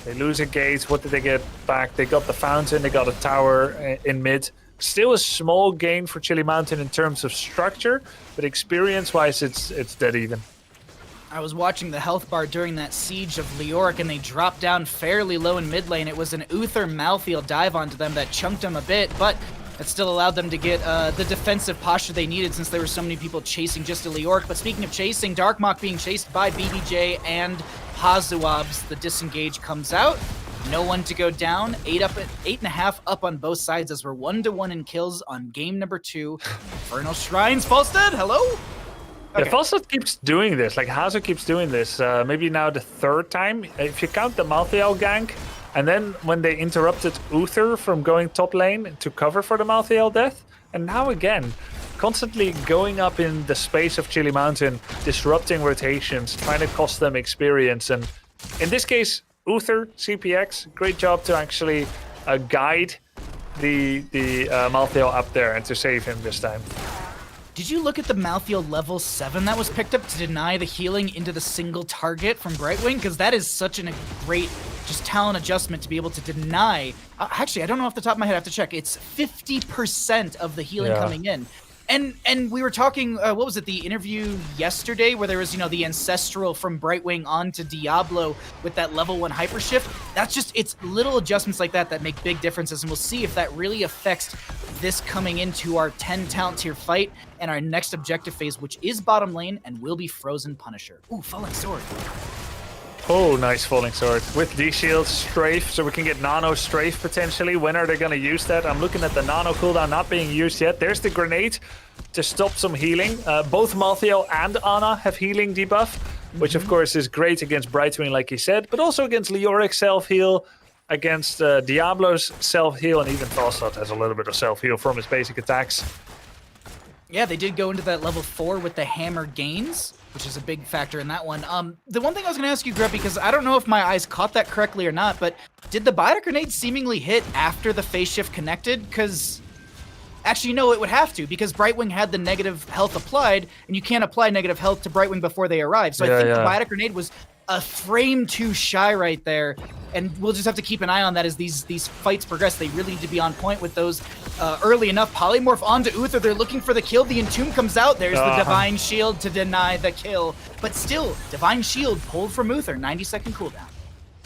They lose a gate. What did they get back? They got the fountain, they got a tower in mid. Still a small gain for Chili Mountain in terms of structure, but experience-wise, it's dead even. I was watching the health bar during that siege of Leoric, and they dropped down fairly low in mid lane. It was an Uther Malthael dive onto them that chunked them a bit, but it still allowed them to get the defensive posture they needed since there were so many people chasing just a Leoric. But speaking of chasing, Darkmok being chased by BBJ and Hazuabs. The disengage comes out. No one to go down. 8.5 up on both sides as we're 1-1 in kills on game number 2. Infernal Shrines, Falstad, hello? Okay. Okay. Yeah, Falstad keeps doing this. Like, Hazu keeps doing this. Maybe now the 3rd time. If you count the Malthael gank, and then when they interrupted Uther from going top lane to cover for the Malthael death, and now again, constantly going up in the space of Chili Mountain, disrupting rotations, trying to cost them experience. And in this case, Uther, CPX, great job to actually guide the Malthael up there and to save him this time. Did you look at the Malthael level 7 that was picked up to deny the healing into the single target from Brightwing? Because that is such a great just talent adjustment to be able to deny. Actually, I don't know off the top of my head. I have to check. It's 50% of the healing coming in. And we were talking, what was it, the interview yesterday where there was, the Ancestral from Brightwing onto Diablo with that level 1 hyper shift. That's just, it's little adjustments like that that make big differences, and we'll see if that really affects this coming into our 10 talent tier fight and our next objective phase, which is bottom lane and will be Frozen Punisher. Ooh, Falling Sword. Oh, nice Falling Sword. With D-Shield, Strafe, so we can get Nano Strafe potentially. When are they going to use that? I'm looking at the Nano cooldown not being used yet. There's the grenade to stop some healing. Both Malthael and Ana have healing debuff, which of course is great against Brightwing, like you said, but also against Leoric's self-heal, against Diablo's self-heal, and even Falstad has a little bit of self-heal from his basic attacks. Yeah, they did go into that level 4 with the hammer gains, which is a big factor in that one. The one thing I was going to ask you, Grubby, because I don't know if my eyes caught that correctly or not, but did the Biotic Grenade seemingly hit after the phase shift connected? Because actually, no, it would have to, because Brightwing had the negative health applied, and you can't apply negative health to Brightwing before they arrive. So I think the Biotic Grenade was a frame too shy right there, and we'll just have to keep an eye on that as these fights progress. They really need to be on point with those early enough. Polymorph onto Uther. They're looking for the kill. The Entomb comes out. There's the Divine Shield to deny the kill. But still, Divine Shield pulled from Uther. 90-second cooldown.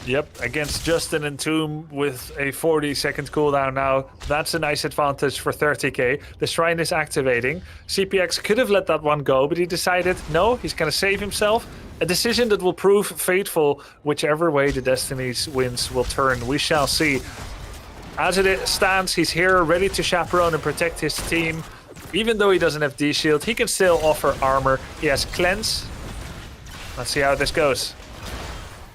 Yep, against just an Entomb with a 40-second cooldown now. That's a nice advantage for 30k. The Shrine is activating. CPX could have let that one go, but he decided, no, he's going to save himself. A decision that will prove fateful whichever way the Destiny's winds will turn. We shall see. As it stands, he's here ready to chaperone and protect his team. Even though he doesn't have D-Shield, he can still offer armor. He has Cleanse. Let's see how this goes.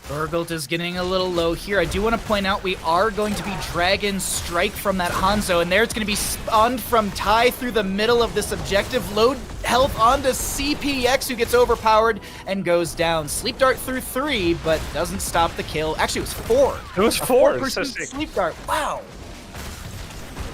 Urgult is getting a little low here. I do want to point out we are going to be Dragon Strike from that Hanzo, and there it's going to be spawned from Tai through the middle of this objective. Load health onto CPX, who gets overpowered and goes down. Sleep Dart through 3, but doesn't stop the kill. Actually, it was 4. It was 4. 4% Sleep Dart. Wow.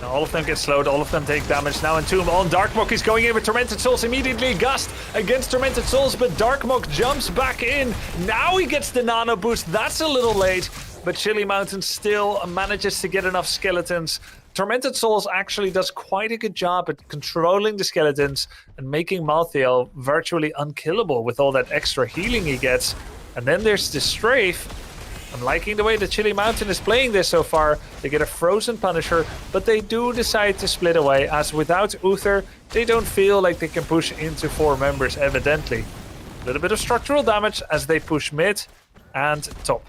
All of them get slowed, all of them take damage. Now Entomb on Darkmok is going in with Tormented Souls immediately. Gust against Tormented Souls, but Darkmok jumps back in. Now he gets the nano boost. That's a little late, but Chili Mountain still manages to get enough skeletons. Tormented Souls actually does quite a good job at controlling the skeletons and making Malthael virtually unkillable with all that extra healing he gets. And then there's the Strafe. I'm liking the way the Chili Mountain is playing this so far. They get a Frozen Punisher, but they do decide to split away, as without Uther, they don't feel like they can push into 4 members, evidently. A little bit of structural damage as they push mid and top.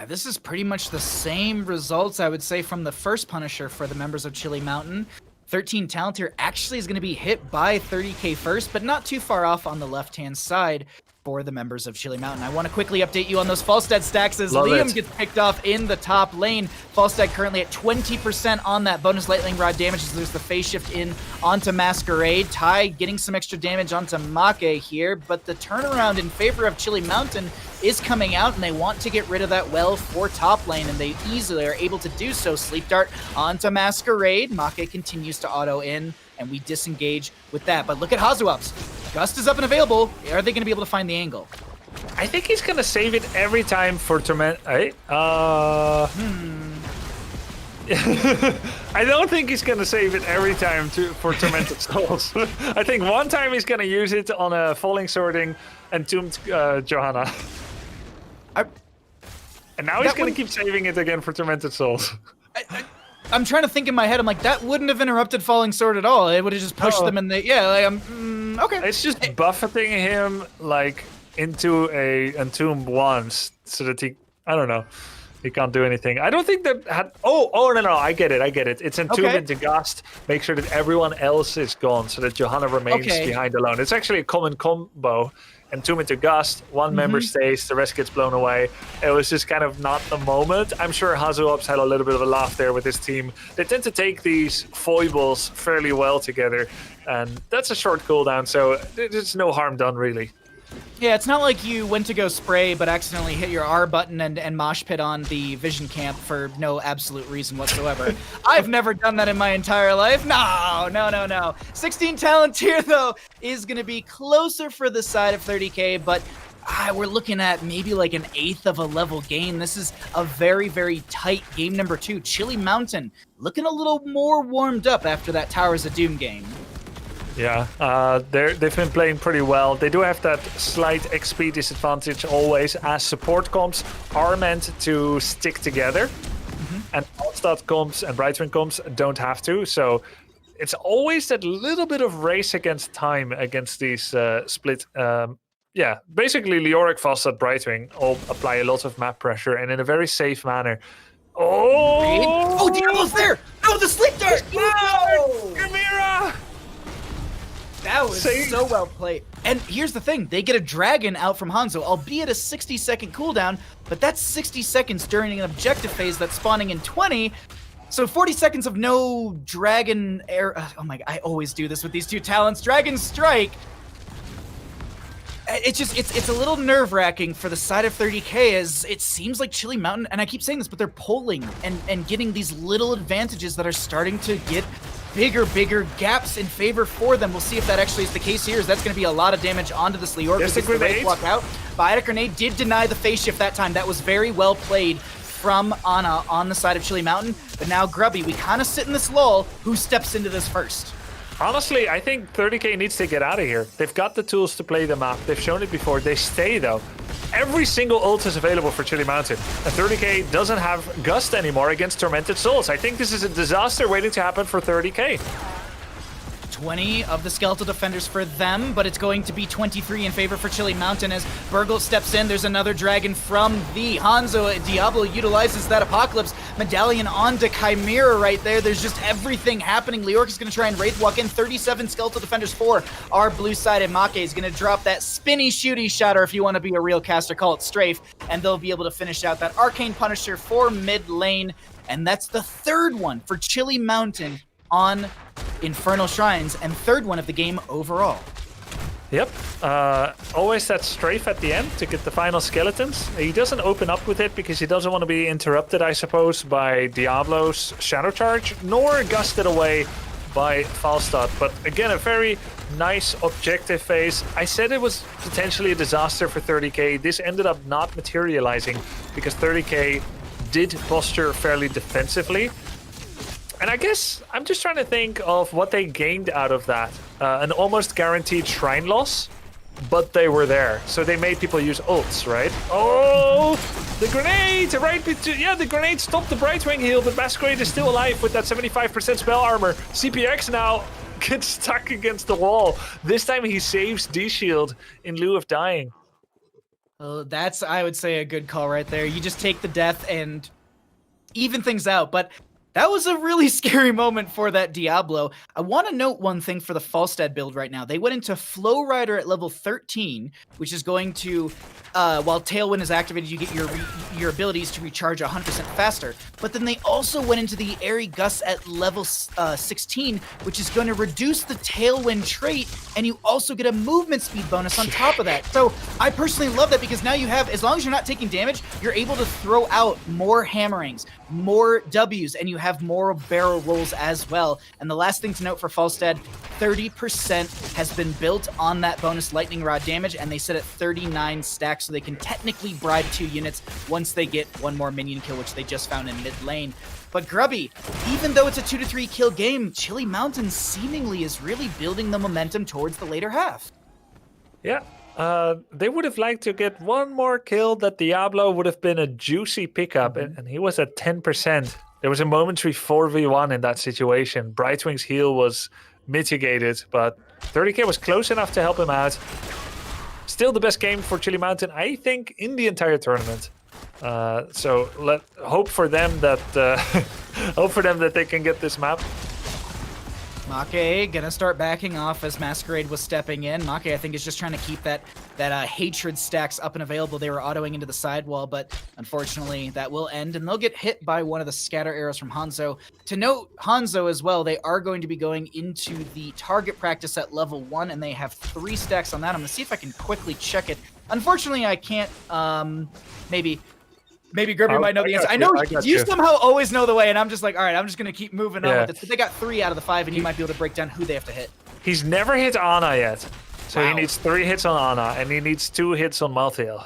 This is pretty much the same results, I would say, from the first Punisher for the members of Chili Mountain. 13 talent here actually is going to be hit by 30k first, but not too far off on the left-hand side for the members of Chili Mountain. I want to quickly update you on those Falstad stacks as Liam gets picked off in the top lane. Falstad currently at 20% on that bonus lightning rod damage as there's the phase shift in onto Masquerade. Ty getting some extra damage onto Make here, but the turnaround in favor of Chili Mountain is coming out, and they want to get rid of that well for top lane, and they easily are able to do so. Sleep Dart onto Masquerade. Make continues to auto in, and we disengage with that. But look at Hazuabs. Gust is up and available. Are they going to be able to find the angle? I think he's going to save it every time for Torment. I don't think he's going to save it every time for Tormented Souls. I think one time he's going to use it on a Falling Swording entombed Johanna. And now he's going to keep saving it again for Tormented Souls. I'm trying to think in my head. I'm like, that wouldn't have interrupted Falling Sword at all. It would have just pushed them in the... Yeah, like, okay. It's just buffeting him, like, into a entomb once so that he... I don't know. He can't do anything. I don't think that had... Oh, no, I get it. It's entomb into Gust. Make sure that everyone else is gone so that Johanna remains behind alone. It's actually a common combo. Entomb into Gust, one member stays, the rest gets blown away. It was just kind of not the moment. I'm sure Hazuops had a little bit of a laugh there with his team. They tend to take these foibles fairly well together, and that's a short cooldown, so there's no harm done, really. Yeah, it's not like you went to go spray but accidentally hit your R button and mosh pit on the vision camp for no absolute reason whatsoever. I've never done that in my entire life. No. 16 talent tier, though, is going to be closer for the side of 30k, but we're looking at maybe like an 1/8 of a level game. This is a very, very tight game number 2. Chili Mountain looking a little more warmed up after that Towers of Doom game. Yeah, they've been playing pretty well. They do have that slight XP disadvantage always, as support comps are meant to stick together, and Altstad comps and Brightwing comps don't have to. So it's always that little bit of race against time against these split. Basically Leoric, Falstad, Brightwing all apply a lot of map pressure and in a very safe manner. Oh, Diablo's there! No, the sleep dart! No! Gamera! That was so well played. And here's the thing. They get a dragon out from Hanzo, albeit a 60-second cooldown, but that's 60 seconds during an objective phase that's spawning in 20. So 40 seconds of no dragon air. Oh my God, I always do this with these two talents. Dragon Strike. It's a little nerve-wracking for the side of 30k, as it seems like Chili Mountain, and I keep saying this, but they're polling and getting these little advantages that are starting to get bigger gaps in favor for them. We'll see if that actually is the case here, as that's going to be a lot of damage onto this Leoric. There's a grenade. Walk out. Biotic Grenade did deny the phase shift that time. That was very well played from Ana on the side of Chili Mountain. But now Grubby, we kind of sit in this lull. Who steps into this first? Honestly, I think 30k needs to get out of here. They've got the tools to play the map. They've shown it before. They stay, though. Every single ult is available for Chili Mountain. And 30k doesn't have Gust anymore against Tormented Souls. I think this is a disaster waiting to happen for 30k. 20 of the Skeletal Defenders for them, but it's going to be 23 in favor for Chili Mountain as Burgle steps in. There's another dragon from the Hanzo. Diablo utilizes that Apocalypse Medallion onto Chimera right there. There's just everything happening. Leoric is going to try and Wraith Walk in. 37 Skeletal Defenders for our blue side, and Make is going to drop that spinny shooty shot, or if you want to be a real caster, call it Strafe, and they'll be able to finish out that Arcane Punisher for mid lane, and that's the third one for Chili Mountain on Infernal Shrines, and third one of the game overall. Yep, always that strafe at the end to get the final skeletons. He doesn't open up with it because he doesn't want to be interrupted, I suppose, by Diablo's Shadow Charge, nor gusted away by Falstad. But again, a very nice objective phase. I said it was potentially a disaster for 30k. This ended up not materializing because 30k did posture fairly defensively. And I guess I'm just trying to think of what they gained out of that. An almost guaranteed shrine loss, but they were there. So they made people use ults, right? Oh, the grenade! Yeah, the grenade stopped the Brightwing heal, but Masquerade is still alive with that 75% spell armor. CPX now gets stuck against the wall. This time he saves D-Shield in lieu of dying. That's, I would say, a good call right there. You just take the death and even things out, but that was a really scary moment for that Diablo. I want to note one thing for the Falstad build right now. They went into Flow Rider at level 13, which is going to, while Tailwind is activated, you get your abilities to recharge 100% faster. But then they also went into the Airy Gust at level 16, which is going to reduce the Tailwind trait, and you also get a movement speed bonus on top of that. So I personally love that because now you have, as long as you're not taking damage, you're able to throw out more hammerings, more W's, and you have more barrel rolls as well. And the last thing to note for Falstad, 30% has been built on that bonus lightning rod damage, and they sit at 39 stacks, so they can technically bribe 2 units once they get one more minion kill, which they just found in mid lane. But Grubby, even though it's a 2 to 3 kill game, Chili Mountain seemingly is really building the momentum towards the later half. Yeah, They would have liked to get one more kill. That Diablo would have been a juicy pickup, and he was at 10%. There was a momentary 4v1 in that situation. Brightwing's heal was mitigated, but 30k was close enough to help him out. Still the best game for Chili Mountain, I think, in the entire tournament. So hope for them that they can get this map. Make gonna start backing off as Masquerade was stepping in. Make, I think, is just trying to keep that hatred stacks up and available. They were autoing into the sidewall, but unfortunately that will end, and they'll get hit by one of the scatter arrows from Hanzo. To note, Hanzo as well, they are going to be going into the target practice at level 1, and they have 3 stacks on that. I'm gonna see if I can quickly check it. Unfortunately, I can't. Maybe Grubby might know the answer. I know you somehow always know the way, and I'm just like, all right, I'm just going to keep moving on with it. But they got 3 out of the 5, and you might be able to break down who they have to hit. He's never hit Ana yet. So he needs 3 hits on Ana, and he needs 2 hits on Malthael.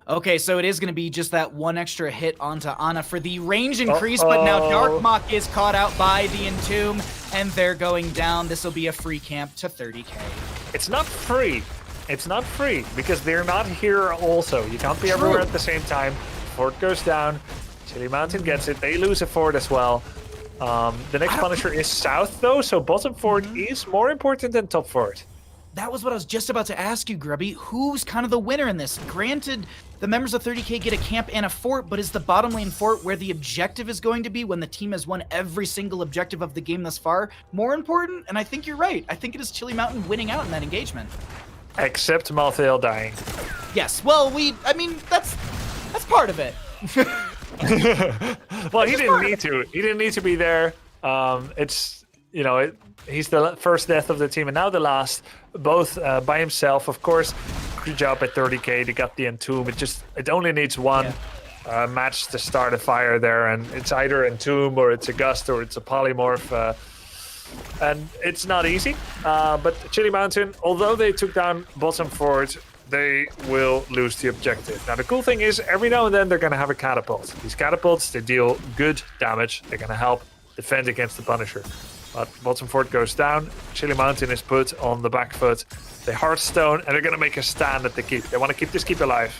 Okay, so it is going to be just that 1 extra hit onto Ana for the range increase, but now Darkmok is caught out by the Entomb, and they're going down. This will be a free camp to 30k. It's not free. It's not free, because they're not here also. You can't be everywhere at the same time. Fort goes down. Chili Mountain gets it. They lose a fort as well. The next Punisher is south, though, so bottom fort is more important than top fort. That was what I was just about to ask you, Grubby. Who's kind of the winner in this? Granted, the members of 30k get a camp and a fort, but is the bottom lane fort where the objective is going to be when the team has won every single objective of the game thus far more important? And I think you're right. I think it is Chili Mountain winning out in that engagement. Except Malthael dying. Yes, well, I mean, that's part of it. Well, he didn't need to. He didn't need to be there. He's the first death of the team, and now the last, both by himself. Of course, good job at 30k. They got the Entomb. It only needs one match to start a fire there, and it's either Entomb or it's a Gust or it's a Polymorph. And it's not easy, but Chili Mountain, although they took down bottom fort, they will lose the objective. Now, the cool thing is, every now and then they're going to have a catapult. These catapults, they deal good damage. They're going to help defend against the Punisher. But bottom fort goes down. Chili Mountain is put on the back foot. They Hearthstone, and they're going to make a stand at the keep. They want to keep this keep alive.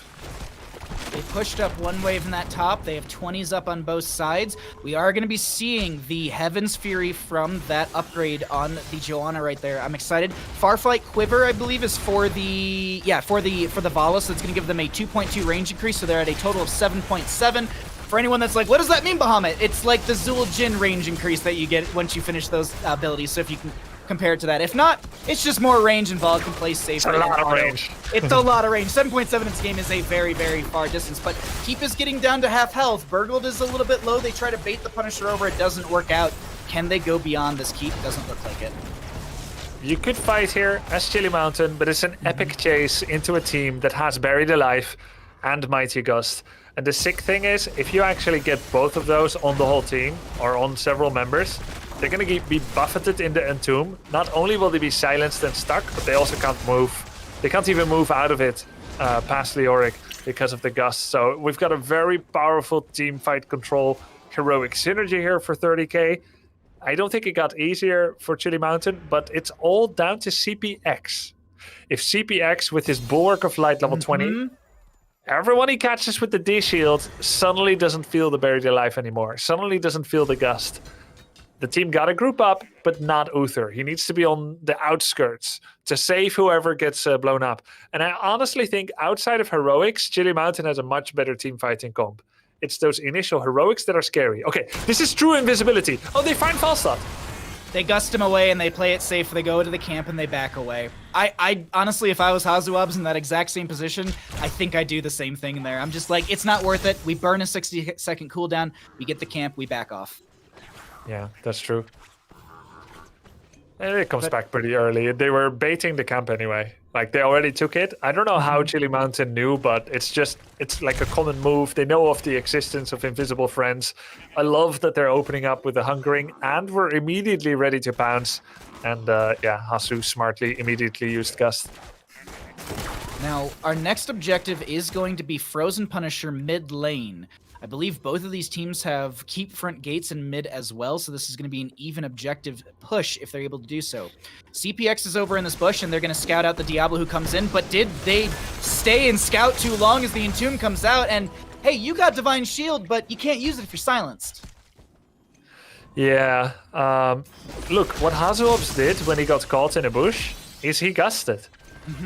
They pushed up one wave in that top. They have 20s up on both sides. We are going to be seeing the Heaven's Fury from that upgrade on the Joanna right there. I'm excited. Farflight Quiver, I believe, is for the Valis. So it's going to give them a 2.2 range increase. So they're at a total of 7.7. For anyone that's like, what does that mean, Bahamut? It's like the Zul Jin range increase that you get once you finish those abilities. So if you can compare it to that. If not, it's just more range and Vol can play safer. It's a lot of range. It's a lot of range. 7.7 in this game is a very, very far distance, but Keep is getting down to half health. Burgled is a little bit low. They try to bait the Punisher over. It doesn't work out. Can they go beyond this Keep? Doesn't look like it. You could fight here as Chili Mountain, but it's an epic chase into a team that has Buried Alive and Mighty Gust. And the sick thing is, if you actually get both of those on the whole team or on several members, they're going to be buffeted in the Entomb. Not only will they be silenced and stuck, but they also can't move. They can't even move out of it past Leoric because of the Gust. So we've got a very powerful team fight control heroic synergy here for 30k. I don't think it got easier for Chili Mountain, but it's all down to CPX. If CPX with his Bulwark of Light level 20, everyone he catches with the D-Shield suddenly doesn't feel the Buried Alive anymore, suddenly doesn't feel the Gust. The team got to group up, but not Uther. He needs to be on the outskirts to save whoever gets blown up. And I honestly think outside of Heroics, Chili Mountain has a much better team fighting comp. It's those initial Heroics that are scary. Okay, this is true invisibility. Oh, they find Falstad. They gust him away and they play it safe. They go to the camp and they back away. I honestly, if I was Hazuabs in that exact same position, I think I'd do the same thing there. I'm just like, it's not worth it. We burn a 60-second cooldown. We get the camp. We back off. Yeah, that's true. And it comes back pretty early. They were baiting the camp anyway. Like, they already took it. I don't know how Chili Mountain knew, but it's like a common move. They know of the existence of invisible friends. I love that they're opening up with the Hungering, and we're immediately ready to pounce. And Hasu smartly immediately used Gust. Now, our next objective is going to be Frozen Punisher mid lane. I believe both of these teams have keep front gates in mid as well, so this is going to be an even objective push if they're able to do so. CPX is over in this bush, and they're going to scout out the Diablo who comes in, but did they stay and scout too long as the Entomb comes out? And hey, you got Divine Shield, but you can't use it if you're silenced. Yeah. Look, what HeroesHearth did when he got caught in a bush is he gusted.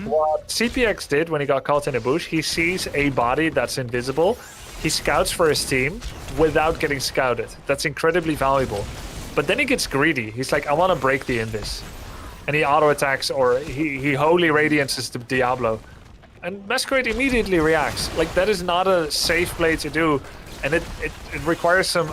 What CPX did when he got caught in a bush, he sees a body that's invisible. He scouts for his team without getting scouted. That's incredibly valuable. But then he gets greedy. He's like, I want to break the invis. And he auto-attacks, or he holy radiances the Diablo. And Masquerade immediately reacts. Like, that is not a safe play to do. And it requires some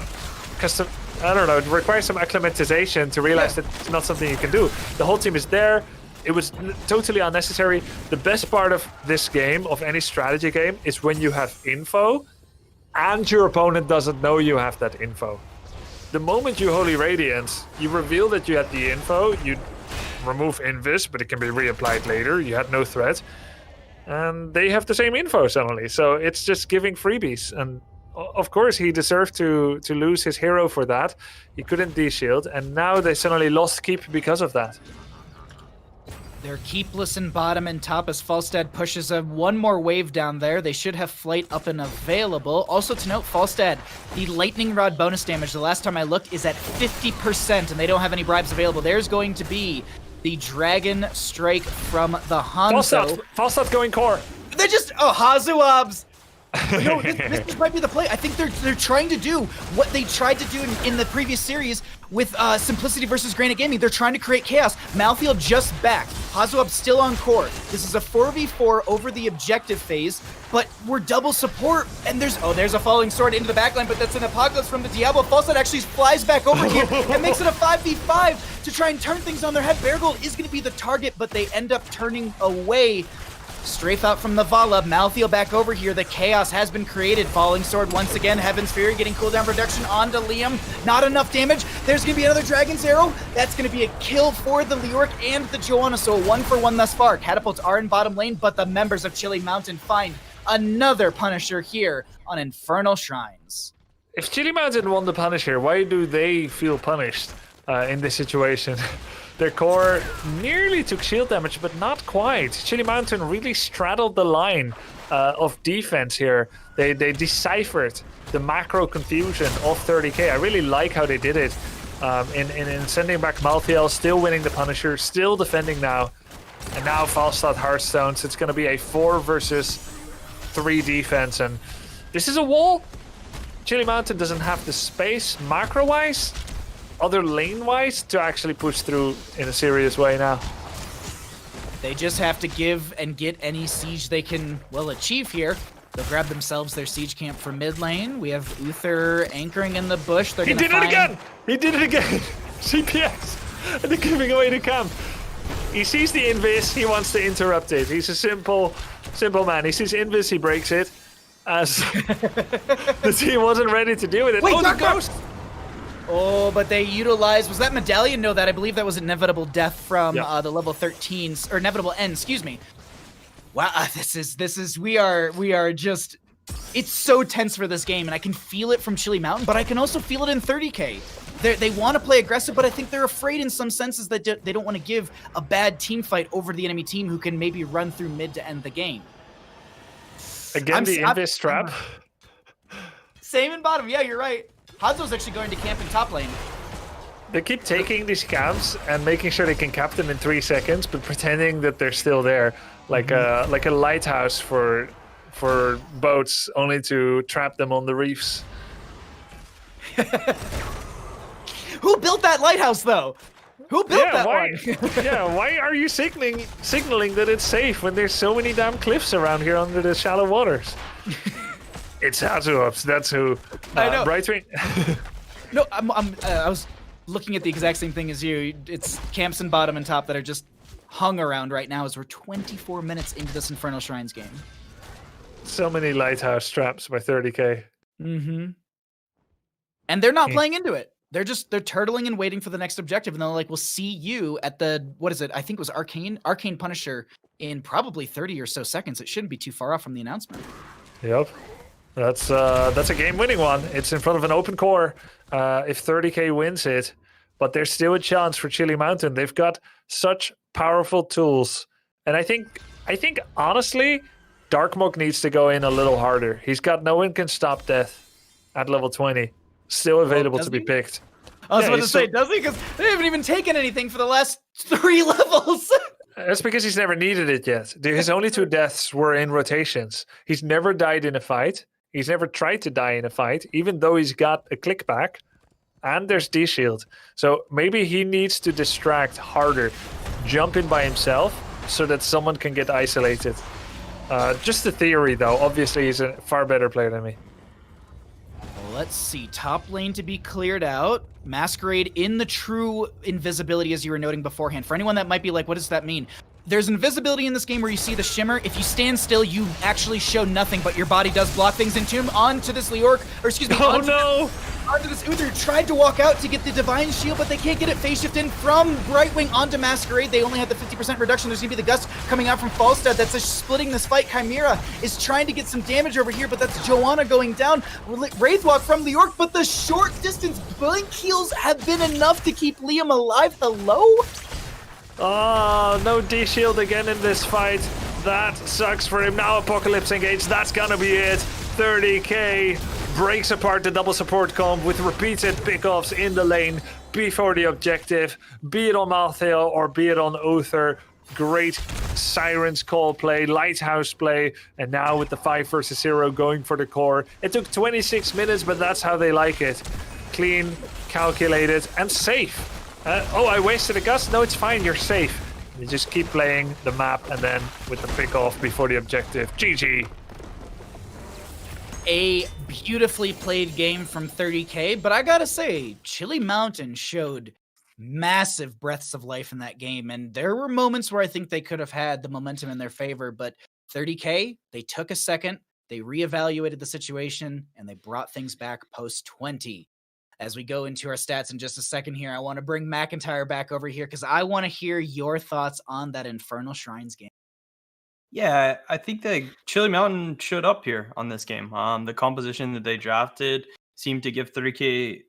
custom... I don't know, it requires some acclimatization to realize that it's not something you can do. The whole team is there. It was totally unnecessary. The best part of this game, of any strategy game, is when you have info and your opponent doesn't know you have that info. The moment you Holy Radiance, you reveal that you had the info, you remove Invis, but it can be reapplied later, you had no threat, and they have the same info suddenly. So it's just giving freebies. And of course, he deserved to lose his hero for that. He couldn't de-shield, and now they suddenly lost keep because of that. They're keepless in bottom and top as Falstad pushes one more wave down there. They should have flight up and available. Also to note, Falstad, the lightning rod bonus damage, the last time I looked, is at 50%, and they don't have any bribes available. There's going to be the Dragon Strike from the Hanzo. Falstad going core. They're just, Hazuabs! No, this might be the play. I think they're trying to do what they tried to do in the previous series with Simplicity versus Granit Gaming. They're trying to create chaos. Malfield just back. Hazuab still on core. This is a 4v4 over the objective phase, but we're double support, and there's a falling sword into the backline, but that's an Apocalypse from the Diablo. Falstad actually flies back over here and makes it a 5v5 to try and turn things on their head. Beargold is going to be the target, but they end up turning away. Strafe out from the Vala. Malfield back over here. The chaos has been created. Falling sword once again. Heaven's Fury getting cooldown reduction onto Liam. Not enough damage. There's going to be another Dragon's Arrow. That's going to be a kill for the Leoric and the Joanna. So 1-for-1 thus far. Catapults are in bottom lane, but the members of Chili Mountain find another Punisher here on Infernal Shrines. If Chili Mountain won the Punisher, why do they feel punished in this situation? Their core nearly took shield damage, but not quite. Chili Mountain really straddled the line of defense here. They deciphered the macro confusion of 30k. I really like how they did it in sending back Malfiel, still winning the Punisher, still defending now. And now Falstad Hearthstones. It's going to be a 4 versus 3 defense. And this is a wall. Chili Mountain doesn't have the space macro-wise, other lane-wise, to actually push through in a serious way now. They just have to give and get any siege they can, achieve here. They'll grab themselves their siege camp for mid lane. We have Uther anchoring in the bush. He did it again! He did it again! CPX! And they're giving away the camp. He sees the invis, he wants to interrupt it. He's a simple man. He sees invis, he breaks it. As the team wasn't ready to deal with it. Wait, the ghost! Oh, but they utilized, was that Medallion? No, I believe that was Inevitable Death from the level 13, or Inevitable End, excuse me. Wow, we are just, it's so tense for this game, and I can feel it from Chili Mountain, but I can also feel it in 30k. They want to play aggressive, but I think they're afraid in some senses that they don't want to give a bad team fight over to the enemy team who can maybe run through mid to end the game. Again, the invis trap. Same in bottom, yeah, you're right. Hanzo's actually going to camp in top lane. They keep taking these camps and making sure they can cap them in 3 seconds, but pretending that they're still there, like a lighthouse for boats, only to trap them on the reefs. Who built that lighthouse, though? Who built that one? Why are you signaling that it's safe when there's so many damn cliffs around here under the shallow waters? It's HeroesHearth. That's who. I know. Brightwing. No, I was looking at the exact same thing as you. It's camps in bottom and top that are just hung around right now as we're 24 minutes into this Infernal Shrines game. So many lighthouse traps by 30k. Mm-hmm. And they're not playing into it. They're turtling and waiting for the next objective, and they're like, we'll see you at the, what is it? I think it was Arcane Punisher in probably 30 or so seconds. It shouldn't be too far off from the announcement. Yep. That's a game-winning one. It's in front of an open core. If 30k wins it, but there's still a chance for Chili Mountain. They've got such powerful tools, and I think honestly, Darkmog needs to go in a little harder. He's got No One Can Stop Death at level 20, still available to be picked. I was about to say, does he? Because they haven't even taken anything for the last 3 levels. That's because he's never needed it yet. His only 2 deaths were in rotations. He's never died in a fight. He's never tried to die in a fight, even though he's got a click back. And there's D-Shield. So maybe he needs to distract harder, jump in by himself, so that someone can get isolated. Just a theory, though. Obviously, he's a far better player than me. Well, let's see. Top lane to be cleared out. Masquerade in the true invisibility, as you were noting beforehand. For anyone that might be like, what does that mean? There's invisibility in this game where you see the shimmer. If you stand still, you actually show nothing, but your body does block things. Entomb onto this Leorc, or excuse me, onto this Uther. Tried to walk out to get the Divine Shield, but they can't get it phase shift in from Brightwing onto Masquerade. They only have the 50% reduction. There's gonna be the Gust coming out from Falstad. That's just splitting this fight. Chimera is trying to get some damage over here, but that's Joanna going down. Wraithwalk from Leorc, but the short distance blink heals have been enough to keep Liam alive. Hello? Oh, no D-Shield again in this fight. That sucks for him. Now Apocalypse Engage, that's gonna be it. 30k breaks apart the double support comp with repeated pickoffs in the lane before the objective, be it on Malthael or be it on Uther. Great Siren's Call play, Lighthouse play, and now with the 5 versus 0 going for the core. It took 26 minutes, but that's how they like it. Clean, calculated, and safe. Oh, I wasted a Gust? No, it's fine, you're safe. You just keep playing the map and then with the pick off before the objective. GG. A beautifully played game from 30k, but I gotta say, Chili Mountain showed massive breaths of life in that game, and there were moments where I think they could have had the momentum in their favor, but 30k, they took a second, they reevaluated the situation, and they brought things back post 20. As we go into our stats in just a second here, I want to bring McIntyre back over here because I want to hear your thoughts on that Infernal Shrines game. Yeah, I think that Chili Mountain showed up here on this game. The composition that they drafted seemed to give 30k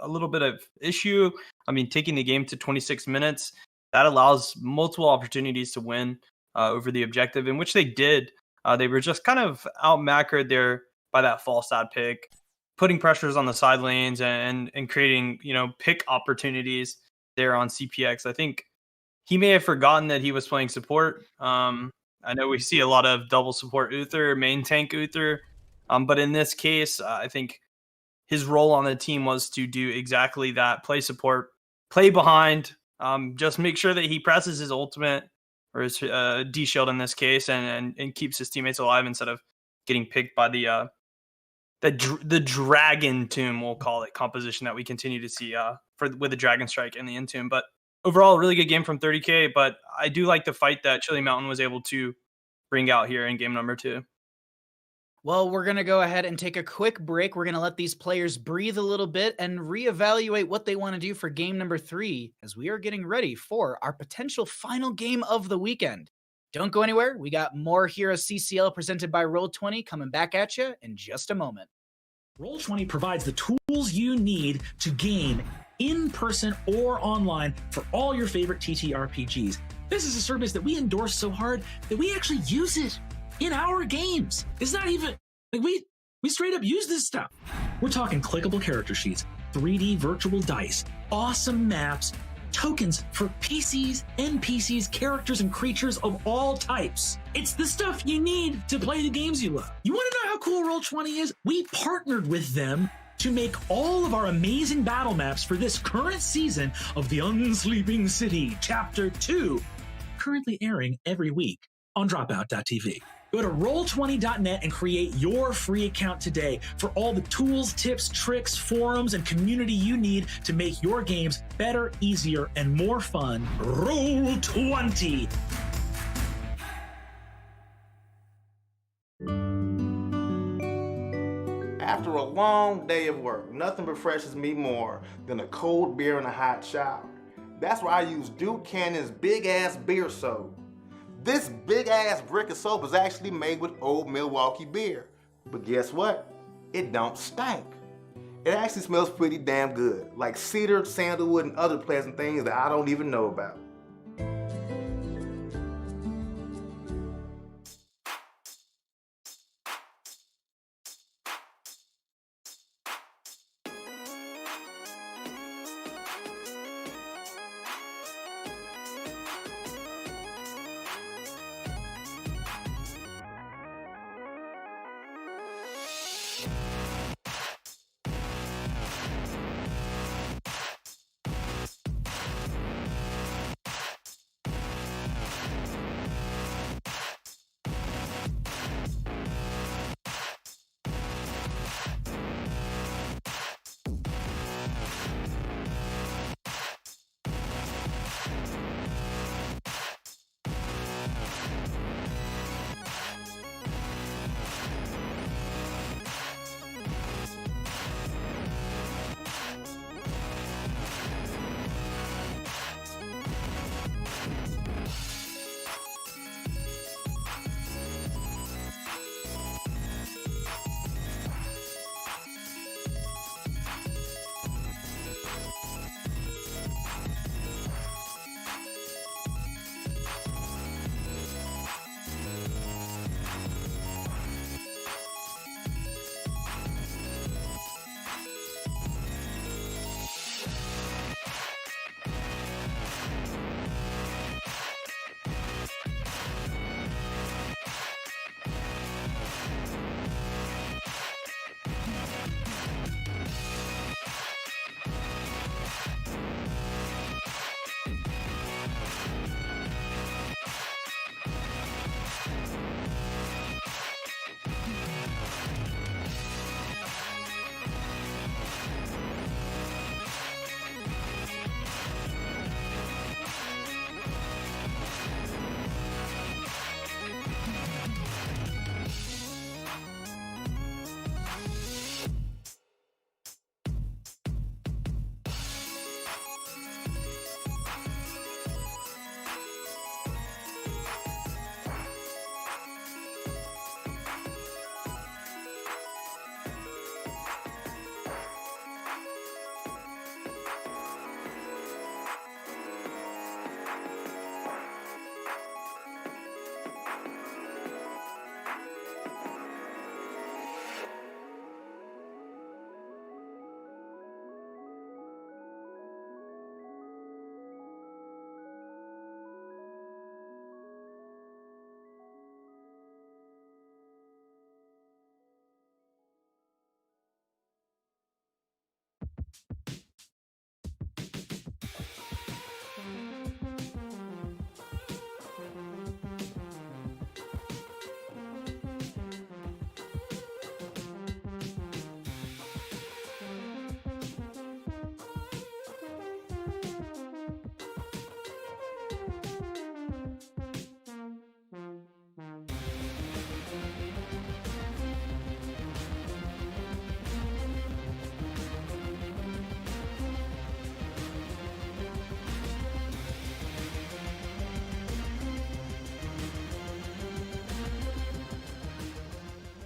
a little bit of issue. I mean, taking the game to 26 minutes, that allows multiple opportunities to win over the objective, in which they did. They were just kind of out-macroed there by that false ad pick, putting pressures on the side lanes and creating, pick opportunities there on CPX. I think he may have forgotten that he was playing support. I know we see a lot of double support Uther, main tank Uther, but in this case, I think his role on the team was to do exactly that: play support, play behind, just make sure that he presses his ultimate or his D shield in this case, and keeps his teammates alive instead of getting picked by the Dragon Tomb, we'll call it, composition that we continue to see with the Dragon Strike and the Entomb. But overall, a really good game from 30k, but I do like the fight that Chili Mountain was able to bring out here in game number 2. Well, we're going to go ahead and take a quick break. We're going to let these players breathe a little bit and reevaluate what they want to do for game number 3, as we are getting ready for our potential final game of the weekend. Don't go anywhere. We got more HeroesCCL presented by Roll20 coming back at you in just a moment. Roll20 provides the tools you need to game in person or online for all your favorite TTRPGs. This is a service that we endorse so hard that we actually use it in our games. It's not even like we straight up use this stuff. We're talking clickable character sheets, 3D virtual dice, awesome maps, tokens for PCs, NPCs, characters, and creatures of all types. It's the stuff you need to play the games you love. You want to know how cool Roll20 is? We partnered with them to make all of our amazing battle maps for this current season of The Unsleeping City Chapter 2, currently airing every week on Dropout.tv. Go to roll20.net and create your free account today for all the tools, tips, tricks, forums, and community you need to make your games better, easier, and more fun. Roll20! After a long day of work, nothing refreshes me more than a cold beer and a hot shower. That's why I use Duke Cannon's big-ass beer soap. This big-ass brick of soap is actually made with old Milwaukee beer. But guess what? It don't stink. It actually smells pretty damn good, like cedar, sandalwood, and other pleasant things that I don't even know about.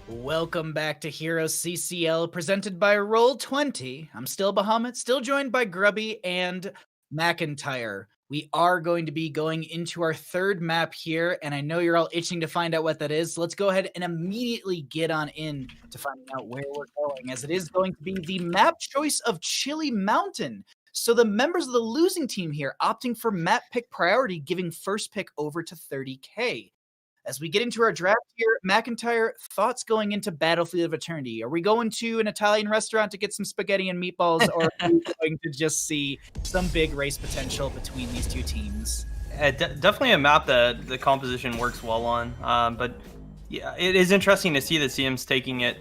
Welcome back to HeroesCCL, presented by Roll20. I'm still Bahamut, still joined by Grubby and McIntyre. We are going to be going into our third map here, and I know you're all itching to find out what that is. So let's go ahead and immediately get on in to finding out where we're going, as it is going to be the map choice of Chili Mountain. So the members of the losing team here opting for map pick priority, giving first pick over to 30K. As we get into our draft here, McIntyre, thoughts going into Battlefield of Eternity? Are we going to an Italian restaurant to get some spaghetti and meatballs, or are we going to just see some big race potential between these two teams? Definitely a map that the composition works well on. But yeah, it is interesting to see that CM's taking it,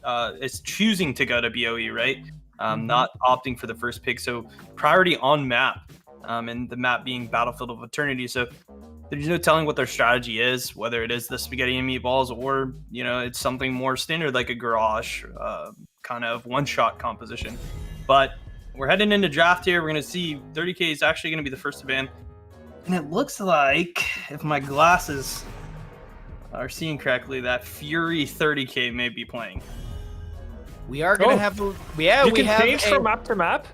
it's choosing to go to BOE, right? Not opting for the first pick. So priority on map, and the map being Battlefield of Eternity. So there's no telling what their strategy is, whether it is the spaghetti and meatballs or, you know, it's something more standard like a garage kind of one-shot composition. But we're heading into draft here. We're going to see 30K is actually going to be the first to ban. And it looks like, if my glasses are seeing correctly, that Fury 30K may be playing. We are going to have... Yeah, you we can have change from map to map?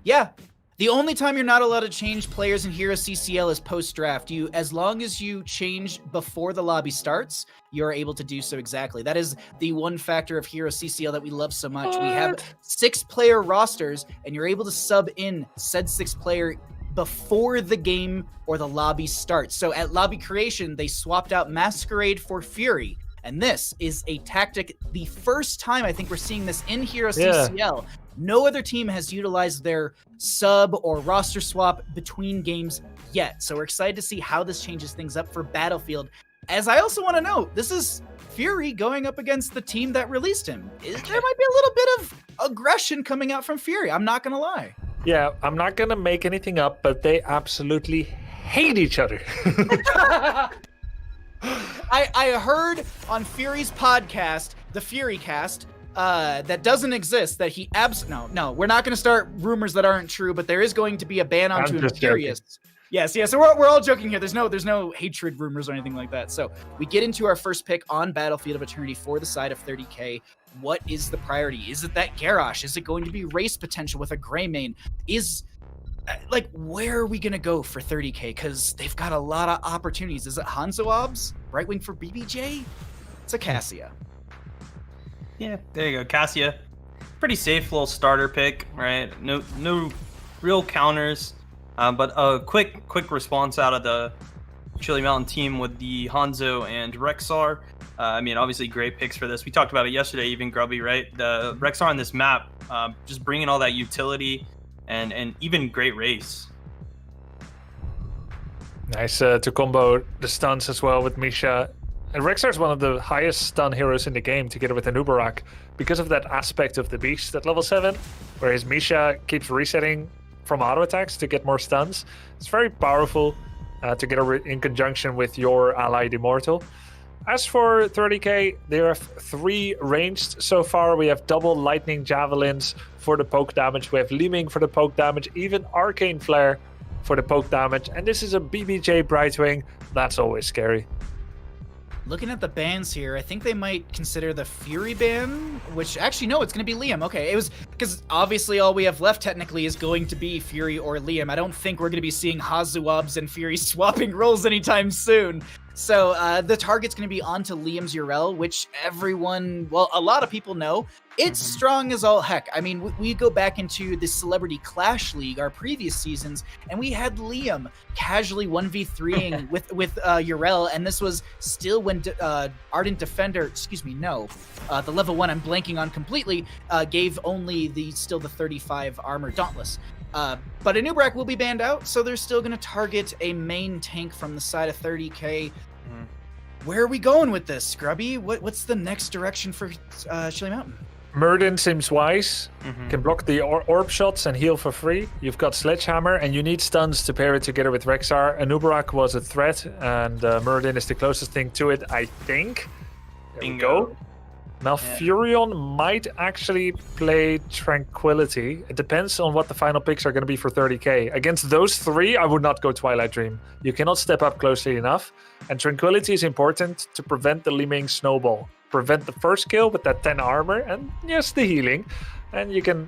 Yeah. The only time you're not allowed to change players in HeroesCCL is post-draft. As long as you change before the lobby starts, you're able to do so exactly. That is the one factor of HeroesCCL that we love so much. What? We have 6-player rosters, and you're able to sub in said 6-player before the game or the lobby starts. So at lobby creation, they swapped out Masquerade for Fury. And this is a tactic, the first time I think we're seeing this in HeroesCCL. Yeah. No other team has utilized their sub or roster swap between games yet. So we're excited to see how this changes things up for Battlefield. As I also want to note, this is Fury going up against the team that released him. There might be a little bit of aggression coming out from Fury. I'm not going to lie. Yeah, I'm not going to make anything up, but they absolutely hate each other. I heard on Fury's podcast, the Furycast, that doesn't exist, that he no, we're not going to start rumors that aren't true, but there is going to be a ban on Too Furious. Yes, so we're all joking here. There's no hatred rumors or anything like that. So we get into our first pick on Battlefield of Eternity for the side of 30K. What is the priority? Is it that Garrosh? Is it going to be race potential with a Greymane? Where are we going to go for 30K? Because they've got a lot of opportunities. Is it Hanzo Obs? Right wing for BBJ? It's a Cassia. Yeah, there you go. Cassia. Pretty safe little starter pick, right? No real counters. But a quick response out of the Chili Mountain team with the Hanzo and Rexar. Obviously great picks for this. We talked about it yesterday, even Grubby, right? The Rexar on this map, just bringing all that utility and even great race. Nice to combo the stuns as well with Misha. And Rexar is one of the highest stun heroes in the game, together with Anubarak, because of that aspect of the beast at level 7, where his Misha keeps resetting from auto attacks to get more stuns. It's very powerful together in conjunction with your allied Immortal. As for 30K, they have 3 ranged so far. We have double lightning javelins for the poke damage. We have Liming for the poke damage, even Arcane Flare for the poke damage. And this is a BBJ Brightwing. That's always scary. Looking at the bans here, I think they might consider the Fury ban, which actually, no, it's going to be Liam. Okay, it was because obviously all we have left technically is going to be Fury or Liam. I don't think we're going to be seeing Hazuabs and Fury swapping roles anytime soon. So the target's going to be onto Liam's Urel, which a lot of people know. It's strong as all heck. I mean, we go back into the Celebrity Clash League, our previous seasons, and we had Liam casually 1v3ing with Urel, and this was still when Ardent Defender, the level 1 I'm blanking on completely, gave only the 35 armor Dauntless. But Anubarak will be banned out, so they're still going to target a main tank from the side of 30K. Where are we going with this, Grubby? What's the next direction for Chili Mountain? Murden seems wise, can block the orb shots and heal for free. You've got Sledgehammer, and you need stuns to pair it together with Rexar. Anubarak was a threat, and Murden is the closest thing to it, I think. There we go. Now, Furion might actually play Tranquility. It depends on what the final picks are going to be for 30K. Against those 3, I would not go Twilight Dream. You cannot step up closely enough. And Tranquility is important to prevent the Liming snowball. Prevent the first kill with that 10 armor and, yes, the healing. And you can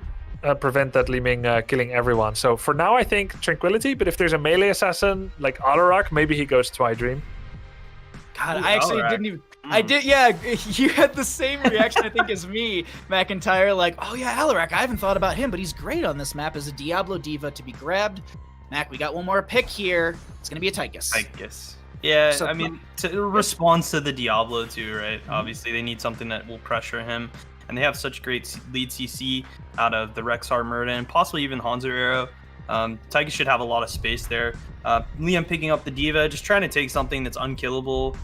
prevent that Liming killing everyone. So for now, I think Tranquility. But if there's a melee assassin like Alarak, maybe he goes Twilight Dream. God, I actually didn't even... I did, yeah. You had the same reaction, I think, as me, McIntyre. Like, oh yeah, Alarak. I haven't thought about him, but he's great on this map as a Diablo Diva to be grabbed. Mac, we got one more pick here. It's gonna be a Tychus. Tychus. Yeah, so, to response to the Diablo too, right? Obviously, they need something that will pressure him, and they have such great lead CC out of the Rexar Murden and possibly even Hanzo Arrow. Tychus should have a lot of space there. Liam picking up the Diva, just trying to take something that's unkillable.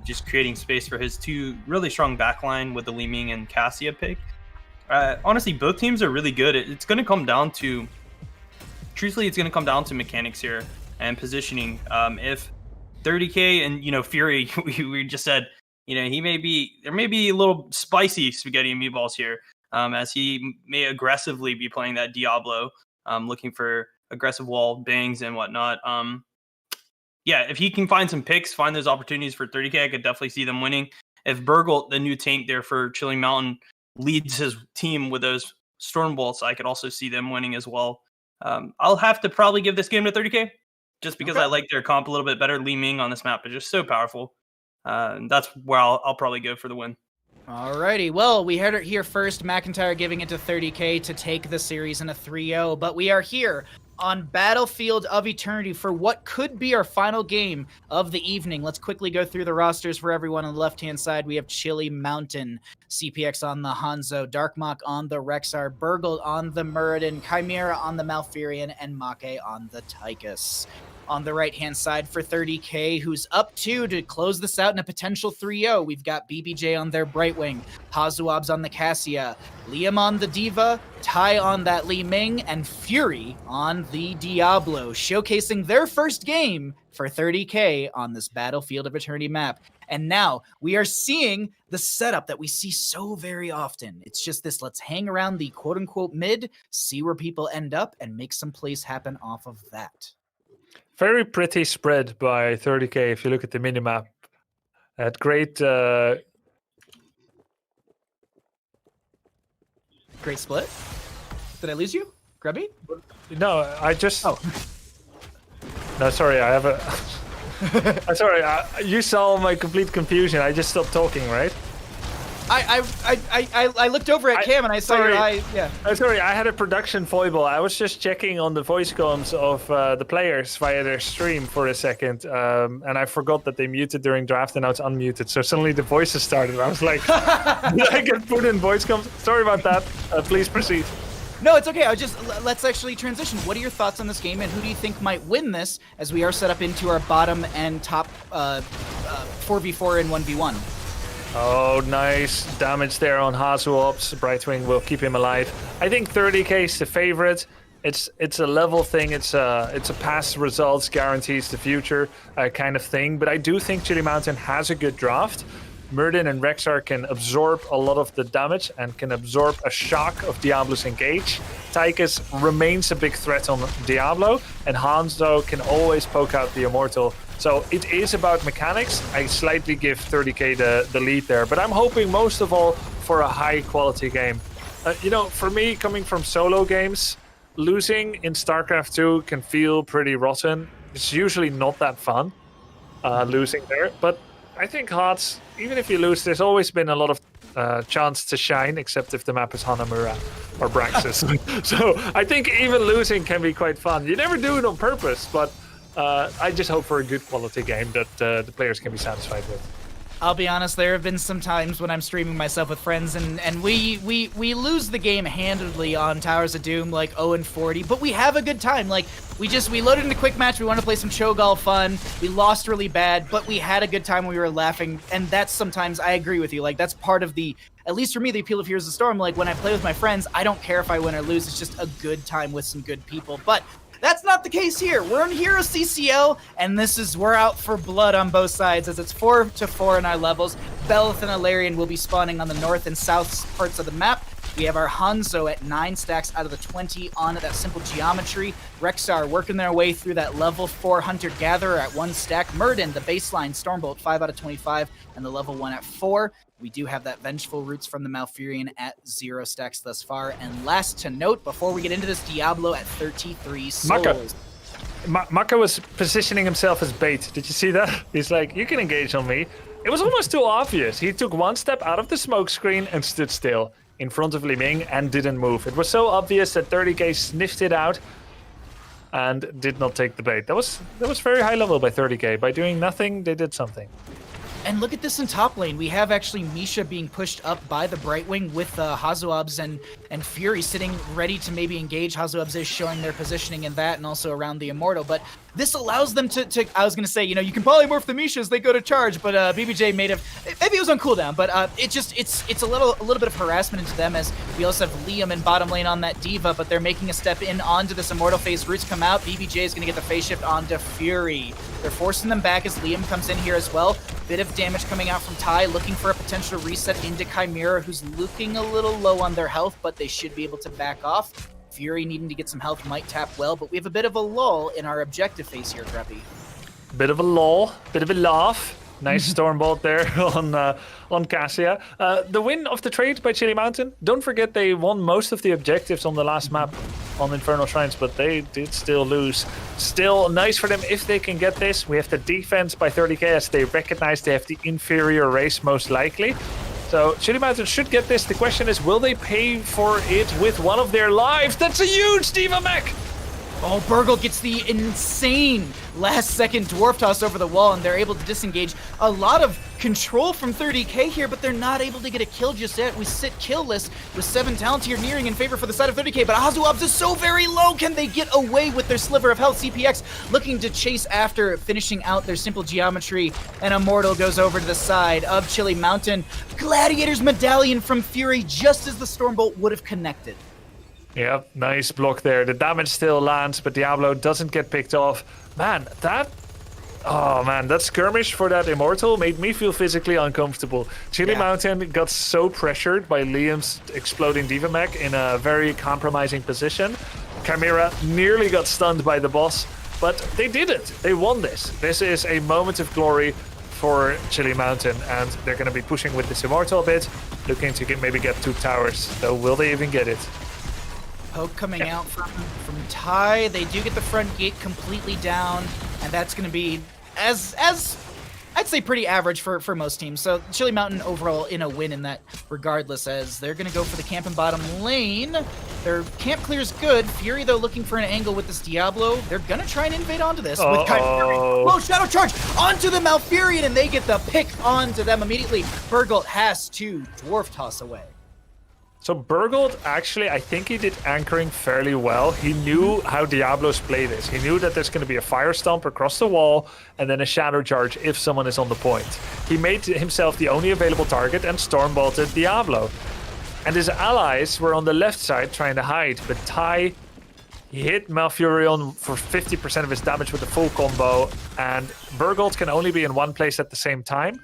Just creating space for his 2 really strong backline with the Liming and Cassia pick. Honestly, both teams are really good. It's going to come down to, truthfully, it's going to come down to mechanics here and positioning. If 30K and, Fury, we just said, there may be a little spicy spaghetti and meatballs here, as he may aggressively be playing that Diablo, looking for aggressive wall bangs and whatnot. yeah, if he can find some picks, find those opportunities for 30K, I could definitely see them winning. If Burgle, the new tank there for Chilling Mountain, leads his team with those Storm Bolts, I could also see them winning as well. I'll have to probably give this game to 30K just because I like their comp a little bit better. Li Ming on this map is just so powerful. That's where I'll probably go for the win. Alrighty, well, we heard it here first. McIntyre giving it to 30K to take the series in a 3-0, but we are here on Battlefield of Eternity for what could be our final game of the evening. Let's quickly go through the rosters for everyone. On the left-hand side, we have Chili Mountain, CPX on the Hanzo, Darkmach on the Rexar, Burgle on the Muradin, Chimera on the Malfurion, and Make on the Tychus. On the right-hand side for 30K, who's up 2 to close this out in a potential 3-0. We've got BBJ on their Brightwing, Hazuabs on the Cassia, Liam on the Diva, Tai on that Li Ming, and Fury on the Diablo, showcasing their first game for 30K on this Battlefield of Eternity map. And now we are seeing the setup that we see so very often. It's just this, let's hang around the quote-unquote mid, see where people end up, and make some plays happen off of that. Very pretty spread by 30K if you look at the minimap. At great Great split. Did I lose you, Grubby? No, I just... Oh. No, sorry, I have a... Sorry, you saw my complete confusion. I just stopped talking, right? I looked over at Cam and I saw your eye. Yeah. Sorry, I had a production foible. I was just checking on the voice comms of the players via their stream for a second, and I forgot that they muted during draft and now it's unmuted. So suddenly the voices started. I was like, did I get put in voice comms? Sorry about that. Please proceed. No, it's okay. Let's actually transition. What are your thoughts on this game, and who do you think might win this as we are set up into our bottom and top 4v4 and 1v1? Oh, nice damage there on Hazuops. Brightwing will keep him alive. I think 30K is the favorite. It's a level thing. It's a past results guarantees the future kind of thing. But I do think Chili Mountain has a good draft. Muradin and Rexar can absorb a lot of the damage and can absorb a shock of Diablo's engage. Tychus remains a big threat on Diablo, and Hanzo can always poke out the Immortal. So it is about mechanics. I slightly give 30K the lead there, but I'm hoping most of all for a high quality game. For me, coming from solo games, losing in StarCraft 2 can feel pretty rotten. It's usually not that fun, losing there. But I think Hearts, even if you lose, there's always been a lot of chance to shine, except if the map is Hanamura or Braxis. So I think even losing can be quite fun. You never do it on purpose, but I just hope for a good quality game that the players can be satisfied with. I'll be honest, there have been some times when I'm streaming myself with friends and we lose the game handedly on Towers of Doom, like 0-40, but we have a good time. Like, we loaded into quick match, we want to play some Cho'Gall fun, we lost really bad, but we had a good time, we were laughing, and that's sometimes, I agree with you, like, that's part of the, at least for me, the appeal of Heroes of the Storm. Like, when I play with my friends, I don't care if I win or lose, it's just a good time with some good people. But that's not the case here. We're in HeroesCCL, and we're out for blood on both sides, as it's 4-4 in our levels. Belith and Alarian will be spawning on the north and south parts of the map. We have our Hanzo at 9 stacks out of the 20 on that simple geometry. Rexar working their way through that level 4 Hunter-Gatherer at 1 stack. Muradin, the baseline Stormbolt, 5 out of 25, and the level 1 at 4. We do have that Vengeful Roots from the Malfurion at 0 stacks thus far. And last to note, before we get into this, Diablo at 33 souls. Maka was positioning himself as bait. Did you see that? He's like, you can engage on me. It was almost too obvious. He took 1 step out of the smoke screen and stood still in front of Li Ming and didn't move. It was so obvious that 30K sniffed it out and did not take the bait. That was very high level by 30K. By doing nothing, they did something. And look at this in top lane. We have actually Misha being pushed up by the Brightwing with Hazuabs and Fury sitting ready to maybe engage. Hazuabs is showing their positioning in that and also around the Immortal. But this allows them to I was going to say, you can polymorph the Misha as they go to charge, but BBJ maybe it was on cooldown, but it's a little bit of harassment into them, as we also have Liam in bottom lane on that Diva, but they're making a step in onto this Immortal phase. Roots come out. BBJ is going to get the phase shift onto Fury. They're forcing them back as Liam comes in here as well. Bit of damage coming out from Tai, looking for a potential reset into Chimera, who's looking a little low on their health, but they should be able to back off. Fury needing to get some health might tap well, but we have a bit of a lull in our objective phase here, Grubby. Bit of a lull, bit of a laugh. Nice Stormbolt there on Cassia. The win of the trade by Chili Mountain. Don't forget they won most of the objectives on the last map on Infernal Shrines, but they did still lose. Still nice for them if they can get this. We have the defense by 30k as they recognize they have the inferior race most likely. So Chili Mountain should get this. The question is, will they pay for it with one of their lives? That's a huge Diva Mech! Oh, Burgle gets the insane last-second dwarf toss over the wall, and they're able to disengage. A lot of control from 30k here, but they're not able to get a kill just yet. We sit killless with 7 talents here nearing in favor for the side of 30k, but Azuabs is so very low. Can they get away with their sliver of health? CPX looking to chase after finishing out their simple geometry, and Immortal goes over to the side of Chili Mountain. Gladiator's medallion from Fury just as the Stormbolt would have connected. Yep, nice block there. The damage still lands, but Diablo doesn't get picked off. Man, that skirmish for that Immortal made me feel physically uncomfortable. Chili Mountain got so pressured by Liam's exploding Diva Mech in a very compromising position. Chimera nearly got stunned by the boss, but they did it. They won this. This is a moment of glory for Chili Mountain, and they're going to be pushing with this Immortal a bit, looking to maybe get 2 towers. So will they even get it? Poke coming out from Ty. They do get the front gate completely down, and that's going to be as I'd say pretty average for most teams. So Chili Mountain overall in a win in that regardless, as they're going to go for the camp in bottom lane. Their camp clear is good. Fury, though, looking for an angle with this Diablo. They're going to try and invade onto this with kind of Shadow Charge onto the Malfurion, and they get the pick onto them immediately. Burgle has to dwarf toss away. So Burgold, actually, I think he did anchoring fairly well. He knew how Diablos play this. He knew that there's going to be a Fire Stomp across the wall and then a Shadow Charge if someone is on the point. He made himself the only available target and Stormbolted Diablo. And his allies were on the left side trying to hide, but Ty hit Malfurion for 50% of his damage with the full combo, and Burgold can only be in one place at the same time.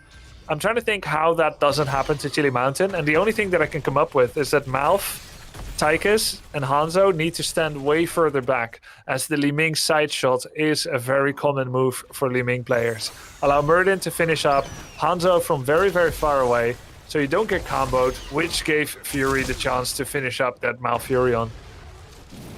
I'm trying to think how that doesn't happen to Chili Mountain, and the only thing that I can come up with is that Malf, Tychus, and Hanzo need to stand way further back, as the Li Ming side shot is a very common move for Li Ming players. Allow Murden to finish up Hanzo from very, very far away, so you don't get comboed, which gave Fury the chance to finish up that Malfurion.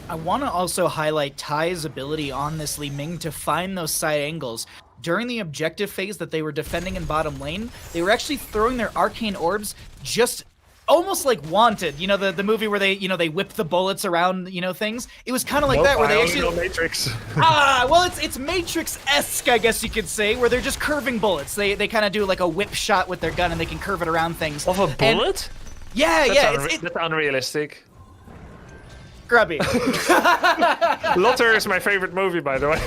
I want to also highlight Ty's ability on this Li Ming to find those side angles. During the objective phase that they were defending in bottom lane, they were actually throwing their arcane orbs just almost like Wanted. You know, the movie where they whip the bullets around, things? It was kind of like that, where they actually... Matrix. Well, it's Matrix-esque, I guess you could say, where they're just curving bullets. They kind of do like a whip shot with their gun, and they can curve it around things. Of a bullet? That's That's unrealistic. Grubby. Lotter is my favorite movie, by the way.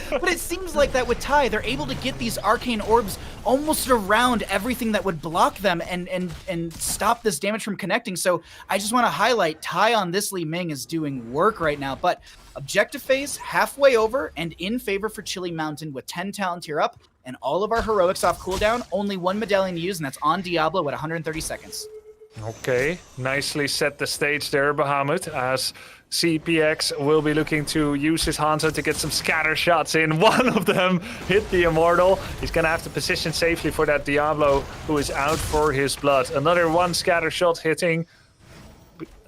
But it seems like that with Ty. They're able to get these arcane orbs almost around everything that would block them and stop this damage from connecting. So I just want to highlight Ty on this Li Ming is doing work right now. But objective phase halfway over and in favor for Chili Mountain with 10 talent tier up and all of our heroics off cooldown. Only one medallion to use, and that's on Diablo at 130 seconds. Okay, nicely set the stage there, Bahamut, as CPX will be looking to use his Hanzo to get some scatter shots in. One of them hit the Immortal. He's going to have to position safely for that Diablo, who is out for his blood. Another one scatter shot hitting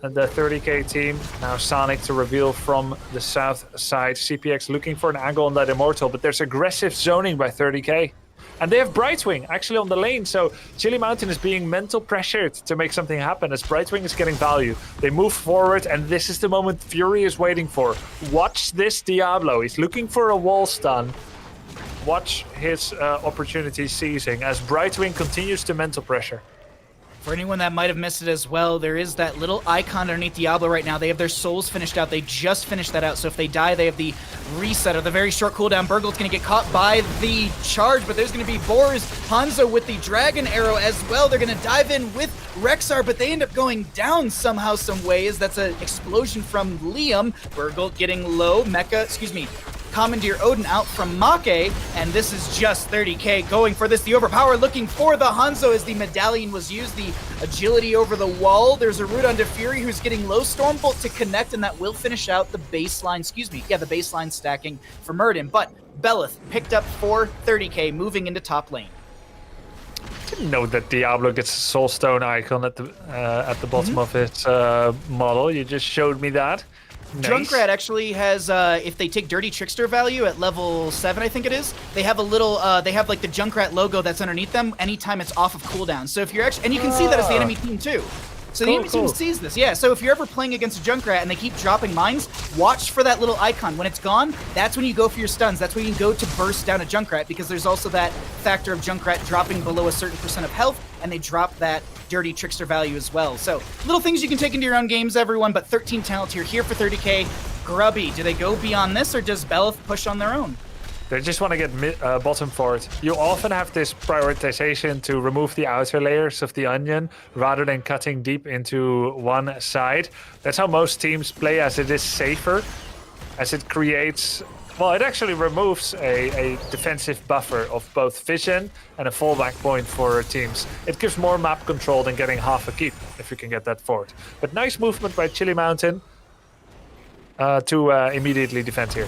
the 30k team. Now Sonic to reveal from the south side. CPX looking for an angle on that Immortal, but there's aggressive zoning by 30k. And they have Brightwing actually on the lane, so Chili Mountain is being mental pressured to make something happen as Brightwing is getting value. They move forward, and this is the moment Fury is waiting for. Watch this Diablo. He's looking for a wall stun. Watch his opportunity seizing as Brightwing continues to mental pressure. For anyone that might have missed it as well, there is that little icon underneath Diablo right now. They have their souls finished out. They just finished that out. So if they die, they have the reset of the very short cooldown. Burgle's going to get caught by the charge, but there's going to be Boars. Hanzo with the dragon arrow as well. They're going to dive in with Rexar, but they end up going down somehow, some ways. That's an explosion from Liam. Burgle getting low. Commandeer Odin out from Make, and this is just 30k going for this. The overpower looking for the Hanzo as the medallion was used, the agility over the wall. There's a root onto Fury who's getting low Stormbolt to connect, and that will finish out the baseline, the baseline stacking for Murden. But Belith picked up for 30k, moving into top lane. Didn't know that Diablo gets a Soulstone icon at the bottom of its model. You just showed me that. Nice. Junkrat actually has, if they take Dirty Trickster value at level 7, I think it is, they have a little, they have like the Junkrat logo that's underneath them anytime it's off of cooldown. So if you're actually, and you can see that as the enemy team too. So the enemy team sees this, yeah. So if you're ever playing against a Junkrat and they keep dropping mines, watch for that little icon. When it's gone, that's when you go for your stuns. That's when you can go to burst down a Junkrat, because there's also that factor of Junkrat dropping below a certain % of health, and they drop that Dirty Trickster value as well. So little things you can take into your own games, everyone, but 13 talent here for 30k. Grubby, do they go beyond this, or does Belith push on their own? They just want to get bottom forward. You often have this prioritization to remove the outer layers of the onion rather than cutting deep into one side. That's how most teams play, as it is safer, as it creates... Well, it actually removes a defensive buffer of both vision and a fallback point for teams. It gives more map control than getting half a keep, if you can get that forward. But nice movement by Chili Mountain to immediately defend here.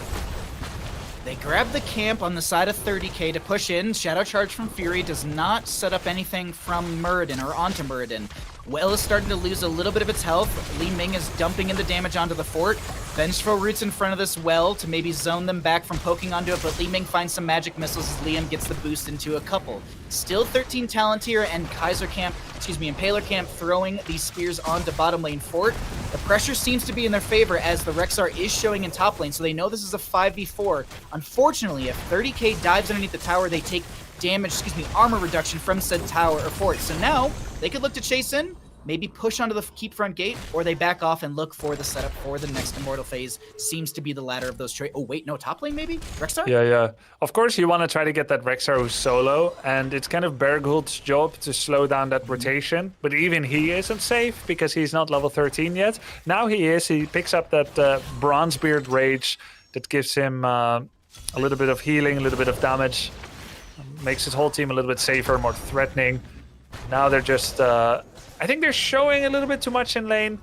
They grab the camp on the side of 30k to push in. Shadow Charge from Fury does not set up anything from Muradin or onto Muradin. Well is starting to lose a little bit of its health. Li Ming is dumping in the damage onto the fort. Vengeful Roots in front of this well to maybe zone them back from poking onto it, but Li Ming finds some magic missiles as Liam gets the boost into a couple. Still 13 talent here, and Impaler Camp throwing these spears onto bottom lane fort. The pressure seems to be in their favor as the Rexar is showing in top lane, so they know this is a 5v4. Unfortunately, if 30k dives underneath the tower, they take armor reduction from said tower or fort. So now they could look to chase in, maybe push onto the keep front gate, or they back off and look for the setup for the next Immortal phase. Seems to be the latter of those trades. Oh wait, no, top lane maybe? Rexar? Yeah. Of course you want to try to get that Rexar who's solo, and it's kind of Berghuld's job to slow down that rotation, but even he isn't safe because he's not level 13 yet. Now he is. He picks up that Bronzebeard Rage that gives him a little bit of healing, a little bit of damage, makes his whole team a little bit safer, more threatening. Now they're just... I think they're showing a little bit too much in lane.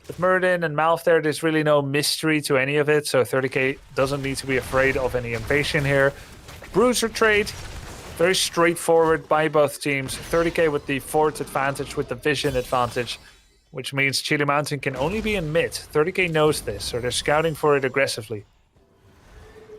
With Muradin and Malf there's really no mystery to any of it, so 30k doesn't need to be afraid of any invasion here. Bruiser trade, very straightforward by both teams. 30k with the fort advantage, with the vision advantage, which means Chili Mountain can only be in mid. 30k knows this, so they're scouting for it aggressively.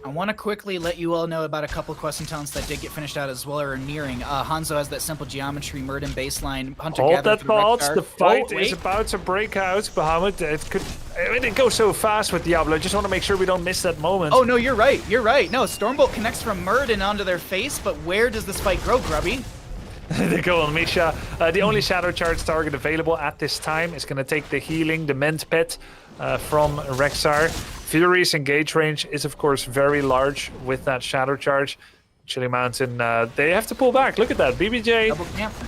I want to quickly let you all know about a couple of question talents that did get finished out as well, or are nearing. Hanzo has that simple geometry, Murden baseline, Hunter Hold Gatherer that thought, the fight is about to break out. Bahamut, it goes so fast with Diablo. I just want to make sure we don't miss that moment. Oh no, you're right. No, Stormbolt connects from Murden onto their face, but where does this fight grow, Grubby? They go on Misha. The only Shadow Charge target available at this time is going to take the healing, the Ment Pet from Rexar. Fury's engage range is, of course, very large with that Shadow Charge. Chili Mountain, they have to pull back. Look at that. BBJ,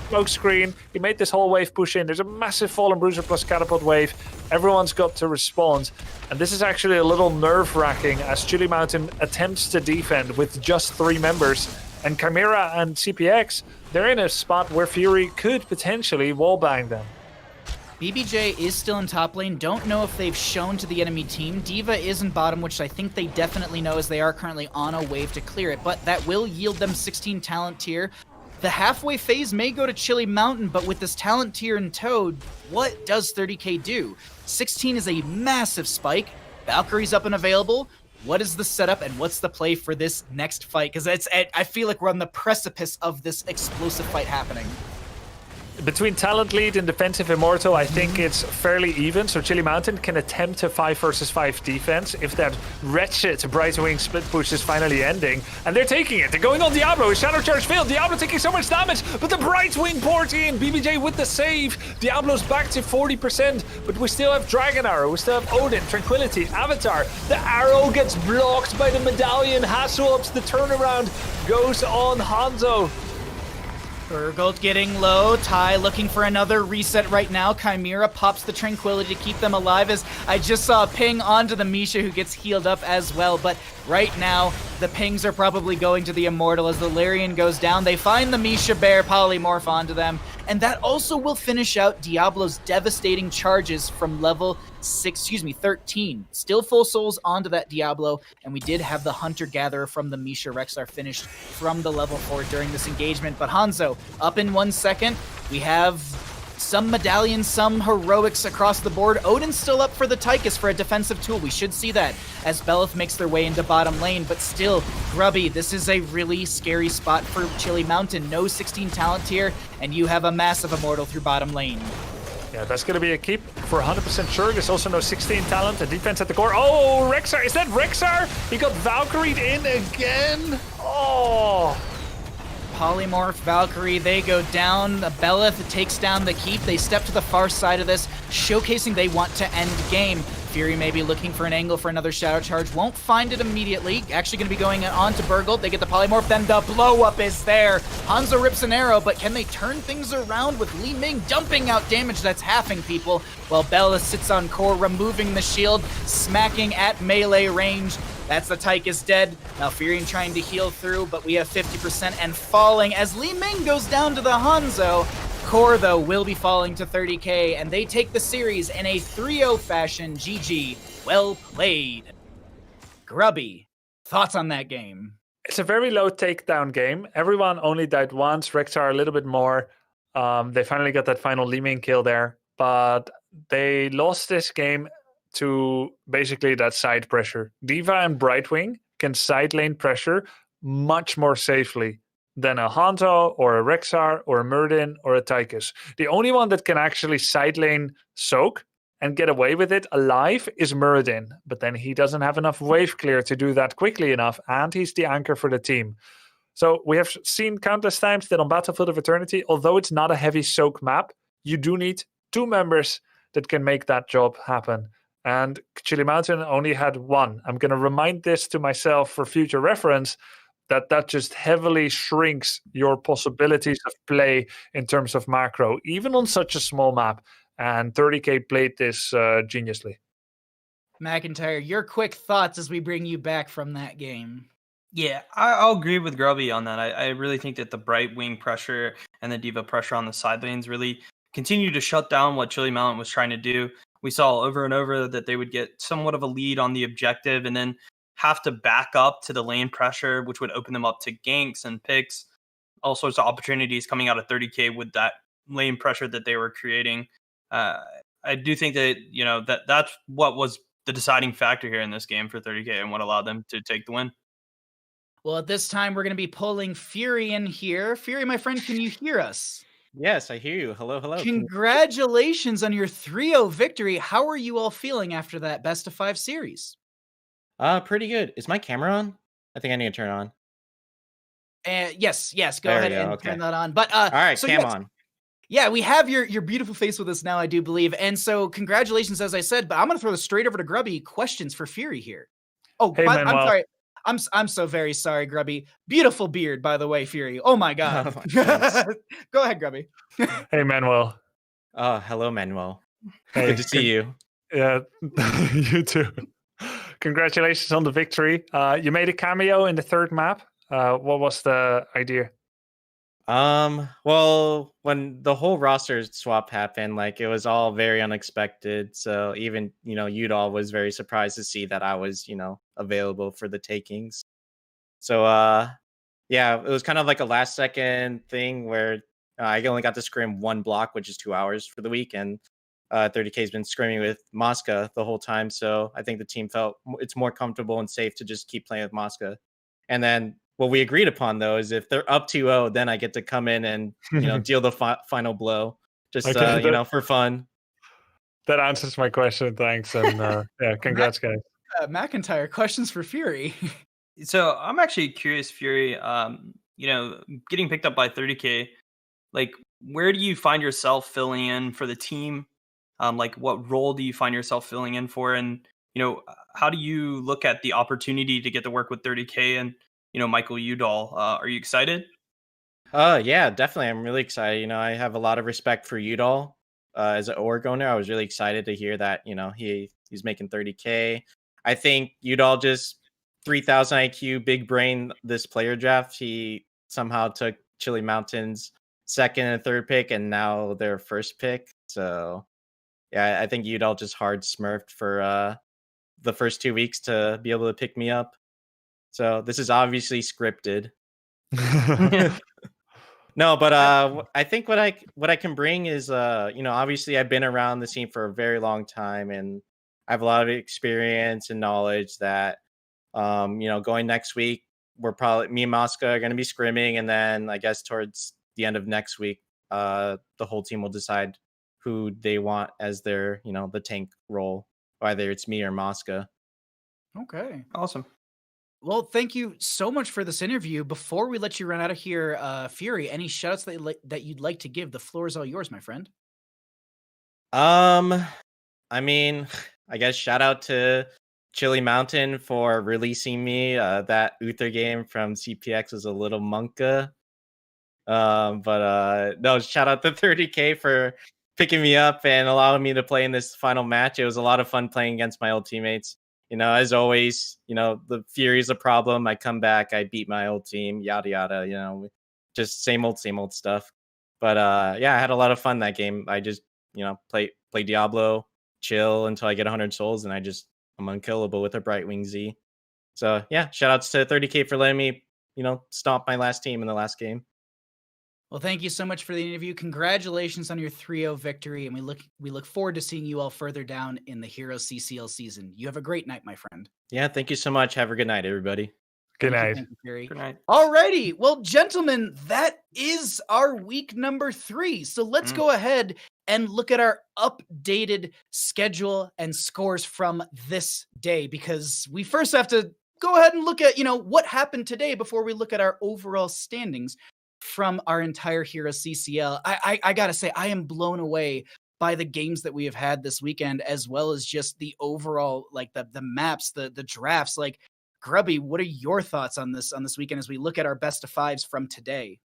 smoke screen. He made this whole wave push in. There's a massive Fallen Bruiser plus Catapult wave. Everyone's got to respond. And this is actually a little nerve-wracking as Chili Mountain attempts to defend with just 3 members. And Chimera and CPX, they're in a spot where Fury could potentially wallbang them. BBJ is still in top lane. Don't know if they've shown to the enemy team. D.Va is in bottom, which I think they definitely know, as they are currently on a wave to clear it. But that will yield them 16 talent tier. The halfway phase may go to Chili Mountain, but with this talent tier in tow, what does 30k do? 16 is a massive spike. Valkyrie's up and available. What is the setup and what's the play for this next fight? Because I feel like we're on the precipice of this explosive fight happening. Between talent lead and defensive immortal, I think it's fairly even, so Chili Mountain can attempt a 5 versus 5 defense if that wretched Brightwing split push is finally ending. And they're taking it. They're going on Diablo. His Shadow Charge failed. Diablo taking so much damage, but the Brightwing port in. BBJ with the save. Diablo's back to 40%, but we still have Dragon Arrow. We still have Odin, Tranquility, Avatar. The arrow gets blocked by the medallion. Hasselhoff's the turnaround goes on Hanzo. Burgold getting low. Ty looking for another reset right now. Chimera pops the Tranquility to keep them alive as I just saw a ping onto the Misha who gets healed up as well. But right now, the pings are probably going to the Immortal as the Larian goes down. They find the Misha Bear polymorph onto them. And that also will finish out Diablo's devastating charges from level 13. Still full souls onto that Diablo, and we did have the Hunter-Gatherer from the Misha Rexar finished from the level 4 during this engagement. But Hanzo, up in 1 second. We have some medallions, some heroics across the board. Odin's still up for the Tychus for a defensive tool. We should see that as Belith makes their way into bottom lane, but still, Grubby, this is a really scary spot for Chili Mountain. No 16 talent here, and you have a massive Immortal through bottom lane. Yeah, that's going to be a keep for 100% sure. There's also no 16 talent. The defense at the core. Oh, Rexar. Is that Rexar? He got Valkyried in again. Oh. Polymorph, Valkyrie, they go down. Belith takes down the keep. They step to the far side of this, showcasing they want to end game. Fury may be looking for an angle for another Shadow Charge. Won't find it immediately. Actually going to be going on to Burgold. They get the Polymorph, then the blow-up is there. Hanzo rips an arrow, but can they turn things around with Li Ming dumping out damage that's halving people, while Bella sits on core, removing the shield, smacking at melee range. That's the Tychus dead. Now Furion trying to heal through, but we have 50% and falling as Li Ming goes down to the Hanzo. Core, though, will be falling to 30k, and they take the series in a 3-0 fashion. GG. Well played. Grubby, thoughts on that game? It's a very low takedown game. Everyone only died once. Rexar a little bit more. They finally got that final Li Ming kill there, but they lost this game to basically that side pressure. Diva and Brightwing can side lane pressure much more safely than a Hanzo or a Rexar or a Murdin or a Tychus. The only one that can actually side lane soak and get away with it alive is Murdin, but then he doesn't have enough wave clear to do that quickly enough, and he's the anchor for the team. So we have seen countless times that on Battlefield of Eternity, although it's not a heavy soak map, you do need 2 members that can make that job happen. And Chili Mountain only had 1. I'm going to remind this to myself for future reference, that just heavily shrinks your possibilities of play in terms of macro, even on such a small map. And 30k played this geniusly. McIntyre, your quick thoughts as we bring you back from that game. Yeah, I'll agree with Grubby on that. I really think that the Brightwing pressure and the Diva pressure on the side lanes really continue to shut down what Chili Mountain was trying to do. We saw over and over that they would get somewhat of a lead on the objective and then have to back up to the lane pressure, which would open them up to ganks and picks, all sorts of opportunities coming out of 30k with that lane pressure that they were creating. I do think that, that's what was the deciding factor here in this game for 30k and what allowed them to take the win. Well, at this time, we're going to be pulling Fury in here. Fury, my friend, can you hear us? Yes, I hear you. Hello, hello. Congratulations on your 3-0 victory. How are you all feeling after that best of 5 series? Pretty good. Is my camera on? I think I need to turn it on. Yes. Go ahead and turn that on. But all right, so cam on. Yeah, we have your beautiful face with us now, I do believe. And so congratulations, as I said, but I'm going to throw this straight over to Grubby. Questions for Fury here. Oh, hey, I'm sorry. I'm so very sorry, Grubby. Beautiful beard, by the way, Fury. Oh my God. Go ahead, Grubby. Hey, Manuel. Hello, Manuel. Hey, good to see you. Yeah, you too. Congratulations on the victory. You made a cameo in the 3rd map. What was the idea? Well, when the whole roster swap happened, it was all very unexpected. So even, Udall was very surprised to see that I was, available for the takings. So, yeah, it was kind of like a last second thing where I only got to scrim 1 block, which is 2 hours for the week. And 30k has been scrimming with Mosca the whole time. So I think the team felt it's more comfortable and safe to just keep playing with Mosca. And then what we agreed upon, though, is if they're up 2-0, then I get to come in and, deal the final blow. Just, for fun. That answers my question. Thanks. And yeah, congrats, guys. McIntyre, questions for Fury. So I'm actually curious, Fury, getting picked up by 30k, where do you find yourself filling in for the team? What role do you find yourself filling in for? And, how do you look at the opportunity to get to work with 30k and, Michael Udall? Are you excited? Yeah, definitely. I'm really excited. I have a lot of respect for Udall as an org owner. I was really excited to hear that, he's making 30K. I think Udall just 3000 IQ, big brain this player draft. He somehow took Chili Mountain's second and third pick and now their first pick. So yeah, I think Udall just hard smurfed for the first 2 weeks to be able to pick me up. So this is obviously scripted. No, but I think what I can bring is obviously I've been around the scene for a very long time and I have a lot of experience and knowledge that going next week we're probably me and Mosca are going to be scrimming, and then I guess towards the end of next week the whole team will decide who they want as their the tank role, whether it's me or Mosca. Okay. Awesome. Well, thank you so much for this interview. Before we let you run out of here, Fury, any shoutouts that you'd like to give? The floor is all yours, my friend. I mean, I guess shout out to Chili Mountain for releasing me. That Uther game from CPX was a little monka. But no, shout out to 30K for picking me up and allowing me to play in this final match. It was a lot of fun playing against my old teammates. As always, the Fury's a problem. I come back, I beat my old team, yada yada, just same old stuff. But yeah, I had a lot of fun that game. I just, play Diablo, chill until I get 100 souls, and I'm unkillable with a Brightwing Z. So yeah, shout outs to 30K for letting me, stomp my last team in the last game. Well, thank you so much for the interview. Congratulations on your 3-0 victory, and we look forward to seeing you all further down in the HeroesCCL season. You have a great night, my friend. Yeah, thank you so much. Have a good night, everybody. Good night. Thank you, Fury. Good night. Alrighty. Well, gentlemen, that is our week number 3. So let's go ahead and look at our updated schedule and scores from this day, because we first have to go ahead and look at, what happened today before we look at our overall standings from our entire HeroesCCL. I gotta say, I am blown away by the games that we have had this weekend, as well as just the overall, like the maps, the drafts. Like, Grubby, what are your thoughts on this weekend as we look at our best of 5s from today?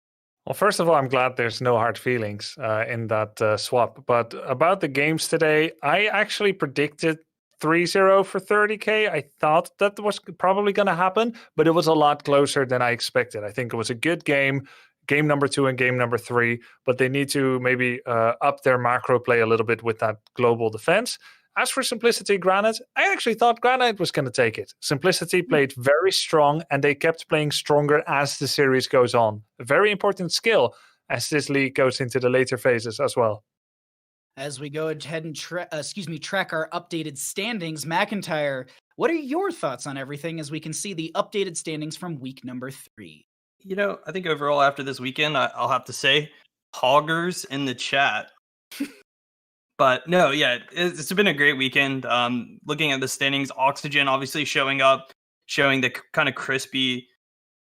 Well, first of all, I'm glad there's no hard feelings in that swap. But about the games today, I actually predicted 3-0 for 30K. I thought that was probably going to happen, but it was a lot closer than I expected. I think it was a good game number 2 and game number 3, but they need to maybe up their macro play a little bit with that global defense. As for Simplicity Granite, I actually thought Granite was going to take it. Simplicity played very strong, and they kept playing stronger as the series goes on. A very important skill as this league goes into the later phases as well. As we go ahead and track our updated standings, McIntyre, what are your thoughts on everything as we can see the updated standings from week number 3? I think overall after this weekend, I'll have to say hoggers in the chat. But no, yeah, it's been a great weekend. Looking at the standings, Oxygen obviously showing up, showing the kind of crispy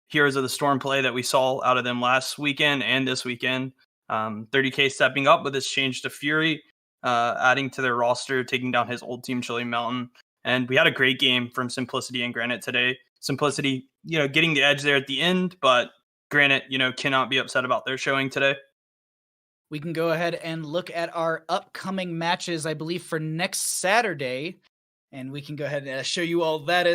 Heroes of the Storm play that we saw out of them last weekend and this weekend. 30K stepping up with this change to Fury, adding to their roster, taking down his old team, Chili Mountain. And we had a great game from Simplicity and Granite today. Simplicity, getting the edge there at the end, but Granite, cannot be upset about their showing today. We can go ahead and look at our upcoming matches, I believe, for next Saturday. And we can go ahead and show you all that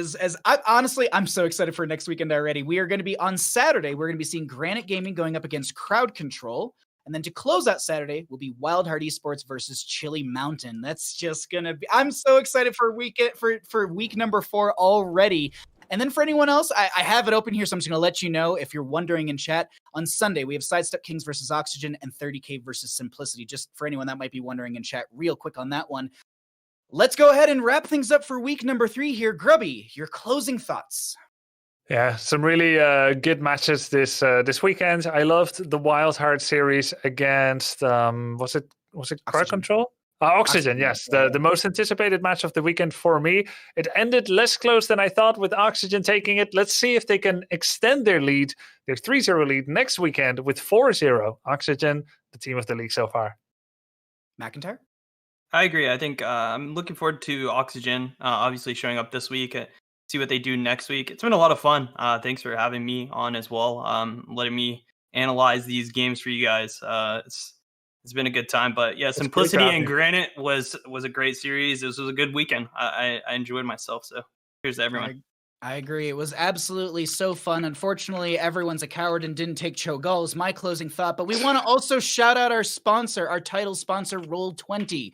I'm so excited for next weekend already. We are going to be on Saturday. We're going to be seeing Granit Gaming going up against Crowd Control. And then to close out Saturday will be Wild Heart Esports versus Chili Mountain. That's just going to be, I'm so excited for week number 4 already. And then for anyone else, I have it open here, so I'm just going to let you know, if you're wondering in chat, on Sunday, we have Sidestep Kings versus Oxygen and 30K versus Simplicity. Just for anyone that might be wondering in chat, real quick on that one. Let's go ahead and wrap things up for week number 3 here. Grubby, your closing thoughts. Yeah, some really good matches this weekend. I loved the Wild Heart series against, was it Crowd Control? Oxygen, yes. The most anticipated match of the weekend for me. It ended less close than I thought with Oxygen taking it. Let's see if they can extend their lead, their 3-0 lead next weekend with 4-0. Oxygen, the team of the league so far. McIntyre? I agree. I think I'm looking forward to Oxygen obviously showing up this week. See what they do next week. It's been a lot of fun. Thanks for having me on as well. Letting me analyze these games for you guys. It's been a good time, but yeah, Simplicity and Granite was a great series. This was a good weekend. I enjoyed myself. So here's to everyone. I agree. It was absolutely so fun. Unfortunately, everyone's a coward and didn't take Cho'Gall is my closing thought. But we want to also shout out our sponsor, our title sponsor, Roll20.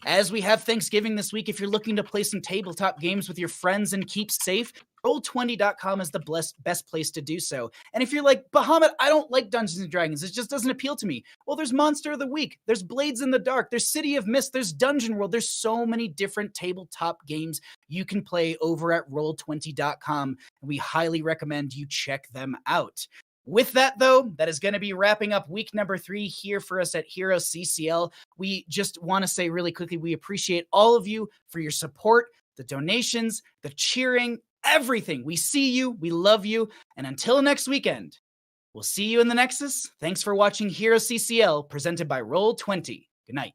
As we have Thanksgiving this week, if you're looking to play some tabletop games with your friends and keep safe, Roll20.com is the best place to do so. And if you're like, Bahamut, I don't like Dungeons and Dragons, it just doesn't appeal to me. Well, there's Monster of the Week, there's Blades in the Dark, there's City of Mist, there's Dungeon World, there's so many different tabletop games you can play over at Roll20.com. And we highly recommend you check them out. With that, though, that is going to be wrapping up week number 3 here for us at HeroesCCL. We just want to say really quickly, we appreciate all of you for your support, the donations, the cheering, everything. We see you. We love you. And until next weekend, we'll see you in the Nexus. Thanks for watching HeroesCCL presented by Roll20. Good night.